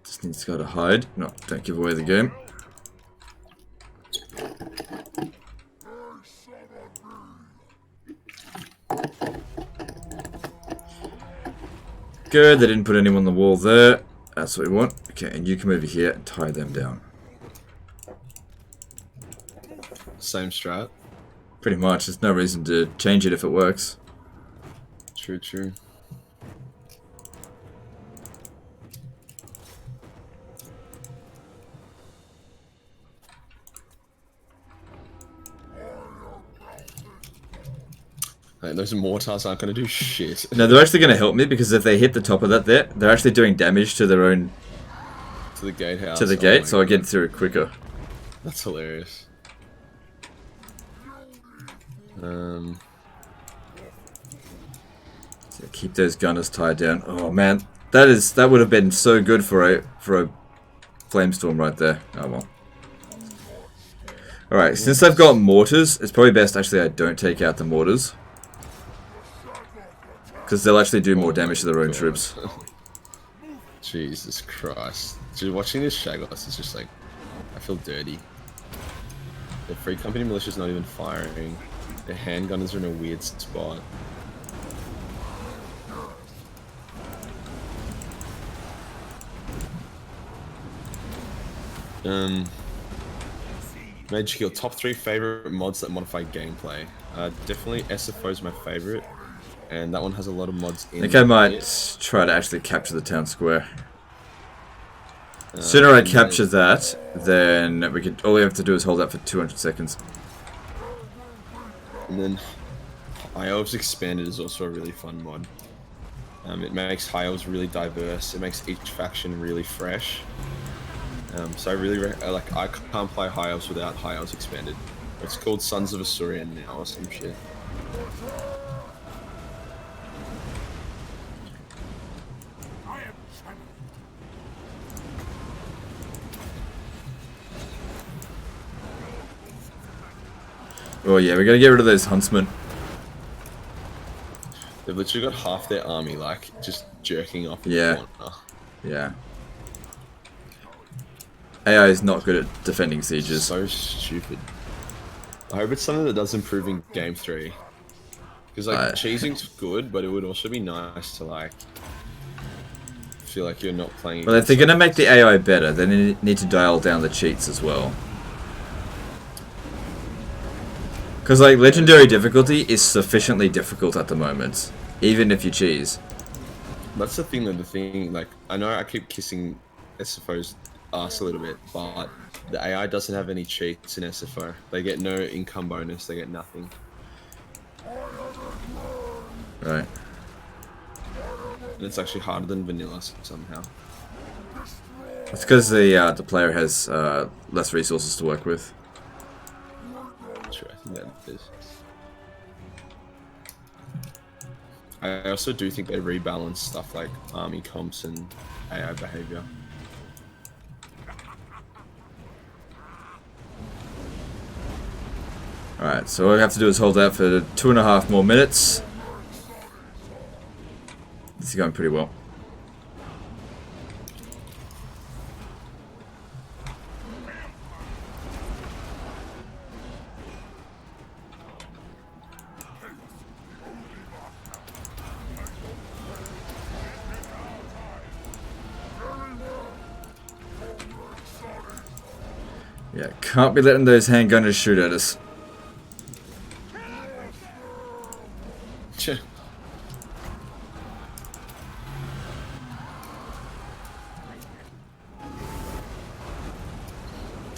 Just needs to go to hide. No, don't give away the game. Good, they didn't put anyone on the wall there. That's what we want. Okay, and you come over here and tie them down. Same strat. Pretty much. There's no reason to change it if it works. True, true. Hey, those mortars aren't going to do shit. No, they're actually going to help me, because if they hit the top of that there, they're actually doing damage to their own... To the gatehouse. To the gate, so I get through it quicker. That's hilarious. So keep those gunners tied down. Oh man, That would have been so good for a flamestorm right there. Oh well. Alright, since I've got mortars, it's probably best actually I don't take out the mortars. Because they'll actually do more damage to their own troops. Jesus Christ. Dude, watching this Shagos is just like, I feel dirty. The Free Company militia's not even firing. The handgunners are in a weird spot. Majorkill, top 3 favorite mods that modify gameplay. Definitely SFO is my favorite, and that one has a lot of mods in it. I think I might try to actually capture the town square. Sooner I capture that, then we can. All we have to do is hold that for 200 seconds. And then High Elves Expanded is also a really fun mod. It makes High Elves really diverse. It makes each faction really fresh. So I really like. I can't play High Elves without High Elves Expanded. It's called Sons of Asurian now or some shit. Oh yeah, we gotta get rid of those huntsmen. They've literally got half their army like just jerking off in the corner. Yeah. AI is not good at defending sieges. So stupid. I hope it's something that does improve in Game 3. Because like cheesing's good, but it would also be nice to like feel like you're not playing. Well, if they're gonna make the AI better, then they need to dial down the cheats as well. Because like legendary difficulty is sufficiently difficult at the moment, even if you cheese. That's the thing though. The thing like I know I keep kissing SFO's ass a little bit, but the AI doesn't have any cheats in SFO. They get no income bonus. They get nothing. Right. And it's actually harder than vanilla somehow. It's because the player has less resources to work with. True, I think that is. I also do think they rebalance stuff like army comps and AI behavior. Alright, so all we have to do is hold that for 2.5 more minutes. This is going pretty well. Yeah, can't be letting those handgunners shoot at us.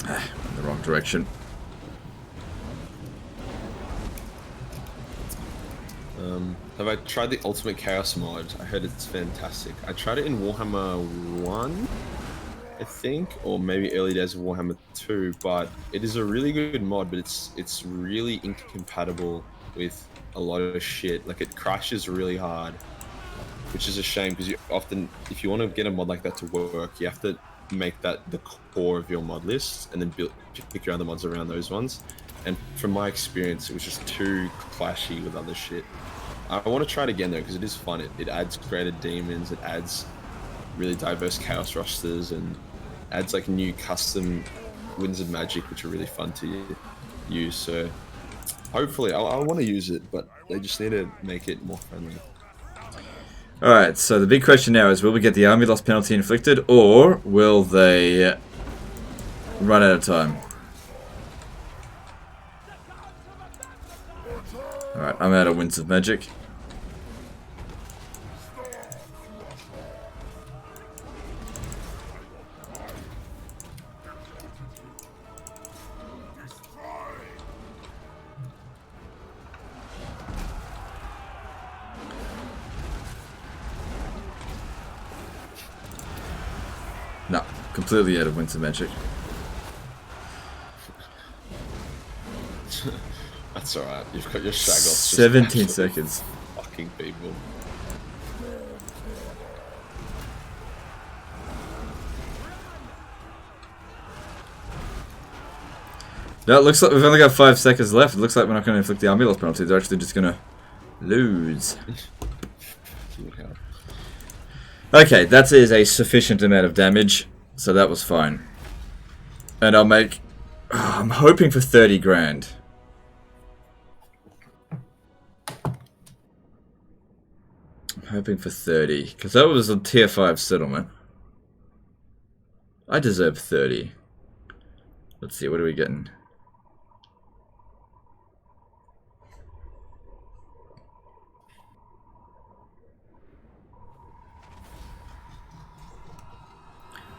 In the wrong direction. Have I tried the Ultimate Chaos mod? I heard it's fantastic. I tried it in Warhammer 1, I think, or maybe early days of Warhammer 2, but it is a really good mod, but it's really incompatible with a lot of shit. Like it crashes really hard, which is a shame because you often, if you want to get a mod like that to work, you have to make that the core of your mod list and then pick your other mods around those ones. And from my experience, it was just too clashy with other shit. I want to try it again though because it is fun. It adds greater demons, it adds really diverse chaos rosters, and adds like new custom winds of magic which are really fun to use. So hopefully I want to use it, but they just need to make it more friendly. Alright, so the big question now is, will we get the army loss penalty inflicted, or will they run out of time? Alright, I'm out of winds of magic. No, completely out of winds of magic. That's alright, you've got your Shagos. 17 seconds. Fucking people. That looks like we've only got 5 seconds left. It looks like we're not going to inflict the army loss penalty. They're actually just going to lose. Okay, that is a sufficient amount of damage, so that was fine. And I'll make... I'm hoping for 30 grand. I'm hoping for 30, because that was a tier 5 settlement. I deserve 30. Let's see, what are we getting?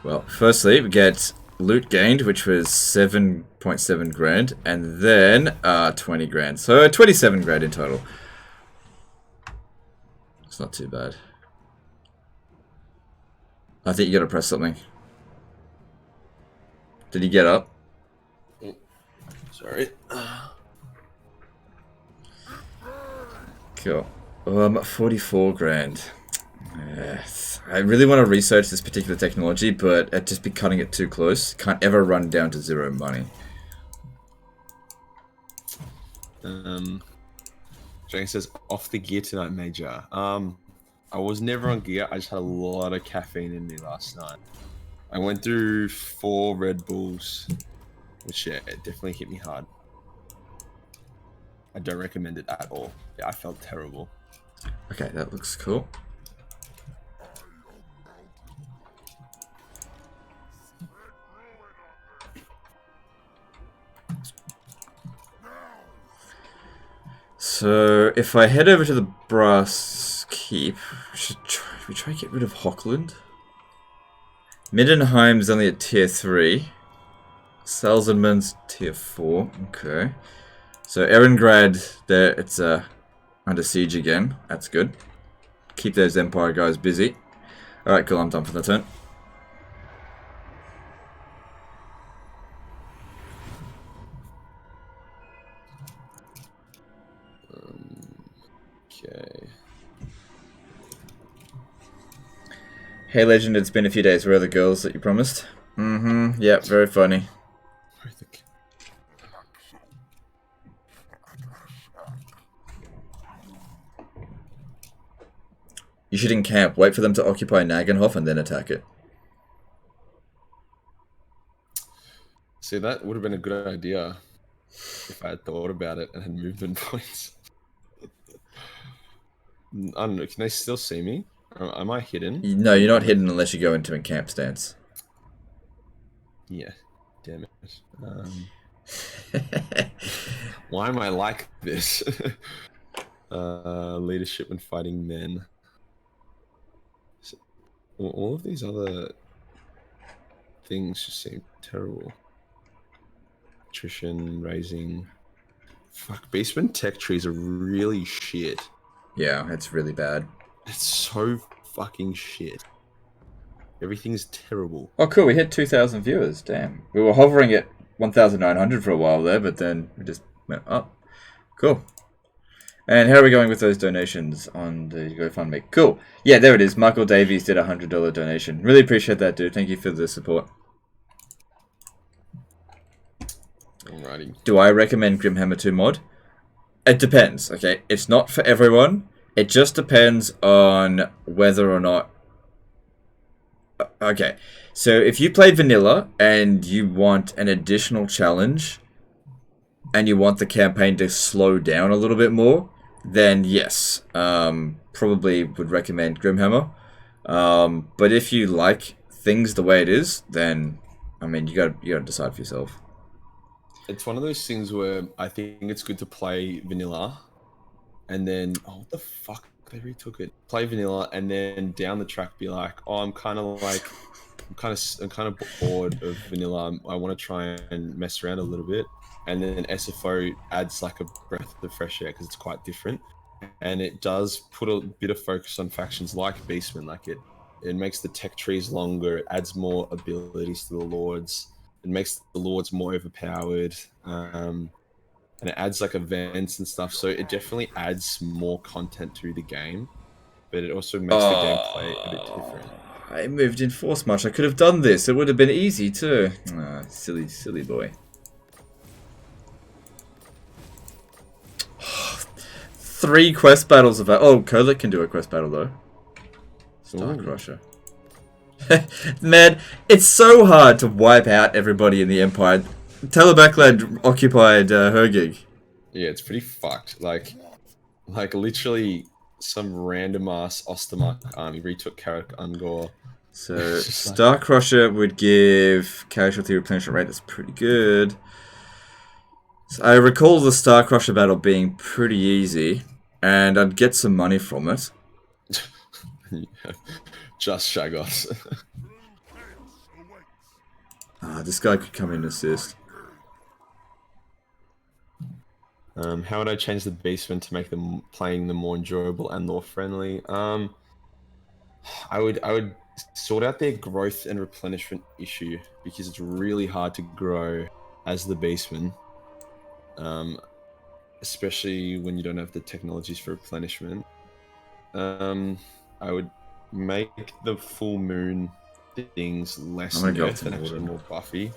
Well, firstly, we get loot gained, which was 7.7 grand, and then 20 grand. So 27 grand in total. It's not too bad. I think you gotta press something. Did he get up? Sorry. Cool. 44 grand. Yes. I really want to research this particular technology, but I'd just be cutting it too close. Can't ever run down to 0 money. Jane says, off the gear tonight, Major. I was never on gear. I just had a lot of caffeine in me last night. I went through 4 Red Bulls, which, yeah, it definitely hit me hard. I don't recommend it at all. Yeah, I felt terrible. Okay, that looks cool. So, if I head over to the Brass Keep, should we try to get rid of Hochland? Middenheim's only at tier 3. Salzenman's tier 4. Okay. So, Ehrengrad, there, it's under siege again. That's good. Keep those Empire guys busy. Alright, cool, I'm done for the turn. Okay. Hey Legend, it's been a few days. Where are the girls that you promised? Mm-hmm, yep, very funny. You should encamp, wait for them to occupy Nagenhof and then attack it. See, that would have been a good idea if I had thought about it and had movement points. I don't know, can they still see me? Am I hidden? No, you're not hidden unless you go into encamp stance. Yeah, damn it. Why am I like this? Leadership and fighting men. So, all of these other things just seem terrible. Attrition, raising. Fuck, basement tech trees are really shit. Yeah, it's really bad. It's so fucking shit. Everything's terrible. Oh cool, we hit 2,000 viewers, damn. We were hovering at 1,900 for a while there, but then we just went up. Cool. And how are we going with those donations on the GoFundMe? Cool. Yeah, there it is. Michael Davies did a $100 donation. Really appreciate that, dude. Thank you for the support. Alrighty. Do I recommend Grimhammer 2 mod? It depends, okay? It's not for everyone. It just depends on whether or not... Okay, so if you play vanilla and you want an additional challenge and you want the campaign to slow down a little bit more, then yes, probably would recommend Grimhammer. But if you like things the way it is, then I mean you gotta decide for yourself. It's one of those things where I think it's good to play vanilla, and then what the fuck, they retook it. Play vanilla, and then down the track be like, oh, I'm kind of bored of vanilla. I want to try and mess around a little bit, and then SFO adds like a breath of fresh air because it's quite different, and it does put a bit of focus on factions like Beastmen. Like it makes the tech trees longer. It adds more abilities to the lords. It makes the lords more overpowered, and it adds like events and stuff. So it definitely adds more content to the game, but it also makes the gameplay a bit different. I moved in force march. I could have done this. It would have been easy too. Silly boy. 3 quest battles of that. Oh, Kolek can do a quest battle though. Star Ooh. Crusher. Man, it's so hard to wipe out everybody in the Empire. Telebacklad occupied Hergig. Yeah, it's pretty fucked. Like literally some random ass Ostermark army retook Karak Ungor. So It's just like- Star Crusher would give casualty replenishment rate. That's pretty good. So I recall the Star Crusher battle being pretty easy, and I'd get some money from it. Just Shagos. This guy could come in and assist. How would I change the beastmen to make them playing them more enjoyable and more friendly? I would sort out their growth and replenishment issue because it's really hard to grow as the beastman, especially when you don't have the technologies for replenishment. I would make the full moon things less I'm gonna go nerfed and actually more buffy.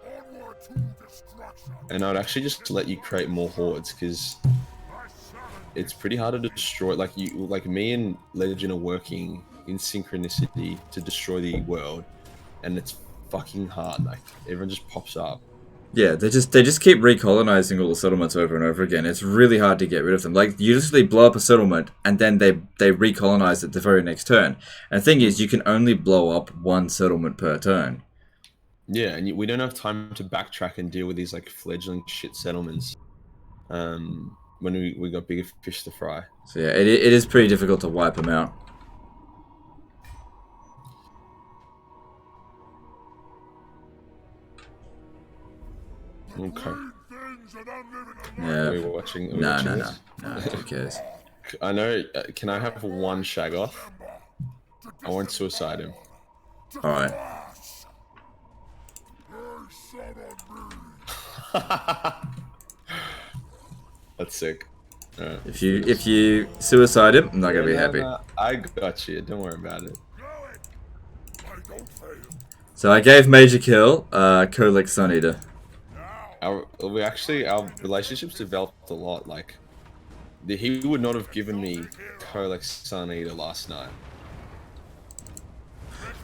Onward to destruction. And I would actually just let you create more hordes because it's pretty hard to destroy. Like me and Legend are working in synchronicity to destroy the world, and it's fucking hard. Like everyone just pops up. Yeah, they just keep recolonizing all the settlements over and over again. It's really hard to get rid of them. Like, you usually blow up a settlement, and then they recolonize it the very next turn. And the thing is, you can only blow up 1 settlement per turn. Yeah, and we don't have time to backtrack and deal with these like fledgling shit settlements. When we got bigger fish to fry. So yeah, it is pretty difficult to wipe them out. Okay. Things that I'm living Yeah. We're watching. No, this? who cares? I know. Can I have 1 Shaggoth? I won't suicide him. Alright. That's sick. Alright. If you suicide him, I'm not gonna be happy. I got you. Don't worry about it. I don't fail. So I gave Majorkill, Kolek Sun Eater. Our relationships developed a lot. Like, he would not have given me Kolek Sun Eater last night.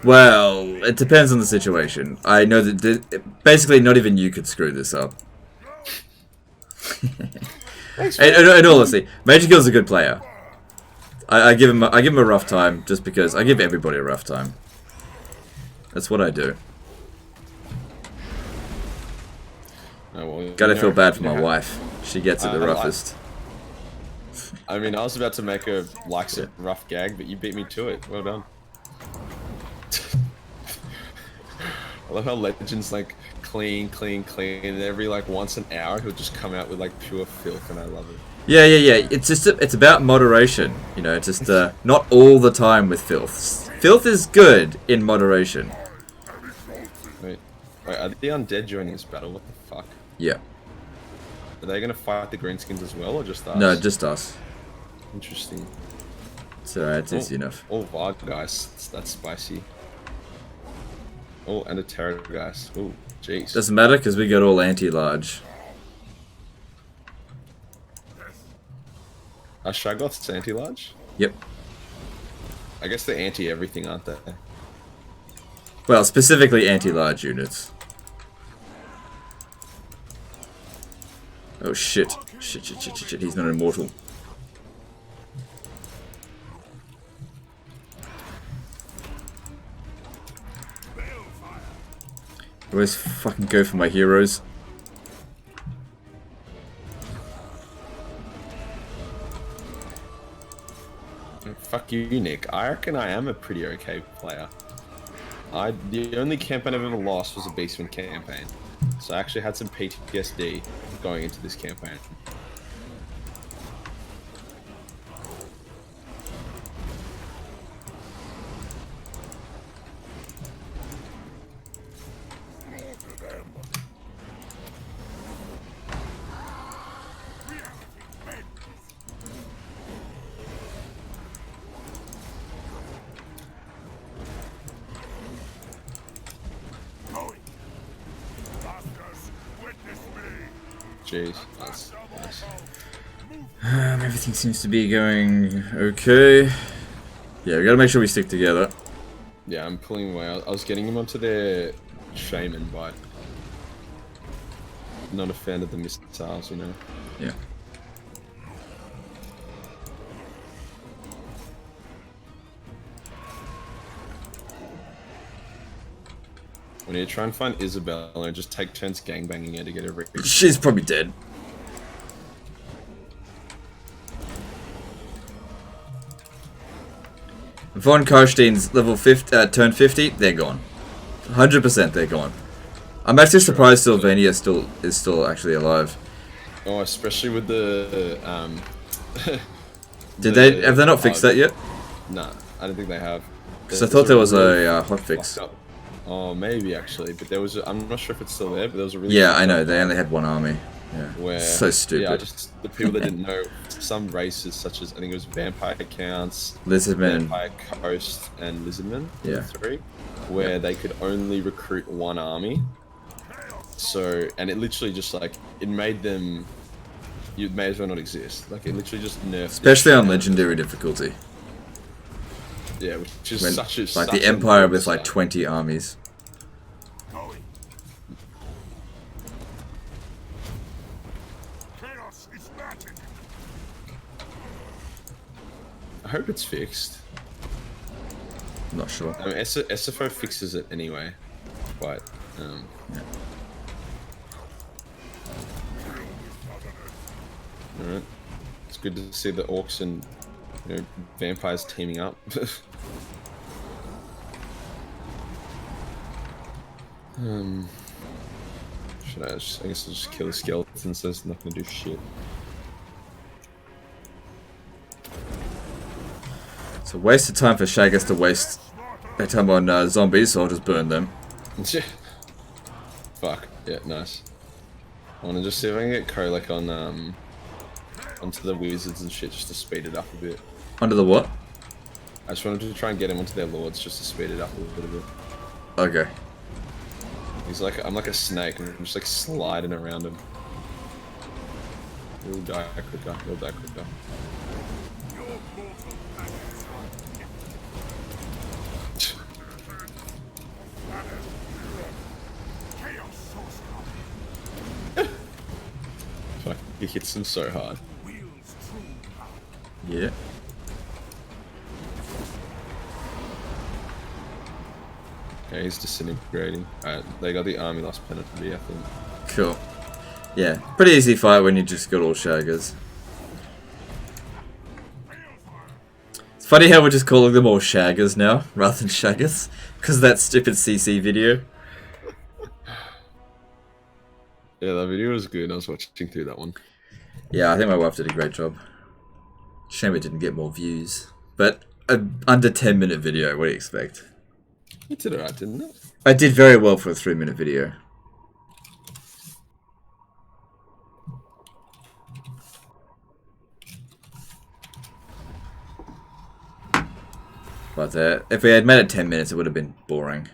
Well, it depends on the situation. I know that basically not even you could screw this up. In all honesty, Majorkill's a good player. I give him a rough time just because I give everybody a rough time. That's what I do. Oh, well, Gotta feel bad for my wife. She gets it the I roughest. I mean, I was about to make a likes a rough gag, but you beat me to it. Well done. I love how Legend's like clean, and every like once an hour he'll just come out with like pure filth, and I love it. Yeah. It's just it's about moderation. You know, just not all the time with filth. Filth is good in moderation. Wait, are the undead joining this battle? What the fuck? Yeah. Are they gonna fight the greenskins as well, or just us? No, just us. Interesting. It's alright. It's easy enough. Oh, Varg guys, that's spicy. Oh, and a Terror guys. Oh, jeez. Doesn't matter because we got all anti-large. Are Shaggoths anti-large? Yep. I guess they're anti-everything, aren't they? Well, specifically anti-large units. Oh shit. Shit. He's not immortal. Always fucking go for my heroes. Fuck you, Nick. I reckon I am a pretty okay player. The only campaign I've ever lost was a Beastman campaign. So I actually had some PTSD going into this campaign. Jeez, that's nice. Everything seems to be going okay. Yeah, we gotta make sure we stick together. Yeah, I'm pulling away. I was getting him onto their shaman, but not a fan of the missiles, you know. Yeah. We need to try and find Isabella and just take turns gangbanging her to get her. She's probably dead. Von Karstein's level 50, turn 50, they're gone. 100% they're gone. I'm actually surprised Sylvania is still actually alive. Oh, especially with the Have they not fixed that yet? Nah, I don't think they have. Because I thought there was a hotfix. Oh, maybe actually, but there was. I'm not sure if it's still there, but there was a really. Yeah, I know. They only had one army. Yeah. Where, so stupid. Yeah, just the people that didn't know some races, such as I think it was vampire counts, Lizardmen, vampire coast, and lizardmen. Yeah. Three, where they could only recruit one army. So, and it literally just like it made them. You may as well not exist. Like it literally just nerfed. Especially on legendary difficulty. Yeah, which is When, such a like such the a Empire with like mistake. 20 armies. Chaos is magic. I hope it's fixed. I'm not sure. I mean, SFO fixes it anyway, but Yeah. Alright. It's good to see the orcs and vampires teaming up. Should I guess I'll just kill the skeletons so it's not gonna do shit. It's a waste of time for Shaggers to waste their time on zombies, so I'll just burn them. Fuck. Yeah, nice. I wanna just see if I can get Kolek on onto the wizards and shit just to speed it up a bit. Under the what? I just wanted to try and get him onto their lords just to speed it up a little bit. Okay. He's like, I'm like a snake and I'm just like sliding around him. He'll die quicker, he'll die quicker. Fuck, he hits him so hard. Yeah. Okay, he's disintegrating. Alright, they got the army lost penalty, I think. Cool. Yeah, pretty easy fight when you just got all Shaggers. It's funny how we're just calling them all Shaggers now, rather than Shaggers, because of that stupid CC video. Yeah, that video was good. I was watching through that one. Yeah, I think my wife did a great job. Shame it didn't get more views. But under 10-minute video, what do you expect? It did alright, didn't it? I did very well for a 3-minute video. But if we had made it 10 minutes, it would have been boring.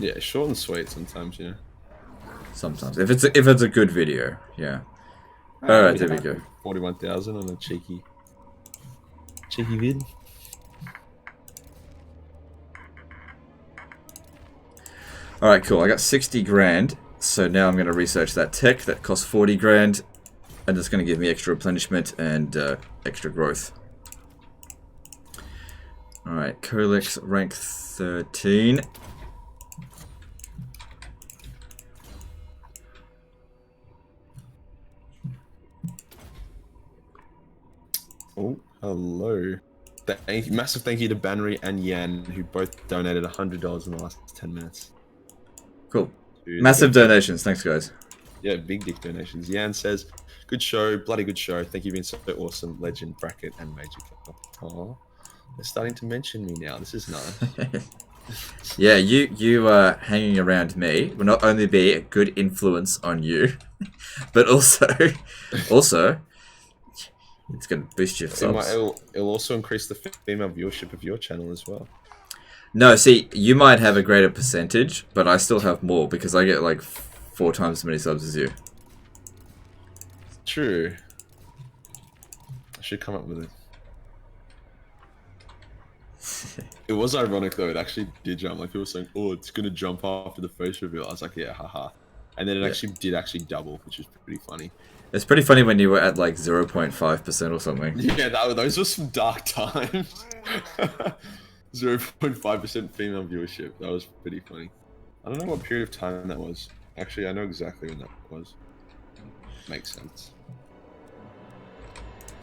Yeah, short and sweet sometimes, you know. Sometimes, if it's a good video, yeah. All right, there we go. 41,000 on a cheeky vid. All right, cool. I got 60 grand, so now I'm going to research that tech that costs 40 grand, and it's going to give me extra replenishment and extra growth. All right, Kolek's rank 13. Oh, hello. Massive thank you to Banry and Yan, who both donated $100 in the last 10 minutes. Cool. Dude, Massive donations. Thanks, guys. Yeah, big dick donations. Yan says, good show, bloody good show. Thank you for being so awesome, legend, bracket, and Majorkill. Oh, they're starting to mention me now. This is nice. Yeah, you hanging around me will not only be a good influence on you, but also it's going to boost your subs. It'll also increase the female viewership of your channel as well. No, see, you might have a greater percentage, but I still have more because I get like 4 times as many subs as you. True. I should come up with it. It was ironic though, it actually did jump. Like people were saying, oh, it's gonna jump after the first reveal. I was like, yeah, haha. And then it actually did double, which is pretty funny. It's pretty funny when you were at like 0.5% or something. Yeah, those were some dark times. 0.5% female viewership. That was pretty funny. I don't know what period of time that was. Actually, I know exactly when that was. Makes sense.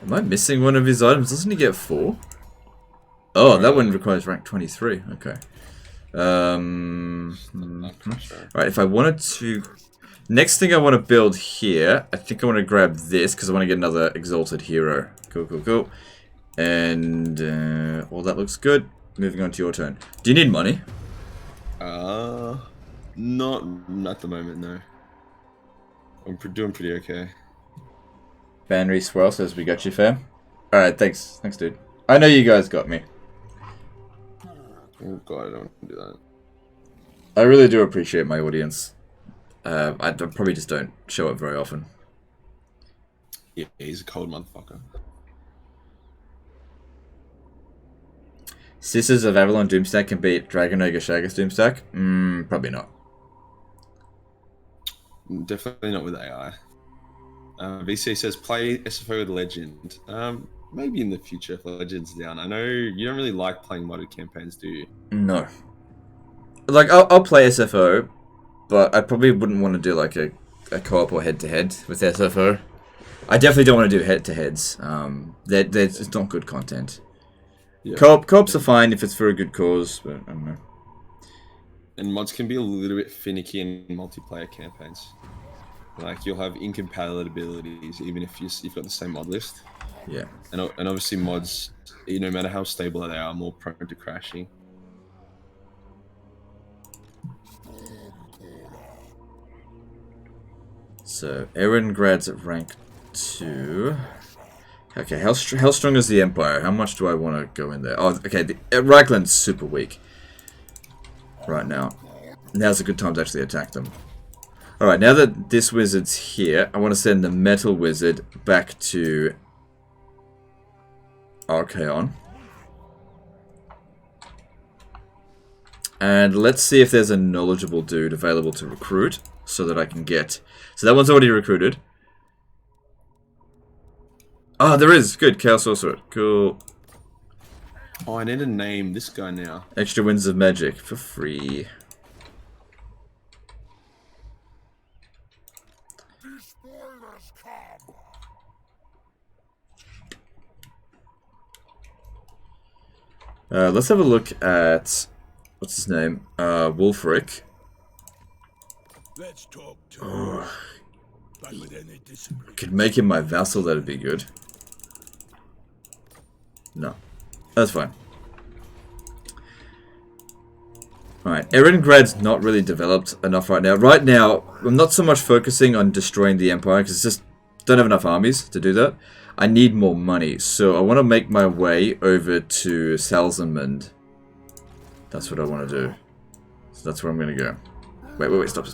Am I missing one of his items? Doesn't he get 4? Oh, that one requires rank 23. Okay. Right, if I wanted to... Next thing I want to build here, I think I want to grab this, because I want to get another Exalted Hero. Cool, cool, cool. And, well, that looks good. Moving on to your turn. Do you need money? Not at the moment, no. I'm doing pretty okay. Banry Swirl says we got you, fam. Alright, thanks. Thanks, dude. I know you guys got me. Oh god, I don't want to do that. I really do appreciate my audience. I probably just don't show up very often. Yeah, he's a cold motherfucker. Sisters of Avalon Doomstack can beat Dragon Ogre Shaggus Doomstack? Probably not. Definitely not with AI. VC says play SFO with Legend. Maybe in the future if Legend's down. I know you don't really like playing modded campaigns, do you? No. Like, I'll play SFO, but I probably wouldn't want to do like a co-op or head-to-head with SFO. I definitely don't want to do head-to-heads. It's not good content. Yeah. Co-ops are fine if it's for a good cause, but I don't know. And mods can be a little bit finicky in multiplayer campaigns. Like, you'll have incompatibilities even if you've got the same mod list. Yeah. And obviously mods, no matter how stable they are more prone to crashing. So, Erengrad's at rank 2. Okay, how strong is the Empire? How much do I want to go in there? Oh, okay, Reichland's super weak right now. Now's a good time to actually attack them. Alright, now that this wizard's here, I want to send the Metal Wizard back to Archaon. And let's see if there's a knowledgeable dude available to recruit, so that I can get... So that one's already recruited. Oh, there is! Good, Chaos Sorcerer. Cool. Oh, I need to name this guy now. Extra Winds of Magic for free. Let's have a look at... What's his name? Wulfric. Let's talk to Could make him my vassal, that'd be good. No. That's fine. Alright, Erengrad's not really developed enough right now. Right now, I'm not so much focusing on destroying the Empire, because it's just... Don't have enough armies to do that. I need more money, so I want to make my way over to Salzamund. That's what I want to do. So that's where I'm going to go. Wait, stop.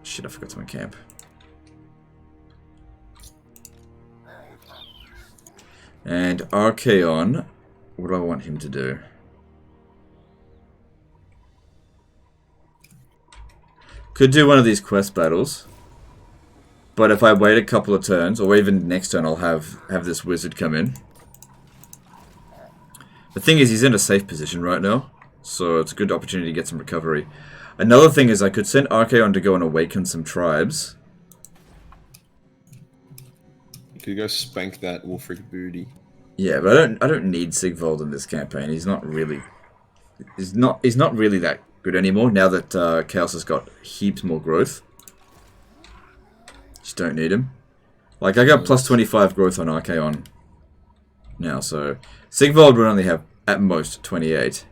Shit, I forgot to my camp. And Archaon, what do I want him to do? Could do one of these quest battles. But if I wait a couple of turns, or even next turn, I'll have this wizard come in. The thing is, he's in a safe position right now, so it's a good opportunity to get some recovery. Another thing is I could send Archaon to go and awaken some tribes. You could go spank that Wulfric booty. Yeah, but I don't need Sigvald in this campaign. He's not really that good anymore now that Chaos has got heaps more growth. Just don't need him. Like, I got plus 25 growth on Archaon now, so Sigvald would only have at most 28.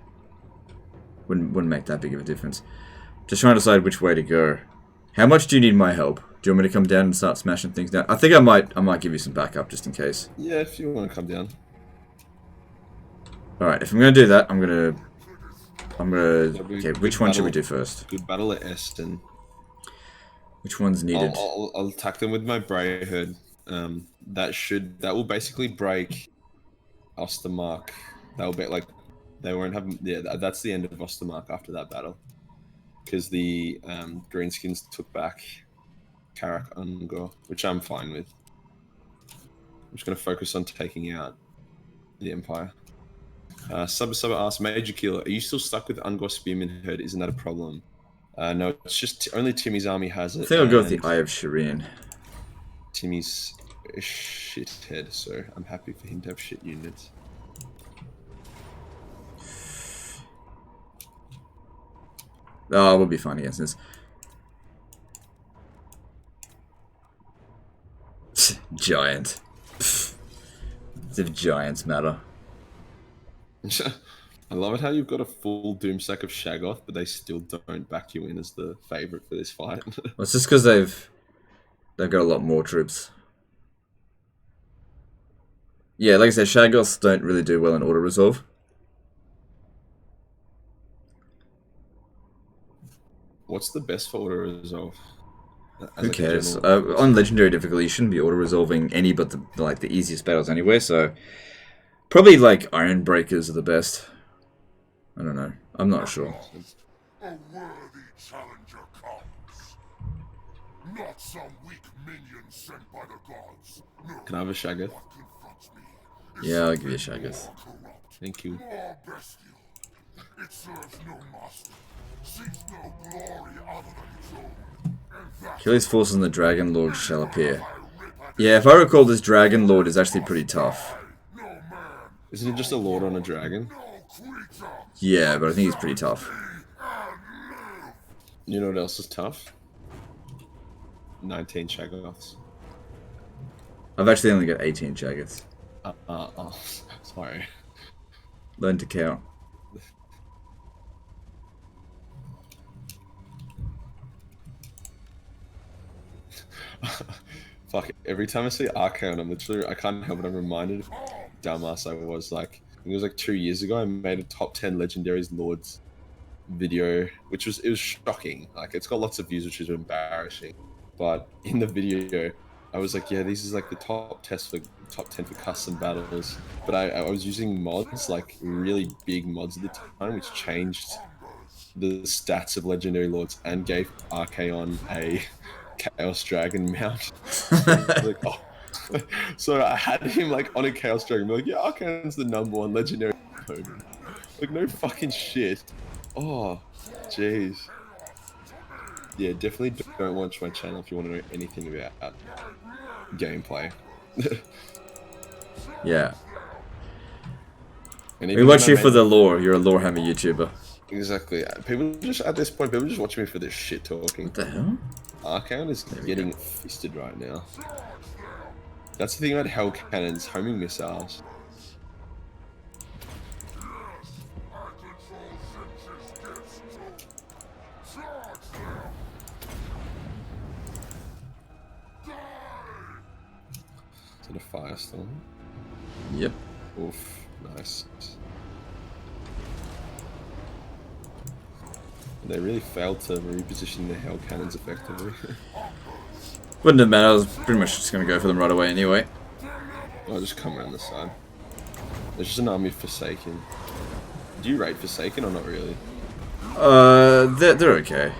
Wouldn't make that big of a difference. Just trying to decide which way to go. How much do you need my help? Do you want me to come down and start smashing things down? I think I might give you some backup just in case. Yeah, if you want to come down. Alright, if I'm gonna do that, I'm gonna okay, which one should we do first? Good battle at Eston. Which one's needed? I'll attack them with my Bray Herd. that will basically break Ostermark. They'll be like, they won't have. Yeah, that's the end of Ostermark after that battle, because the Greenskins took back Karak Ungor, which I'm fine with. I'm just gonna focus on taking out the Empire. Subba asks, Majorkill, are you still stuck with Ungor Spearman Herd? Isn't that a problem? No, it's just only Timmy's army has it. I think I'll go with the Eye of Shireen. Timmy's a shithead, so I'm happy for him to have shit units. Oh, we'll be fine against this. Giant. As if giants matter. I love it how you've got a full doomstack of Shaggoth, but they still don't back you in as the favourite for this fight. Well, it's just because they've got a lot more troops. Yeah, like I said, Shaggoths don't really do well in auto resolve. What's the best for auto resolve? Who cares? On legendary difficulty, you shouldn't be auto resolving any but the easiest battles anyway. So probably like Iron Breakers are the best. I don't know. I'm not sure. A worthy challenger comes. Not some weak minion sent by the gods. No, Can I have a Shaggoth? what confronts me Yeah, I'll give you a Shaggoth. more corrupt, Thank you. more bestial. It serves no master, seeks no glory other than its own. And that Achilles' forces and the Dragon Lord shall appear. Yeah, if I recall, this Dragon Lord is actually pretty tough. no man, Isn't it just a lord on a dragon? no creature, Yeah, but I think he's pretty tough. You know what else is tough? 19 Shaggoths. I've actually only got 18 Shaggoths. Oh, sorry. Learn to count. Fuck, every time I see Archaon, I can't help but I'm reminded of dumbass I was. Like, I think it was like 2 years ago, I made a top 10 legendaries lords video, it was shocking. Like, it's got lots of views, which is embarrassing. But in the video, I was like, yeah, this is like the top 10 for custom battles. But I was using mods, like really big mods at the time, which changed the stats of legendary lords and gave Archaon a Chaos Dragon mount. Like, oh. So I had him like on a Chaos Dragon, be like, yeah, Archaon's the #1 legendary opponent. Like, no fucking shit. Oh, jeez. Yeah, definitely don't watch my channel if you want to know anything about gameplay. Yeah. And We even watch when I you for made- the lore. You're a lorehammer YouTuber. Exactly. People just, at this point, people just watch me for this shit talking. What the hell? Archaon is getting fisted right now. That's the thing about Hell Cannons, homing missiles. Is it a firestorm? Yep. Oof, nice. They really failed to reposition their Hell Cannons effectively. Wouldn't have mattered. I was pretty much just gonna go for them right away anyway. I'll just come around the side. There's just an army of Forsaken. Do you raid Forsaken or not really? They're okay.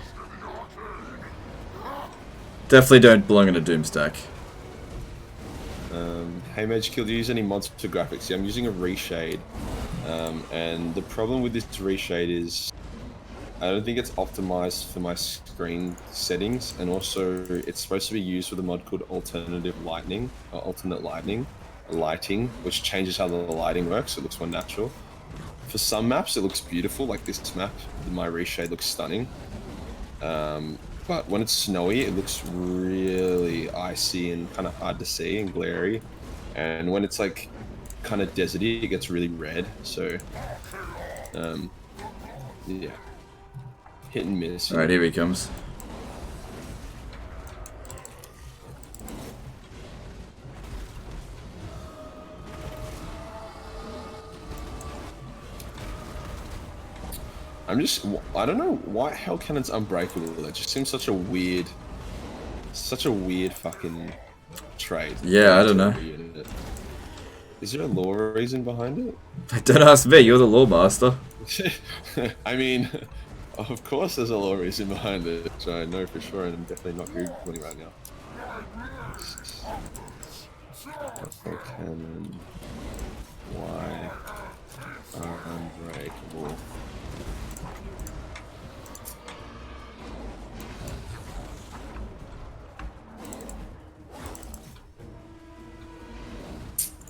Definitely don't belong in a doomstack. Hey Majorkill, do you use any mods for graphics? Yeah, I'm using a reshade. And the problem with this reshade is I don't think it's optimized for my screen settings, and also it's supposed to be used with a mod called alternate lighting, which changes how the lighting works, so it looks more natural. For some maps it looks beautiful, like this map, my reshade looks stunning. But when it's snowy it looks really icy and kind of hard to see and glary. And when it's like kind of deserty, it gets really red, so yeah. Hit and miss. Alright, here he comes. I don't know why Hell Cannon's unbreakable. It just seems such a weird fucking trade. Yeah, I don't know. Is there a lore reason behind it? Don't ask me, you're the lore master. I mean, of course there's a lore reason behind it, which I know for sure, and I'm definitely not Googling right now. Cannon. Why unbreakable?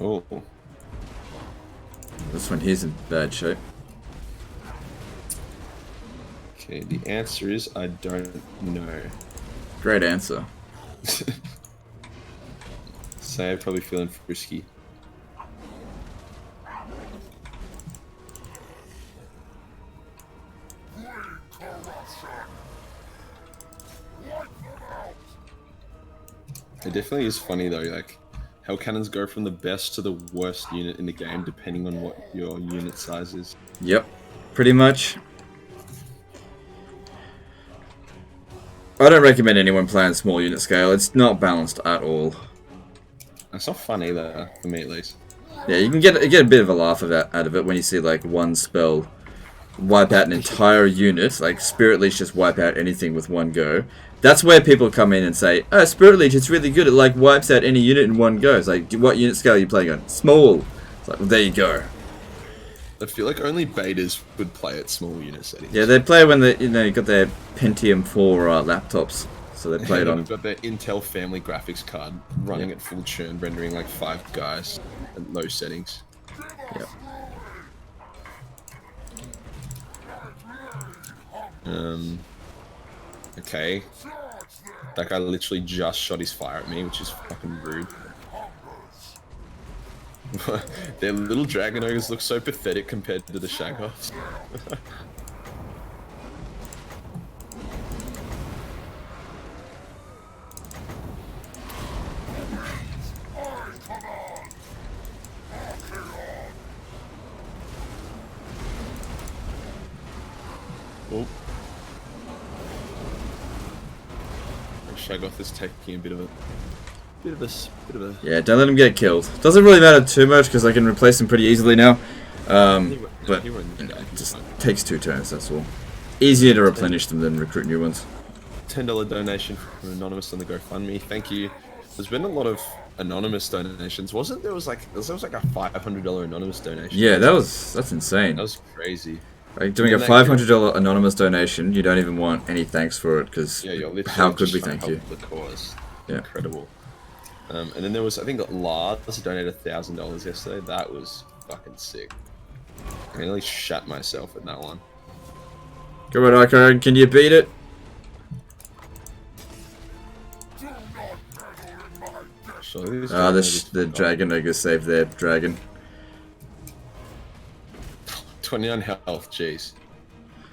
Oh. This one here's in bad shape. Okay, the answer is I don't know. Great answer. Say I'm probably feeling frisky. It definitely is funny though, like how cannons go from the best to the worst unit in the game depending on what your unit size is. Yep, pretty much. I don't recommend anyone playing small unit scale. It's not balanced at all. It's not fun either, for me at least. Yeah, you can get a bit of a laugh out of it when you see like one spell wipe out an entire unit. Like Spirit Leech just wipe out anything with one go. That's where people come in and say, "Oh, Spirit Leech, it's really good. It like wipes out any unit in one go." It's like, what unit scale are you playing on? Small. It's like, well, there you go. I feel like only betas would play at small unit settings. Yeah, they play when they, you got their Pentium 4 laptops, so they play it on. They've got their Intel family graphics card running at full churn, rendering like 5 guys at low settings. Yep. Okay. That guy literally just shot his fire at me, which is fucking rude. Their little dragon ogres look so pathetic compared to the shagoffs. Oh. Shagoth is taking a bit of a Yeah, don't let him get killed. Doesn't really matter too much because I can replace him pretty easily now. But you know, it just takes 2 turns, that's all. Easier to replenish them than recruit new ones. $10 donation from Anonymous on the GoFundMe. Thank you. There's been a lot of anonymous donations. Wasn't there? Was like a $500 anonymous donation. Yeah, that's insane. That was crazy. Like doing a $500 anonymous donation, you don't even want any thanks for it because how could we thank you? The cause. Yeah. Incredible. And then there was, I think, Lars donated $1,000 yesterday. That was fucking sick. I nearly shat myself at that one. Come on, Archaon, can you beat it? The dragon ogre saved their dragon. 29 health, jeez.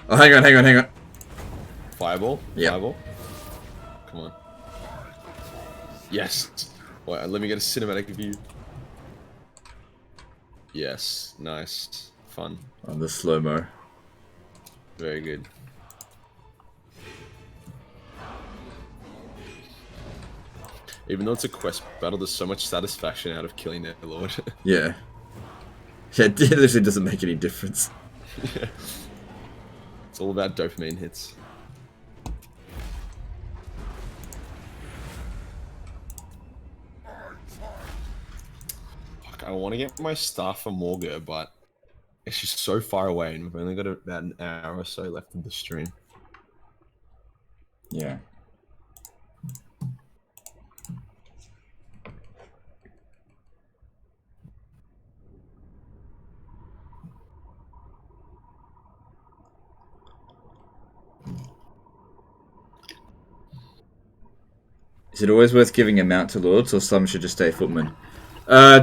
Oh, hang on. Fireball? Yeah. Fireball? Come on. Yes! Wait, let me get a cinematic view. Yes, nice. Fun. On the slow-mo. Very good. Even though it's a quest battle, there's so much satisfaction out of killing their lord. Yeah. Yeah, it literally doesn't make any difference. Yeah. It's all about dopamine hits. Fuck, I want to get my staff for Morghur, but it's just so far away and we've only got about an hour or so left of the stream. Yeah. Is it always worth giving a mount to lords, or some should just stay footmen?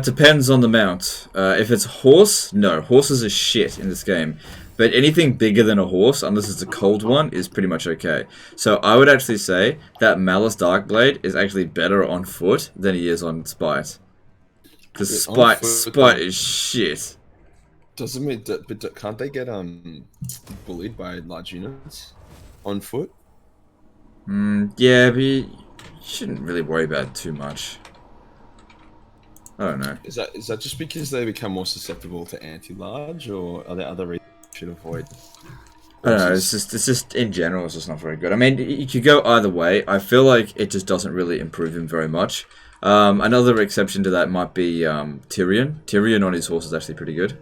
Depends on the mount. If it's a horse, no. Horses are shit in this game. But anything bigger than a horse, unless it's a cold one, is pretty much okay. So I would actually say that Malice Darkblade is actually better on foot than he is on Spite. Because Spite is shit. Doesn't mean, but can't they get bullied by large units on foot? Yeah, but you shouldn't really worry about it too much. I don't know. Is that just because they become more susceptible to anti-large, or are there other reasons you should avoid? I don't know. It's just in general, it's just not very good. I mean, you could go either way. I feel like it just doesn't really improve him very much. Another exception to that might be Tyrion. Tyrion on his horse is actually pretty good.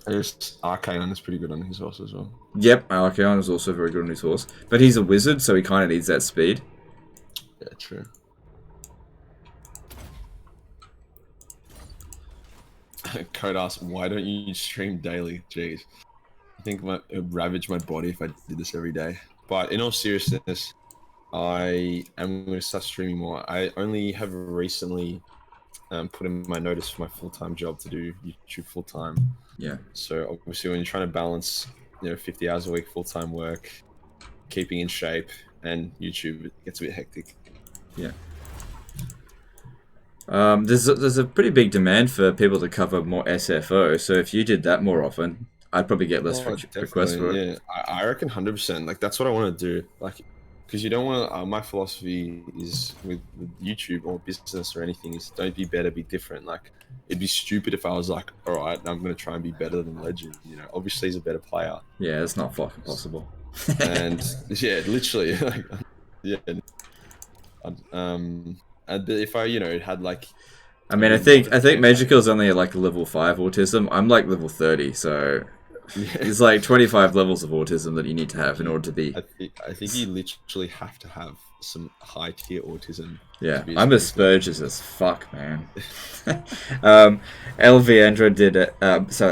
There's Archaon is pretty good on his horse as well. Yep, Archaon is also very good on his horse, but he's a wizard, so he kind of needs that speed. Yeah, true. Code asks, why don't you stream daily? Jeez. I think it would ravage my body if I did this every day. But in all seriousness, I am going to start streaming more. I only have recently put in my notice for my full-time job to do YouTube full-time. Yeah. So obviously when you're trying to balance, 50 hours a week full-time work, keeping in shape, and YouTube, it gets a bit hectic. Yeah. There's a pretty big demand for people to cover more SFO, so if you did that more often, I'd probably get less requests for it. Yeah, I reckon 100%. Like, that's what I want to do. Like, because you don't want to... my philosophy is with YouTube or business or anything is don't be better, be different. Like, it'd be stupid if I was like, all right, I'm going to try and be better than Legend. Obviously he's a better player. Yeah, it's not fucking possible. And, yeah, literally. Like, yeah. And if I, had like... I mean, I think Majorkill's only at like level 5 autism. I'm like level 30, so... Yeah. There's like 25 levels of autism that you need to have in order to be... I think you literally have to have some high tier autism. Yeah, I'm Asperger's as fuck, man. Elviandra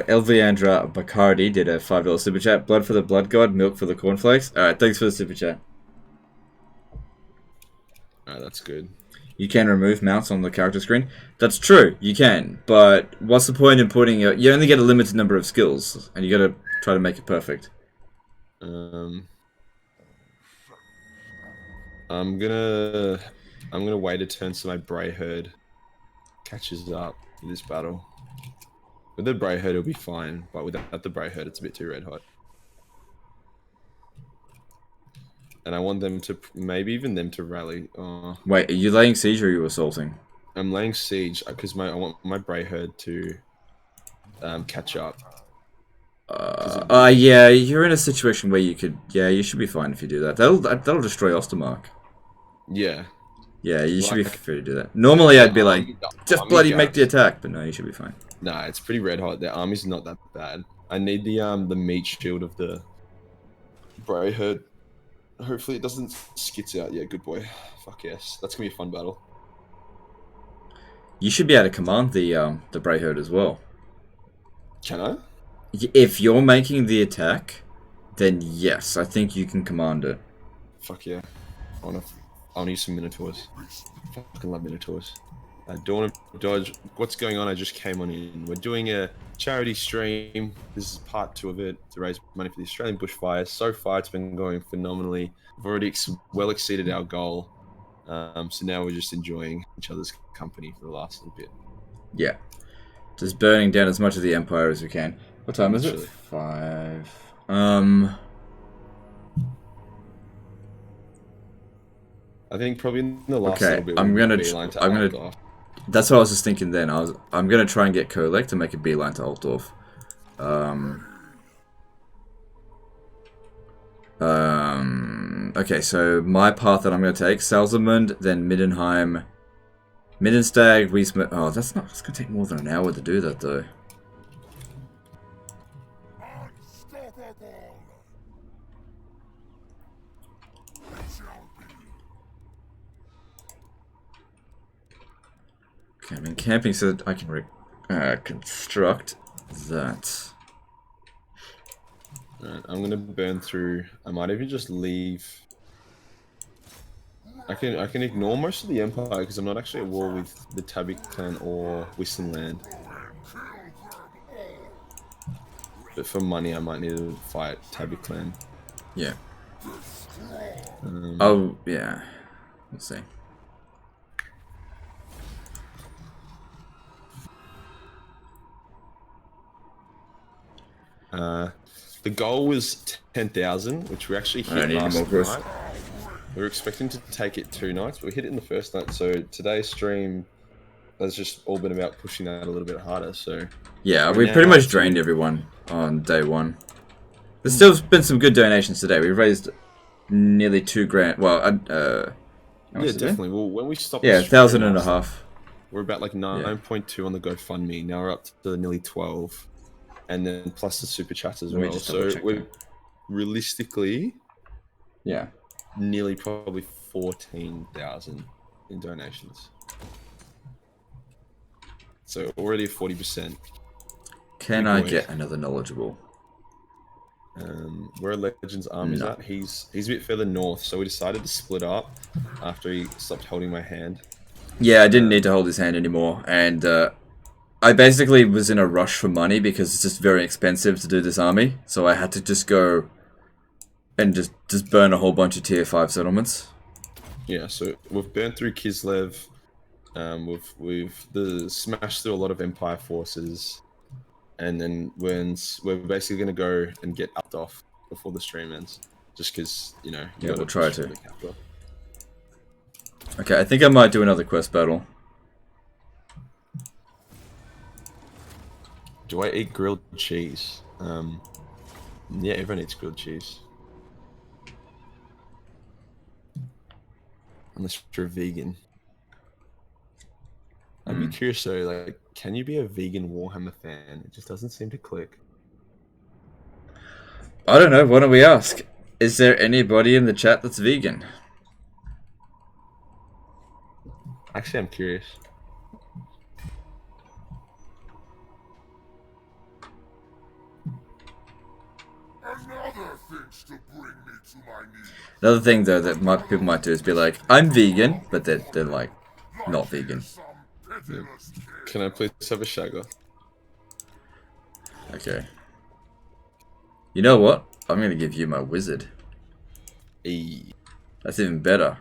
Elviandra Bacardi did a $5 super chat. Blood for the blood god, milk for the cornflakes. Alright, thanks for the super chat. Alright, that's good. You can remove mounts on the character screen. That's true, you can. But what's the point in putting you only get a limited number of skills, and you gotta try to make it perfect. I'm gonna wait a turn so my Bray herd catches up in this battle. With the Bray herd it'll be fine, but without the Bray herd it's a bit too red hot. And I want them to, maybe even them to rally. Wait, are you laying siege or are you assaulting? I'm laying siege because I want my Bray herd to catch up. Yeah, you're in a situation where you could, you should be fine if you do that. That'll destroy Ostermark. Yeah. Yeah, you should be free to do that. Normally I'd be like, just bloody make the attack, but no, you should be fine. Nah, it's pretty red hot. Their army's not that bad. I need the meat shield of the Bray herd. Hopefully it doesn't skits out. Yeah, good boy. Fuck yes. That's gonna be a fun battle. You should be able to command the Bray herd as well. Can I? If you're making the attack, then yes, I think you can command it. Fuck yeah. I wanna use some Minotaurs. I fucking love Minotaurs. Dawn of Dodge, what's going on? I just came on in. We're doing a charity stream. This is part 2 of it to raise money for the Australian bushfires. So far, it's been going phenomenally. We've already well exceeded our goal. So now we're just enjoying each other's company for the last little bit. Yeah. Just burning down as much of the Empire as we can. What time is it? 5. I think probably in the last little bit. That's what I was just thinking then. I'm gonna try and get Kolek to make a beeline to Altdorf. Okay, so my path that I'm gonna take: Salzamund, then Middenheim, Middenstag, Wiesma. Oh, that's gonna take more than an hour to do that though. Okay, I'm in camping so that I can construct that. Alright, I'm gonna burn through. I might even just leave. I can ignore most of the Empire because I'm not actually at war with the Tabik clan or Wissenland. But for money, I might need to fight Tabik clan. Yeah. Oh yeah. Let's see. The goal was 10,000, which we actually hit last night. We were expecting to take it 2 nights, but we hit it in the first night. So today's stream, that's just all been about pushing that a little bit harder. So Yeah, we're we now pretty much up to- drained everyone on day 1. There's still been some good donations today. We raised nearly 2 grand. Well, how much Yeah, is it? definitely. Well, when we stopped, Yeah, the stream 1,000 and a last, half. we're about like 9.2 on the GoFundMe. Now we're up to nearly 12, and then plus the super chats as Let me well. just So double check we're that. realistically Yeah. nearly probably 14,000 in donations. So already 40%. Can Big I boy. get another knowledgeable? Where Legends Army's No. at, he's a bit further north, so we decided to split up after he stopped holding my hand. Yeah, I didn't need to hold his hand anymore, and I basically was in a rush for money because it's just very expensive to do this army, so I had to just go and just burn a whole bunch of tier 5 settlements. Yeah, so we've burnt through Kislev. We've smashed through a lot of Empire forces, and then we're basically gonna go and get upped off before the stream ends, just because you know you Yeah, gotta we'll try push to. for the capital. Okay, I think I might do another quest battle. Do I eat grilled cheese? Yeah, everyone eats grilled cheese. Unless you're a vegan. I'd be curious though, like, can you be a vegan Warhammer fan? It just doesn't seem to click. I don't know, why don't we ask? Is there anybody in the chat that's vegan? Actually, I'm curious. Another thinks to bring me to my knees. Another thing though that people might do is be like, I'm vegan, but they're like, not vegan. Some pitiless kid. Can I please have a shagger? Okay. You know what? I'm gonna give you my wizard. E. That's even better.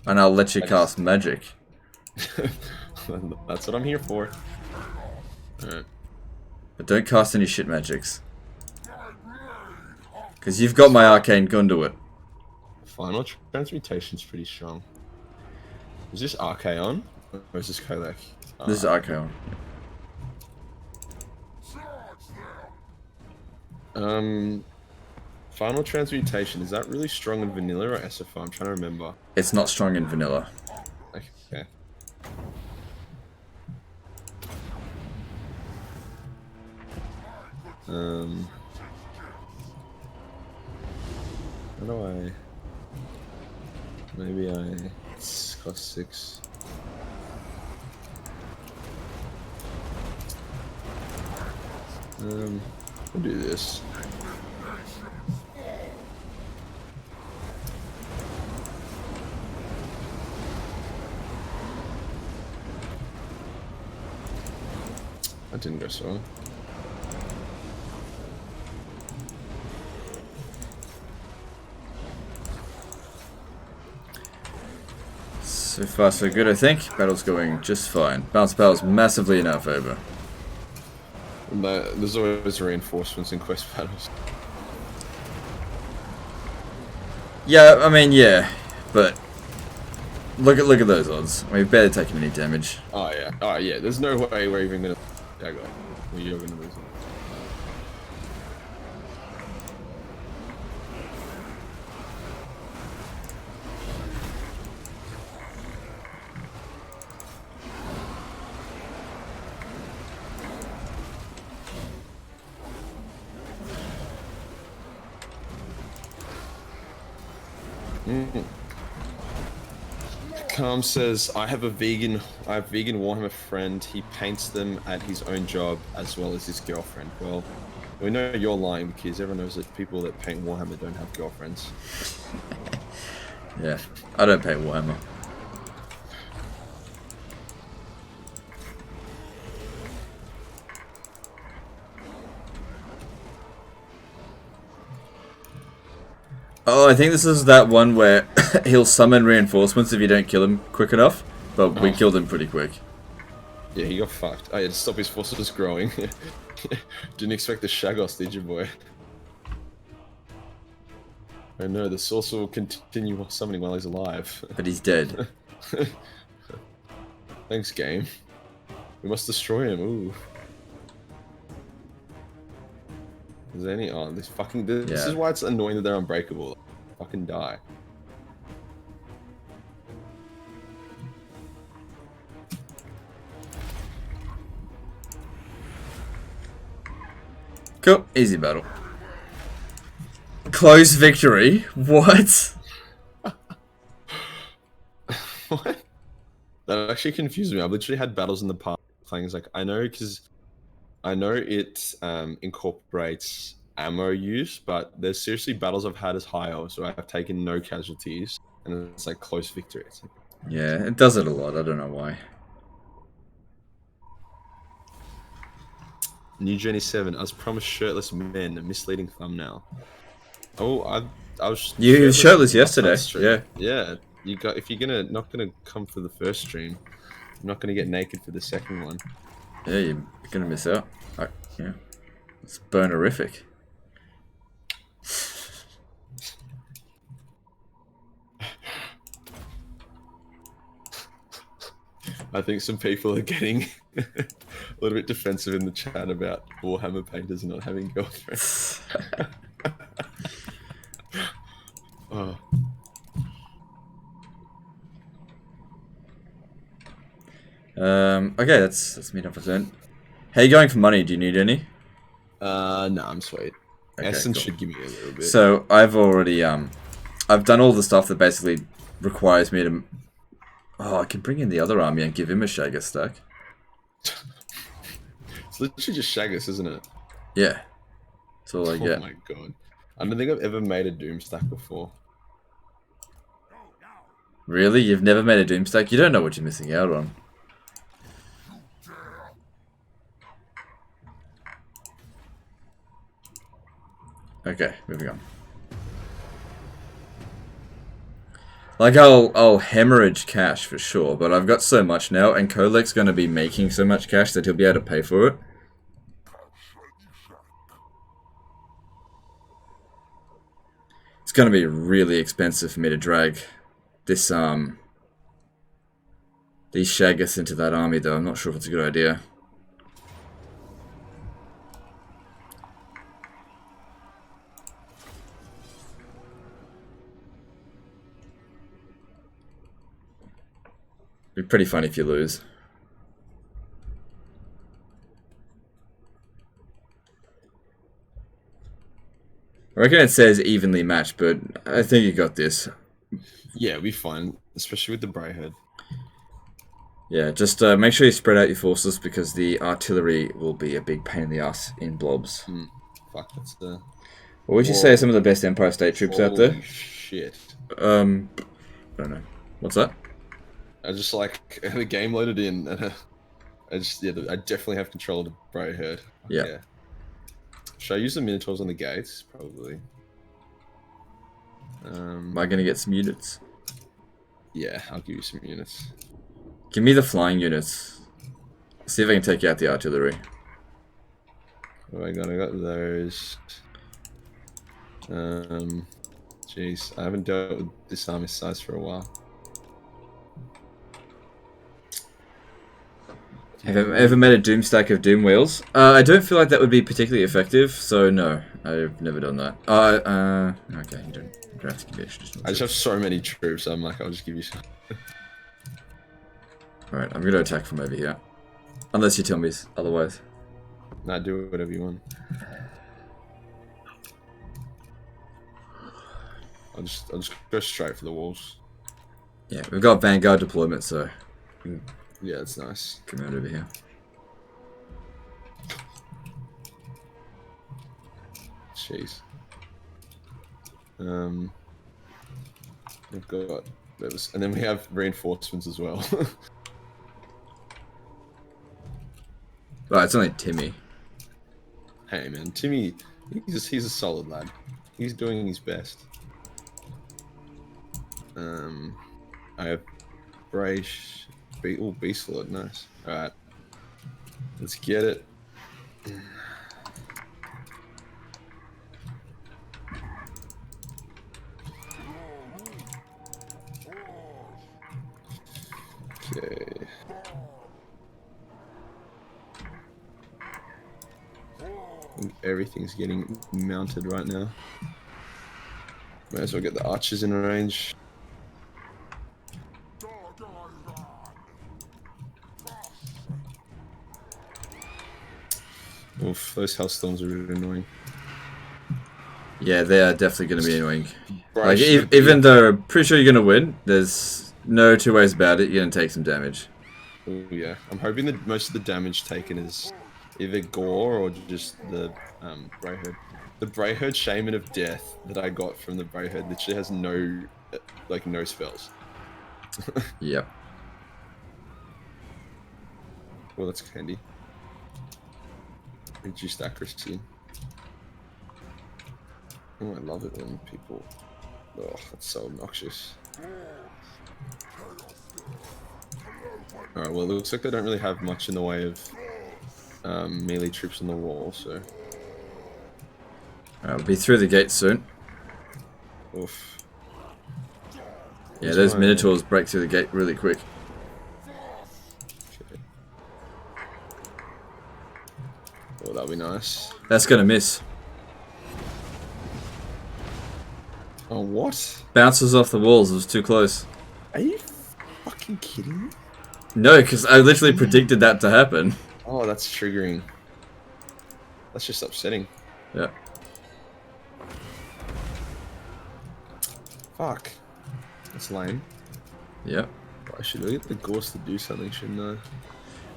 And I'll let you cast magic. That's what I'm here for. Alright. But don't cast any shit magics. Because you've got my arcane conduit. Final transmutation's pretty strong. Is this Archaon? Or is this Kolek? This is Archaon. Final transmutation, is that really strong in vanilla or SFR? I'm trying to remember. It's not strong in vanilla. Okay. How do I... Maybe it's cost 6. We'll do this. That didn't go so well. So far so good, I think. Battle's going just fine. Bounce battle's massively in our favor. There's always reinforcements in quest battles. Yeah, I mean, yeah, but look at those odds. We've barely taken any damage. Oh yeah, there's no way we're even gonna... Yeah, go. You're gonna lose it. Calm says, I have vegan Warhammer friend. He paints them at his own job as well as his girlfriend. Well, we know you're lying because everyone knows that people that paint Warhammer don't have girlfriends. Yeah, I don't paint Warhammer. Oh, I think this is that one where he'll summon reinforcements if you don't kill him quick enough, but we killed him pretty quick. Yeah, he got fucked. I had to stop his forces growing. Didn't expect the Shagos, did you, boy? I know, the sorcerer will continue summoning while he's alive. But he's dead. Thanks, game. We must destroy him. Ooh. Is there any? Oh, this fucking. This is why it's annoying that they're unbreakable. Fucking die. Cool. Easy battle. Close victory. What? What? That actually confused me. I've literally had battles in the past playing as like I know because I know it incorporates ammo use, but there's seriously battles I've had as high so I've taken no casualties, and it's like close victory. It's like, Yeah, it does it a lot. I don't know why. New Journey 7, as promised, shirtless men, a misleading thumbnail. Oh, I was. You were shirtless yesterday. Yeah. Yeah. You got if you're not gonna come for the first stream, you're not gonna get naked for the second one. Yeah, you're gonna miss out. Yeah, it's burnerific. I think some people are getting a little bit defensive in the chat about Warhammer painters not having girlfriends. Oh. Okay, let's meet up for turn. How you going for money? Do you need any? No, I'm sweet. Okay, Essence cool. should give me a little bit. So I've already I've done all the stuff that basically requires me to. Oh, I can bring in the other army and give him a Shagger stack. It's literally just Shaggers, isn't it? Yeah, that's all I get. Oh my god, I don't think I've ever made a doomstack before. Really? You've never made a doomstack? You don't know what you're missing out on. Okay, moving on. Like, I'll hemorrhage cash for sure, but I've got so much now, and Kolek's going to be making so much cash that he'll be able to pay for it. It's going to be really expensive for me to drag this, these Shaggoths into that army, though. I'm not sure if it's a good idea. It'd be pretty funny if you lose. I reckon it says evenly matched, but I think you got this. Yeah, it'll be fine, especially with the Bray head. Yeah, just make sure you spread out your forces because the artillery will be a big pain in the ass in blobs. Fuck, that's the... What would you say are some of the best Empire State troops out there? Holy shit. I don't know. What's that? I just like the game loaded in, and I definitely have control of the Bray herd. Yeah. Should I use the Minotaurs on the gates? Probably. Am I gonna get some units? Yeah, I'll give you some units. Give me the flying units. See if I can take out the artillery. What I got those. Jeez, I haven't dealt with this army size for a while. Have you ever made a doom stack of doom wheels? I don't feel like that would be particularly effective, so no, I've never done that. Okay, you don't have to give it traditional. I just have so many troops, so I'm like, I'll just give you some. Alright, I'm gonna attack from over here. Unless you tell me otherwise. Nah, do whatever you want. I'll just go straight for the walls. Yeah, we've got Vanguard deployment, so Yeah, it's nice. come out over here. Jeez. We've got those, and then we have reinforcements as well. Right, it's only Timmy. Hey man, Timmy, he's a solid lad. He's doing his best. I have Bray, Beast Lord, nice. Alright. Let's get it. Okay. I think everything's getting mounted right now. May as well get the archers in range. Oof, those hellstorms are really annoying. Yeah, they are definitely going to be annoying. Bray Like, should even though I'm pretty sure you're going to win, there's no two ways about it. You're going to take some damage. Oh yeah, I'm hoping that most of the damage taken is either gore or just the Bray Herd. The Bray Herd Shaman of Death that I got from the Bray Herd literally has no, like, no spells. Yep. Well, that's handy. Reduced accuracy. Oh, I love it when people... Oh, that's so obnoxious. Alright, well, it looks like they don't really have much in the way of melee troops on the wall, so... Alright, we'll be through the gate soon. Oof. Yeah, those Minotaurs break through the gate really quick. Okay. Oh, that'll be nice. That's going to miss. Oh, what? Bounces off the walls. It was too close. Are you fucking kidding me? No, because I literally predicted that to happen. Oh, that's triggering. That's just upsetting. Yeah. Fuck. That's lame. Yep. I should really get the Gorse to do something, shouldn't I?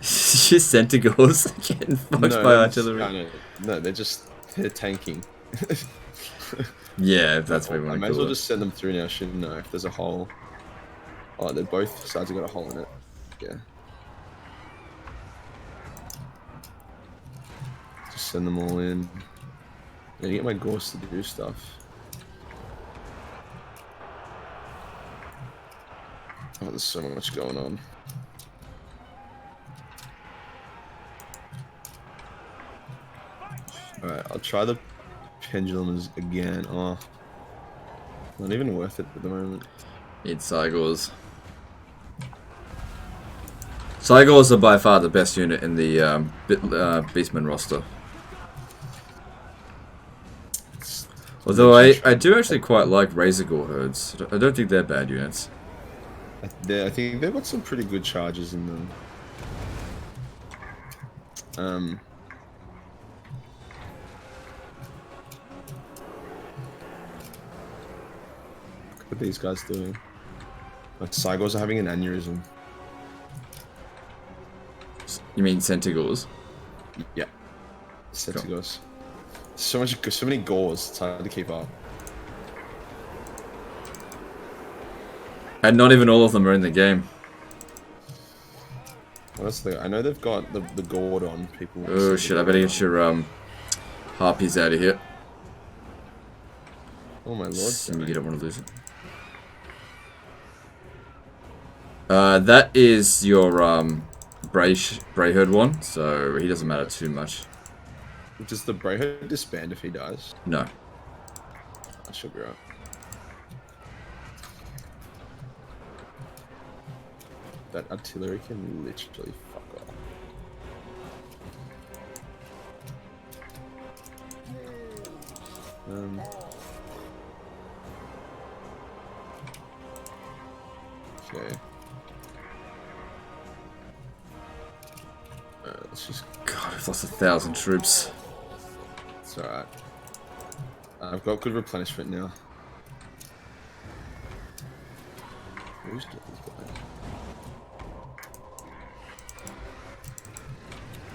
Just Centaurs getting fucked by artillery. No, they're tanking. Yeah, if that's what we I want may to as well call it. just send them through now, shouldn't I? If there's a hole. Oh, they're both sides have got a hole in it. Yeah. Just send them all in. I need to get my Gorse to do stuff. Oh, there's so much going on. Alright, I'll try the pendulums again. Oh, not even worth it at the moment. Need Cygors. Cygors are by far the best unit in the Beastman roster. Although I do actually quite like Razor Gore herds. I don't think they're bad units. I think they've got some pretty good charges in them. What are these guys doing? Like, Cygors are having an aneurysm. You mean Centaurs? Yeah. Centaurs. So many gores, it's hard to keep up. And not even all of them are in the game. Honestly, I know they've got the gourd on people. Oh shit, I better get your harpies out of here. Oh my lord. You don't want to lose it. That is your Bray Herd one, so he doesn't matter too much. Does the Brayhead disband if he dies? No. I should be right. That artillery can literally fuck off. Okay. Let's just... God, I've lost 1,000 troops. It's alright. I've got good replenishment now. Who's doing this guy?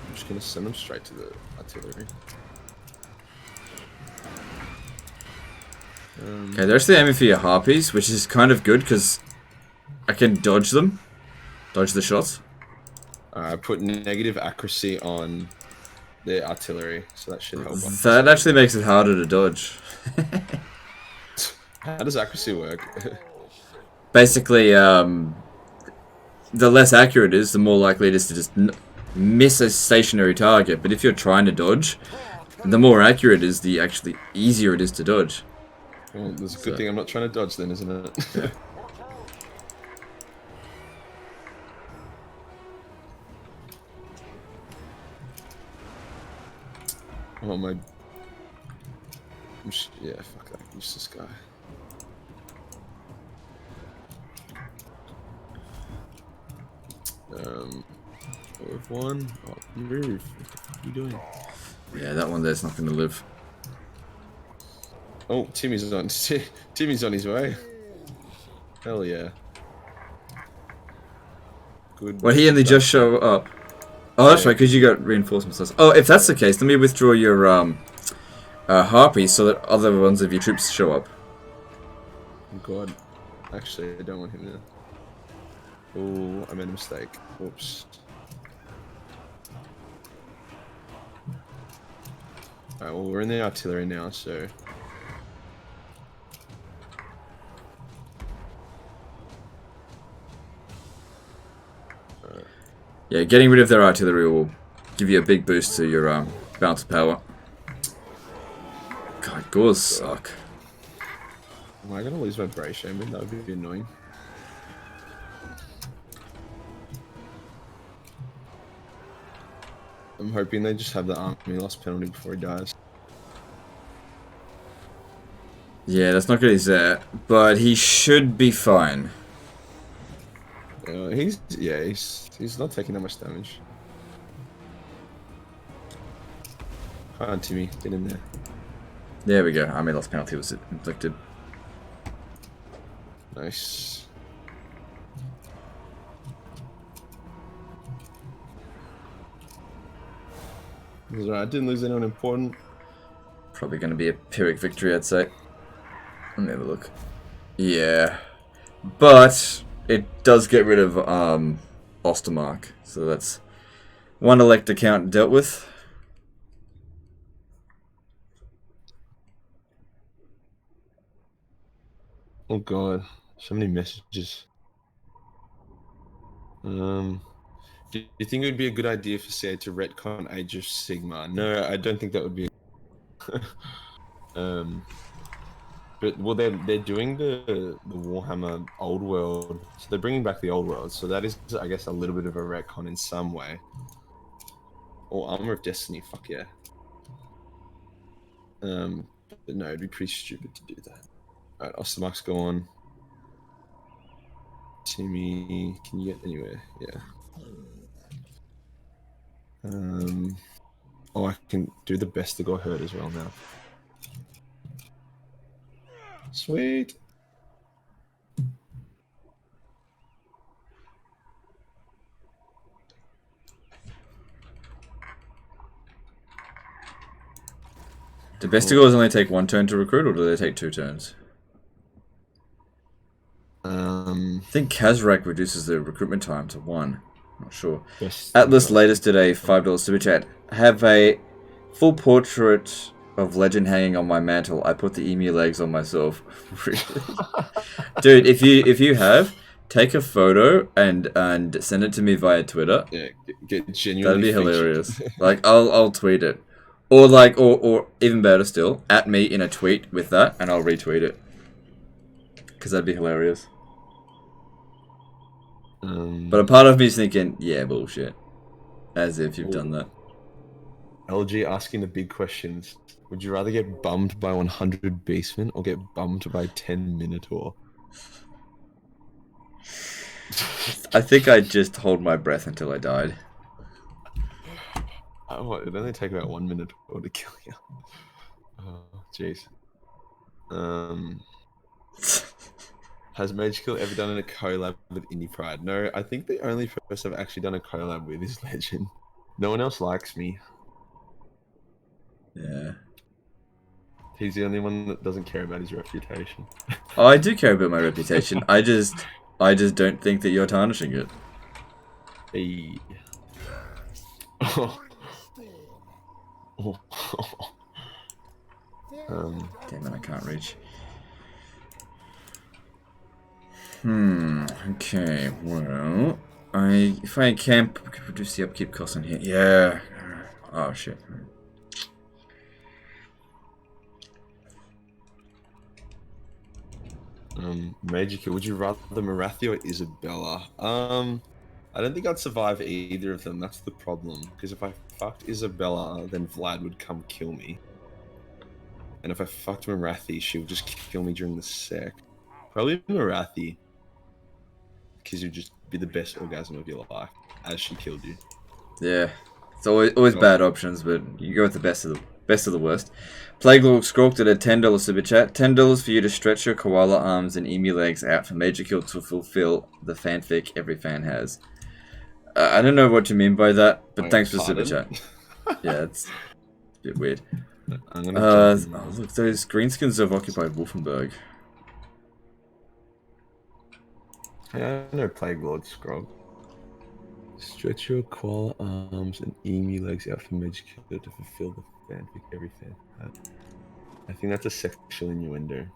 I'm just gonna send them straight to the artillery. Okay, they're actually aiming for your harpies, which is kind of good because I can dodge them. Dodge the shots. I put negative accuracy on the artillery, so that should help. That actually makes it harder to dodge. How does accuracy work? Basically, the less accurate it is, the more likely it is to just miss a stationary target. But if you're trying to dodge, the more accurate it is, the actually easier it is to dodge. Well, there's a good thing I'm not trying to dodge then, isn't it? Yeah. Oh my. Yeah, fuck that. Useless guy. With one. Oh, move. What the fuck are you doing? Yeah, that one there's not going to live. Oh, Timmy's on. Timmy's on his way. Hell yeah. Good. Well, he only just show up. Oh, that's right, because you got reinforcements. Oh, if that's the case, let me withdraw your harpy so that other ones of your troops show up. Oh god. Actually, I don't want him there. Oh, I made a mistake. Oops. Alright, well, we're in the artillery now, so... Yeah, getting rid of their artillery will give you a big boost to your bounce power. God, gauze suck. Am I gonna lose my bray shaman? That would be annoying. I'm hoping they just have the army loss penalty before he dies. Yeah, that's not good as that, but he should be fine. He's not taking that much damage. Come on, Timmy, get in there. There we go. Army loss penalty was inflicted. Nice. Alright, didn't lose anyone important. Probably going to be a Pyrrhic victory, I'd say. Let me have a look. Yeah. But it does get rid of Ostermark. So that's one elect account dealt with. Oh god, so many messages. Do you think it would be a good idea for CA to retcon Age of Sigmar? No, I don't think that would be. But well, they're doing the Warhammer Old World, so they're bringing back the Old World. So that is, I guess, a little bit of a retcon in some way. Or Armor of Destiny, fuck yeah. But no, it'd be pretty stupid to do that. Alright, Ostermark's gone. Timmy, can you get anywhere? Yeah. Oh, I can do the best that got hurt as well now. Sweet. Do Bestigors only take one turn to recruit, or do they take 2 turns? I think Kazrak reduces the recruitment time to 1. Not sure. Atlas latest did a $5 super chat. Have a full portrait of Legend hanging on my mantle. I put the emu legs on myself. Dude, if you have, take a photo and send it to me via Twitter. Yeah, get genuinely. That'd be hilarious. Like I'll tweet it, or even better still, at me in a tweet with that, and I'll retweet it. Because that'd be hilarious. But a part of me is thinking, yeah, bullshit. As if you've done that. LG asking the big questions. Would you rather get bummed by 100 Beastmen or get bummed by 10 Minotaur? I think I'd just hold my breath until I died. It'd only take about 1 Minotaur to kill you. Oh, jeez. Has Majorkill ever done a collab with Indie Pride? No, I think the only person I've actually done a collab with is Legend. No one else likes me. Yeah. He's the only one that doesn't care about his reputation. Oh, I do care about my reputation. I just don't think that you're tarnishing it. Hey. Oh. Damn it, I can't reach. Okay, well, if I can reduce the upkeep cost on here, yeah. Oh shit. Majorkill, would you rather Marathi or Isabella? I I don't think I'd survive either of them. That's the problem. Because if I fucked Isabella, then Vlad would come kill me. And if I fucked Marathi, she would just kill me during the sec. Probably Marathi. Because you'd just be the best orgasm of your life as she killed you. Yeah, it's always bad options, but you go with the best of the worst. Plague Lord Skulked at a $10 super chat. $10 for you to stretch your koala arms and emu legs out for Majorkill to fulfill the fanfic every fan has. I don't know what you mean by that, but Wait, thanks for the super pardon? chat. Yeah, it's a bit weird. I'm gonna jump in. Oh, look, those greenskins have occupied Wolfenburg. Yeah, I know Plague Lord Scrog. Stretch your koala arms and emu legs out for Majorkill to fulfill the fanfic every fan had. I think that's a sexual innuendo.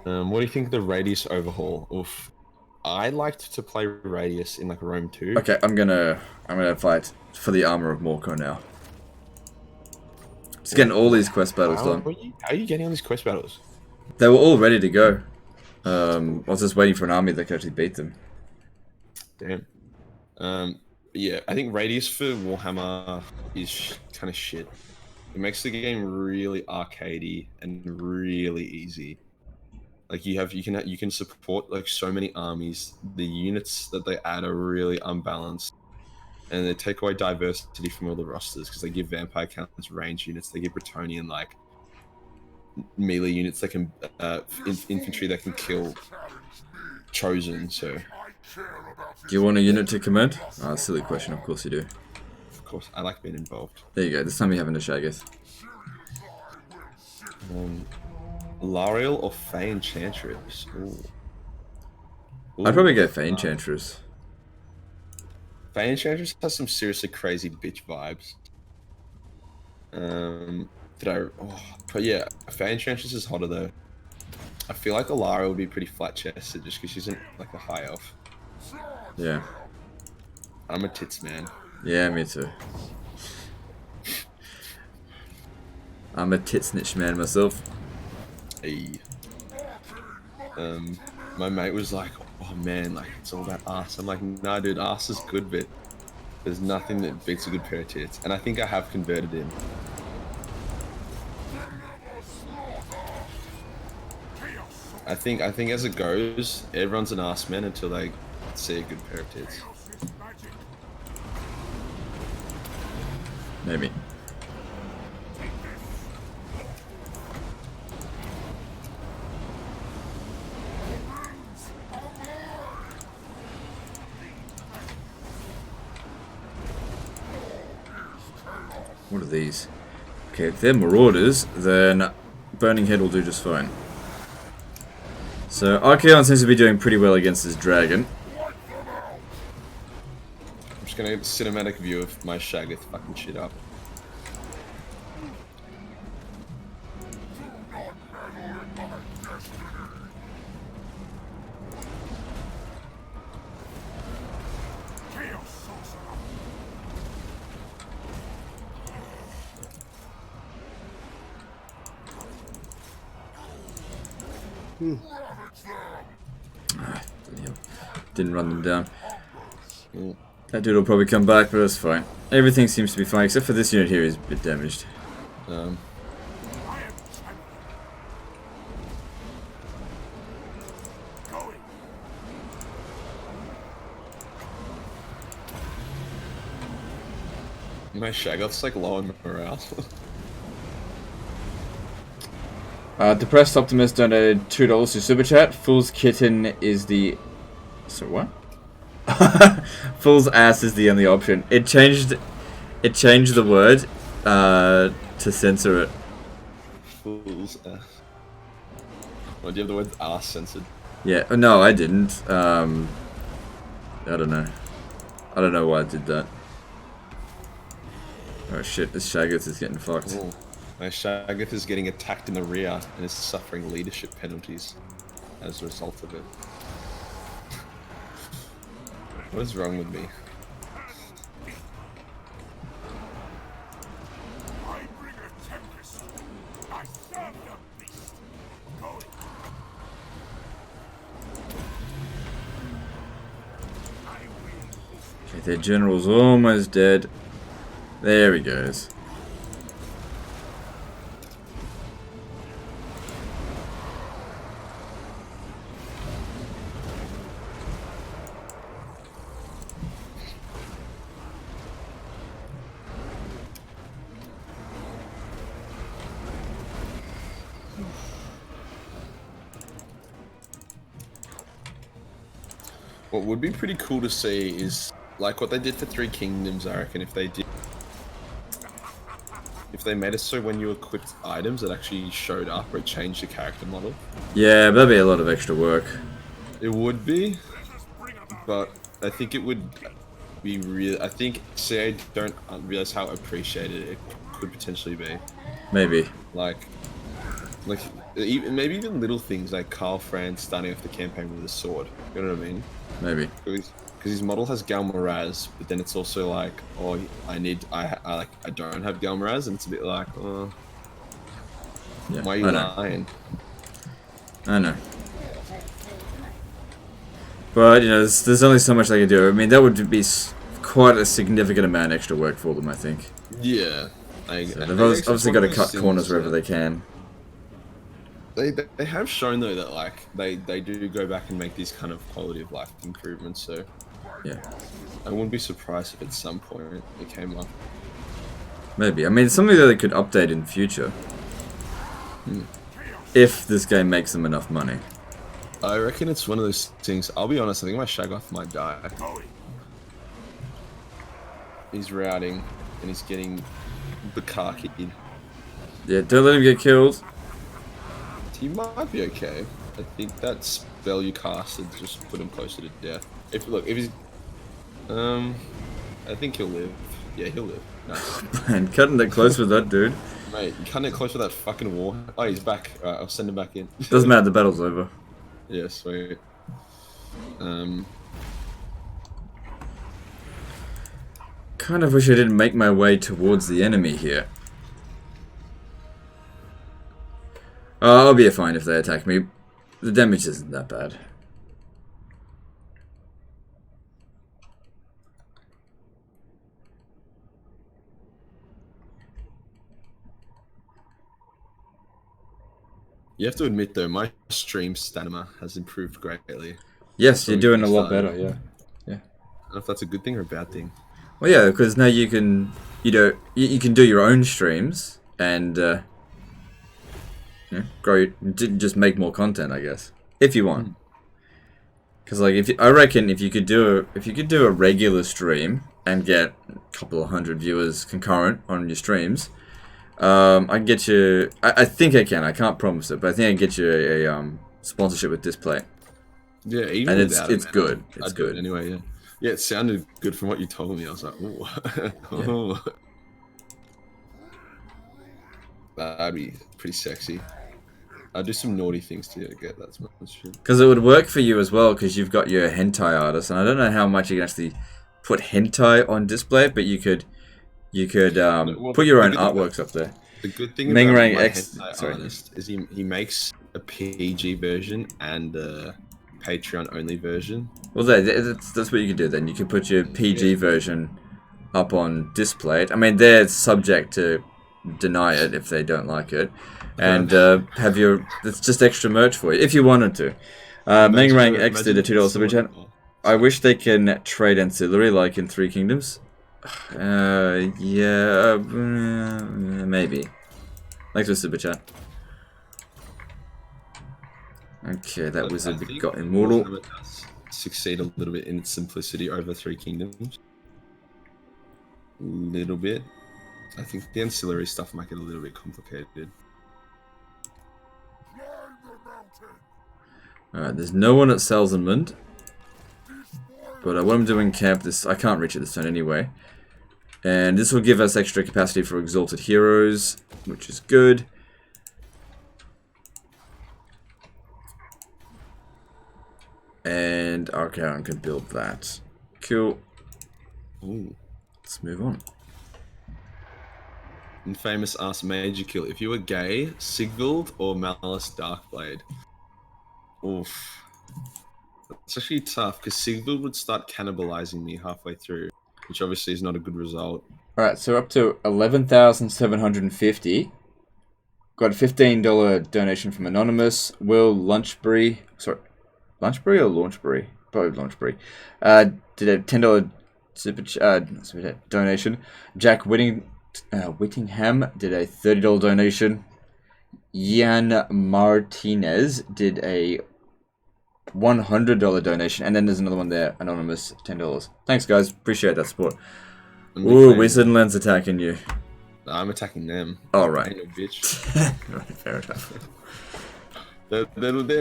What do you think of the Radius overhaul? Oof. I liked to play Radius in like Rome 2. Okay, I'm gonna fight for the armor of Morghur now. Just getting all these quest battles done. How are you getting on these quest battles? They were all ready to go. I was just waiting for an army that could actually beat them. Damn. Yeah, I think Radius for Warhammer is kind of shit. It makes the game really arcadey and really easy. Like you can support like so many armies. The units that they add are really unbalanced, and they take away diversity from all the rosters because they give vampire counts range units. They give Bretonian like melee units that can infantry that can kill chosen. So Do you want a unit to command? Ah, silly question. Of course you do. of course I like being involved. There you go. This time you're having a Shaggoth. L'Ariel or Fey Enchantress? Ooh. I'd probably go Fey Enchantress. Fey Enchantress has some seriously crazy bitch vibes. But yeah, Fey Enchantress is hotter though. I feel like Alara would be pretty flat chested just because she's isn't like a high elf. Yeah. I'm a tits man. Yeah, me too. I'm a titsnitch man myself. Hey. My mate was like, oh man, like it's all about ass. I'm like, nah dude, ass is good, but there's nothing that beats a good pair of tits. And I think I have converted him. I think as it goes, everyone's an ass man until they see a good pair of tits. Maybe. What are these? Okay, if they're Marauders, then Burning Head will do just fine. So Archaon seems to be doing pretty well against this dragon. I'm just gonna get a cinematic view of my Shaggoth fucking shit up. Didn't run them down. That dude will probably come back, but that's fine. Everything seems to be fine, except for this unit here is a bit damaged. My Shaggoth's like low on morale. Depressed Optimist donated $2 to Super Chat. Fool's Kitten is the... So what? Fool's Ass is the only option. It changed the word to censor it. Fool's ass. Well, do you have the word ass censored? Yeah, no, I didn't. I don't know. I don't know why I did that. Oh shit, this Shaggoth is getting fucked. Ooh. My Shaggoth is getting attacked in the rear and is suffering leadership penalties as a result of it. What is wrong with me? I bring a tempest. I serve the beast. Going. Okay, their general's almost dead. There he goes. What would be pretty cool to see is like what they did for Three Kingdoms. I reckon if they made it so when you equipped items it actually showed up or it changed the character model. Yeah, but that'd be a lot of extra work. It would be, but I think it would be real. I think CA don't realize how appreciated it could potentially be. Maybe. Like maybe even little things like Carl Franz starting off the campaign with a sword. You know what I mean? Maybe. Because his model has Galmaraz, but then it's also like, oh, I don't have Galmaraz, and it's a bit like, oh, Yeah, why are you lying? I know. But, you know, there's only so much they can do. I mean, that would be quite a significant amount of extra work for them, I think. Yeah. So they've obviously got to cut corners wherever they can. They have shown though that like they do go back and make these kind of quality of life improvements, so Yeah. I wouldn't be surprised if at some point it came up. Maybe. I mean, it's something that they could update in future. If this game makes them enough money. I reckon it's one of those things. I'll be honest, I think my Shaggoth might die. He's routing and he's getting Bukaki. Yeah, don't let him get killed. He might be okay. I think that spell you casted just put him closer to death. If he's, I think he'll live. Yeah, he'll live. Nice. Man, cutting it close with that dude. Mate, you cutting it close with that fucking war. Oh, he's back. Alright, I'll send him back in. Doesn't matter, the battle's over. Yeah, sweet. Kind of wish I didn't make my way towards the enemy here. I'll be fine if they attack me. The damage isn't that bad. You have to admit though, my stream stamina has improved greatly. Yes, you're doing a lot better, yeah. Yeah. I don't know if that's a good thing or a bad thing. Well, yeah, because now you can, you can do your own streams and grow, just make more content, I guess, if you want. Because like, I reckon if you could do a regular stream and get a couple of hundred viewers concurrent on your streams, I can get you. I think I can. I can't promise it, but I think I can get you a sponsorship with Display. Yeah, even and without it's man, good. It's good anyway. Yeah. Yeah, it sounded good from what you told me. I was like, ooh. Oh. That'd be pretty sexy. I'd do some naughty things to get that sponsorship. Because it would work for you as well, because you've got your hentai artist, and I don't know how much you can actually put hentai on Display, but you could put your own artworks up there. The good thing about my hentai artist is he makes a PG version and a Patreon only version. Well, that's what you could do then. You could put your PG version up on Display. I mean, they're subject to deny it if they don't like it, and have your. It's just extra merch for you if you wanted to. Mangarang X did a $2 super chat. I wish they can trade ancillary like in Three Kingdoms. Yeah, maybe. Thanks for super chat. Okay, that wizard got immortal. Succeed a little bit in its simplicity over Three Kingdoms. A little bit. I think the ancillary stuff might get a little bit complicated. Alright, there's no one at Salzenland. But what I'm doing camp this, I can't reach it this turn anyway. And this will give us extra capacity for Exalted Heroes, which is good. And Archaon can build that. Cool. Ooh. Let's move on. Infamous asks Majorkill, if you were gay, Sigvald or Malice Darkblade? Oof. It's actually tough because Sigvald would start cannibalizing me halfway through, which obviously is not a good result. Alright, so we're up to 11,750. Got a $15 donation from Anonymous. Will Lunchbury... Sorry. Lunchbury or Launchbury? Probably Launchbury. Did a $10 super donation. Jack Whittingham did a $30 donation. Yan Martinez did a $100 donation. And then there's another one there. Anonymous, $10. Thanks, guys. Appreciate that support. Ooh, Wizardland's attacking you. I'm attacking them. Oh, right. Ain't no bitch. Right, fair enough. They're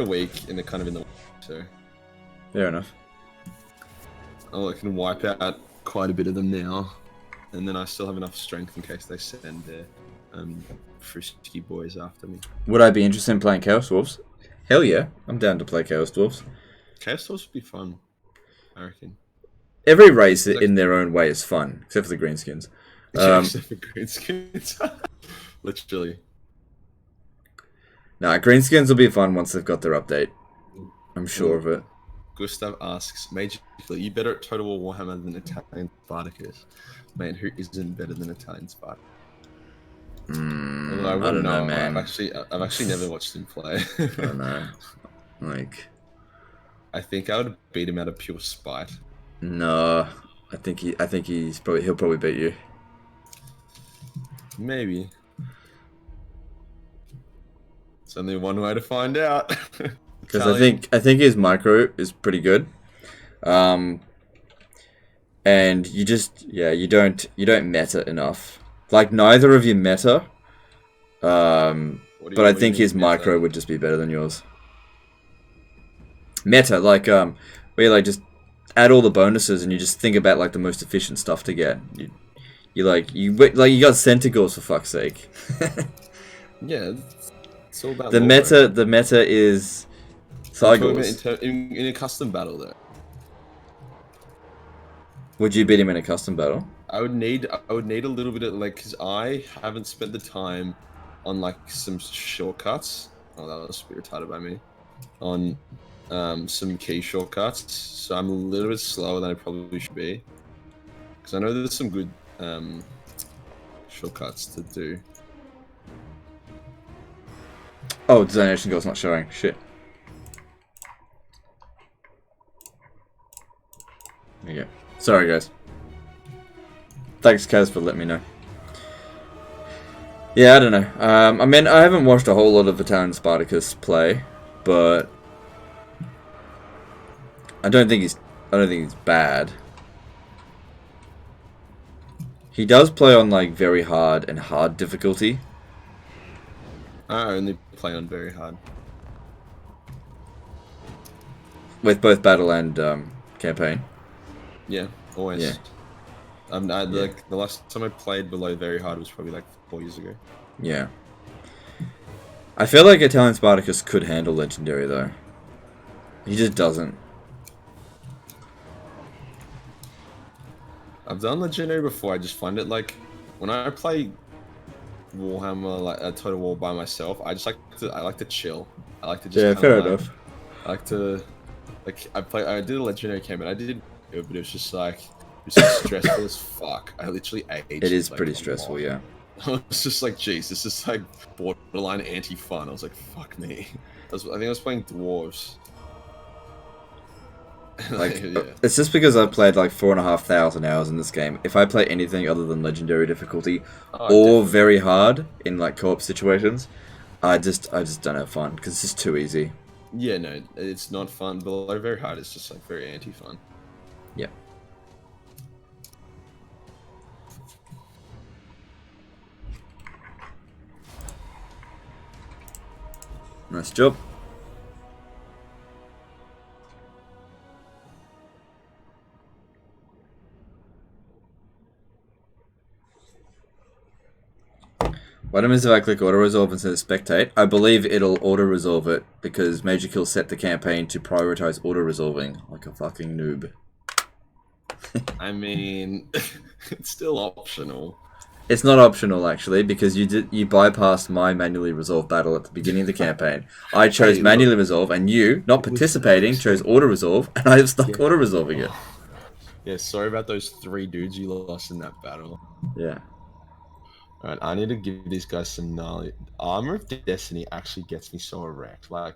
weak and they're kind of in the way, so... Fair enough. I can wipe out quite a bit of them now. And then I still have enough strength in case they send their frisky boys after me. Would I be interested in playing Chaos Dwarves? Hell yeah. I'm down to play Chaos Dwarves. Chaos Dwarves would be fun, I reckon. Every race in their own way is fun, except for the greenskins. Except for greenskins. Literally. Nah, greenskins will be fun once they've got their update. I'm sure of it. Gustav asks, Majorkill, you better at Total War Warhammer than Italian Spartacus? Man, who isn't better than Italian Spartacus? I don't know, man. I've actually never watched him play. I don't know. Like, I think I would beat him out of pure spite. No, I think he'll probably beat you. Maybe. It's only one way to find out. Because I think his micro is pretty good, and you don't meta enough. Like neither of you meta, but I think his micro would just be better than yours. Meta, like where you like just add all the bonuses and you just think about like the most efficient stuff to get. You got Centigores for fuck's sake. Yeah, it's all about the meta is Thygors. In a custom battle though. Would you beat him in a custom battle? I would need a little bit of like, because I haven't spent the time on like some shortcuts. Oh, that was a bit retarded by me. On some key shortcuts, so I'm a little bit slower than I probably should be. Because I know there's some good shortcuts to do. Oh, donation goal's not showing. Shit. There you go. Sorry, guys. Thanks, Kaz, for letting me know. Yeah, I don't know. I mean, I haven't watched a whole lot of Italian Spartacus play, but I don't think he's bad. He does play on like very hard and hard difficulty. I only play on very hard. With both battle and campaign. Yeah, always. Yeah. Like the last time I played below very hard was probably like 4 years ago. Yeah. I feel like Italian Spartacus could handle legendary though. He just doesn't. I've done legendary before. I just find it like when I play Warhammer, like a Total War by myself, I like to chill. I like to just fair enough. I like to I did a legendary campaign. I did it, but it was just like stressful as fuck. I literally aged. It is like, pretty stressful, yeah. I was just like, geez, this is like borderline anti-fun. I was like, fuck me. I think I was playing dwarves. Like, yeah. It's just because I've played like 4,500 hours in this game. If I play anything other than legendary difficulty or definitely. very hard in like co-op situations, I just don't have fun because it's just too easy. Yeah, no, it's not fun. Below very hard, it's just like very anti-fun. Yeah. Nice job. What happens if I click auto-resolve instead of spectate? I believe it'll auto-resolve it because Majorkill set the campaign to prioritize auto-resolving like a fucking noob. I mean, it's still optional. It's not optional actually, because you bypassed my manually resolve battle at the beginning of the campaign. I chose Hey, manually resolve, and you, not participating, chose auto resolve, and I have stuck auto resolving it. Yeah, sorry about those 3 dudes you lost in that battle. Yeah. Alright, I need to give these guys some knowledge. Armor of Destiny actually gets me so erect. Like,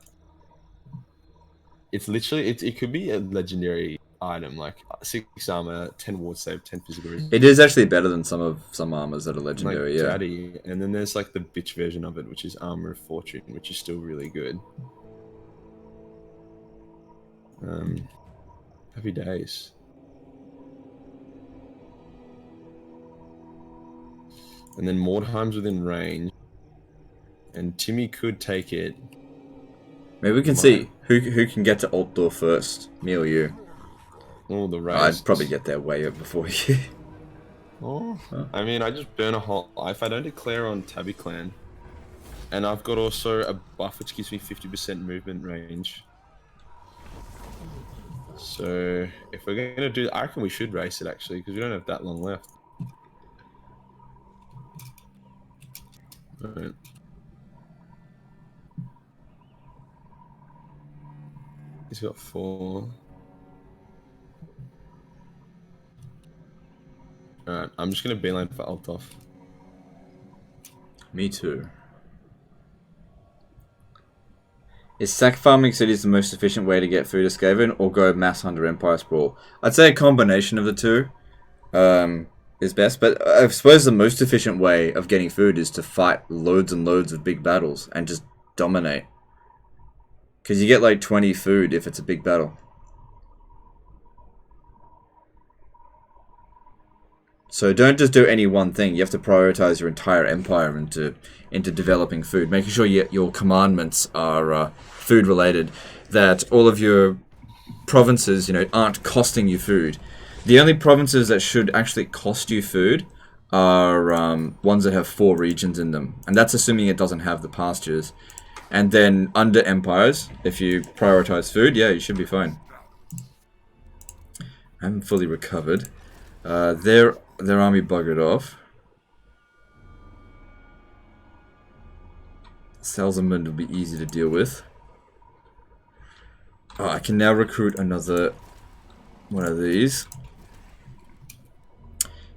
it's literally, it could be a legendary item, like 6 armor, 10 ward save, 10 physical resistance. It is actually better than some armors that are Like legendary, yeah. Daddy. And then there's like the bitch version of it, which is Armor of Fortune, which is still really good. Happy days. And then Mordheim's within range. And Timmy could take it. Maybe we can see who can get to alt door first, me or you. Oh, the race. I'd probably get there way up before you. Oh, I mean, I just burn a whole life. I don't declare on Tabby Clan. And I've got also a buff which gives me 50% movement range. So, if we're going to do... I reckon we should race it, actually, because we don't have that long left. Alright. He's got 4. Alright, I'm just going to beeline for Althoff. Me too. Is sack farming cities the most efficient way to get food to Skaven, or go mass hunter Empire Sprawl? I'd say a combination of the two is best, but I suppose the most efficient way of getting food is to fight loads and loads of big battles and just dominate. Because you get like 20 food if it's a big battle. So don't just do any one thing. You have to prioritize your entire empire into developing food, making sure your commandments are food related, that all of your provinces, aren't costing you food. The only provinces that should actually cost you food are ones that have 4 regions in them, and that's assuming it doesn't have the pastures. And then under empires, if you prioritize food, yeah, you should be fine. I haven't fully recovered. Their army buggered off. Salzamund will be easy to deal with. Oh, I can now recruit another one of these.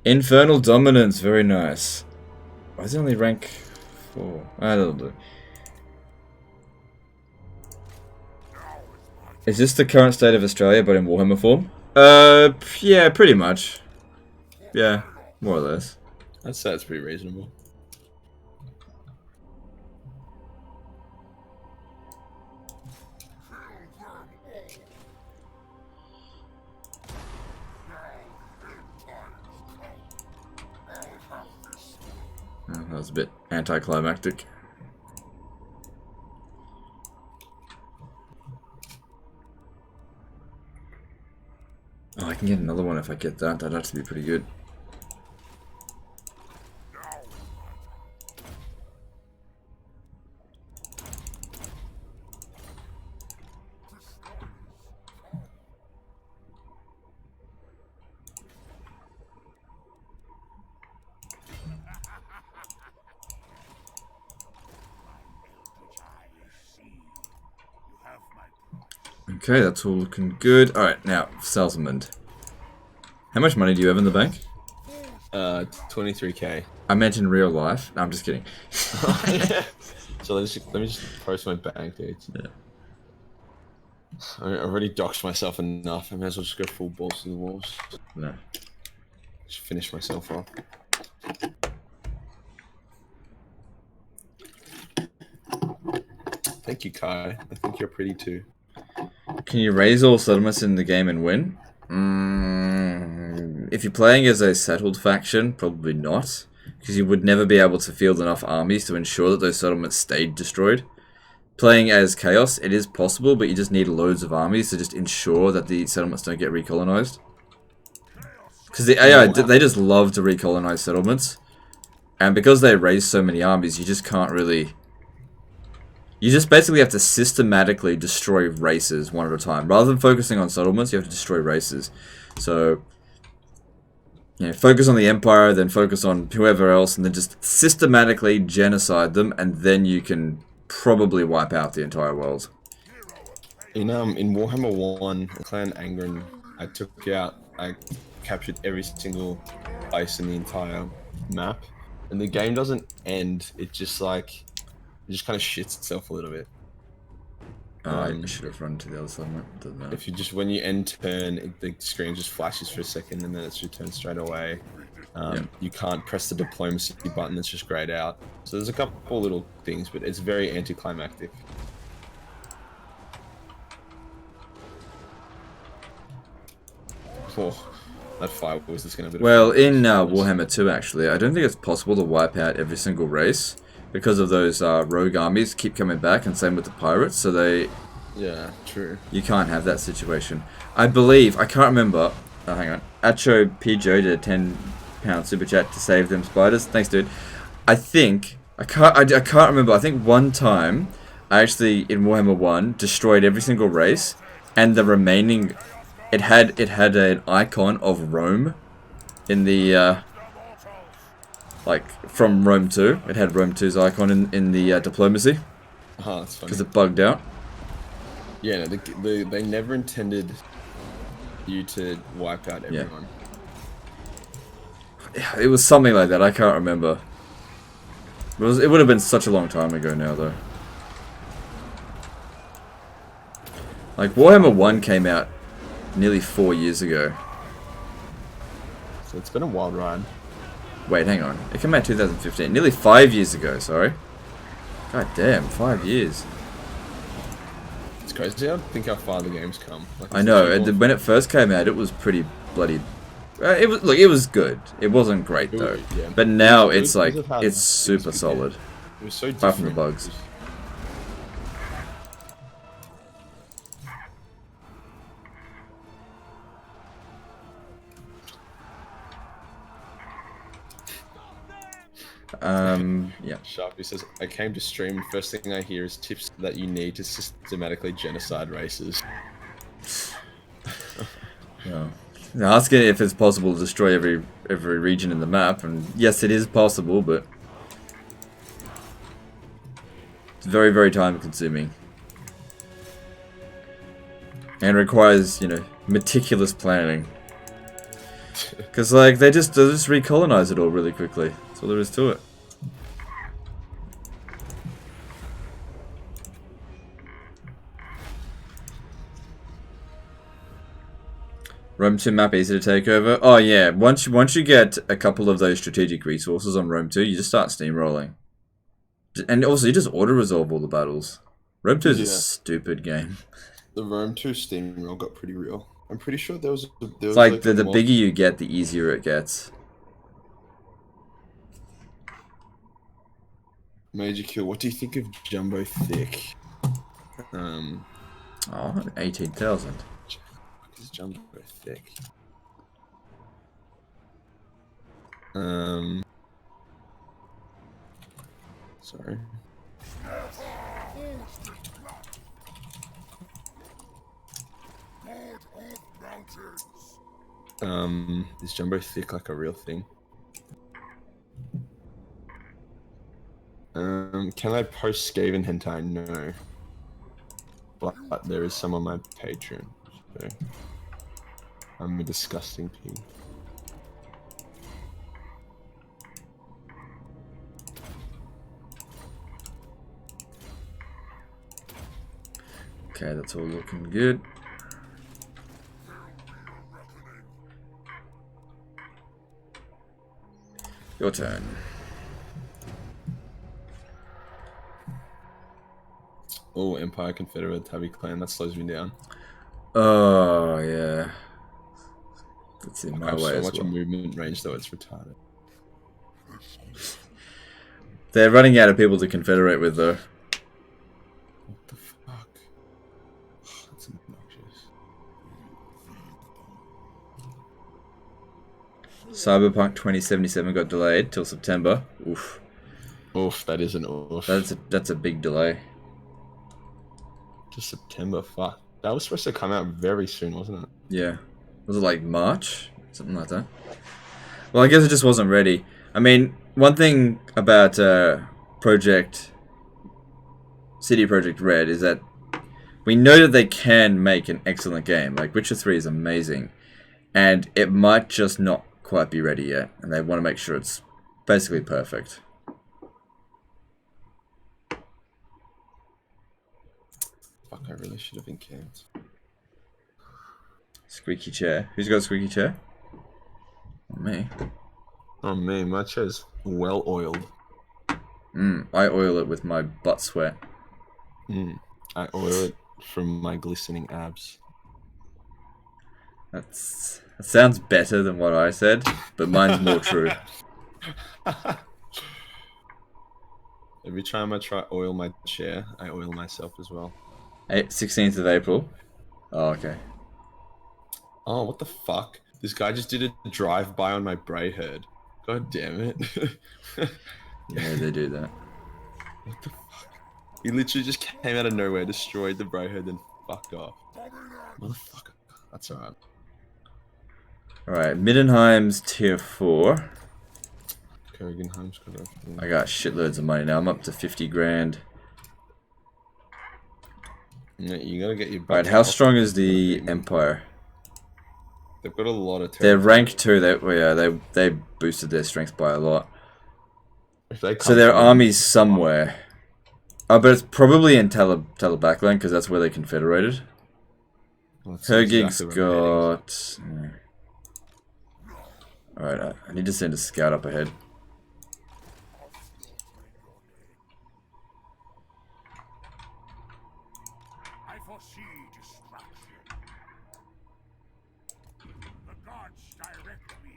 Infernal Dominance, very nice. Why is it only rank 4? I don't know. Is this the current state of Australia, but in Warhammer form? Yeah, pretty much. Yeah, more or less. I'd say it's pretty reasonable. Oh, that was a bit anticlimactic. Oh, I can get another one if I get that. That'd actually be pretty good. Okay, that's all looking good. Alright, now, Salzamund. How much money do you have in the bank? 23k. I meant in real life. No, I'm just kidding. So let me just post my bank, dude. Yeah. I already doxed myself enough. I may as well just go full balls to the walls. No. Just finish myself off. Thank you, Kai. I think you're pretty too. Can you raise all settlements in the game and win? If you're playing as a settled faction, probably not. Because you would never be able to field enough armies to ensure that those settlements stayed destroyed. Playing as Chaos, it is possible, but you just need loads of armies to just ensure that the settlements don't get recolonized. Because the AI, they just love to recolonize settlements. And because they raise so many armies, you just can't really... You just basically have to systematically destroy races one at a time. Rather than focusing on settlements, you have to destroy races. So, You know, focus on the Empire, then focus on whoever else, and then just systematically genocide them, and then you can probably wipe out the entire world. In Warhammer 1, Clan Angren, I captured every single place in the entire map, and the game doesn't end. It just kind of shits itself a little bit. I should have run to the other side. Doesn't matter. If you just when you end turn, the screen just flashes for a second, and then it's your turn straight away. You can't press the diplomacy button; it's just grayed out. So there's a couple little things, but it's very anticlimactic. Oh, that fire was just going to be. Well, in Warhammer 2, actually, I don't think it's possible to wipe out every single race because of those rogue armies keep coming back, and same with the pirates. So they. Yeah, true. You can't have that situation. I believe I can't remember. Oh, hang on. Acho Pijo did a £10 super chat to save them spiders. Thanks, dude. I think I can't remember. I think one time I actually in Warhammer 1 destroyed every single race, and the remaining. It had an icon of Rome in the like from Rome 2. It had Rome 2's icon in the diplomacy. Oh, that's funny. Because it bugged out. Yeah, no, they never intended you to wipe out everyone. Yeah, it was something like that. I can't remember. It would have been such a long time ago now, though. Like Warhammer 1 came out nearly 4 years ago. So it's been a wild ride. Wait, hang on. It came out 2015. Nearly 5 years ago, sorry. God damn, 5 years. It's crazy. I don't think how far the game's come. Like, I know. When it first came out, it was pretty bloody... it was good. It wasn't great, though. Yeah. But now it's it's super solid. It was so different. Apart from the bugs. Yeah. Sharpie says, I came to stream, first thing I hear is tips that you need to systematically genocide races. Yeah. Now asking if it's possible to destroy every region in the map, and yes, it is possible, but it's very, very time consuming. And requires, you know, meticulous planning. Because, like, they'll just recolonize it all really quickly. That's all there is to it. Rome 2 map easy to take over. Oh yeah, once you get a couple of those strategic resources on Rome 2, you just start steamrolling. And also, you just auto-resolve all the battles. Rome 2 is a stupid game. The Rome 2 steamroll got pretty real. I'm pretty sure there was it's like the bigger you get, the easier it gets. Majorkill, what do you think of Jumbo Thick? Oh, 18,000. What is Jumbo Thick? Sorry. Is Jumbo Thick like a real thing? Can I post Skaven hentai? No. But there is some on my Patreon. So I'm a disgusting pig. Okay, that's all looking good. Your turn. Oh, Empire, Confederate, Tabby Clan, that slows me down. Oh, yeah. That's in my way so as much well. movement range, though, it's retarded. They're running out of people to confederate with, though. What the fuck? That's obnoxious. Cyberpunk 2077 got delayed till September. Oof. Oof, that is an oof. That's a big delay. To September, fuck. That was supposed to come out very soon, wasn't it? Yeah. Was it like March? Something like that. Well, I guess it just wasn't ready. I mean, one thing about CD Projekt Red is that we know that they can make an excellent game. Like, Witcher 3 is amazing. And it might just not quite be ready yet. And they want to make sure it's basically perfect. Fuck, I really should have been camped. Squeaky chair. Who's got a squeaky chair? Me. Oh man, my chair's well oiled. I oil it with my butt sweat. I oil it from my glistening abs. That sounds better than what I said, but mine's more true. Every time I try oil my chair, I oil myself as well. 16th of April. Oh, okay. Oh, what the fuck? This guy just did a drive-by on my bray herd. God damn it. Yeah, they do that. What the fuck? He literally just came out of nowhere, destroyed the bray herd, then fucked off. Motherfucker. That's alright. Alright, Middenheim's tier 4. Kurgenheim's got everything. I got shitloads of money now. I'm up to 50 grand. Yeah, you gotta get your butt Alright, how off. strong is the Empire? They've got a lot of They're territory. rank 2. They boosted their strength by a lot. If they So come their from- army's somewhere. Oh, but it's probably in Talabakland because that's where they confederated. Well, that's Hergig's exactly where I'm heading. got... Alright, I need to send a scout up ahead. I foresee destruction. The gods direct me.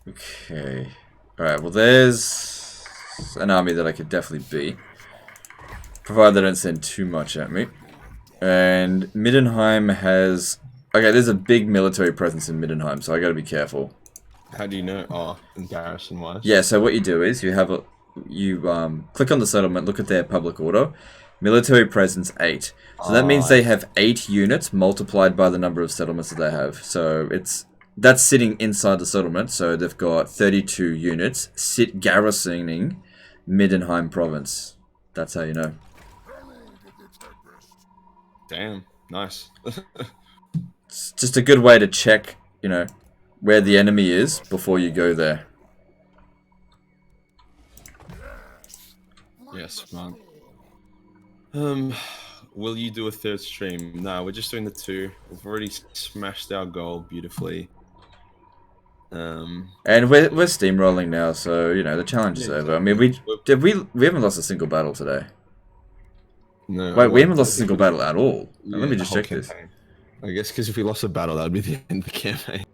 Okay. Alright, well there's an army that I could definitely beat. Provided they don't send too much at me. And Middenheim has... Okay, there's a big military presence in Middenheim, so I gotta be careful. How do you know? Oh, embarrassing-wise? Yeah, so what you do is you have a... You click on the settlement, look at their public order. Military presence 8. So that means they have 8 units multiplied by the number of settlements that they have. So that's sitting inside the settlement. So they've got 32 units garrisoning Middenheim province. That's how you know. Damn, nice. It's just a good way to check, you know, where the enemy is before you go there. Yes, man. Will you do a third stream? No, we're just doing the 2. We've already smashed our goal beautifully. And we're steamrolling now, so you know the challenge is over. I mean, we haven't lost a single battle today. No. Wait, we haven't lost a single battle at all. Let me the just whole check this. campaign. I guess because if we lost a battle, that'd be the end of the campaign.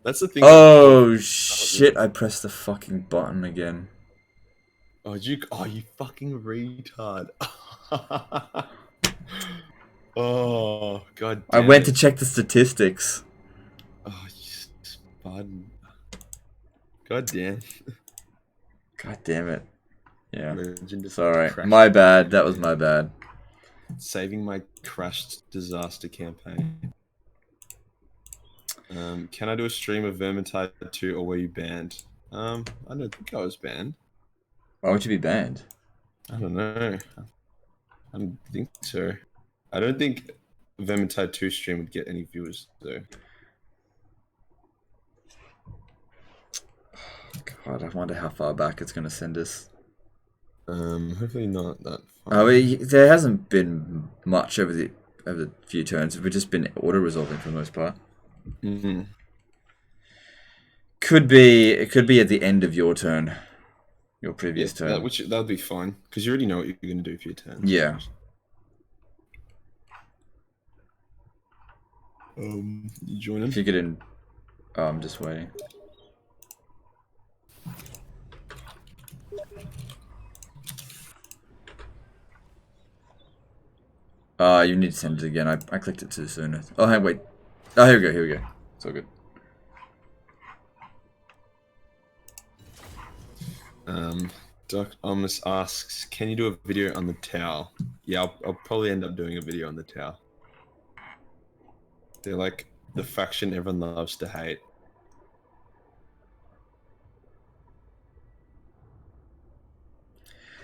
That's the thing. Oh shit! I pressed the fucking button again. Oh, you fucking retard. Oh, god I damn went it. to check the statistics. Oh, you spud. God damn. God damn it. Yeah. Legend just Sorry. crashed. My bad. That was my bad. Saving my crashed disaster campaign. Can I do a stream of Vermintide 2 or were you banned? I don't think I was banned. Why would you be banned? I don't know. I don't think so. I don't think Vermintide 2 stream would get any viewers though. God, I wonder how far back it's gonna send us. Hopefully not that far. I mean, there hasn't been much over the few turns. We've just been auto resolving for the most part. Mm-hmm. It could be at the end of your turn, your previous turn. That would be fine because you already know what you're gonna do for your turn. Yeah. You join in? If you get in, oh, I'm just waiting. You need to send it again. I clicked it too soon. Oh, hey, wait. Oh, here we go. It's all good. Doc Omus asks, can you do a video on the tower? Yeah, I'll probably end up doing a video on the tower. They're like the faction everyone loves to hate.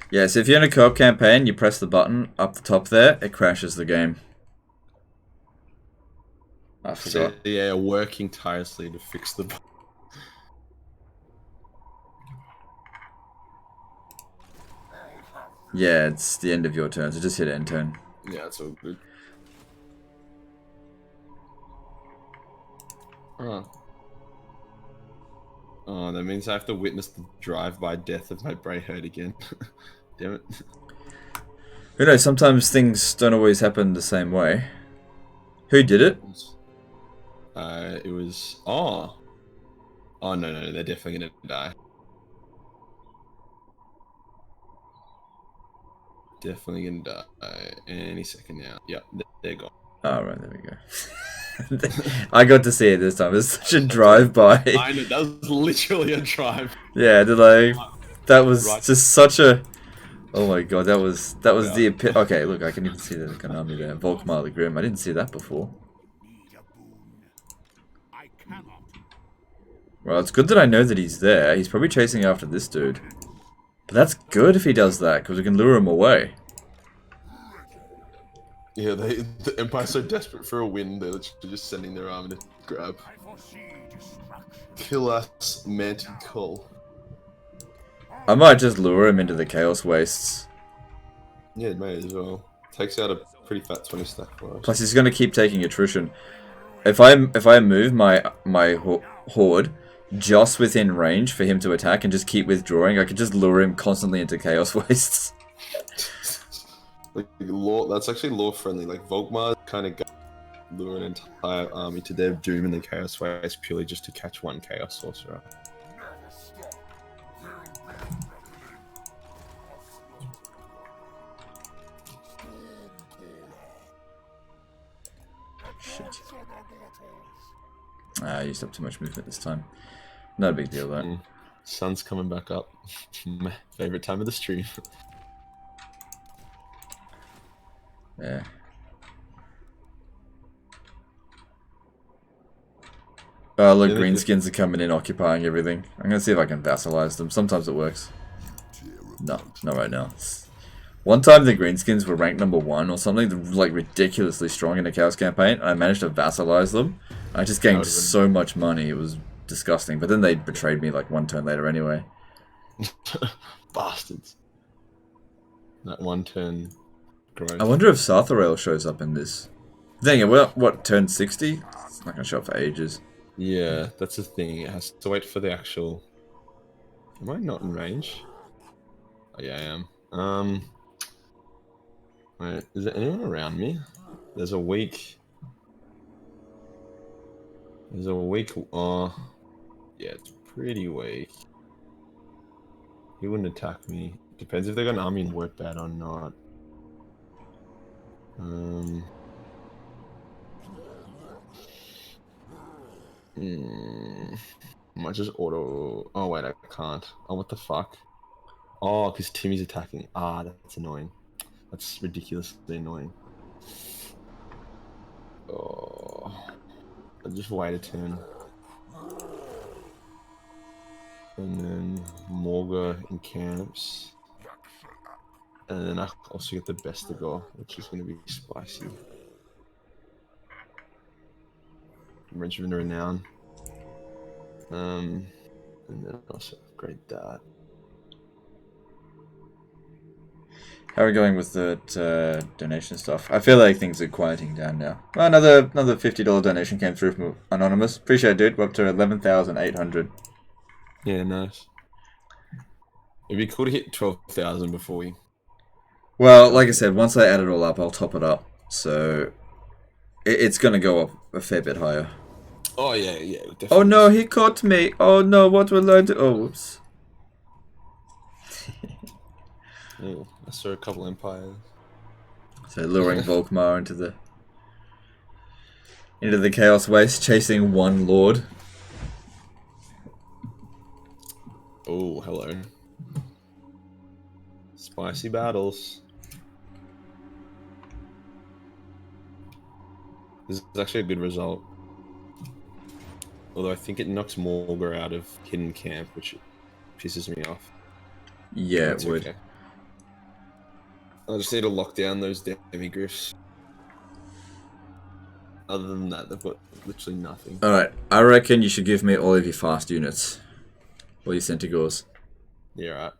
Yeah, so if you're in a co-op campaign, you press the button up the top there, it crashes the game. I forgot. So, yeah, working tirelessly to fix the. Yeah, it's the end of your turn, so just hit end turn. Yeah, it's all good. Oh, that means I have to witness the drive-by death of my bray herd again. Damn it. Who knows, sometimes things don't always happen the same way. Who did it? It was... Oh, no, they're definitely gonna die. Definitely gonna die any second now. Yep, they're gone. Oh, right, there we go. I got to see it this time. It was such a drive-by. I know, that was literally a drive. Yeah, that was Right. just such a... Oh my god, that was the okay, look, I can even see the Konami there. Volkmar the Grim. I didn't see that before. Need a boon. I cannot. Well, it's good that I know that he's there. He's probably chasing after this dude. But that's good if he does that, because we can lure him away. Yeah, the Empire's so desperate for a win, they're literally just sending their army to grab. I foresee destruction. Kill us, Majorkill. I might just lure him into the Chaos Wastes. Yeah, it may as well. Takes out a pretty fat 20 stack for us. Plus, he's going to keep taking attrition. If I move my horde just within range for him to attack and just keep withdrawing, I can just lure him constantly into Chaos Wastes. Like, that's actually lore friendly. Like, Volkmar kind of lure an entire army to their doom in the Chaos Waste purely just to catch one Chaos Sorcerer. Shit. I used up too much movement this time. Not a big deal, though. Sun's coming back up. My favorite time of the stream. Yeah. Oh, look, greenskins are coming in, occupying everything. I'm gonna see if I can vassalize them. Sometimes it works. No, not right now. One time the greenskins were ranked #1 or something, like ridiculously strong in a Chaos campaign, and I managed to vassalize them. I just gained so much money, it was disgusting. But then they betrayed me like one turn later anyway. Bastards. That one turn growth. I wonder if Sarthorail shows up in this. Dang it, well, what, turn 60? It's not gonna show up for ages. Yeah, that's the thing. It has to wait for the actual... Am I not in range? Oh, yeah, I am. Wait, is there anyone around me? There's a weak... Oh, yeah, it's pretty weak. He wouldn't attack me. Depends if they got an army in work bad or not. Might just auto... Oh, wait, I can't. Oh, what the fuck? Oh, because Timmy's attacking. Ah, that's annoying. That's ridiculously annoying. Oh... I'll just wait a turn. And then Morghur encamps. And then I also get the best to go, which is going to be spicy. Regiment of Renown. And then also upgrade that. How are we going with the donation stuff? I feel like things are quieting down now. Well, another $50 donation came through from Anonymous. Appreciate it, dude. We're up to 11,800. Yeah, nice. It'd be cool to hit 12,000 before we... Well, like I said, once I add it all up, I'll top it up. So it's going to go up a fair bit higher. Oh, yeah, definitely. Oh no, he caught me. Oh no, what will I do? Oh, whoops. Oh, I saw a couple empires. So luring Volkmar into the Chaos Waste, chasing one lord. Oh, hello. Spicy battles. This is actually a good result. Although I think it knocks Morghur out of hidden camp, which pisses me off. Yeah, That's it would. okay. I just need to lock down those demigriffs. Other than that, they've got literally nothing. Alright, I reckon you should give me all of your fast units. All your Centaurs. Yeah, right.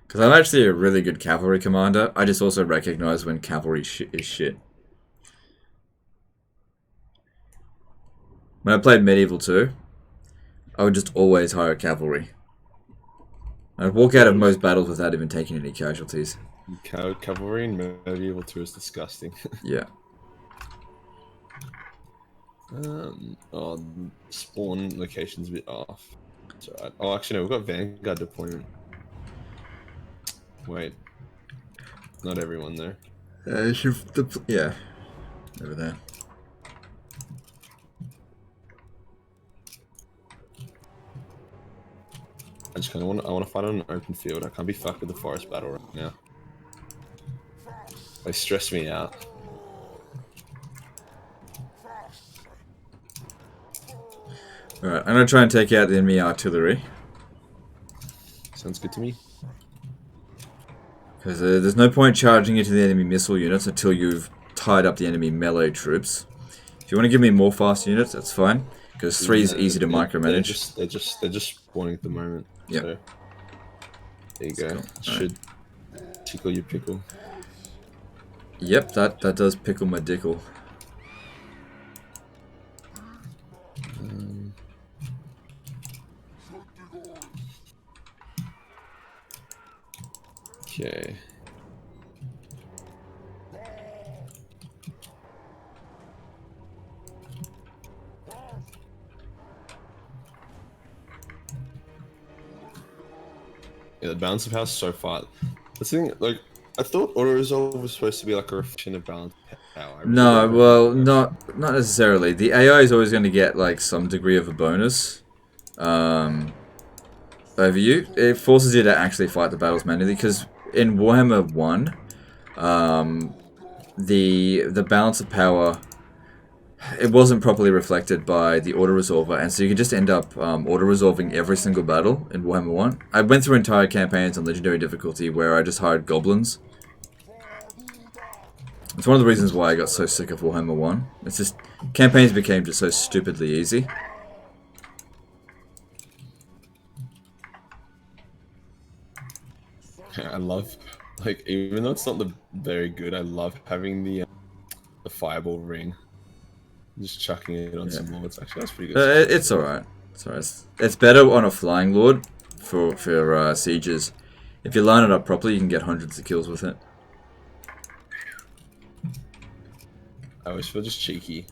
Because I'm actually a really good cavalry commander. I just also recognize when cavalry is shit. When I played Medieval 2, I would just always hire cavalry. I'd walk out of most battles without even taking any casualties. Cavalry in Medieval 2 is disgusting. Yeah. Oh, spawn location's a bit off. It's alright. Oh, actually, no, we've got Vanguard deployment. Wait. Not everyone there. Yeah. Over there. I just kind of want to fight on an open field. I can't be fucked with the forest battle right now. They stress me out. Alright, I'm going to try and take out the enemy artillery. Sounds good to me. Because there's no point charging into the enemy missile units until you've tied up the enemy melee troops. If you want to give me more fast units, that's fine. Because 3 is easy to micromanage. They're just spawning at the moment. Yep. So, there you go. Cool. Should tickle your pickle. Yep, that does pickle my dickle. Okay. Yeah, the balance of power is so far. The thing, like, I thought auto resolve was supposed to be like a reflection of balance of power. No, well, not necessarily. The AI is always going to get like some degree of a bonus over you. It forces you to actually fight the battles manually because in Warhammer 1, the balance of power, it wasn't properly reflected by the auto-resolver, and so you could just end up auto-resolving every single battle in Warhammer 1. I went through entire campaigns on Legendary difficulty where I just hired goblins. It's one of the reasons why I got so sick of Warhammer 1. It's just, campaigns became just so stupidly easy. I love, like, even though it's not very good, I love having the fireball ring. Just chucking it on some lords. Actually, that's pretty good. It's alright. It's alright. It's better on a flying lord for sieges. If you line it up properly, you can get hundreds of kills with it. I always feel just cheeky.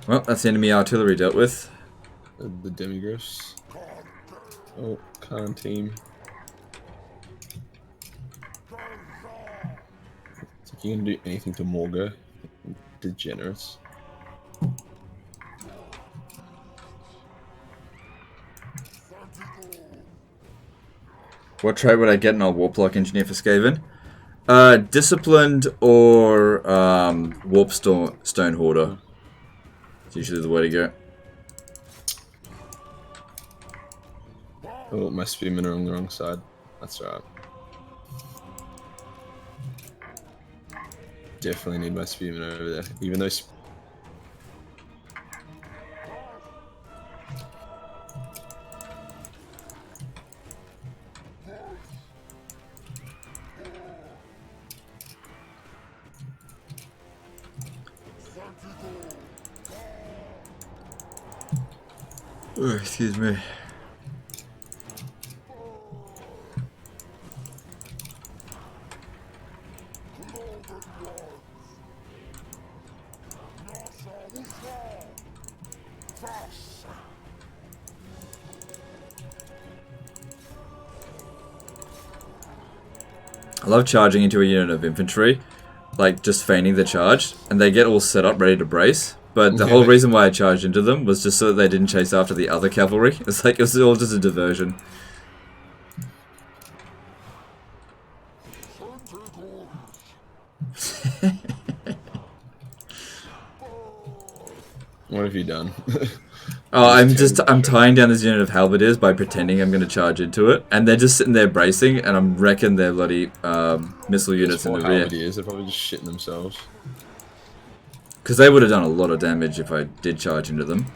Well, that's enemy artillery dealt with. The demigriffs. Oh, Khan team. Think you can do anything to Morghur? Degenerates. What trait would I get in our Warplock Engineer for Skaven? Disciplined or Warp Stone Hoarder. It's usually the way to go. Oh, my spearmen are on the wrong side. That's right. Definitely need my spearmen over there. Even though... Oh, excuse me. I love charging into a unit of infantry. like just feigning the charge, and they get all set up ready to brace. But the whole reason why I charged into them was just so that they didn't chase after the other cavalry. It's like it was all just a diversion. What have you done? Oh, I'm tying down this unit of halberdiers by pretending I'm going to charge into it, and they're just sitting there bracing, and I'm wrecking their bloody missile units in the rear. They're probably just shitting themselves. Because they would have done a lot of damage if I did charge into them.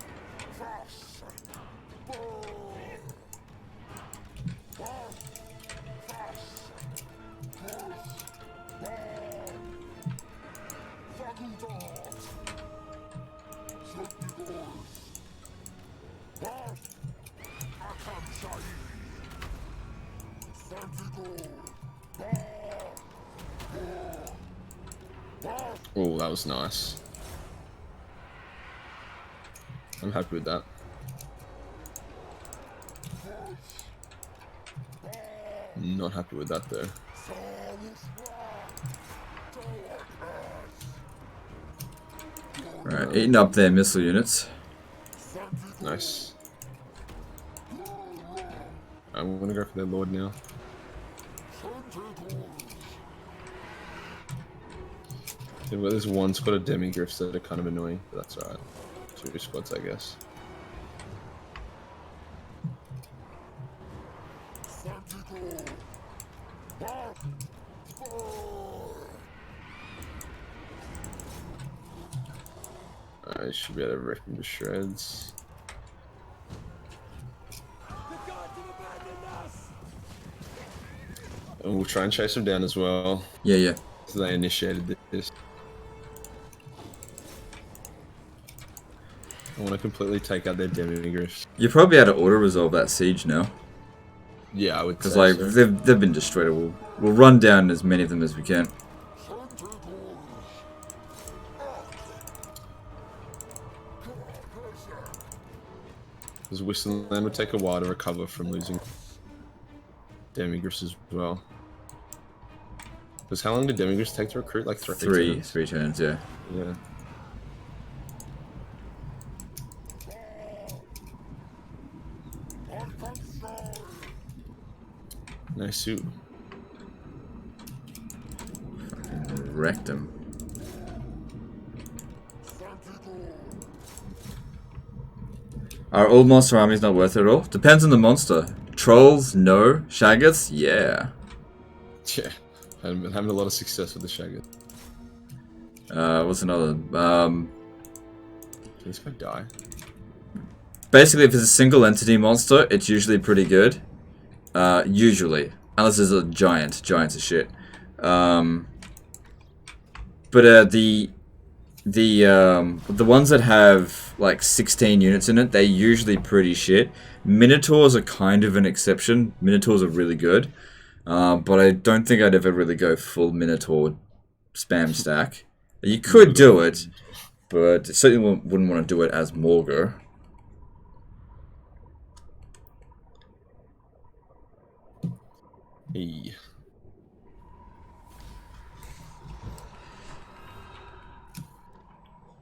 Oh, that was nice. I'm happy with that. Not happy with that though. Right, eating up their missile units. Nice. I'm gonna go for their lord now. Yeah, well, there's one squad of demigriffs that are kind of annoying, but that's alright. 2 squads, I guess. I should be able to rip him to shreds. And we'll try and chase him down as well. Yeah, yeah. So they initiated this. I want to completely take out their demigriffs. You're probably able to auto-resolve that siege now. Yeah, I would say because like so. they've been destroyed. We'll run down as many of them as we can. Because Whistleland would take a while to recover from losing demigriffs as well. Because how long did demigriffs take to recruit? Like three turns, yeah. Yeah. Nice suit. Fucking wrecked him. Are all monster armies not worth it at all? Depends on the monster. Trolls, no. Shaggoths, yeah. Yeah. I've been having a lot of success with the Shaggoth. What's another? Did this guy die? Basically, if it's a single entity monster, it's usually pretty good. Usually. Unless it's a giant. Giants are shit. But the ones that have like 16 units in it, they're usually pretty shit. Minotaurs are kind of an exception. Minotaurs are really good. But I don't think I'd ever really go full Minotaur spam stack. You could do it, but certainly wouldn't want to do it as Morghur. Hey.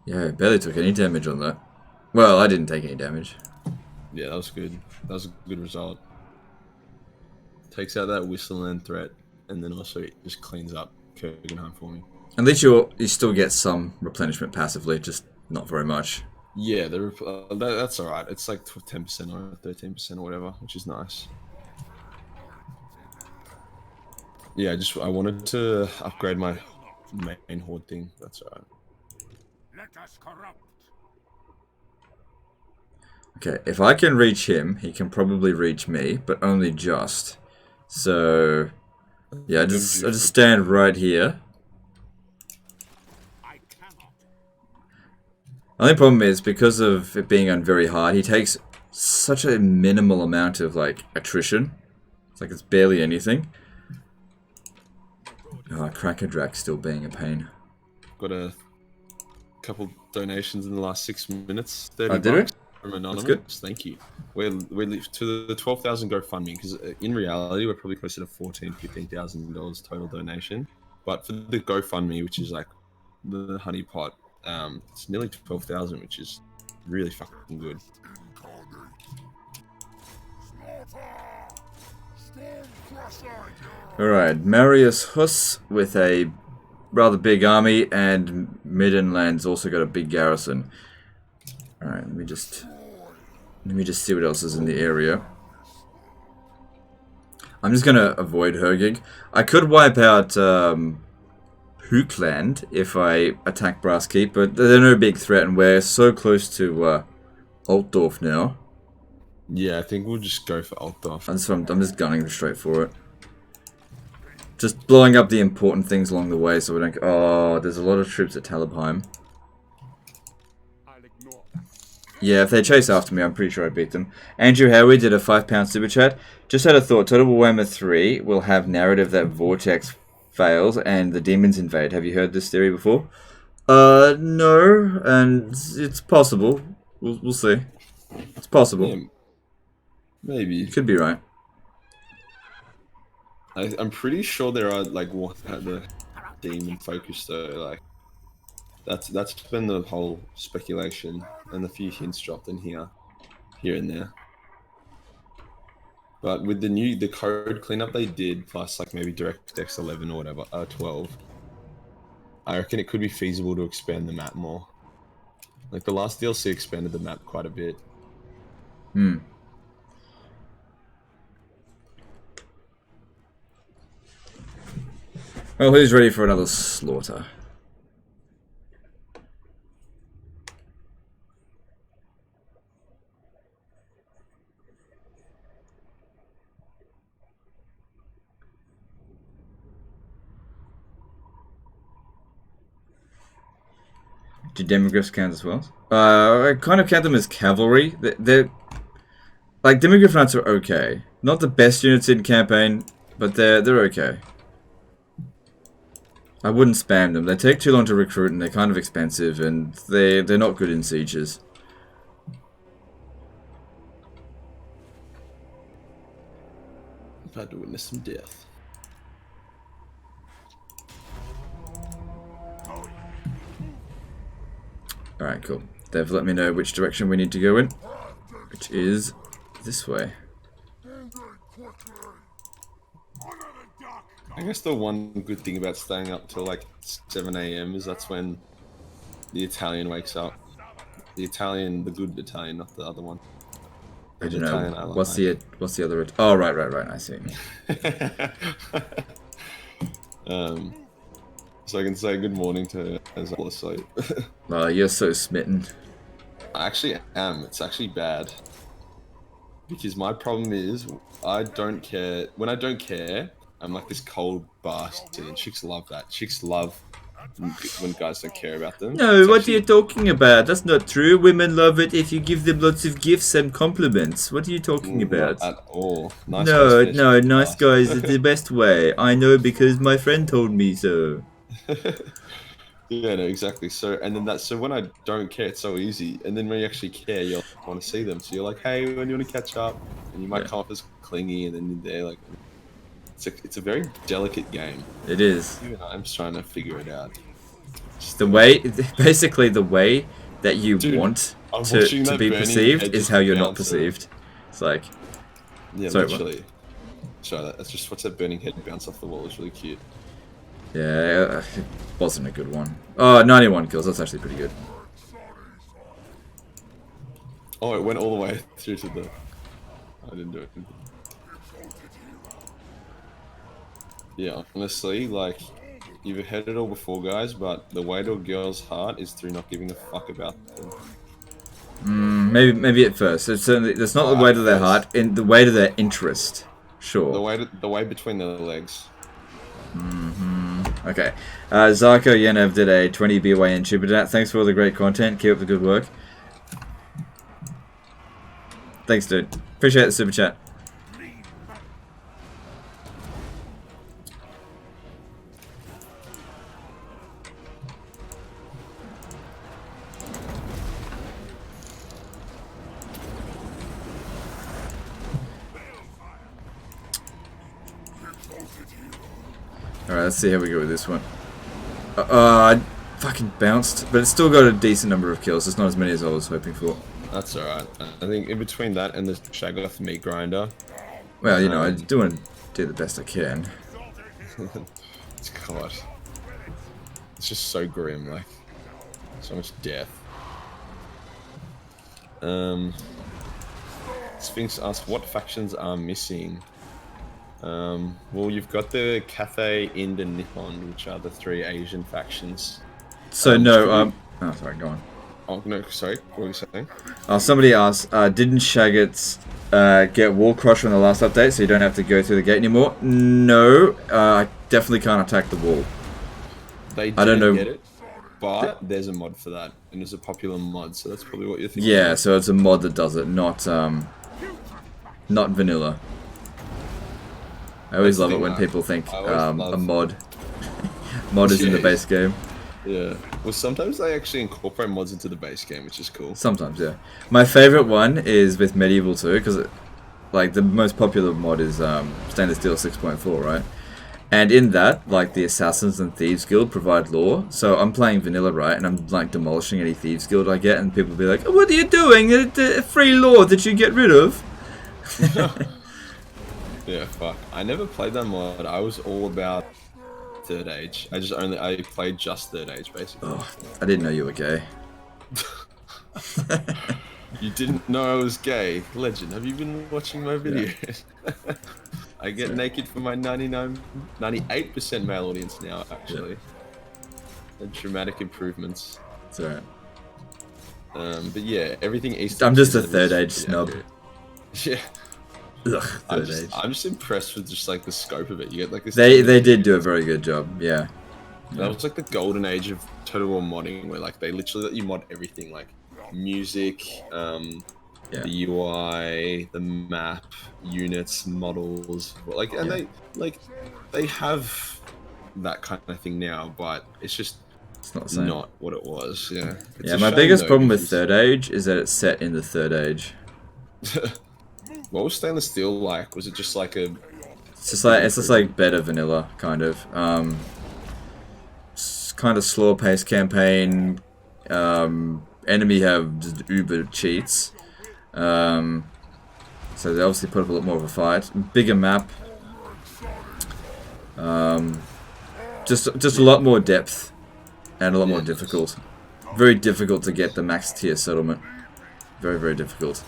Yeah, I barely took any damage on that. Well, I didn't take any damage. Yeah, that was good. That was a good result. Takes out that Whistleland threat, and then also it just cleans up Kurgenheim for me. At least you still get some replenishment passively, just not very much. Yeah, that's alright. It's like 10% or 13% or whatever, which is nice. Yeah, I wanted to upgrade my main horde thing. That's alright. Let us corrupt. Okay, if I can reach him, he can probably reach me, but only just. So, yeah, I just stand right here. I cannot. Only problem is, because of it being on very hard, he takes such a minimal amount of, like, attrition. It's like it's barely anything. Oh, Crackerdrak's still being a pain. Got a couple donations in the last 6 minutes. 30 did bucks it? from Anonymous. That's good. Thank you. We're to the 12,000 GoFundMe, because in reality we're probably closer to $14,000 to $15,000 total donation. But for the GoFundMe, which is like the honeypot, it's nearly 12,000, which is really fucking good. Alright, Marius Huss with a rather big army, and Middenland's also got a big garrison. Alright, let me just see what else is in the area. I'm just gonna avoid Hergig. I could wipe out Hookland if I attack Brass Keep, but they're no big threat, and we're so close to Altdorf now. Yeah, I think we'll just go for Altdorf. I'm just gunning straight for it. Just blowing up the important things along the way so we don't... Oh, there's a lot of troops at Talabheim. Yeah, if they chase after me, I'm pretty sure I beat them. Andrew Howie did a £5 super chat. Just had a thought. Total Warhammer 3 will have narrative that Vortex fails and the demons invade. Have you heard this theory before? No, and it's possible. We'll see. It's possible. Yeah, maybe. Could be right. I'm pretty sure there are like the demon focus though. Like that's been the whole speculation and a few hints dropped in here and there. But with the code cleanup they did, plus like maybe DirectX 11 or whatever, 12, I reckon it could be feasible to expand the map more. Like the last DLC expanded the map quite a bit. Hmm. Well, who's ready for another slaughter? Do demogryphs count as well? I kind of count them as cavalry. They're like demogryph knights are okay. Not the best units in campaign, but they're okay. I wouldn't spam them. They take too long to recruit and they're kind of expensive and they're not good in sieges. I've had to witness some death. Alright, cool. They've let me know which direction we need to go in, which is this way. I guess the one good thing about staying up till like 7 AM is that's when the Italian wakes up. The good Italian, not the other one. I don't know. What's the other? Oh, right. I see. So I can say good morning to her as I fall asleep. Oh, you're so smitten. I actually am. It's actually bad. Because my problem is, I don't care. When I don't care, I'm like this cold bastard, and chicks love that. Chicks love when guys don't care about them. No, what are you talking about? That's not true. Women love it if you give them lots of gifts and compliments. What are you talking about? Not at all. Nice No, nice guys is the best way. I know because my friend told me so. Yeah, no, exactly. So, and then so when I don't care, it's so easy. And then when you actually care, you want to see them. So you're like, hey, when you want to catch up, and you might come off as clingy, and then they're like, it's a very delicate game. It is. Even I'm just trying to figure it out. Basically the way that you want to be perceived is how you're not perceived. It's like, yeah, sorry, literally. Sorry, that's just what's that burning head bounce off the wall is really cute. Yeah, it wasn't a good one. Oh, 91 kills. That's actually pretty good. Oh, it went all the way through to the. I didn't do it. Yeah, honestly, like, you've heard it all before, guys, but the way to a girl's heart is through not giving a fuck about them. Maybe at first. It's certainly that's not the way to their heart, in the way to their interest. Sure. The way between their legs. Okay. Zarko Yenev did a 20 BYN super chat. Thanks for all the great content. Keep up the good work. Thanks, dude. Appreciate the super chat. Alright, let's see how we go with this one. I fucking bounced, but it's still got a decent number of kills. It's not as many as I was hoping for. That's alright. I think in between that and the Shaggoth meat grinder. Well, you know, I do want to do the best I can. God. It's just so grim, like, so much death. Sphinx asks, what factions are missing? Well, you've got the Cathay, Ind, and Nippon, which are the 3 Asian factions. So no, oh, sorry, go on. Oh, no, sorry, what were you saying? Somebody asked, didn't Shaggots get Wall Crusher on the last update, so you don't have to go through the gate anymore? No, I definitely can't attack the wall. They I don't know. get it, but there's a mod for that, and it's a popular mod, so that's probably what you're thinking. Yeah, so it's a mod that does it, not vanilla. I always love it when people think a mod is in the base game. Yeah. Well, sometimes they actually incorporate mods into the base game, which is cool. Sometimes, yeah. My favorite one is with Medieval 2, because like the most popular mod is Stainless Steel 6.4, right? And in that, like the Assassins and Thieves Guild provide lore. So I'm playing vanilla, right? And I'm like demolishing any Thieves Guild I get, and people will be like, oh, "What are you doing? Free lore that you get rid of?" Yeah, fuck. I never played that mod. I was all about Third Age. I played just Third Age, basically. Oh, I didn't know you were gay. You didn't know I was gay? Legend, have you been watching my videos? Yeah. I get naked for my 98% male audience now, actually. Yeah. Dramatic improvements. It's alright. But yeah, everything East. I'm just a Third Age snub. Yeah. Ugh, Age. I'm just impressed with just like the scope of it. You get like this. They did do a very good job. Yeah. That was like the golden age of Total War modding, where like they literally let you mod everything, like music, the UI, the map, units, models, like, and they have that kind of thing now, but it's just not what it was. Yeah. Yeah. My biggest problem with Third Age is that it's set in the Third Age. What was Stainless Steel like? Was it just like a? It's just like better vanilla kind of. Kind of slower paced campaign. Enemy have just uber cheats. So they obviously put up a lot more of a fight. Bigger map. Just a lot more depth and a lot more difficult. Very difficult to get the max tier settlement. Very, very difficult.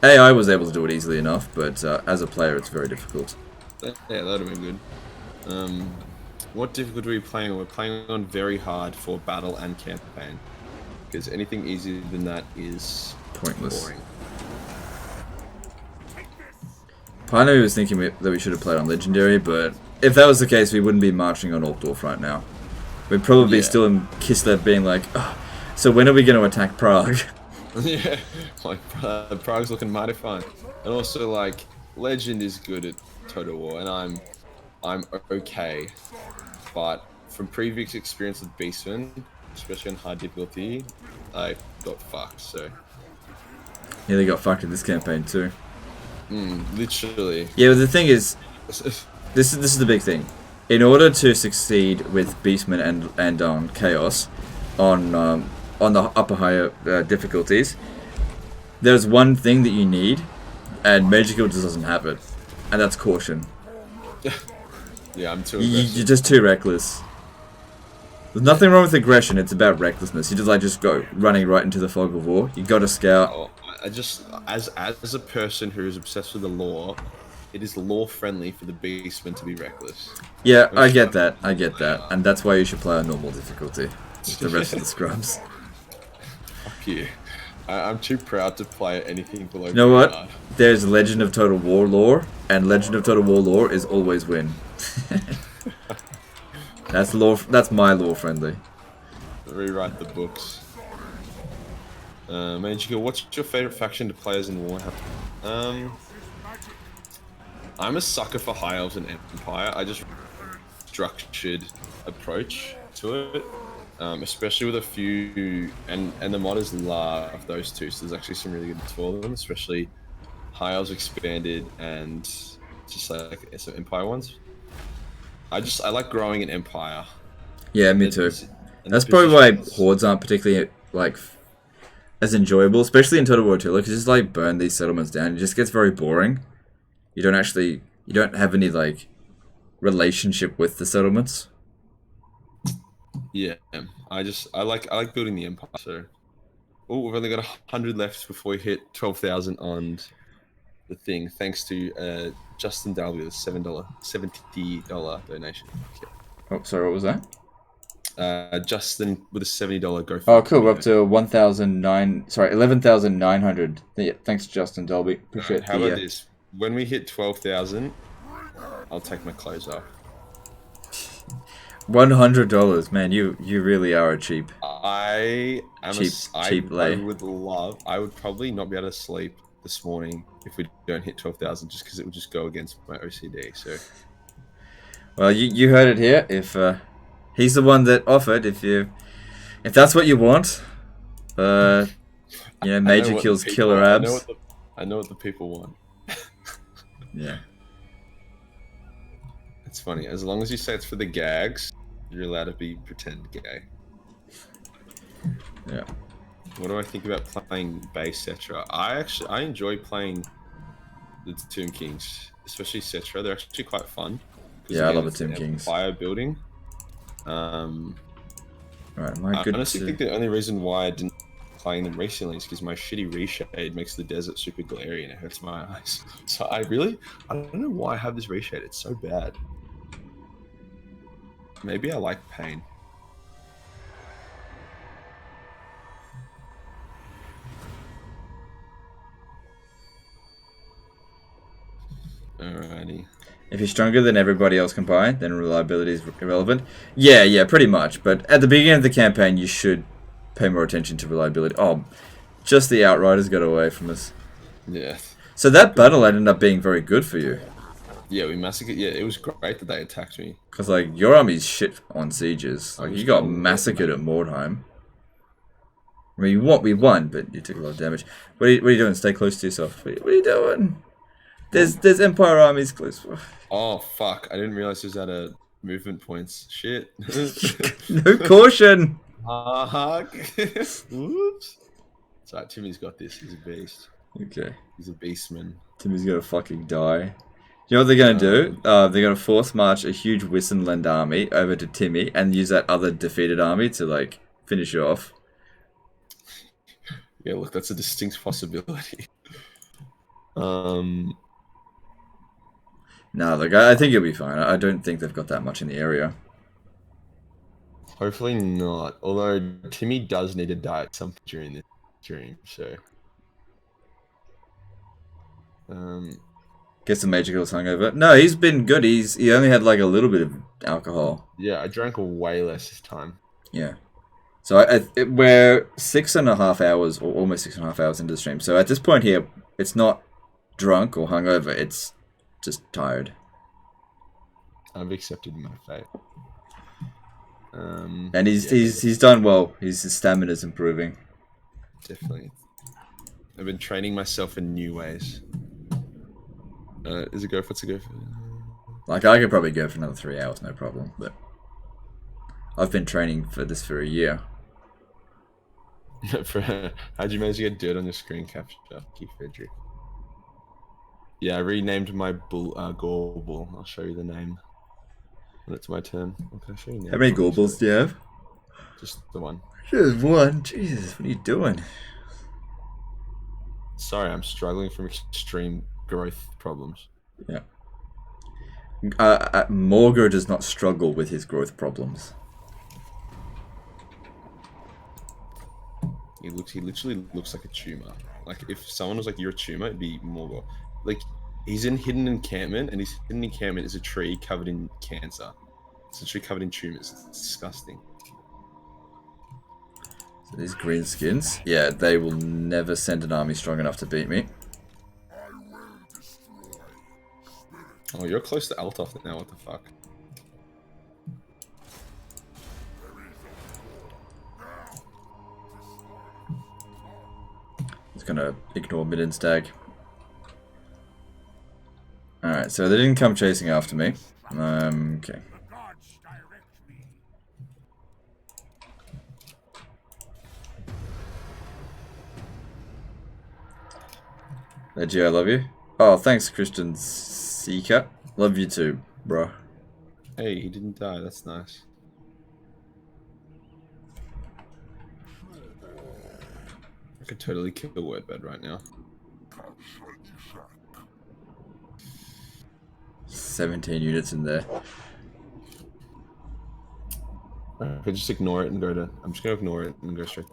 AI was able to do it easily enough, but as a player, it's very difficult. Yeah, that would have been good. What difficulty are we playing on? We're playing on very hard for battle and campaign. Because anything easier than that is pointless. Boring. Pino was thinking that we should have played on Legendary, but if that was the case, we wouldn't be marching on Altdorf right now. We'd probably be still in Kislev being like, oh, so when are we going to attack Prague? Yeah, like Prague's looking mighty fine, and also like Legend is good at Total War, and I'm okay, but from previous experience with Beastman, especially on hard difficulty, I got fucked. So yeah, they got fucked in this campaign too. Literally. Yeah, but the thing is, this is the big thing. In order to succeed with Beastman and on Chaos, on the upper higher difficulties, there's one thing that you need, and Majorkill just doesn't have it, and that's caution. Yeah, I'm too aggressive. You're just too reckless. There's nothing wrong with aggression, it's about recklessness. You just go running right into the fog of war. You gotta scout. Oh, I just, as a person who is obsessed with the lore, it is lore friendly for the Beastman to be reckless. Yeah, I get that, and that's why you should play on normal difficulty with the rest of the scrubs. Fuck you. I'm too proud to play anything below. You know what? There's Legend of Total War lore, and Legend of Total War lore is always win. That's lore. That's my lore friendly. Rewrite the books. Majorkill, what's your favorite faction to play as in Warhammer? I'm a sucker for High Elves and Empire. I just structured approach to it. Especially with a few, and the modders love those two, so there's actually some really good for them, especially High Elves Expanded and just like some Empire ones. I like growing an empire. Yeah, me too. And That's the probably why positions- hordes aren't particularly like as enjoyable, especially in Total War 2. Like, you just like burn these settlements down. It just gets very boring. You don't have any like relationship with the settlements. Yeah, I like building the empire. So, oh, we've only got 100 left before we hit 12,000 on the thing. Thanks to Justin W, the $70 donation. Okay. Oh, sorry, what was that? Justin with a $70 GoFundMe. Oh, cool. We're up to 11,900. Yeah, thanks, Justin Dolby. Appreciate How the. about this? When we hit 12,000, I'll take my clothes off. $100, man. You really are a cheap. I am Cheap lay. I would probably not be able to sleep this morning if we don't hit 12,000, just because it would just go against my OCD. So, Well, you heard it here. If he's the one that offered, if that's what you want, Majorkill's killer abs. I know what the people want. Yeah. It's funny. As long as you say it's for the gags, you're allowed to be pretend gay. Yeah. What do I think about playing base Cetra? I enjoy playing the Tomb Kings, especially Cetra. They're actually quite fun. Yeah, I love the Tomb Kings. Fire building. Right, I honestly think the only reason why I didn't playing them recently is because my shitty reshade makes the desert super glary and it hurts my eyes. So I don't know why I have this reshade. It's so bad. Maybe I like pain. Alrighty. If you're stronger than everybody else combined, then reliability is irrelevant. Yeah, pretty much. But at the beginning of the campaign, you should pay more attention to reliability. Oh, just the Outriders got away from us. Yeah. So that battle ended up being very good for you. Yeah, we massacred. Yeah, it was great that they attacked me. Because, like, your army's shit on sieges. Like, you got massacred at Mordheim. I mean, we won, but you took a lot of damage. What are you doing? Stay close to yourself. What are you doing? There's Empire armies close. Oh, fuck. I didn't realize it was out of movement points. Shit. No caution! Whoops. Sorry, Timmy's got this. He's a beast. Okay. He's a beastman. Timmy's gonna fucking die. You know what they're gonna do? They're gonna force march a huge Wissenland army over to Timmy and use that other defeated army to, like, finish you off. Yeah, look, that's a distinct possibility. Nah, look, I think you'll be fine. I don't think they've got that much in the area. Hopefully not. Although Timmy does need to die at some point during this stream, so. Guess the Majorkill's hungover. No, he's been good. He only had like a little bit of alcohol. Yeah, I drank way less this time. Yeah. So we're 6.5 hours, or almost 6.5 hours into the stream. So at this point here, it's not drunk or hungover. It's just tired. I've accepted my fate. And he's done well. His stamina's improving. Definitely. I've been training myself in new ways. Is it go for? It's a go for. Like, I could probably go for another 3 hours, no problem. But I've been training for this for a year. How'd you manage to get dirt on your screen capture, Keith Frederick? Yeah, I renamed my Gore bull. I'll show you the name when it's my turn. Okay, I'll show you now. How many Gorbals do you have? Just the one. Just one? Jesus, what are you doing? Sorry, I'm struggling from extreme growth problems. Yeah. Morghur does not struggle with his growth problems. He literally looks like a tumor. Like, if someone was like, you're a tumor, it'd be Morghur. Like, he's in hidden encampment, and his hidden encampment is a tree covered in cancer. It's a tree covered in tumors. It's disgusting. So these green skins, yeah, they will never send an army strong enough to beat me. Oh, you're close to Altov now, what the fuck? It's gonna ignore mid and stag. Alright, so they didn't come chasing after me. Okay. Gio, I love you. Oh, thanks, Christian Seeker. Love you too, bro. Hey, he didn't die. That's nice. I could totally kill Wordbed right now. 17 units in there. I could just ignore it and go to. I'm just gonna ignore it and go straight.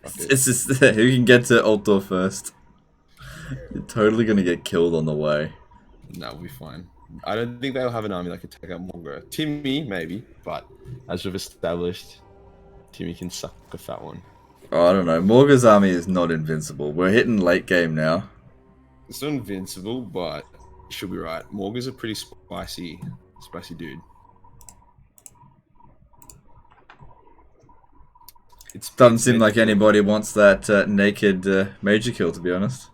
It's just who can get to Altdorf first. You're totally gonna get killed on the way. No, we'll be fine. I don't think they'll have an army that could take out Morghur. Timmy, maybe, but as we've established, Timmy can suck a fat one. Oh, I don't know. Morghur's army is not invincible. We're hitting late game now. It's not invincible, but you should be right. Morghur's a pretty spicy dude. It Doesn't seem like anybody wants that naked Majorkill, to be honest.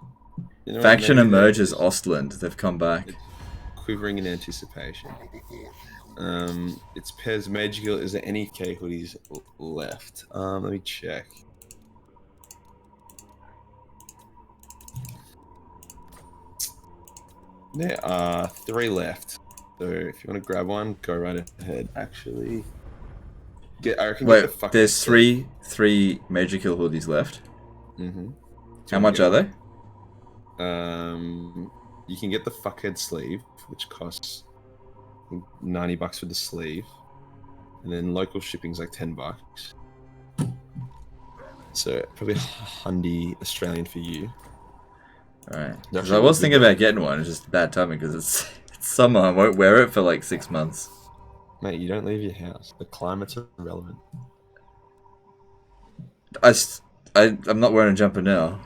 You know, Faction emerges Ostland. They've come back. Quivering in anticipation. It's Pez Majorkill. Is there any K hoodies left? Let me check. There are 3 left. So if you want to grab one, go right ahead. Actually, I reckon Wait, get the there's three Majorkill hoodies left. Mm-hmm. How much are they? You can get the fuckhead sleeve, which costs $90 for the sleeve, and then local shipping's like $10. So probably $100 Australian for you. Alright. Because I was thinking about getting one. It's just bad timing because it's summer. I won't wear it for like 6 months. Mate, you don't leave your house. The climate's irrelevant. I'm not wearing a jumper now.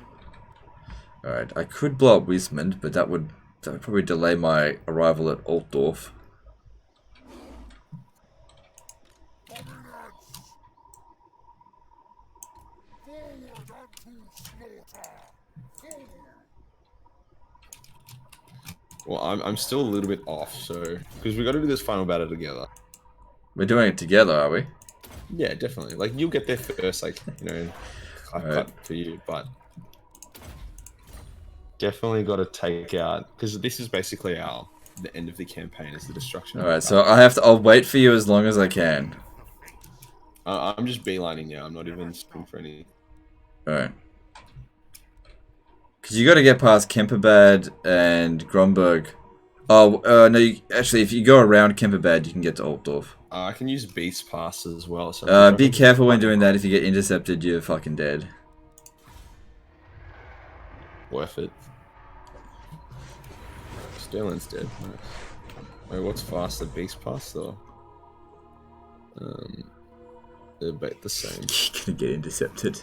Alright, I could blow up Wismond, but that would probably delay my arrival at Altdorf. Well, I'm still a little bit off, so because we got to do this final battle together. We're doing it together, are we? Yeah, definitely. Like you'll get there first, like cut for you, but definitely got to take out because this is basically the end of the campaign is the destruction. All right, so I'll wait for you as long as I can. I'm just beelining now. I'm not even spring for any. All right. Because you got to get past Kemperbad and Gromberg. Oh, no, actually, if you go around Kemperbad, you can get to Altdorf. I can use Beast Pass as well. So be careful when doing that. If you get intercepted, you're fucking dead. Worth it. Sterling's dead. Nice. Wait, what's faster, Beast Pass or? They're about the same. You're gonna get intercepted.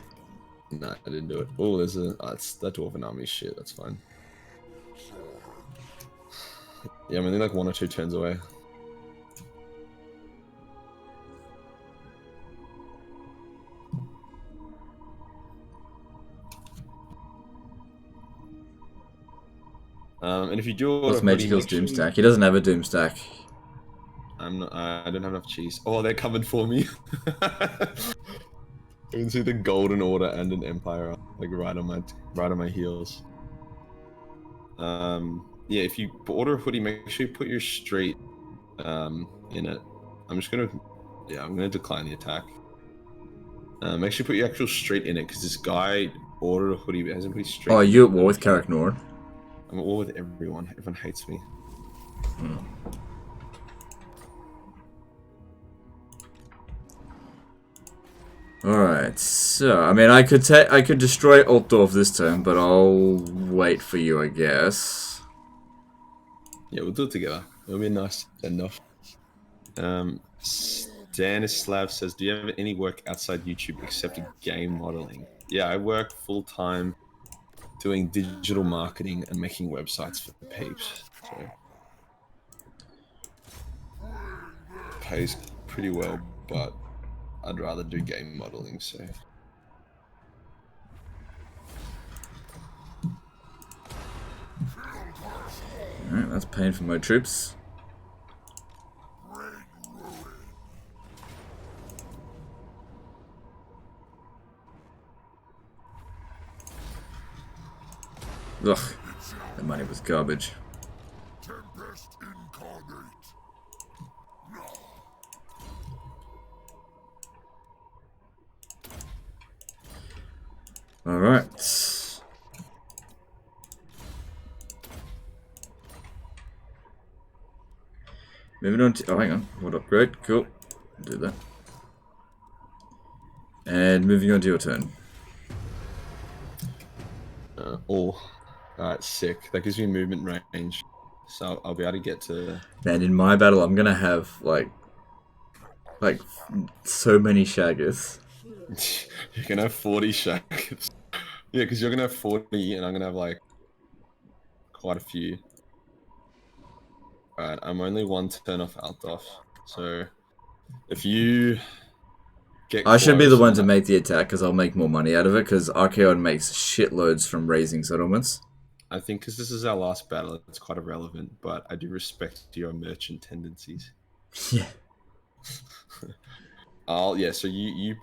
Nah, I didn't do it. Oh, there's it's that Dwarven army shit. That's fine. Yeah, I'm only like 1 or 2 turns away. And if you do What's Majorkill's doomstack? He doesn't have a doomstack. I'm not. I don't have enough cheese. Oh, they're coming for me. You can see the Golden Order and an Empire like right on my heels. Yeah, if you order a hoodie, make sure you put your street in it. I'm gonna decline the attack. Make sure you put your actual street in it because this guy ordered a hoodie but hasn't put his street. Oh, are you at war with Carrick Nord? I'm at war with everyone. Everyone hates me. Alright, so I mean I could destroy Altdorf this turn, but I'll wait for you, I guess. Yeah, we'll do it together. It'll be nice enough. Stanislav says, do you have any work outside YouTube except game modeling? Yeah, I work full-time doing digital marketing and making websites for the peeps. So pays pretty well, but I'd rather do game modeling, so. Alright, that's pain for my troops. Ugh, the money was garbage. Tempest incarnate. Alright. Moving on to... Oh, hang on. What upgrade? Cool. Do that. And moving on to your turn. Alright, sick. That gives me movement range. So I'll be able to get to... Man, in my battle, I'm gonna have, like so many shaggers. You're gonna have 40 shackers. Yeah, because you're gonna have 40 and I'm gonna have, like, quite a few. Alright, I'm only one turn off Altdorf. So, if you get I should be the close one and to make the attack, because I'll make more money out of it, because Archaon makes shitloads from raising settlements. I think because this is our last battle, it's quite irrelevant, but I do respect your merchant tendencies. Yeah. So you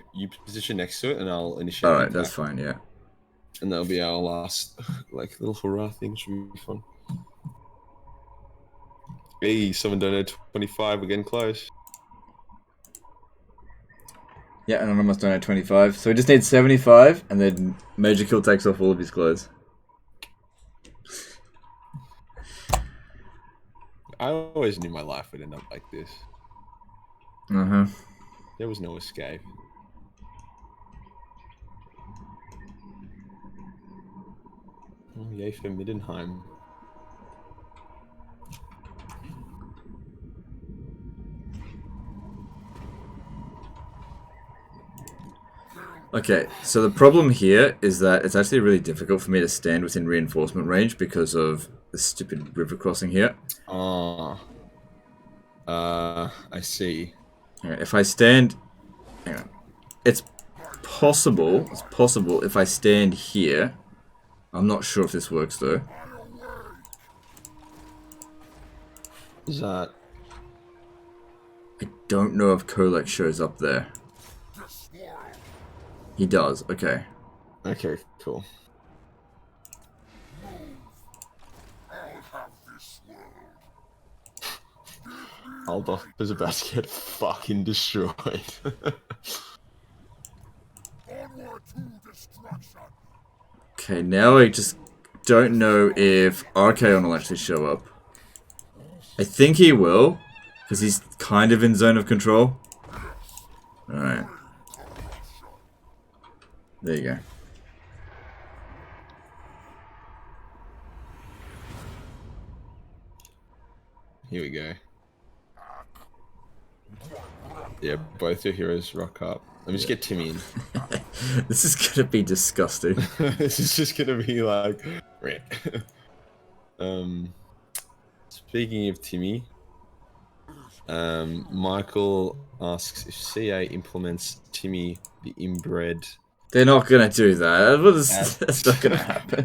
position next to it, and I'll initiate. Alright, that's fine, yeah. And that'll be our last, like, little hurrah thing. Should be fun. Hey, someone donated 25. We're getting close. Yeah, and I'm almost done at 25. So we just need 75, and then Majorkill takes off all of his clothes. I always knew my life would end up like this. Uh-huh. There was no escape. Oh, yay for Middenheim. Okay, so the problem here is that it's actually really difficult for me to stand within reinforcement range because of the stupid river crossing here. Oh. I see. Alright, if I stand... Hang on. It's possible if I stand here. I'm not sure if this works though. Is that... I don't know if Kolek shows up there. He does, okay. Okay, cool. Aldorf is about to get fucking destroyed. Onward to destruction. Okay, now I just don't know if Archaon will actually show up. I think he will, because he's kind of in zone of control. Alright. There you go. Here we go. Yeah, both your heroes rock up. Let me just get Timmy in. This is gonna be disgusting. This is just gonna be like... Speaking of Timmy, Michael asks if CA implements Timmy the inbred... They're not gonna do that. That's not gonna happen.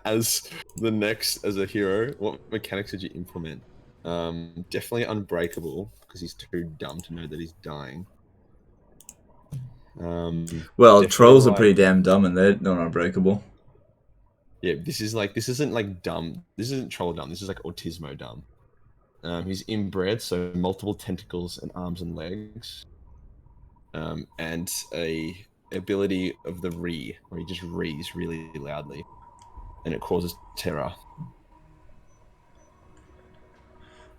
As a hero, what mechanics did you implement? Definitely unbreakable, because he's too dumb to know that he's dying. Well, trolls are pretty damn dumb and they're not unbreakable. Yeah, this isn't like dumb. This isn't troll dumb. This is like autismo dumb. He's inbred, so multiple tentacles and arms and legs. And a ability of the re, where he just rees really loudly, and it causes terror.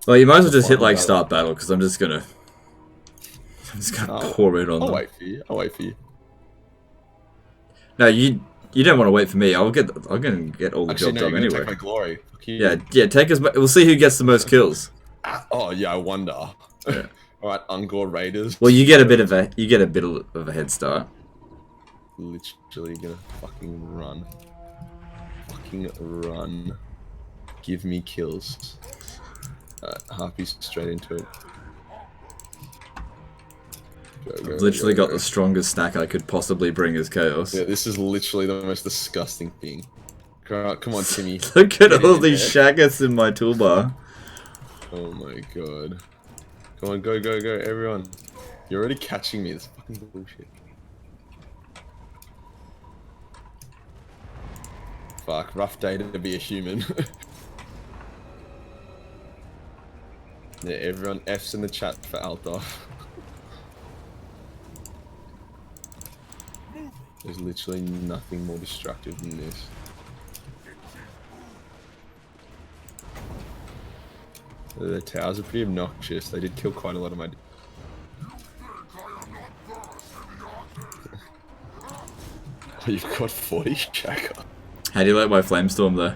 Well, you might as well just hit like start battle, because I'm just gonna pour it on them. I'll wait for you. No, you don't want to wait for me. I'm gonna get all the job done anyway. Take my glory. Yeah, take as much. We'll see who gets the most kills. Oh yeah, I wonder. Yeah. All right, Ungor Raiders. Well, you get a bit of a head start. Literally gonna fucking run. Give me kills. Harpy's straight into it. I've literally got the strongest stack I could possibly bring as chaos. Yeah, this is literally the most disgusting thing. Come on, Timmy. Look at all these shaggers in my toolbar. Oh my god. Come on, go, everyone. You're already catching me. This fucking bullshit. Fuck, rough day to be a human. Yeah, everyone F's in the chat for Alta. There's literally nothing more destructive than this. The towers are pretty obnoxious. They did kill quite a lot of my... Oh, you've got 40, Shaka. How do you like my flamestorm though?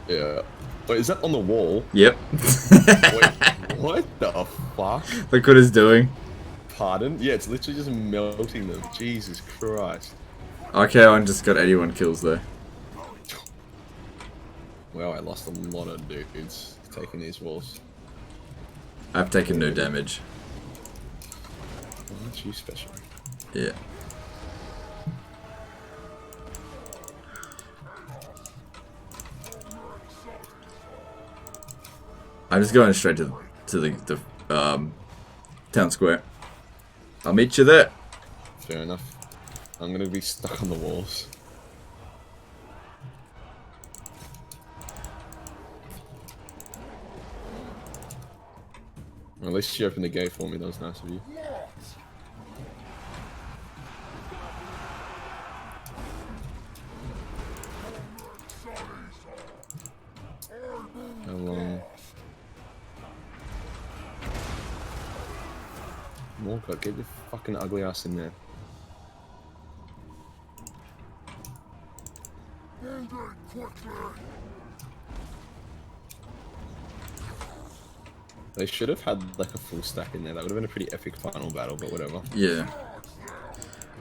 Yeah. Wait, is that on the wall? Yep. Wait, what the fuck? Look what it's doing. Pardon? Yeah, it's literally just melting them. Jesus Christ. Archaon just got 81 kills though. Wow, I lost a lot of dudes taking these walls. I've taken no damage. Aren't you special? Yeah. I'm just going straight to the town square. I'll meet you there. Fair enough. I'm gonna be stuck on the walls. Well, at least you opened the gate for me, that was nice of you. How long? Morghur, get your fucking ugly ass in there. They should have had like a full stack in there. That would have been a pretty epic final battle, but whatever. Yeah.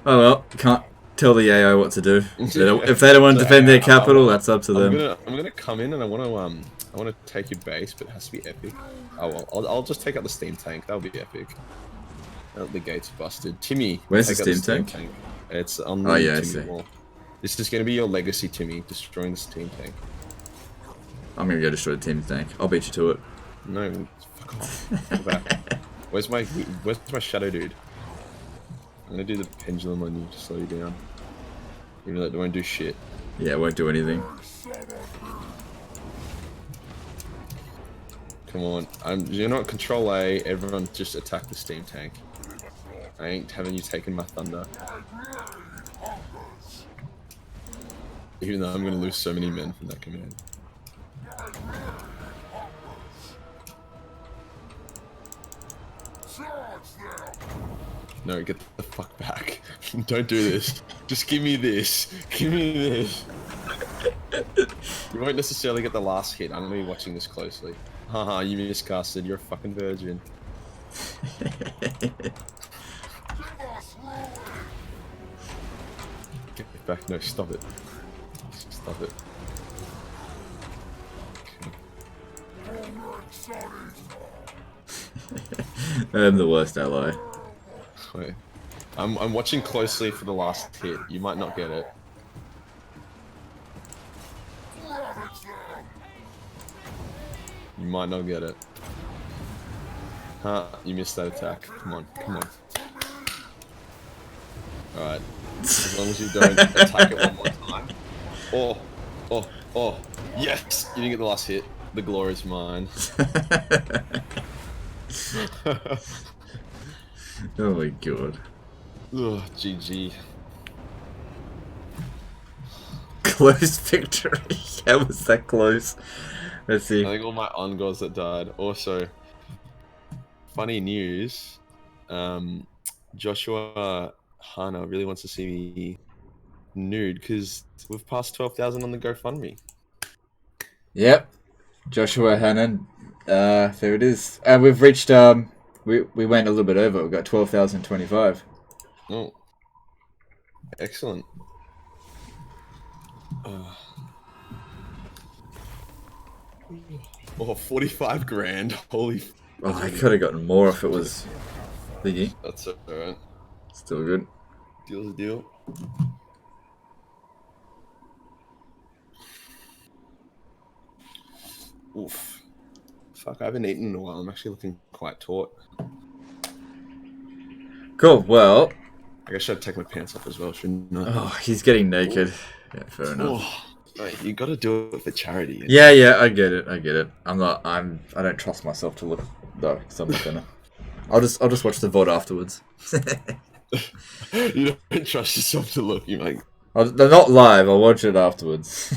Oh well, can't tell the AI what to do. If they don't want to defend their capital, that's up to them. I'm gonna come in and I want to take your base, but it has to be epic. Oh well, I'll just take out the steam tank. That'll be epic. Oh, the gate's busted. Timmy, where's the steam tank? It's on the Timmy wall. This is gonna be your legacy, Timmy, destroying the steam tank. I'm gonna go destroy the steam tank. I'll beat you to it. No, fuck off. Go back. Where's my shadow dude? I'm gonna do the pendulum on you to slow you down. Even though it won't do shit. Yeah, it won't do anything. Come on, you're not control A, everyone just attack the steam tank. I ain't having you taking my thunder. Even though I'm gonna lose so many men from that command. No, get the fuck back. Don't do this. Just give me this. Give me this. You won't necessarily get the last hit. I'm gonna be watching this closely. Haha, you miscasted. You're a fucking virgin. Get back. No, stop it. Stop it. I'm the worst ally. Wait. I'm watching closely for the last hit. You might not get it. You might not get it. Huh, you missed that attack. Come on, come on. Alright. As long as you don't attack it one more time. Oh, oh, oh. Yes! You didn't get the last hit. The glory's mine. Oh my god. Ugh, GG. Close victory. How was that close? Let's see. I think all my on-gods that died. Also, funny news. Joshua Hana really wants to see me nude because we've passed 12,000 on the GoFundMe. Yep. Joshua Hannon. There it is. And we've reached, we went a little bit over. We've got 12,025. Oh. Excellent. Oh, 45 grand. Holy. Oh, I could have gotten more if it was thingy. That's alright. Still good. Deal's a deal. Oof. Fuck, I haven't eaten in a while. I'm actually looking quite taut. Cool, well. I guess I should take my pants off as well, shouldn't I? Oh, he's getting naked. Yeah, fair enough. Oh, mate, you got to do it for charity. Yeah, I get it. I don't trust myself to look though, so I'm not gonna. I'll just watch the VOD afterwards. You don't trust yourself to look. You like. They're not live. I'll watch it afterwards.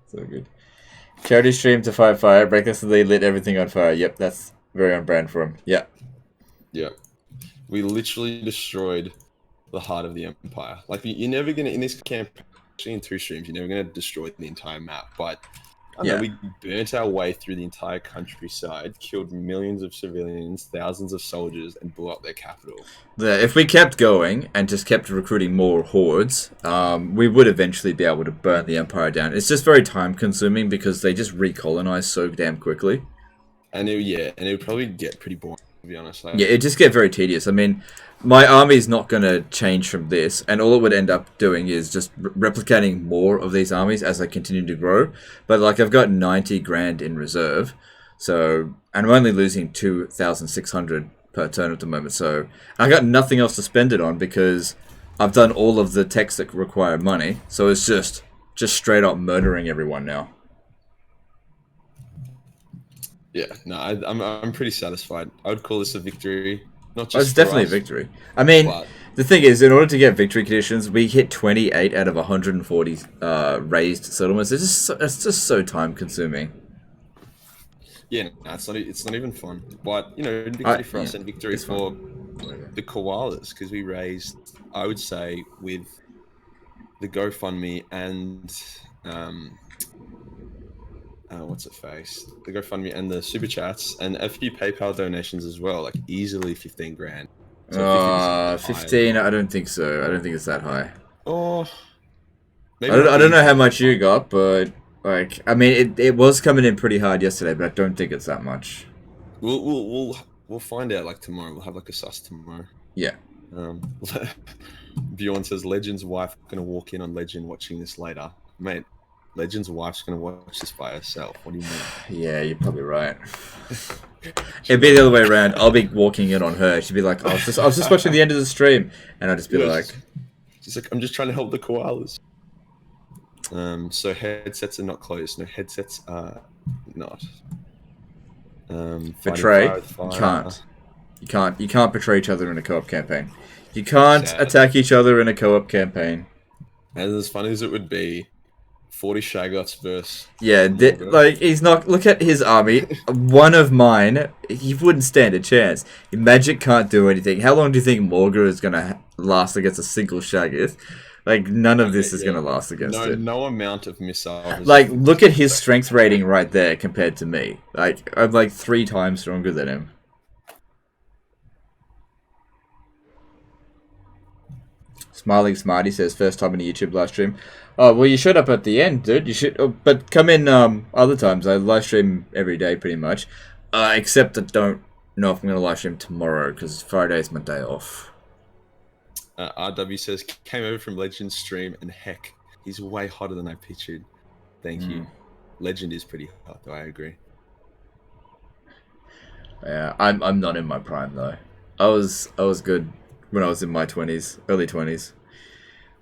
So good. Charity stream to fight fire. Recklessly lit everything on fire. Yep, that's very on brand for him. Yeah. Yeah. We literally destroyed the heart of the Empire. Like, you're never going to, in this campaign, actually in 2 streams, you're never going to destroy the entire map. But, I don't know, we burnt our way through the entire countryside, killed millions of civilians, thousands of soldiers, and blew up their capital. Yeah, if we kept going and just kept recruiting more hordes, we would eventually be able to burn the Empire down. It's just very time consuming because they just recolonize so damn quickly. And it would probably get pretty boring, to be honest. Yeah, it just get very tedious. I mean, my army's not going to change from this, and all it would end up doing is just replicating more of these armies as they continue to grow. But, like, I've got 90 grand in reserve, so, and I'm only losing 2,600 per turn at the moment, so I got nothing else to spend it on because I've done all of the techs that require money, so it's just straight up murdering everyone now. Yeah, no, I'm pretty satisfied. I would call this a victory. Not just it's definitely a victory. I mean, the thing is, in order to get victory conditions, we hit 28 out of 140 raised settlements. It's just so time consuming. Yeah, no, it's not even fun. But, you know, victory for us and victory for the koalas, because we raised, I would say, with the GoFundMe and what's it face? The GoFundMe and the super chats and a few PayPal donations as well, like easily 15 grand. So 15? I don't think so. I don't think it's that high. Oh, maybe I don't know how much you got, but like, I mean, it was coming in pretty hard yesterday, but I don't think it's that much. We'll find out like tomorrow. We'll have like a sus tomorrow. Yeah. Bjorn says Legend's wife gonna walk in on Legend watching this later, mate. Legend's wife's gonna watch this by herself. What do you mean? Yeah, you're probably right. It'd be the other way around. I'll be walking in on her. She'd be like, I was just watching the end of the stream, and I'd just be like, she's like, I'm just trying to help the koalas. So headsets are not closed. No, headsets are not. Betray. You can't betray each other in a co-op campaign. You can't attack each other in a co-op campaign. And as funny as it would be, 40 Shaggots versus... Yeah, like, he's not... Look at his army. One of mine, he wouldn't stand a chance. Magic can't do anything. How long do you think Morghur is going to last against a single Shaggoth? Like, none of this is going to last against it. No amount of missiles. Like, look at his strength rating right there compared to me. Like, I'm like 3 times stronger than him. Smiling Smarty says, first time in a YouTube live stream. Oh, well, you showed up at the end, dude. You should, but come in other times. I live stream every day, pretty much. Except I don't know if I'm going to live stream tomorrow, because Friday is my day off. RW says, came over from Legend's stream, and heck, he's way hotter than I pictured. Thank you. Legend is pretty hot, though, I agree. Yeah, I'm not in my prime, though. I was good when I was in my 20s, early 20s.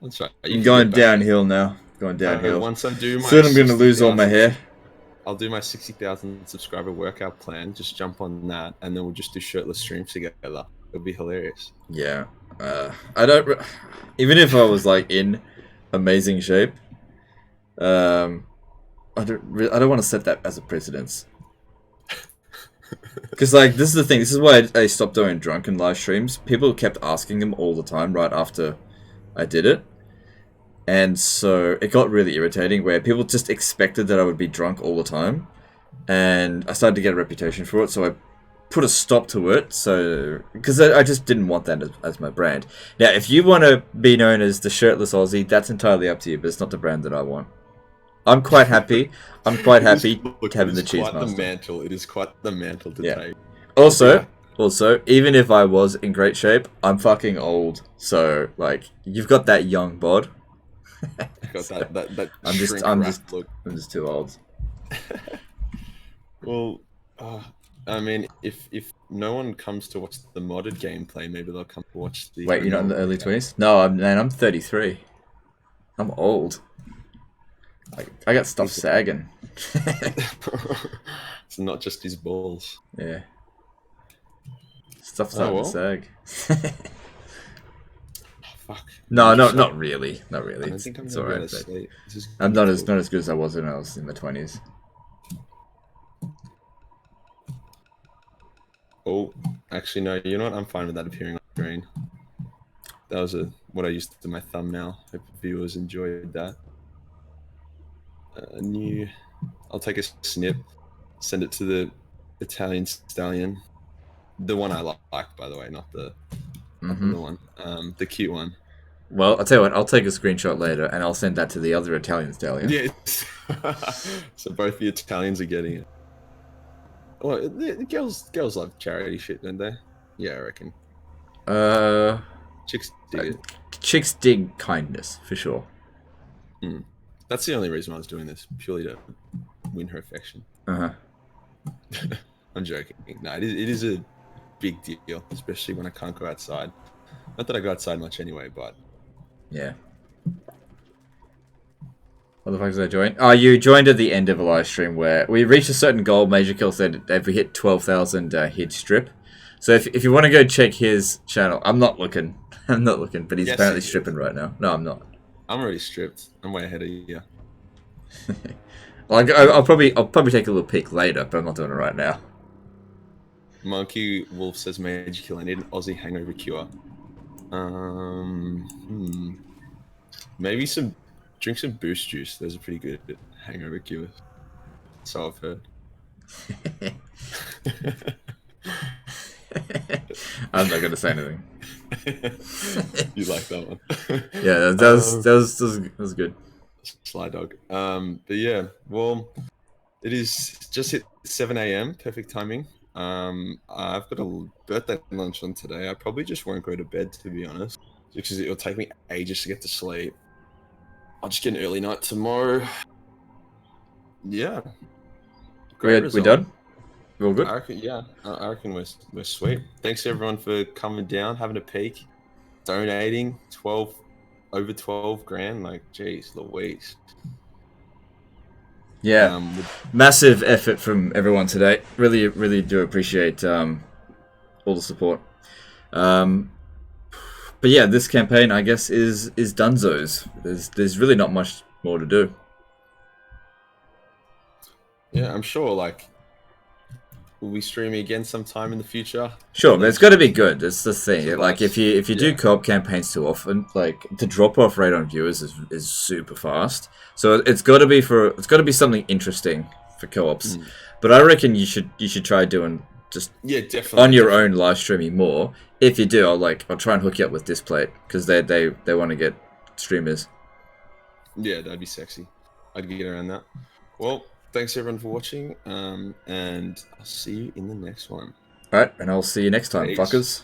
That's right. I'm going downhill now. Going downhill. Once I do my soon I'm going to lose all my hair. I'll do my 60,000 subscriber workout plan. Just jump on that, and then we'll just do shirtless streams together. It'll be hilarious. Yeah. I don't... Even if I was, like, in amazing shape, I don't want to set that as a precedence. Because, like, this is the thing. This is why I stopped doing drunken live streams. People kept asking them all the time right after I did it. And so it got really irritating where people just expected that I would be drunk all the time. And I started to get a reputation for it, so I put a stop to it. So, because I just didn't want that as my brand. Now, if you want to be known as the shirtless Aussie, that's entirely up to you, but it's not the brand that I want. I'm quite happy. I'm quite happy having the cheese master. It is quite the mantle to take. Also, even if I was in great shape, I'm fucking old. So, like, you've got that young bod. So, that I'm just too old. Well, I mean, if no one comes to watch the modded gameplay, maybe they'll come to watch the... Wait, you're not in the early 20s? No, I'm 33. I'm old. I got stuff sagging. It's not just his balls. Yeah. Stuff's Oh, starting to well. sag. Fuck. No, Just not really. Not really. I don't It's, think I'm it's gonna be able alright, to but sleep. This is I'm gonna not be as difficult. good as I was when I was in my 20s. Oh, actually, no. You know what? I'm fine with that appearing on screen. That was what I used to do my thumbnail. Hope viewers enjoyed that. New. I'll take a snip, send it to the Italian stallion, the one I like, by the way, not the other one, the cute one. Well, I'll tell you what, I'll take a screenshot later and I'll send that to the other Italian stallion. Yes. So both the Italians are getting it. Well, the girls love charity shit, don't they? Yeah, I reckon. Chicks dig it. Chicks dig kindness, for sure. That's the only reason I was doing this, purely to win her affection. Uh-huh. I'm joking. No, it is a big deal, especially when I can't go outside. Not that I go outside much anyway, but... Yeah. What the fuck did I join? Oh, you joined at the end of a live stream where we reached a certain goal. Majorkill said if we hit 12,000, he'd strip. So if you want to go check his channel, I'm not looking. I'm not looking, but he's apparently stripping right now. No, I'm not. I'm already stripped. I'm way ahead of you. Well, I'll probably take a little peek later, but I'm not doing it right now. Monkey Wolf says Majorkill, I need an Aussie hangover cure. Maybe drink some boost juice. Those are pretty good hangover cures. So I've heard. I'm not gonna say anything. You like that one? Yeah, that was good. Sly dog. But yeah, well, it is just hit 7 a.m. Perfect timing. I've got a birthday lunch on today. I probably just won't go to bed, to be honest, because it'll take me ages to get to sleep. I'll just get an early night tomorrow. Yeah. We're done? We're all good? I reckon we're sweet. Thanks everyone for coming down, having a peek, donating over 12 grand. Like, geez, Louise. Yeah, massive effort from everyone today. Really, really do appreciate all the support. But yeah, this campaign, I guess, is Dunzo's. There's really not much more to do. Yeah, I'm sure. Like, we'll be streaming again sometime in the future. Sure, but it's got to be good. That's the thing. Like, if you do co-op campaigns too often, like the drop-off rate on viewers is super fast. So it's got to be something interesting for co-ops. But I reckon you should try doing just definitely on your own live streaming more. If you do, I'll try and hook you up with Displate because they want to get streamers. Yeah, that'd be sexy. I'd get around that. Well, thanks everyone for watching, and I'll see you in the next one. Alright, and I'll see you next time, Peace. fuckers.